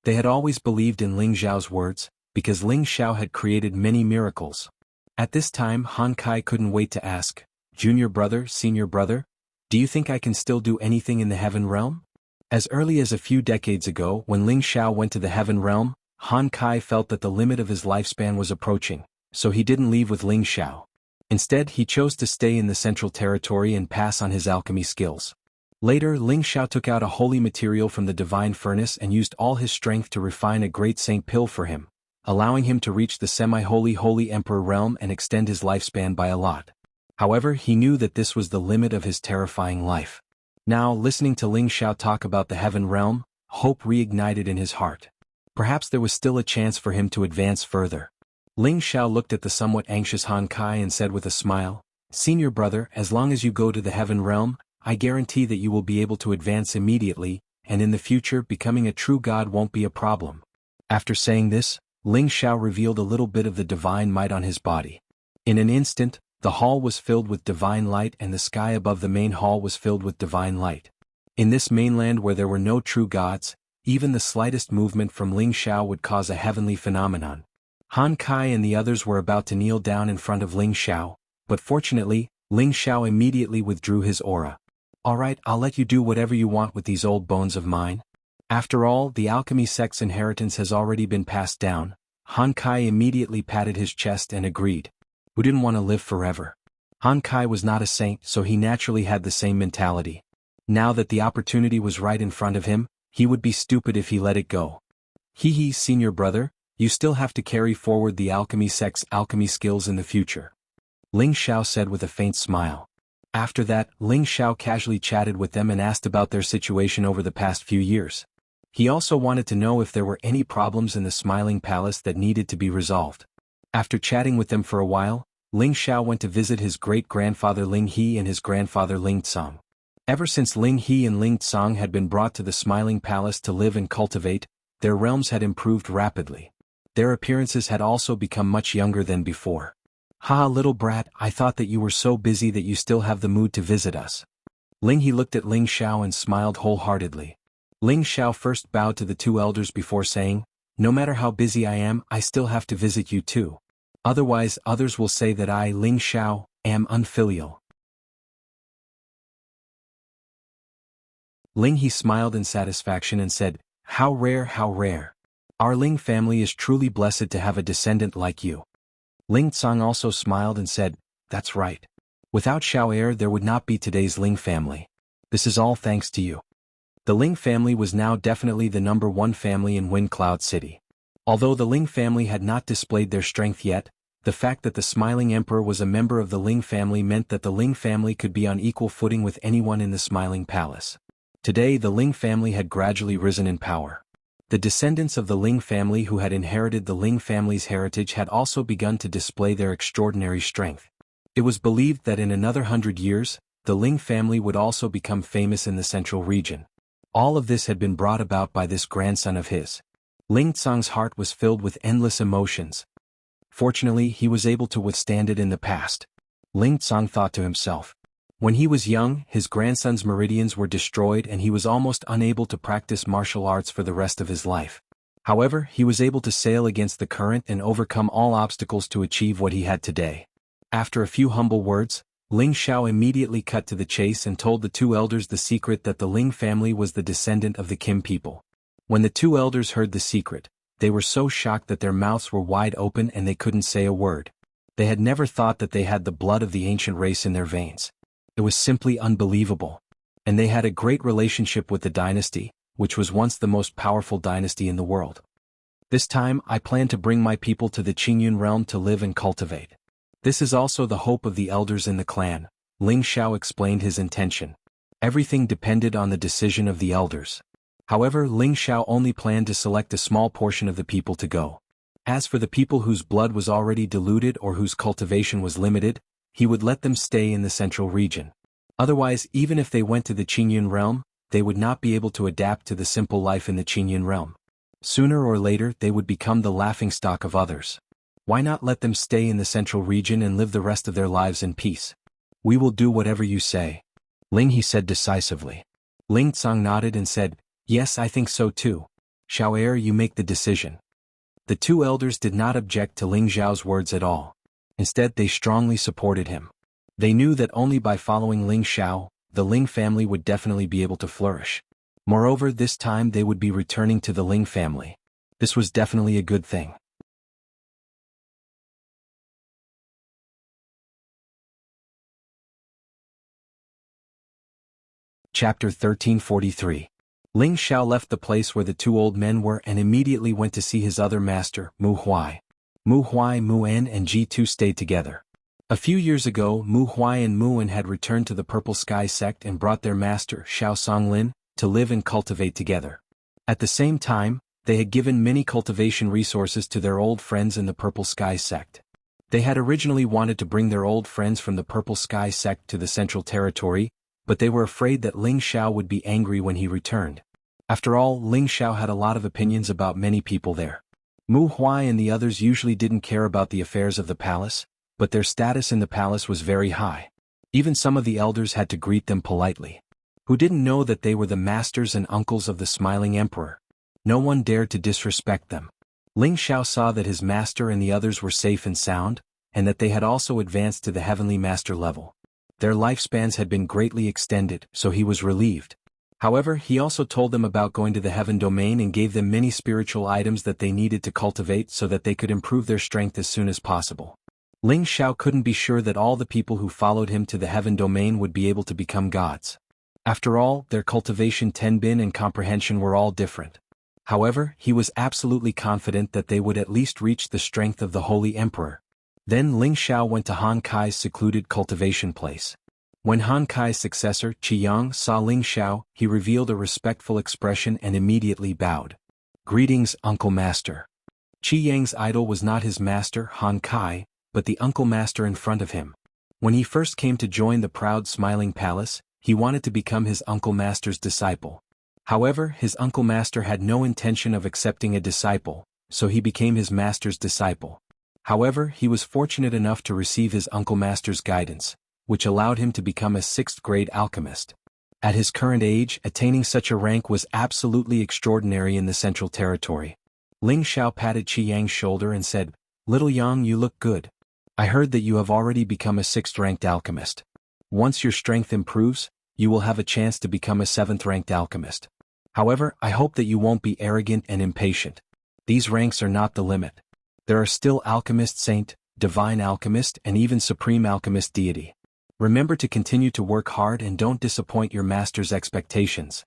They had always believed in Ling Xiao's words, because Ling Xiao had created many miracles. At this time, Han Kai couldn't wait to ask, Junior brother, senior brother, do you think I can still do anything in the heaven realm? As early as a few decades ago, when Ling Xiao went to the heaven realm, Han Kai felt that the limit of his lifespan was approaching, so he didn't leave with Ling Xiao. Instead, he chose to stay in the Central Territory and pass on his alchemy skills. Later, Ling Xiao took out a holy material from the divine furnace and used all his strength to refine a great saint pill for him, allowing him to reach the semi-holy holy emperor realm and extend his lifespan by a lot. However, he knew that this was the limit of his terrifying life. Now, listening to Ling Xiao talk about the heaven realm, hope reignited in his heart. Perhaps there was still a chance for him to advance further. Ling Xiao looked at the somewhat anxious Han Kai and said with a smile, "Senior brother, as long as you go to the heaven realm, I guarantee that you will be able to advance immediately, and in the future becoming a true god won't be a problem." After saying this, Ling Xiao revealed a little bit of the divine might on his body. In an instant, the hall was filled with divine light and the sky above the main hall was filled with divine light. In this mainland where there were no true gods, even the slightest movement from Ling Xiao would cause a heavenly phenomenon. Han Kai and the others were about to kneel down in front of Ling Xiao, but fortunately, Ling Xiao immediately withdrew his aura. "Alright, I'll let you do whatever you want with these old bones of mine. After all, the alchemy sect's inheritance has already been passed down." Han Kai immediately patted his chest and agreed. Who didn't want to live forever? Han Kai was not a saint, so he naturally had the same mentality. Now that the opportunity was right in front of him, he would be stupid if he let it go. "Hee, senior brother, you still have to carry forward the alchemy sect's alchemy skills in the future," Ling Xiao said with a faint smile. After that, Ling Xiao casually chatted with them and asked about their situation over the past few years. He also wanted to know if there were any problems in the Smiling Palace that needed to be resolved. After chatting with them for a while, Ling Xiao went to visit his great-grandfather Ling He and his grandfather Ling Tsang. Ever since Ling He and Ling Tsang had been brought to the Smiling Palace to live and cultivate, their realms had improved rapidly. Their appearances had also become much younger than before. "Ha, little brat, I thought that you were so busy that you still have the mood to visit us." Ling He looked at Ling Xiao and smiled wholeheartedly. Ling Xiao first bowed to the two elders before saying, "No matter how busy I am, I still have to visit you too. Otherwise, others will say that I, Ling Xiao, am unfilial." Ling He smiled in satisfaction and said, "How rare, how rare. Our Ling family is truly blessed to have a descendant like you." Ling Tsang also smiled and said, "That's right. Without Xiao Heir there would not be today's Ling family. This is all thanks to you." The Ling family was now definitely the #1 family in Wind Cloud City. Although the Ling family had not displayed their strength yet, the fact that the Smiling Emperor was a member of the Ling family meant that the Ling family could be on equal footing with anyone in the Smiling Palace. Today the Ling family had gradually risen in power. The descendants of the Ling family who had inherited the Ling family's heritage had also begun to display their extraordinary strength. It was believed that in another 100 years, the Ling family would also become famous in the central region. All of this had been brought about by this grandson of his. Ling Tsang's heart was filled with endless emotions. Fortunately, he was able to withstand it in the past. Ling Tsang thought to himself. When he was young, his grandson's meridians were destroyed and he was almost unable to practice martial arts for the rest of his life. However, he was able to sail against the current and overcome all obstacles to achieve what he had today. After a few humble words, Ling Xiao immediately cut to the chase and told the two elders the secret that the Ling family was the descendant of the Kim people. When the two elders heard the secret, they were so shocked that their mouths were wide open and they couldn't say a word. They had never thought that they had the blood of the ancient race in their veins. It was simply unbelievable. And they had a great relationship with the dynasty, which was once the most powerful dynasty in the world. "This time, I plan to bring my people to the Qingyun realm to live and cultivate. This is also the hope of the elders in the clan." Ling Xiao explained his intention. Everything depended on the decision of the elders. However, Ling Xiao only planned to select a small portion of the people to go. As for the people whose blood was already diluted or whose cultivation was limited, he would let them stay in the central region. Otherwise, even if they went to the Qingyun realm, they would not be able to adapt to the simple life in the Qingyun realm. Sooner or later they would become the laughingstock of others. Why not let them stay in the central region and live the rest of their lives in peace? "We will do whatever you say," Ling He said decisively. Ling Tsang nodded and said, "Yes, I think so too. Xiao Heir, you make the decision." The two elders did not object to Ling Xiao's words at all. Instead, they strongly supported him. They knew that only by following Ling Xiao, the Ling family would definitely be able to flourish. Moreover, this time they would be returning to the Ling family. This was definitely a good thing. Chapter 1343. Ling Xiao left the place where the two old men were and immediately went to see his other master, Mu Huai. Mu Huai, Mu En and Ji2 stayed together. A few years ago, Mu Huai and Mu En had returned to the Purple Sky sect and brought their master, Xiao Songlin, to live and cultivate together. At the same time, they had given many cultivation resources to their old friends in the Purple Sky sect. They had originally wanted to bring their old friends from the Purple Sky sect to the Central Territory, but they were afraid that Ling Xiao would be angry when he returned. After all, Ling Xiao had a lot of opinions about many people there. Mu Huai and the others usually didn't care about the affairs of the palace, but their status in the palace was very high. Even some of the elders had to greet them politely. Who didn't know that they were the masters and uncles of the smiling emperor? No one dared to disrespect them. Ling Xiao saw that his master and the others were safe and sound, and that they had also advanced to the heavenly master level. Their lifespans had been greatly extended, so he was relieved. However, he also told them about going to the heaven domain and gave them many spiritual items that they needed to cultivate so that they could improve their strength as soon as possible. Ling Xiao couldn't be sure that all the people who followed him to the heaven domain would be able to become gods. After all, their cultivation tenbin and comprehension were all different. However, he was absolutely confident that they would at least reach the strength of the Holy Emperor. Then Ling Xiao went to Han Kai's secluded cultivation place. When Han Kai's successor, Qi Yang, saw Ling Xiao, he revealed a respectful expression and immediately bowed. "Greetings, Uncle Master." Qi Yang's idol was not his master, Han Kai, but the Uncle Master in front of him. When he first came to join the proud smiling palace, he wanted to become his Uncle Master's disciple. However, his Uncle Master had no intention of accepting a disciple, so he became his master's disciple. However, he was fortunate enough to receive his Uncle Master's guidance, which allowed him to become a 6th-grade alchemist. At his current age, attaining such a rank was absolutely extraordinary in the Central Territory. Ling Xiao patted Qi Yang's shoulder and said, "Little Yang, you look good. I heard that you have already become a 6th-ranked alchemist. Once your strength improves, you will have a chance to become a 7th-ranked alchemist. However, I hope that you won't be arrogant and impatient. These ranks are not the limit. There are still Alchemist Saint, Divine Alchemist and even Supreme Alchemist Deity. Remember to continue to work hard and don't disappoint your master's expectations."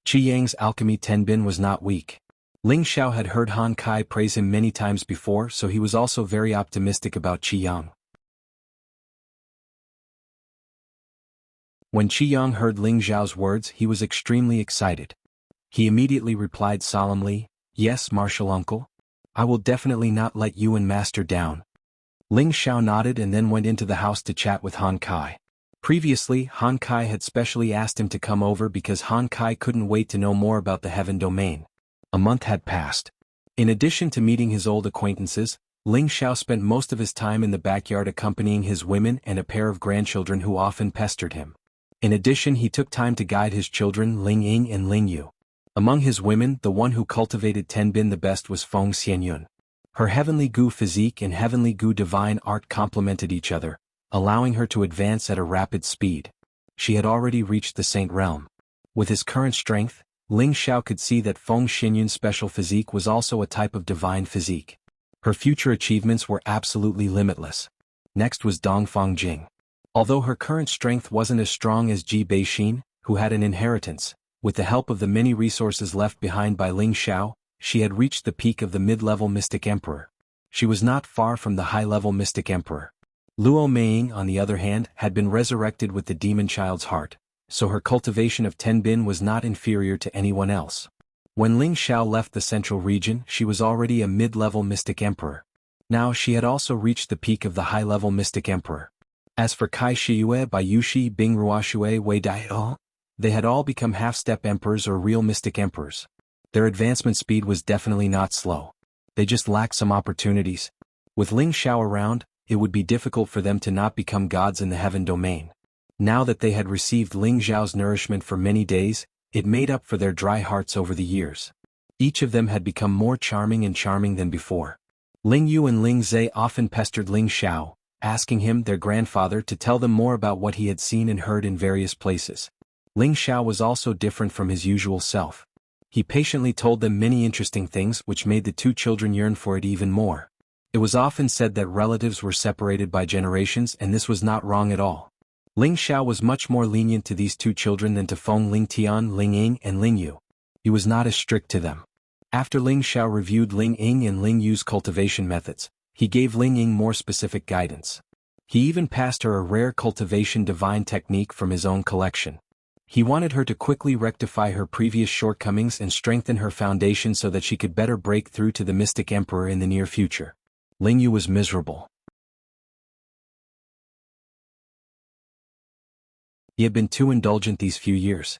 Qi Yang's alchemy tenbin was not weak. Ling Xiao had heard Han Kai praise him many times before, so he was also very optimistic about Qi Yang. When Qi Yang heard Ling Xiao's words, he was extremely excited. He immediately replied solemnly, "Yes, martial uncle. I will definitely not let you and master down." Ling Xiao nodded and then went into the house to chat with Han Kai. Previously, Han Kai had specially asked him to come over because Han Kai couldn't wait to know more about the heaven domain. A month had passed. In addition to meeting his old acquaintances, Ling Xiao spent most of his time in the backyard accompanying his women and a pair of grandchildren who often pestered him. In addition, he took time to guide his children Ling Ying and Ling Yu. Among his women, the one who cultivated tenbin the best was Feng Xianyun. Her heavenly gu physique and heavenly gu divine art complemented each other, allowing her to advance at a rapid speed. She had already reached the Saint realm. With his current strength, Ling Xiao could see that Feng Xianyun's special physique was also a type of divine physique. Her future achievements were absolutely limitless. Next was Dongfang Jing. Although her current strength wasn't as strong as Ji Beixin, who had an inheritance, with the help of the many resources left behind by Ling Xiao, she had reached the peak of the mid-level Mystic Emperor. She was not far from the high-level Mystic Emperor. Luo Meiying, on the other hand, had been resurrected with the demon child's heart, so her cultivation of tenbin was not inferior to anyone else. When Ling Xiao left the central region, she was already a mid-level Mystic Emperor. Now she had also reached the peak of the high-level Mystic Emperor. As for Kai Shiyue, Baiyushi, Bing Ruoxue, Wei Dai, they had all become half-step emperors or real Mystic Emperors. Their advancement speed was definitely not slow. They just lacked some opportunities. With Ling Xiao around, it would be difficult for them to not become gods in the heaven domain. Now that they had received Ling Xiao's nourishment for many days, it made up for their dry hearts over the years. Each of them had become more charming than before. Ling Yu and Ling Zhe often pestered Ling Xiao, asking him, their grandfather, to tell them more about what he had seen and heard in various places. Ling Xiao was also different from his usual self. He patiently told them many interesting things which made the two children yearn for it even more. It was often said that relatives were separated by generations, and this was not wrong at all. Ling Xiao was much more lenient to these two children than to Feng Ling Tian, Ling Ying, and Ling Yu. He was not as strict to them. After Ling Xiao reviewed Ling Ying and Ling Yu's cultivation methods, he gave Ling Ying more specific guidance. He even passed her a rare cultivation divine technique from his own collection. He wanted her to quickly rectify her previous shortcomings and strengthen her foundation so that she could better break through to the mystic emperor in the near future. Ling Yu was miserable. He had been too indulgent these few years.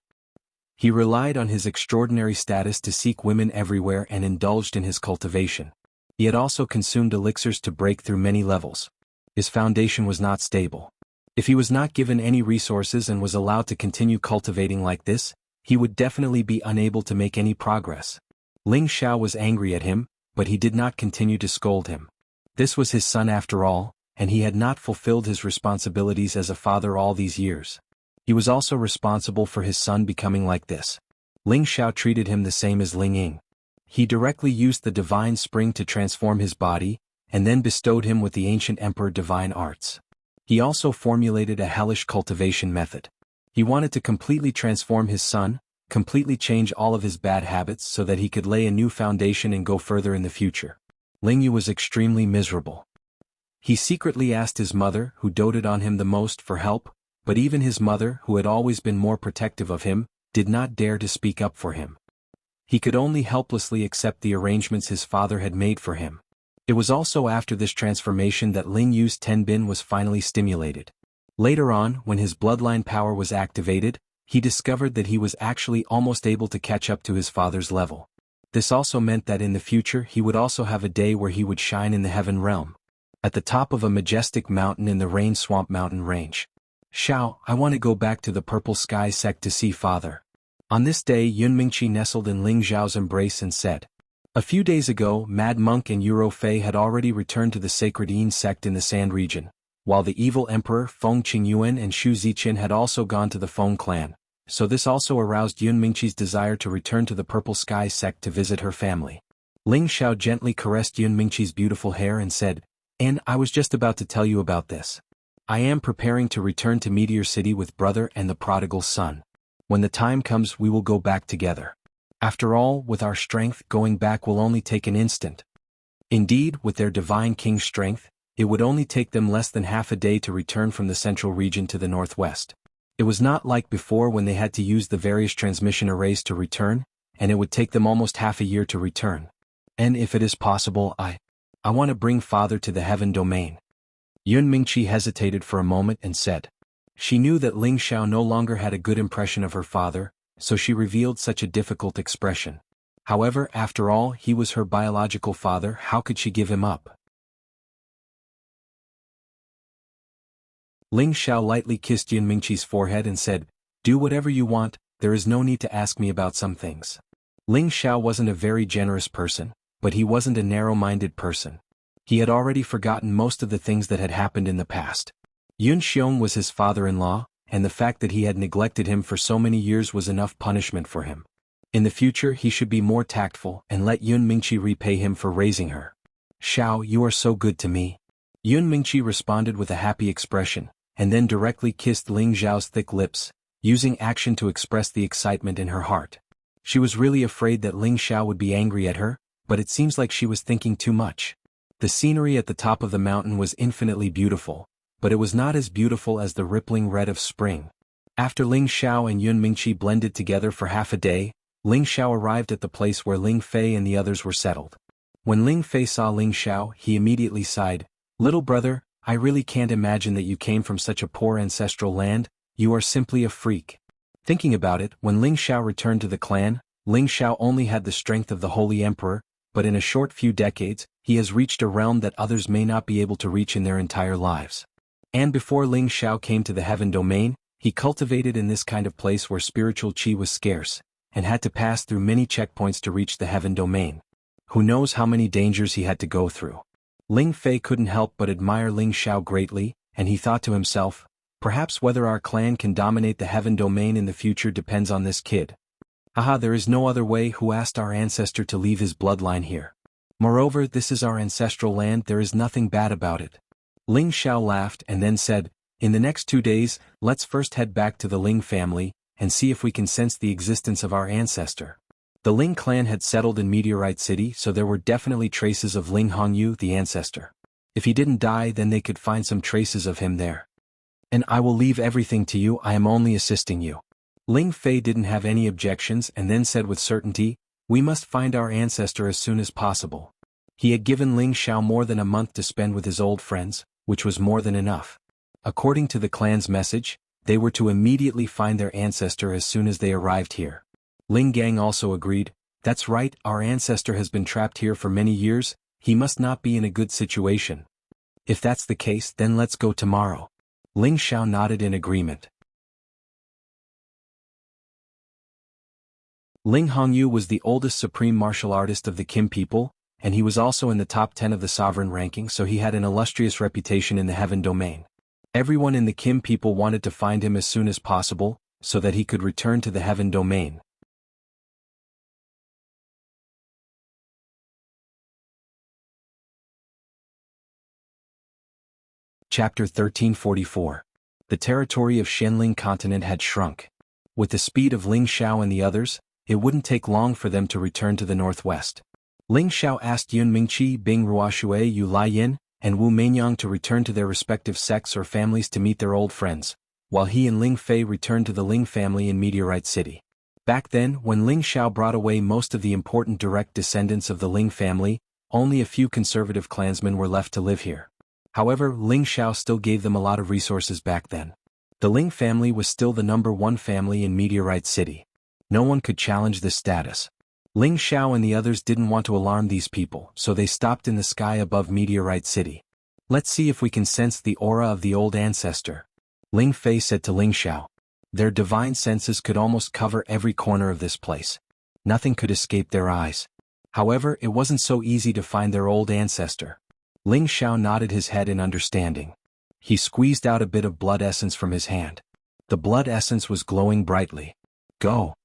He relied on his extraordinary status to seek women everywhere and indulged in his cultivation. He had also consumed elixirs to break through many levels. His foundation was not stable. If he was not given any resources and was allowed to continue cultivating like this, he would definitely be unable to make any progress. Ling Xiao was angry at him, but he did not continue to scold him. This was his son after all, and he had not fulfilled his responsibilities as a father all these years. He was also responsible for his son becoming like this. Ling Xiao treated him the same as Ling Ying. He directly used the divine spring to transform his body, and then bestowed him with the ancient emperor divine arts. He also formulated a hellish cultivation method. He wanted to completely transform his son, completely change all of his bad habits so that he could lay a new foundation and go further in the future. Ling Yu was extremely miserable. He secretly asked his mother, who doted on him the most, for help, but even his mother, who had always been more protective of him, did not dare to speak up for him. He could only helplessly accept the arrangements his father had made for him. It was also after this transformation that Ling Yu's Tenbin was finally stimulated. Later on, when his bloodline power was activated, he discovered that he was actually almost able to catch up to his father's level. This also meant that in the future he would also have a day where he would shine in the heaven realm, at the top of a majestic mountain in the Rain Swamp Mountain range. Xiao, I want to go back to the Purple Sky sect to see father. On this day Yun Mingqi nestled in Ling Xiao's embrace and said, a few days ago Mad Monk and Euro Fei had already returned to the Sacred Yin sect in the Sand region, while the evil emperor Feng Qingyuan and Xu Ziqian had also gone to the Feng clan, so this also aroused Yun Mingqi's desire to return to the Purple Sky sect to visit her family. Ling Xiao gently caressed Yun Mingqi's beautiful hair and said, and I was just about to tell you about this. I am preparing to return to Meteor City with brother and the prodigal son. When the time comes we will go back together. After all, with our strength, going back will only take an instant. Indeed, with their divine king's strength, it would only take them less than half a day to return from the central region to the northwest. It was not like before when they had to use the various transmission arrays to return, and it would take them almost half a year to return. And if it is possible, I want to bring father to the heaven domain. Yun Mingqi hesitated for a moment and said. She knew that Ling Xiao no longer had a good impression of her father, so she revealed such a difficult expression. However, after all, he was her biological father, how could she give him up? Ling Xiao lightly kissed Yun Mingqi's forehead and said, do whatever you want, there is no need to ask me about some things. Ling Xiao wasn't a very generous person, but he wasn't a narrow-minded person. He had already forgotten most of the things that had happened in the past. Yun Xiong was his father-in-law, and the fact that he had neglected him for so many years was enough punishment for him. In the future he should be more tactful and let Yun Mingqi repay him for raising her. Xiao, you are so good to me. Yun Mingqi responded with a happy expression, and then directly kissed Ling Xiao's thick lips, using action to express the excitement in her heart. She was really afraid that Ling Xiao would be angry at her, but it seems like she was thinking too much. The scenery at the top of the mountain was infinitely beautiful, but it was not as beautiful as the rippling red of spring. After Ling Xiao and Yun Mingqi blended together for half a day, Ling Xiao arrived at the place where Ling Fei and the others were settled. When Ling Fei saw Ling Xiao, he immediately sighed, little brother, I really can't imagine that you came from such a poor ancestral land, you are simply a freak. Thinking about it, when Ling Xiao returned to the clan, Ling Xiao only had the strength of the Holy Emperor, but in a short few decades, he has reached a realm that others may not be able to reach in their entire lives. And before Ling Xiao came to the heaven domain, he cultivated in this kind of place where spiritual qi was scarce, and had to pass through many checkpoints to reach the heaven domain. Who knows how many dangers he had to go through. Ling Fei couldn't help but admire Ling Xiao greatly, and he thought to himself, perhaps whether our clan can dominate the heaven domain in the future depends on this kid. Haha, there is no other way. Who asked our ancestor to leave his bloodline here? Moreover, this is our ancestral land, there is nothing bad about it. Ling Xiao laughed and then said, In the next 2 days, let's first head back to the Ling family, and see if we can sense the existence of our ancestor. The Ling clan had settled in Meteorite City, so there were definitely traces of Ling Hongyu, the ancestor. If he didn't die, then they could find some traces of him there. And I will leave everything to you, I am only assisting you. Ling Fei didn't have any objections and then said with certainty, we must find our ancestor as soon as possible. He had given Ling Xiao more than a month to spend with his old friends, which was more than enough. According to the clan's message, they were to immediately find their ancestor as soon as they arrived here. Ling Gang also agreed, that's right, our ancestor has been trapped here for many years, he must not be in a good situation. If that's the case, then let's go tomorrow. Ling Xiao nodded in agreement. Ling Hongyu was the oldest supreme martial artist of the Kim people, and he was also in the top 10 of the sovereign ranking, so he had an illustrious reputation in the heaven domain. Everyone in the Kim people wanted to find him as soon as possible, so that he could return to the heaven domain. Chapter 1344. The territory of Xianling continent had shrunk. With the speed of Ling Xiao and the others, it wouldn't take long for them to return to the northwest. Ling Xiao asked Yun Mingqi, Bing Ruoshui, Yu Laiyin, and Wu Meinyang to return to their respective sects or families to meet their old friends, while he and Ling Fei returned to the Ling family in Meteorite City. Back then, when Ling Xiao brought away most of the important direct descendants of the Ling family, only a few conservative clansmen were left to live here. However, Ling Xiao still gave them a lot of resources back then. The Ling family was still the #1 family in Meteorite City. No one could challenge this status. Ling Xiao and the others didn't want to alarm these people, so they stopped in the sky above Meteorite City. Let's see if we can sense the aura of the old ancestor. Ling Fei said to Ling Xiao. Their divine senses could almost cover every corner of this place. Nothing could escape their eyes. However, it wasn't so easy to find their old ancestor. Ling Xiao nodded his head in understanding. He squeezed out a bit of blood essence from his hand. The blood essence was glowing brightly. Go!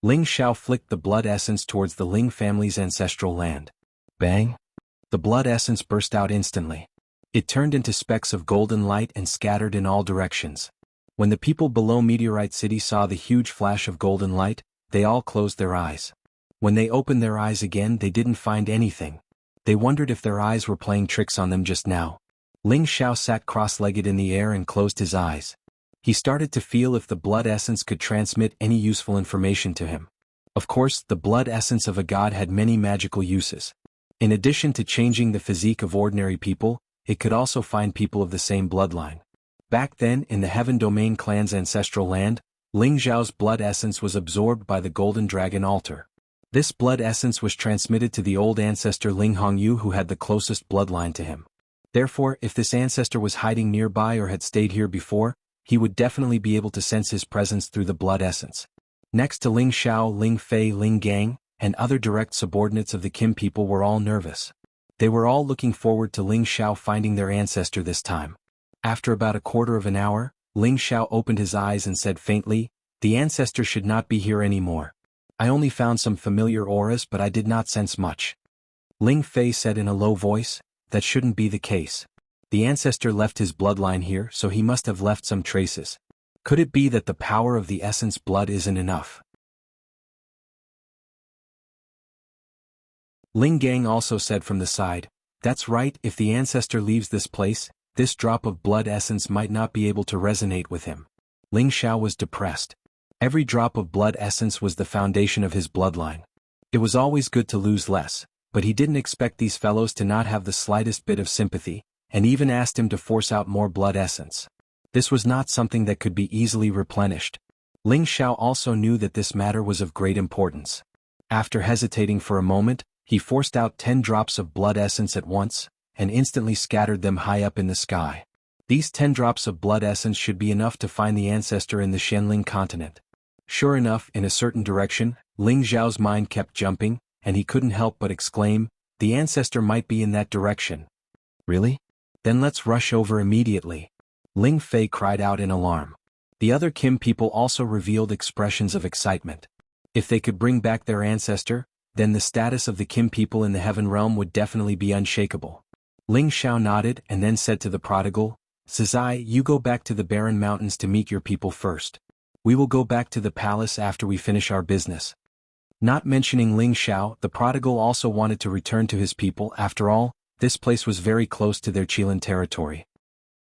Ling Xiao flicked the blood essence towards the Ling family's ancestral land. Bang! The blood essence burst out instantly. It turned into specks of golden light and scattered in all directions. When the people below Meteorite City saw the huge flash of golden light, they all closed their eyes. When they opened their eyes again, they didn't find anything. They wondered if their eyes were playing tricks on them just now. Ling Xiao sat cross-legged in the air and closed his eyes. He started to feel if the blood essence could transmit any useful information to him. Of course, the blood essence of a god had many magical uses. In addition to changing the physique of ordinary people, it could also find people of the same bloodline. Back then, in the Heaven Domain clan's ancestral land, Ling Xiao's blood essence was absorbed by the Golden Dragon altar. This blood essence was transmitted to the old ancestor Ling Hongyu, who had the closest bloodline to him. Therefore, if this ancestor was hiding nearby or had stayed here before, he would definitely be able to sense his presence through the blood essence. Next to Ling Xiao, Ling Fei, Ling Gang, and other direct subordinates of the Kim people were all nervous. They were all looking forward to Ling Xiao finding their ancestor this time. After about a quarter of an hour, Ling Xiao opened his eyes and said faintly, the ancestor should not be here anymore. I only found some familiar auras, but I did not sense much. Ling Fei said in a low voice, that shouldn't be the case. The ancestor left his bloodline here, so he must have left some traces. Could it be that the power of the essence blood isn't enough? Ling Gang also said from the side, that's right, if the ancestor leaves this place, this drop of blood essence might not be able to resonate with him. Ling Xiao was depressed. Every drop of blood essence was the foundation of his bloodline. It was always good to lose less, but he didn't expect these fellows to not have the slightest bit of sympathy, and even asked him to force out more blood essence. This was not something that could be easily replenished. Ling Xiao also knew that this matter was of great importance. After hesitating for a moment, he forced out 10 drops of blood essence at once, and instantly scattered them high up in the sky. These 10 drops of blood essence should be enough to find the ancestor in the Xianling continent. Sure enough, in a certain direction, Ling Xiao's mind kept jumping, and he couldn't help but exclaim, the ancestor might be in that direction. Really? Then let's rush over immediately. Ling Fei cried out in alarm. The other Kim people also revealed expressions of excitement. If they could bring back their ancestor, then the status of the Kim people in the heaven realm would definitely be unshakable. Ling Xiao nodded and then said to the prodigal, Sazai, you go back to the barren mountains to meet your people first. We will go back to the palace after we finish our business. Not mentioning Ling Xiao, the prodigal also wanted to return to his people. After all, this place was very close to their Qilin territory.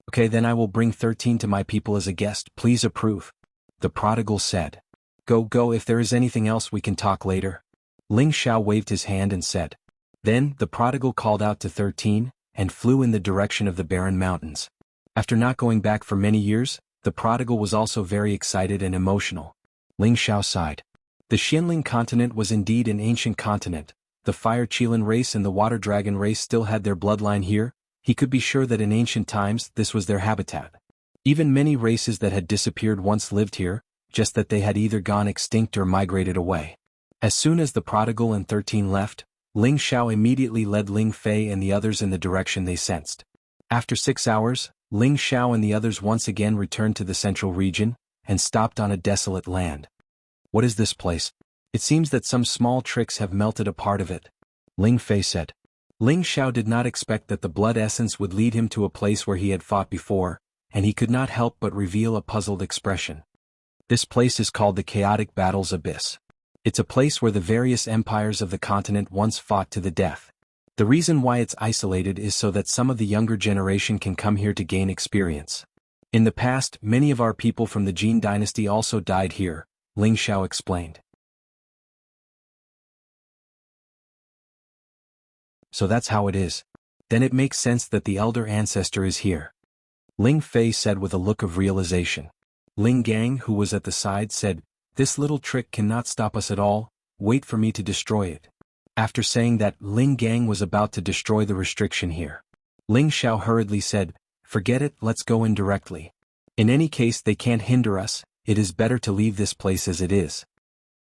Okay, then I will bring 13 to my people as a guest. Please approve. The prodigal said. Go, if there is anything else we can talk later. Ling Xiao waved his hand and said. Then, the prodigal called out to 13, and flew in the direction of the barren mountains. After not going back for many years, the prodigal was also very excited and emotional. Ling Xiao sighed. The Xianling continent was indeed an ancient continent. The Fire Qilin race and the Water Dragon race still had their bloodline here. He could be sure that in ancient times this was their habitat. Even many races that had disappeared once lived here, just that they had either gone extinct or migrated away. As soon as the prodigal and 13 left, Ling Xiao immediately led Ling Fei and the others in the direction they sensed. After 6 hours, Ling Xiao and the others once again returned to the central region, and stopped on a desolate land. What is this place? It seems that some small tricks have melted a part of it. Ling Fei said. Ling Xiao did not expect that the blood essence would lead him to a place where he had fought before, and he could not help but reveal a puzzled expression. This place is called the Chaotic Battles Abyss. It's a place where the various empires of the continent once fought to the death. The reason why it's isolated is so that some of the younger generation can come here to gain experience. In the past, many of our people from the Jin dynasty also died here, Ling Xiao explained. So that's how it is. Then it makes sense that the elder ancestor is here. Ling Fei said with a look of realization. Ling Gang, who was at the side, said, This little trick cannot stop us at all, wait for me to destroy it. After saying that, Ling Gang was about to destroy the restriction here. Ling Xiao hurriedly said, Forget it, let's go in directly. In any case they can't hinder us, it is better to leave this place as it is.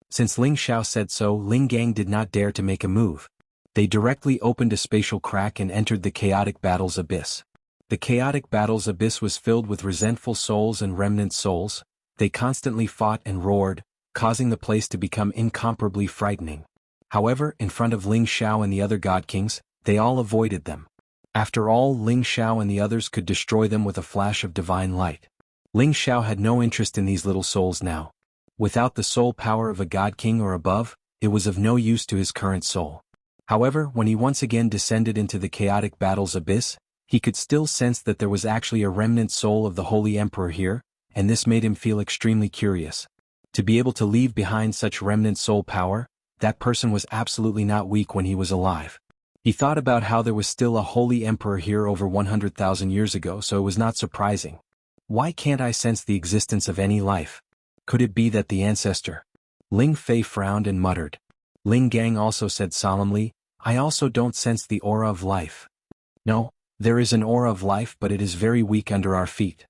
Since Ling Xiao said so, Ling Gang did not dare to make a move. They directly opened a spatial crack and entered the Chaotic Battles Abyss. The Chaotic Battles Abyss was filled with resentful souls and remnant souls. They constantly fought and roared, causing the place to become incomparably frightening. However, in front of Ling Xiao and the other God Kings, they all avoided them. After all, Ling Xiao and the others could destroy them with a flash of divine light. Ling Xiao had no interest in these little souls now. Without the soul power of a God King or above, it was of no use to his current soul. However, when he once again descended into the Chaotic Battles Abyss, he could still sense that there was actually a remnant soul of the Holy Emperor here, and this made him feel extremely curious. To be able to leave behind such remnant soul power, that person was absolutely not weak when he was alive. He thought about how there was still a Holy Emperor here over 100,000 years ago, so it was not surprising. Why can't I sense the existence of any life? Could it be that the ancestor? Ling Fei frowned and muttered. Ling Gang also said solemnly, I also don't sense the aura of life. No, there is an aura of life, but it is very weak under our feet.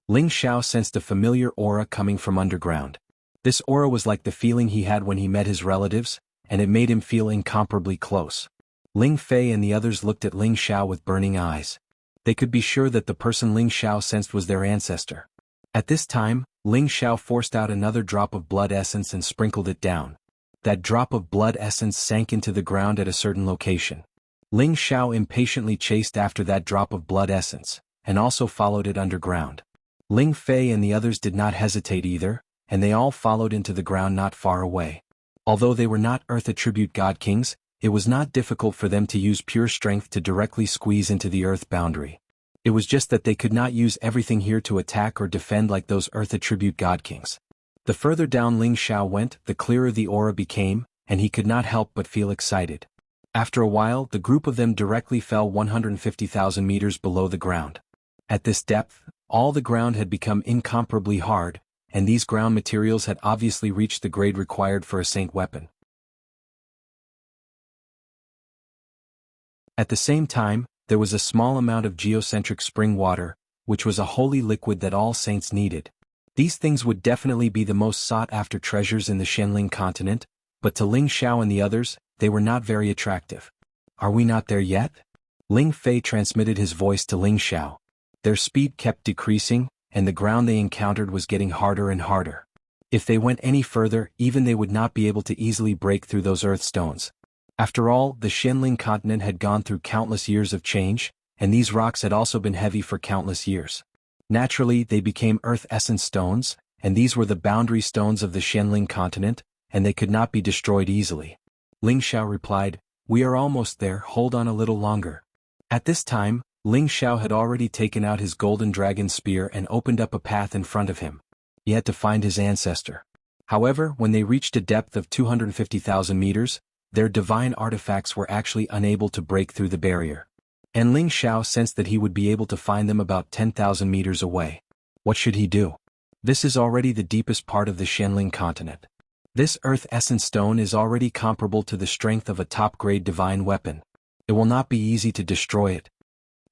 Ling Xiao sensed a familiar aura coming from underground. This aura was like the feeling he had when he met his relatives, and it made him feel incomparably close. Ling Fei and the others looked at Ling Xiao with burning eyes. They could be sure that the person Ling Xiao sensed was their ancestor. At this time, Ling Xiao forced out another drop of blood essence and sprinkled it down. That drop of blood essence sank into the ground at a certain location. Ling Xiao impatiently chased after that drop of blood essence, and also followed it underground. Ling Fei and the others did not hesitate either, and they all followed into the ground not far away. Although they were not Earth Attribute God Kings, it was not difficult for them to use pure strength to directly squeeze into the Earth boundary. It was just that they could not use everything here to attack or defend like those Earth Attribute God Kings. The further down Ling Xiao went, the clearer the aura became, and he could not help but feel excited. After a while, the group of them directly fell 150,000 meters below the ground. At this depth, all the ground had become incomparably hard, and these ground materials had obviously reached the grade required for a saint weapon. At the same time, there was a small amount of geocentric spring water, which was a holy liquid that all saints needed. These things would definitely be the most sought-after treasures in the Xianling continent, but to Ling Xiao and the others, they were not very attractive. Are we not there yet? Ling Fei transmitted his voice to Ling Xiao. Their speed kept decreasing, and the ground they encountered was getting harder and harder. If they went any further, even they would not be able to easily break through those earth stones. After all, the Xianling continent had gone through countless years of change, and these rocks had also been heavy for countless years. Naturally, they became earth essence stones, and these were the boundary stones of the Xianling continent, and they could not be destroyed easily. Ling Xiao replied, "We are almost there, hold on a little longer." At this time, Ling Xiao had already taken out his golden dragon spear and opened up a path in front of him. He had to find his ancestor. However, when they reached a depth of 250,000 meters, their divine artifacts were actually unable to break through the barrier. And Ling Xiao sensed that he would be able to find them about 10,000 meters away. What should he do? This is already the deepest part of the Xianling continent. This earth essence stone is already comparable to the strength of a top-grade divine weapon. It will not be easy to destroy it.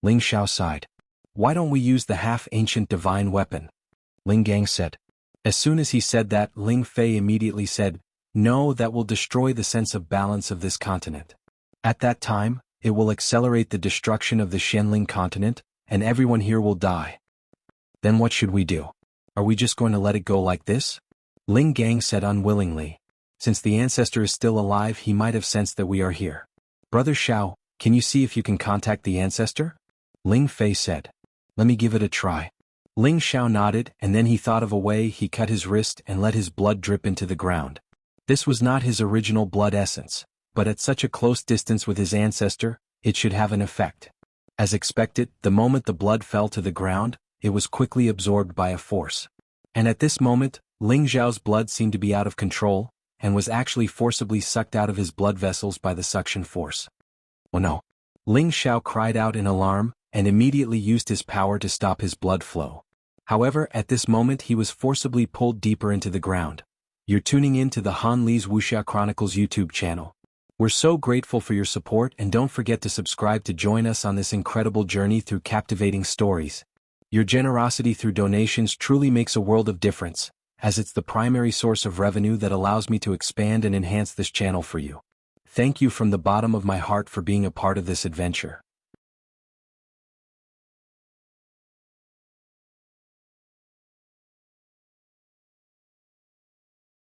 Ling Xiao sighed. "Why don't we use the half-ancient divine weapon?" Ling Gang said. As soon as he said that, Ling Fei immediately said, "No, that will destroy the sense of balance of this continent. At that time, it will accelerate the destruction of the Xianling continent, and everyone here will die." "Then what should we do? Are we just going to let it go like this?" Ling Gang said unwillingly. Since the ancestor is still alive, he might have sensed that we are here. "Brother Xiao, can you see if you can contact the ancestor?" Ling Fei said. "Let me give it a try." Ling Xiao nodded, and then he thought of a way. He cut his wrist and let his blood drip into the ground. This was not his original blood essence, but at such a close distance with his ancestor, it should have an effect. As expected, the moment the blood fell to the ground, it was quickly absorbed by a force. And at this moment, Ling Xiao's blood seemed to be out of control, and was actually forcibly sucked out of his blood vessels by the suction force. "Oh no!" Ling Xiao cried out in alarm, and immediately used his power to stop his blood flow. However, at this moment he was forcibly pulled deeper into the ground. You're tuning in to the Han Li's Wuxia Chronicles YouTube channel. We're so grateful for your support, and don't forget to subscribe to join us on this incredible journey through captivating stories. Your generosity through donations truly makes a world of difference, as it's the primary source of revenue that allows me to expand and enhance this channel for you. Thank you from the bottom of my heart for being a part of this adventure.